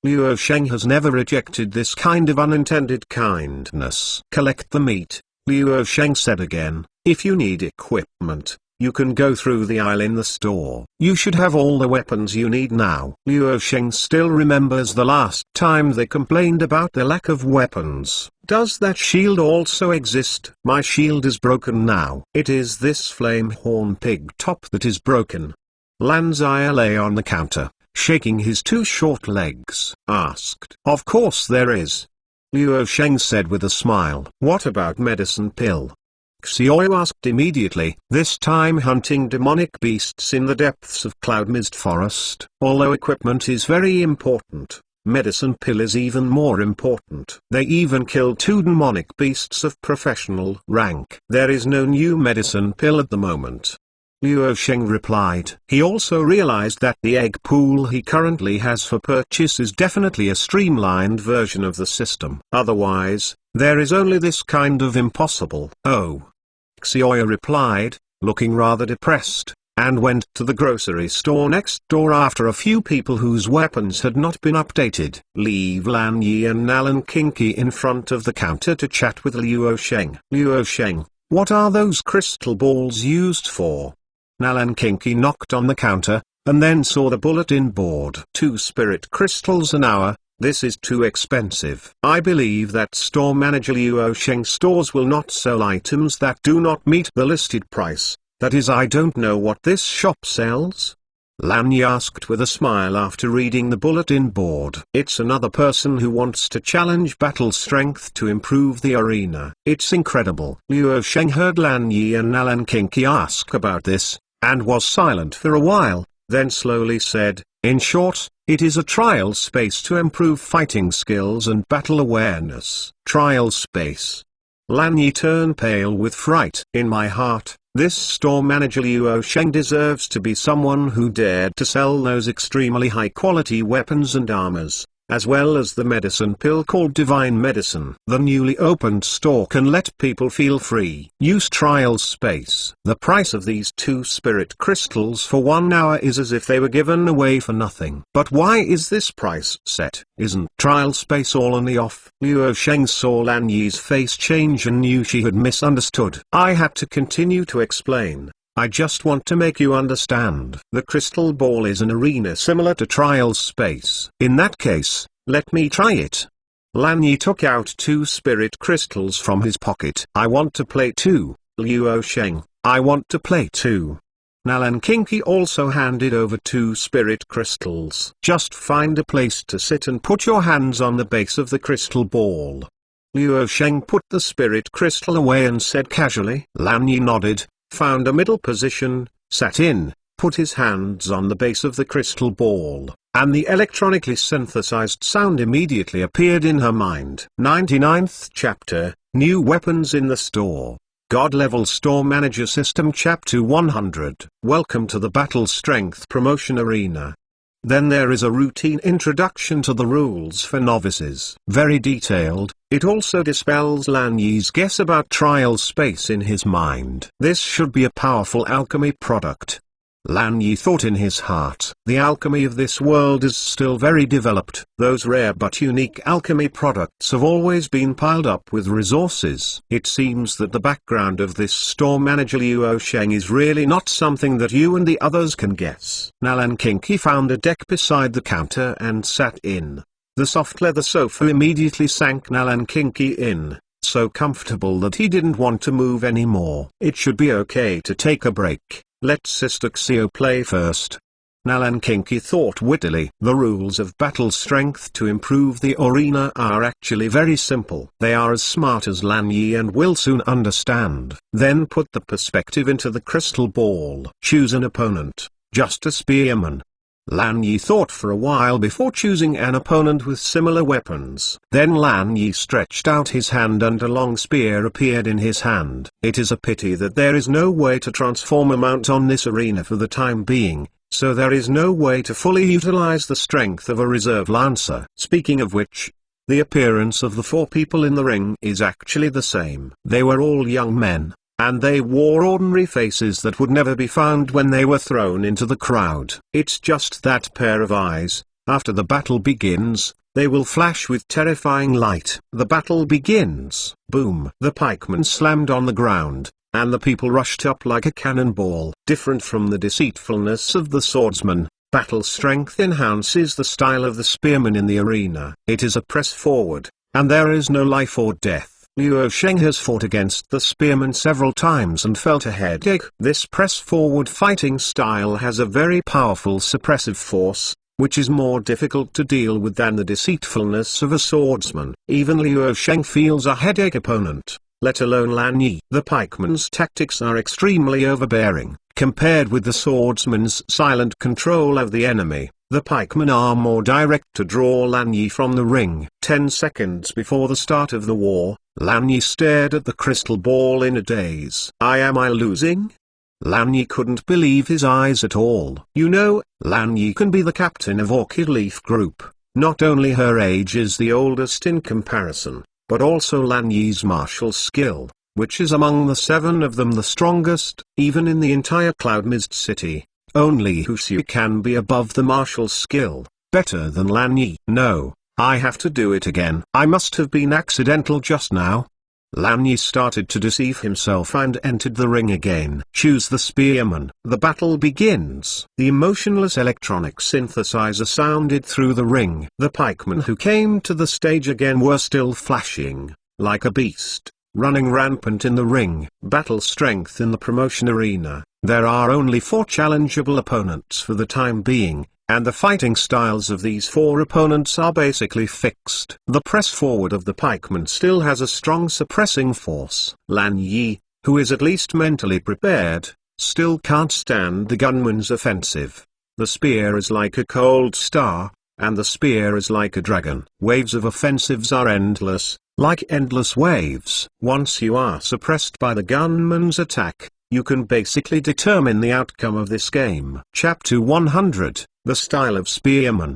Luo Sheng has never rejected this kind of unintended kindness. Collect the meat, Luo Sheng said again. If you need equipment, you can go through the aisle in the store. You should have all the weapons you need now. Luo Sheng still remembers the last time they complained about the lack of weapons. Does that shield also exist? My shield is broken now. It is this flame horn pig top that is broken. Lan Zia lay on the counter, shaking his two short legs, asked. Of course there is. Luo Sheng said with a smile. What about medicine pill? Xiao asked immediately, this time hunting demonic beasts in the depths of Cloud Mist Forest. Although equipment is very important, medicine pill is even more important. They even killed 2 demonic beasts of professional rank. There is no new medicine pill at the moment. Luo Sheng replied. He also realized that the egg pool he currently has for purchase is definitely a streamlined version of the system. Otherwise, there is only this kind of impossible. Oh. Xiao replied, looking rather depressed, and went to the grocery store next door after a few people whose weapons had not been updated. Leave Lan Yi and Nalan Kinky in front of the counter to chat with Luo Sheng. Luo Sheng, what are those crystal balls used for? Nalan Kinky knocked on the counter, and then saw the bulletin board. 2 spirit crystals an hour. This is too expensive. I believe that store manager Luo Sheng stores will not sell items that do not meet the listed price. That is, I don't know what this shop sells. Lan Yi asked with a smile after reading the bulletin board. It's another person who wants to challenge battle strength to improve the arena. It's incredible. Luo Sheng heard Lan Yi and Nalan Kinky ask about this, and was silent for a while, then slowly said, in short, it is a trial space to improve fighting skills and battle awareness. Trial space. Lan Yi turned pale with fright. In my heart, this store manager Luo Sheng deserves to be someone who dared to sell those extremely high-quality weapons and armors, as well as the medicine pill called Divine Medicine. The newly opened store can let people feel free. Use trial space. The price of these 2 spirit crystals for 1 hour is as if they were given away for nothing. But why is this price set? Isn't trial space all on the off? Luo Sheng saw Lan Yi's face change and knew she had misunderstood. I had to continue to explain. I just want to make you understand. The crystal ball is an arena similar to trial space. In that case, let me try it. Lan Yi took out 2 spirit crystals from his pocket. I want to play too, Luo Sheng. I want to play too. Nalan Kinky also handed over 2 spirit crystals. Just find a place to sit and put your hands on the base of the crystal ball. Luo Sheng put the spirit crystal away and said casually. Lan Yi nodded, found a middle position, sat in, put his hands on the base of the crystal ball, and the electronically synthesized sound immediately appeared in her mind. 99th chapter, New Weapons in the Store. God Level Store Manager System Chapter 100. Welcome to the Battle Strength Promotion Arena. Then there is a routine introduction to the rules for novices. Very detailed, it also dispels Lan Yi's guess about trial space in his mind. This should be a powerful alchemy product. Lan Yi thought in his heart. The alchemy of this world is still very developed. Those rare but unique alchemy products have always been piled up with resources. It seems that the background of this store manager Luo Sheng is really not something that you and the others can guess. Nalan Kinky found a deck beside the counter and sat in. The soft leather sofa immediately sank Nalan Kinky in, so comfortable that he didn't want to move anymore. It should be okay to take a break. Let Sister Xiao play first. Nalan Kinky thought wittily. The rules of battle strength to improve the arena are actually very simple. They are as smart as Lan Yi and will soon understand. Then put the perspective into the crystal ball. Choose an opponent, just a spearman. Lan Yi thought for a while before choosing an opponent with similar weapons. Then Lan Yi stretched out his hand and a long spear appeared in his hand. It is a pity that there is no way to transform a mount on this arena for the time being, so there is no way to fully utilize the strength of a reserve lancer. Speaking of which, the appearance of the 4 people in the ring is actually the same. They were all young men, and they wore ordinary faces that would never be found when they were thrown into the crowd. It's just that pair of eyes, After the battle begins, they will flash with terrifying light. The battle begins. Boom! The pikeman slammed on the ground, and the people rushed up like a cannonball. Different from the deceitfulness of the swordsman, battle strength enhances the style of the spearman in the arena. It is a press forward, and there is no life or death. Luo Sheng has fought against the spearman several times and felt a headache. This press-forward fighting style has a very powerful suppressive force, which is more difficult to deal with than the deceitfulness of a swordsman. Even Luo Sheng feels a headache opponent, let alone Lan Yi. The pikeman's tactics are extremely overbearing, compared with the swordsman's silent control of the enemy. The pikemen are more direct to draw Lan Yi from the ring. 10 seconds before the start of the war, Lan Yi stared at the crystal ball in a daze. Am I losing? Lan Yi couldn't believe his eyes at all. You know, Lan Yi can be the captain of Orchid Leaf Group. Not only her age is the oldest in comparison, but also Lan Yi's martial skill, which is among the 7 of them the strongest, even in the entire Cloud Mist City. Only Husu can be above the martial skill, better than Lan Yi. No, I have to do it again. I must have been accidental just now. Lan Yi started to deceive himself and entered the ring again. Choose the spearman. The battle begins. The emotionless electronic synthesizer sounded through the ring. The pikemen who came to the stage again were still flashing, like a beast, running rampant in the ring. Battle strength in the promotion arena. There are only 4 challengeable opponents for the time being, and the fighting styles of these 4 opponents are basically fixed. The press forward of the pikeman still has a strong suppressing force. Lan Yi, who is at least mentally prepared, still can't stand the gunman's offensive. The spear is like a cold star, and the spear is like a dragon. Waves of offensives are endless, like endless waves. Once you are suppressed by the gunman's attack, you can basically determine the outcome of this game. Chapter 100, The Style of Spearman.